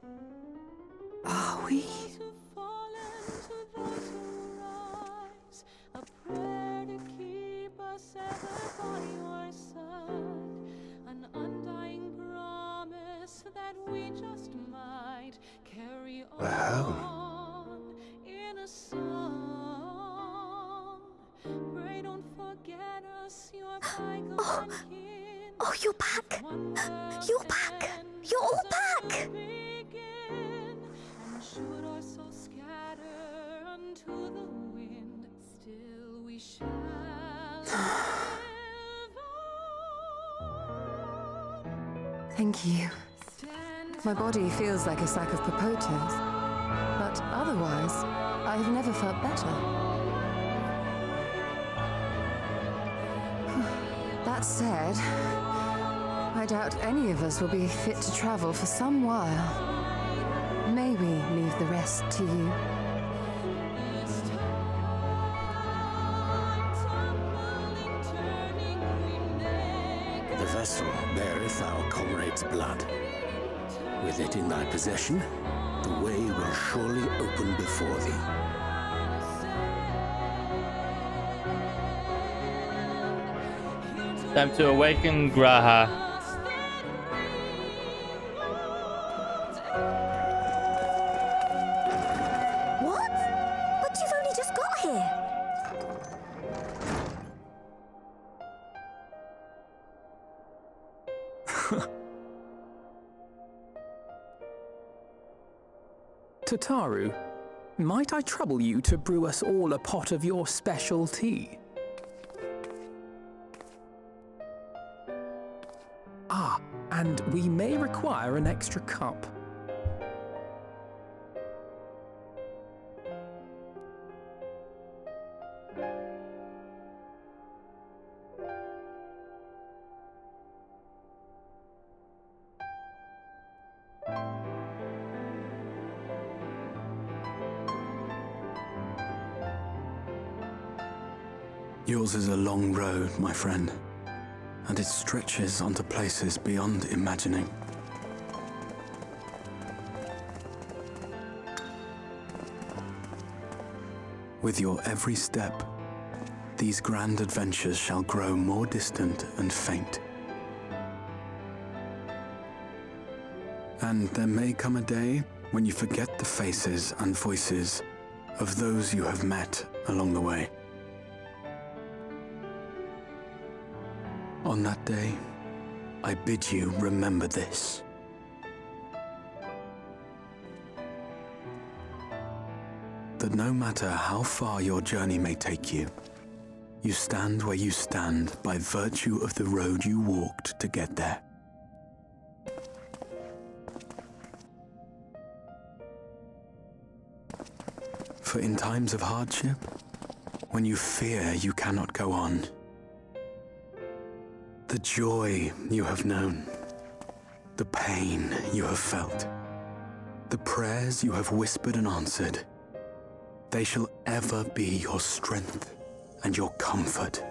Are we? An undying promise that we just might carry on in a song. Pray don't forget us, your bygone kin. Oh, you're back! You're back! You're all back! And should our souls scatter unto the wind, still we shall live on. Thank you. My body feels like a sack of popotas, but otherwise, I have never felt better. That said, I doubt any of us will be fit to travel for some while. Maybe leave the rest to you. The vessel beareth our comrade's blood. With it in thy possession, the way will surely open before thee. Time to awaken Graha. What? But you've only just got here. Tataru, might I trouble you to brew us all a pot of your special tea? Ah, and we may require an extra cup. Yours is a long road, my friend, and it stretches onto places beyond imagining. With your every step, these grand adventures shall grow more distant and faint. And there may come a day when you forget the faces and voices of those you have met along the way. On that day, I bid you remember this. That no matter how far your journey may take you, you stand where you stand by virtue of the road you walked to get there. For in times of hardship, when you fear you cannot go on, the joy you have known, the pain you have felt, the prayers you have whispered and answered, they shall ever be your strength and your comfort.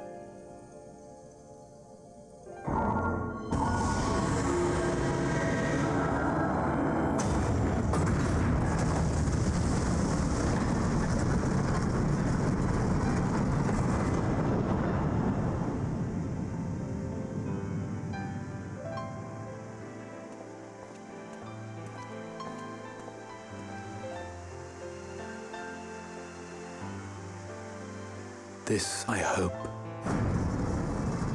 This I hope,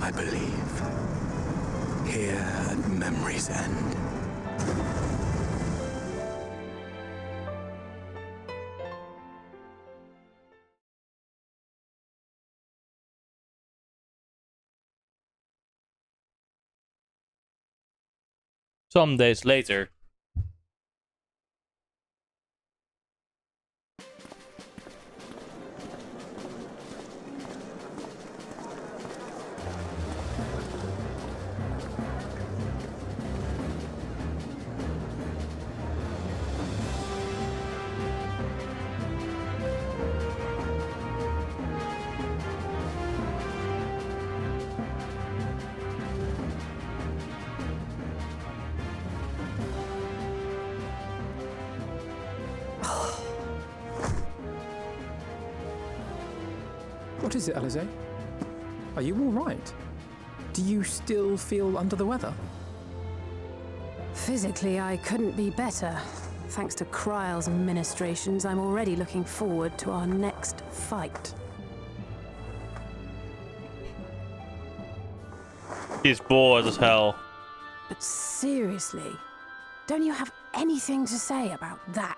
I believe, here at memory's end. Some days later. What is it, Alize? Are you all right? Do you still feel under the weather? Physically, I couldn't be better. Thanks to Kryle's ministrations, I'm already looking forward to our next fight. He's bored as hell. But seriously, don't you have anything to say about that?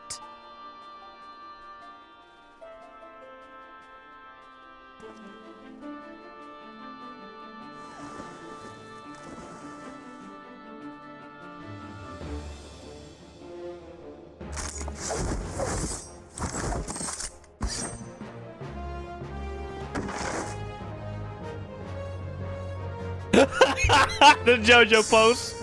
The JoJo pose.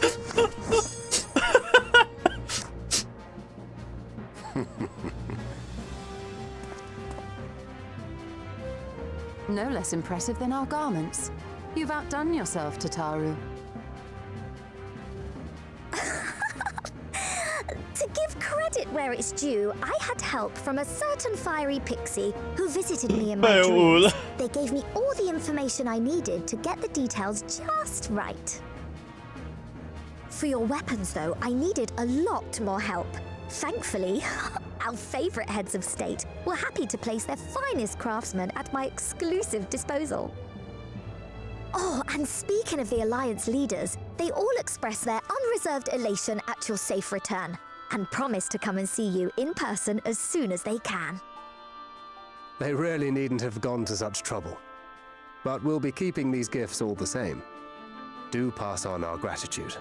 No less impressive than our garments. You've outdone yourself, Tataru. To give credit where it's due, I had help from a certain fiery pixie who visited me in my dreams. They gave me all the information I needed to get the details just right. For your weapons, though, I needed a lot more help. Thankfully, our favorite heads of state were happy to place their finest craftsmen at my exclusive disposal. Oh, and speaking of the Alliance leaders, they all expressed their unreserved elation at your safe return and promise to come and see you in person as soon as they can. They really needn't have gone to such trouble. But we'll be keeping these gifts all the same. Do pass on our gratitude.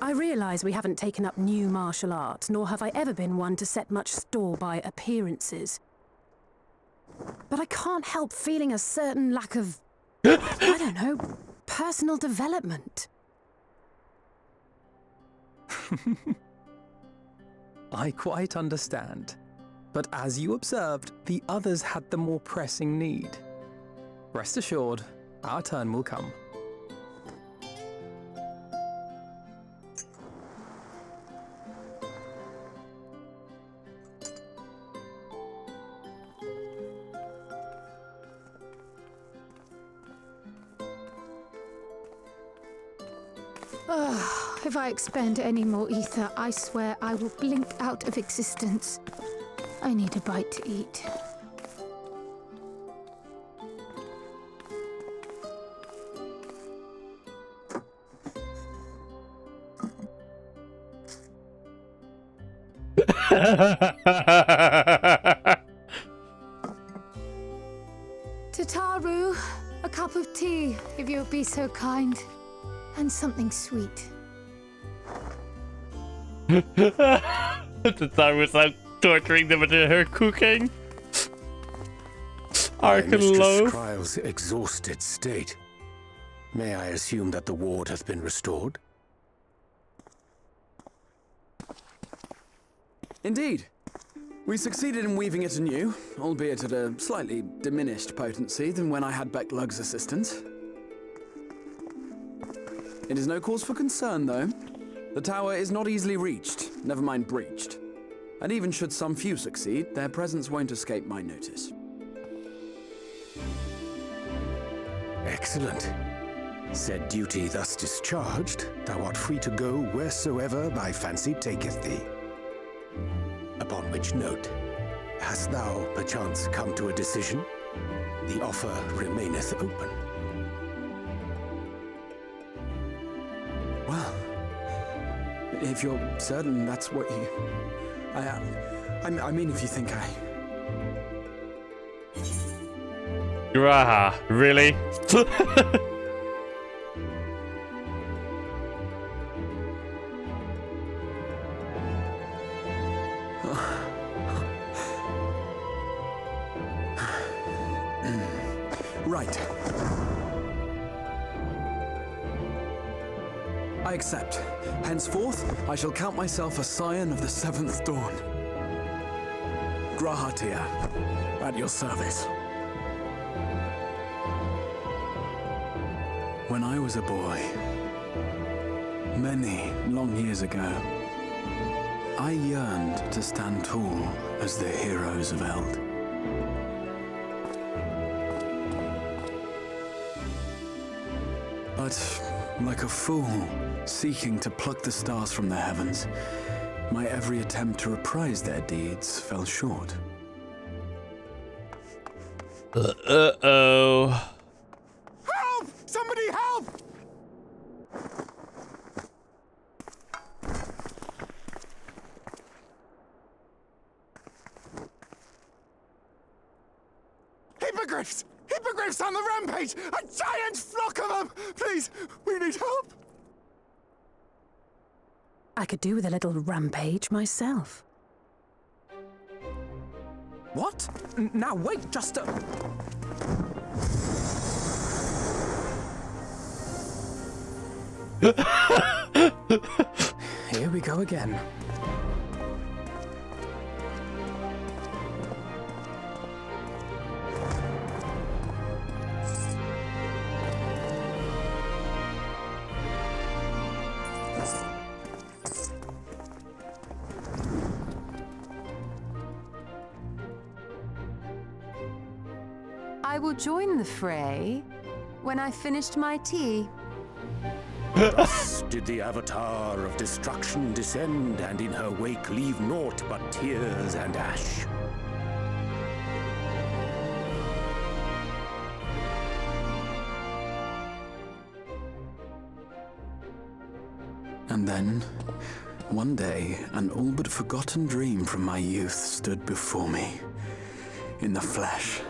I realise we haven't taken up new martial arts, nor have I ever been one to set much store by appearances. But I can't help feeling a certain lack of, I don't know, personal development. I quite understand. But as you observed, the others had the more pressing need. Rest assured, our turn will come. If I expend any more ether, I swear I will blink out of existence. I need a bite to eat. Tataru, a cup of tea, if you'll be so kind. And something sweet. The time was like torturing them with her cooking. Arkan loaf. Kryle's exhausted state. May I assume that the ward hath been restored? Indeed. We succeeded in weaving it anew, albeit at a slightly diminished potency than when I had Becklug's assistance. It is no cause for concern, though. The tower is not easily reached, never mind breached. And even should some few succeed, their presence won't escape my notice. Excellent. Said duty thus discharged, thou art free to go wheresoever thy fancy taketh thee. Upon which note, hast thou perchance come to a decision? The offer remaineth open. Well, if you're certain that's what you... I mean, if you think I... Graha, really? Right. I accept. Henceforth, I shall count myself a scion of the seventh dawn. Grahatia, at your service. When I was a boy, many long years ago, I yearned to stand tall as the heroes of Eld. But, like a fool seeking to pluck the stars from the heavens, my every attempt to reprise their deeds fell short. Uh-oh. Help! Somebody help! Hippogriffs! Hippogriffs on the rampage! A giant flock of them! Please, we need help! I could do with a little rampage myself. What? Now wait just a... Here we go again. I will join the fray when I've finished my tea. Thus did the Avatar of Destruction descend, and in her wake leave naught but tears and ash. And then, one day, an all but forgotten dream from my youth stood before me, in the flesh.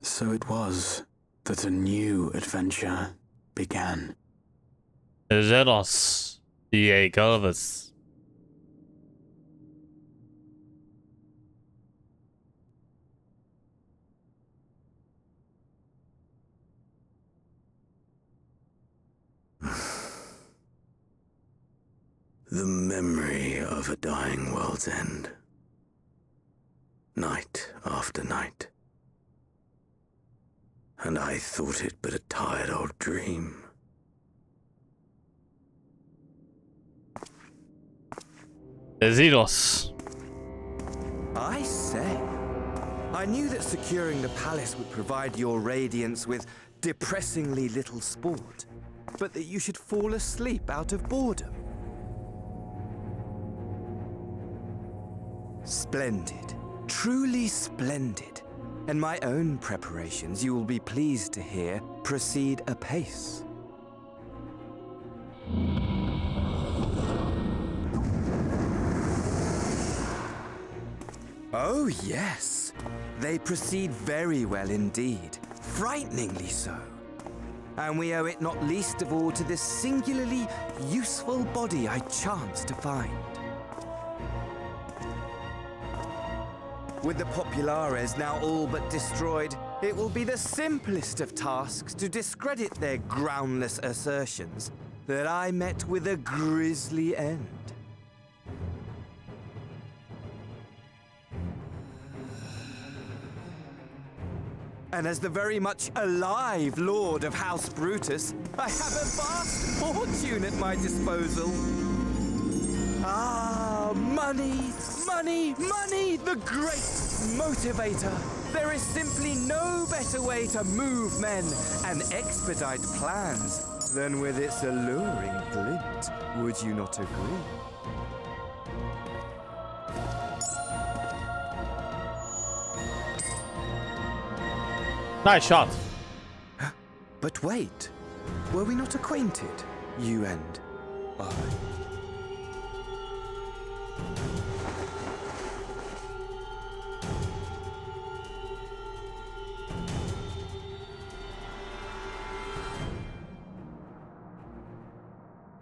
So it was that a new adventure began. Zeros, the Galvus. The memory of a dying world's end. Night after night. And I thought it but a tired old dream. Zeros. I say. I knew that securing the palace would provide your radiance with depressingly little sport, but that you should fall asleep out of boredom. Splendid. Truly splendid. And my own preparations, you will be pleased to hear, proceed apace. Oh, yes. They proceed very well indeed. Frighteningly so. And we owe it not least of all to this singularly useful body I chanced to find. With the Populares now all but destroyed, it will be the simplest of tasks to discredit their groundless assertions that I met with a grisly end. And as the very much alive Lord of House Brutus, I have a vast fortune at my disposal. Ah, money, money, money, the great motivator. There is simply no better way to move men and expedite plans than with its alluring glint. Would you not agree? Nice shot. But wait, were we not acquainted, you and I?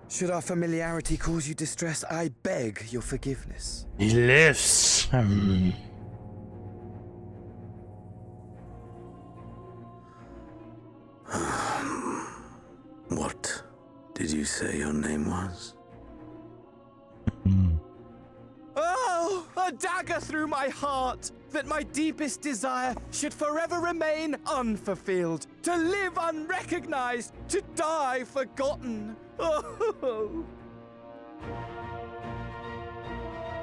Should our familiarity cause you distress, I beg your forgiveness. He lives. What did you say your name was? Oh, a dagger through my heart, that my deepest desire should forever remain unfulfilled, to live unrecognized, to die forgotten. Oh.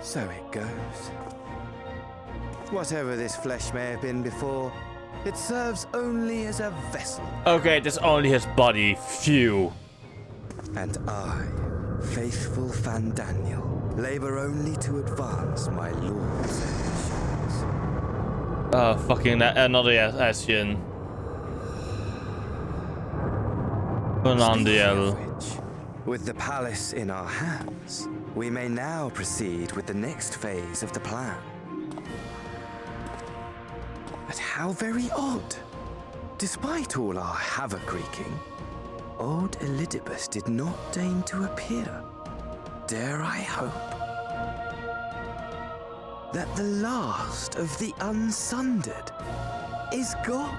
So it goes. Whatever this flesh may have been before, it serves only as a vessel. Okay, that's only his body. Phew. And I, faithful Fandaniel, labor only to advance my lord's ambitions. Oh, fucking another Ascian. Fernandiel. With the palace in our hands, we may now proceed with the next phase of the plan. But how very odd. Despite all our havoc-wreaking, old Elidibus did not deign to appear. Dare I hope that the last of the unsundered is gone?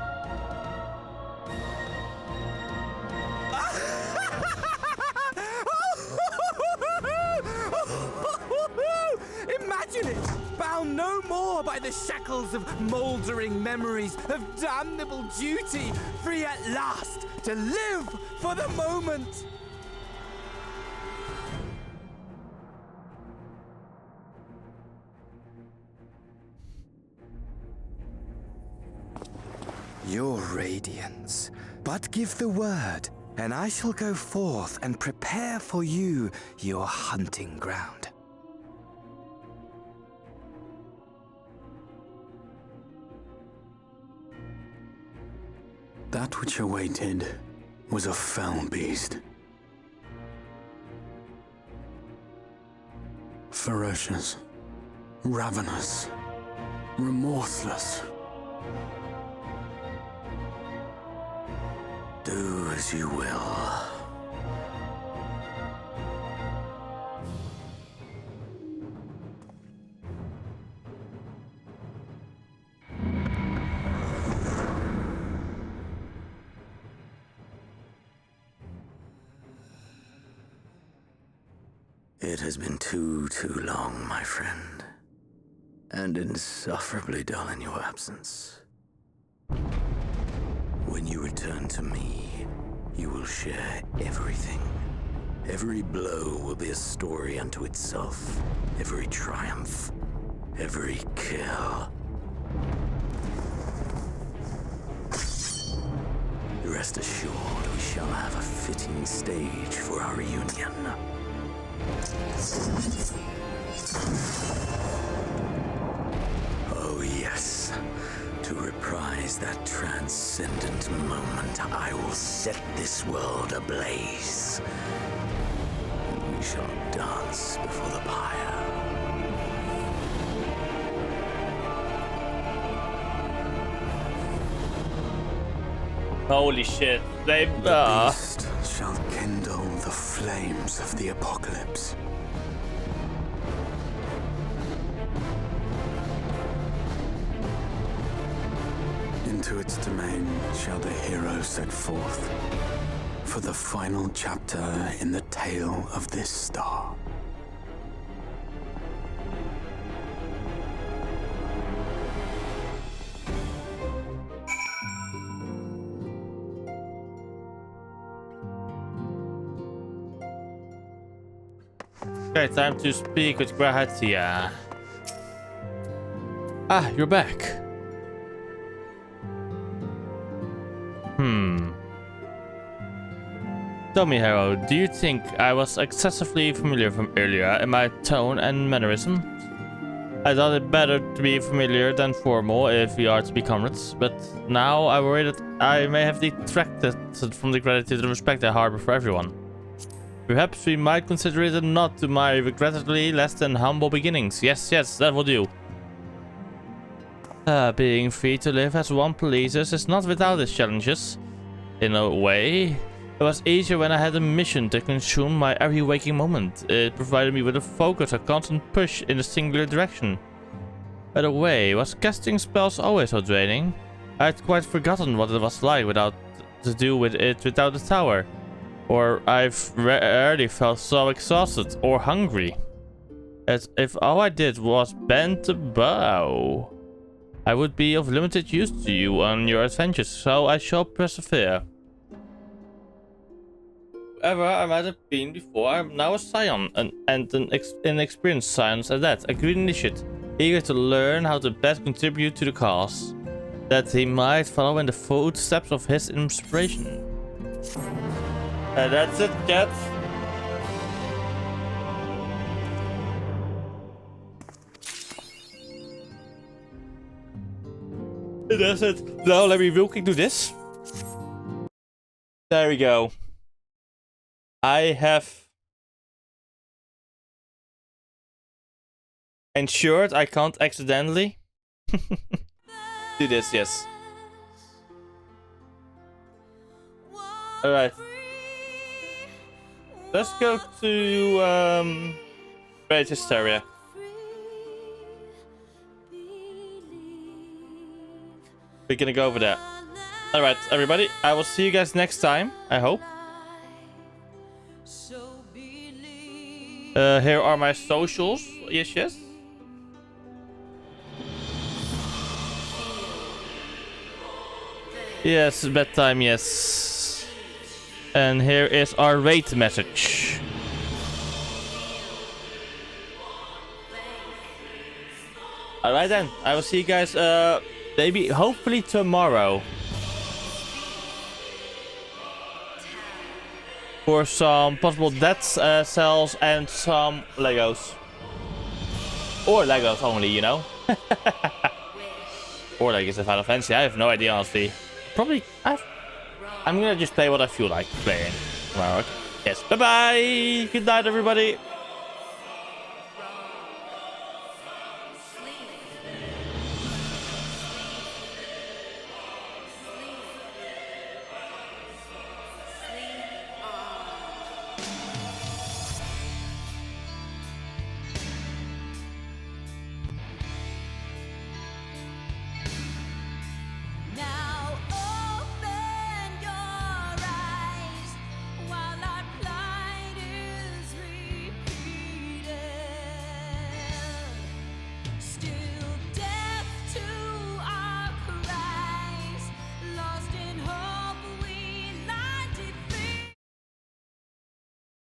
Imagine it! Bound no more by the shackles of mouldering memories of damnable duty, free at last to live for the moment! Your radiance, but give the word, and I shall go forth and prepare for you your hunting ground. That which awaited was a fell beast. Ferocious, ravenous, remorseless. Do as you will. It has been too long, my friend, and insufferably dull in your absence. When you return to me, you will share everything. Every blow will be a story unto itself. Every triumph, every kill. Rest assured, we shall have a fitting stage for our reunion. Oh yes, to reprise that transcendent moment, I will set this world ablaze. We shall dance before the pyre. Holy shit. They The beast shall kindle the flames of the apocalypse. In into its domain shall the hero set forth for the final chapter in the tale of this star. Okay, time to speak with Grahatia. Ah, you're back. Tell me, Hero, do you think I was excessively familiar from earlier in my tone and mannerism? I thought it better to be familiar than formal if we are to be comrades, but now I worry that I may have detracted from the gratitude and respect I harbor for everyone. Perhaps we might consider it a nod to my regrettably less than humble beginnings. Yes, that will do. Being free to live as one pleases is not without its challenges. In a way, it was easier when I had a mission to consume my every waking moment. It provided me with a focus, a constant push in a singular direction. By the way, was casting spells always so draining? I had quite forgotten what it was like without the tower. Or I've rarely felt so exhausted or hungry. As if all I did was bend the bow. I would be of limited use to you on your adventures, so I shall persevere. Whoever I might have been before, I am now a scion, and an inexperienced scion at that, a green initiate, eager to learn how to best contribute to the cause, that he might follow in the footsteps of his inspiration. And that's it, cats. That's it. Now let me real quick do this. There we go. I have ensured I can't accidentally do this, yes. Alright. Let's go to Rage Hysteria. We're gonna go over there. Alright, everybody. I will see you guys next time, I hope. Here are my socials. Yes. Yes, bedtime, yes. And here is our rate message. Alright then, I will see you guys maybe hopefully tomorrow. For some possible death cells and some Legos. Or Legos only, you know. Or like it's a Final Fantasy, I have no idea honestly. Probably I'm gonna just play what I feel like playing tomorrow. Yes, bye bye! Good night everybody!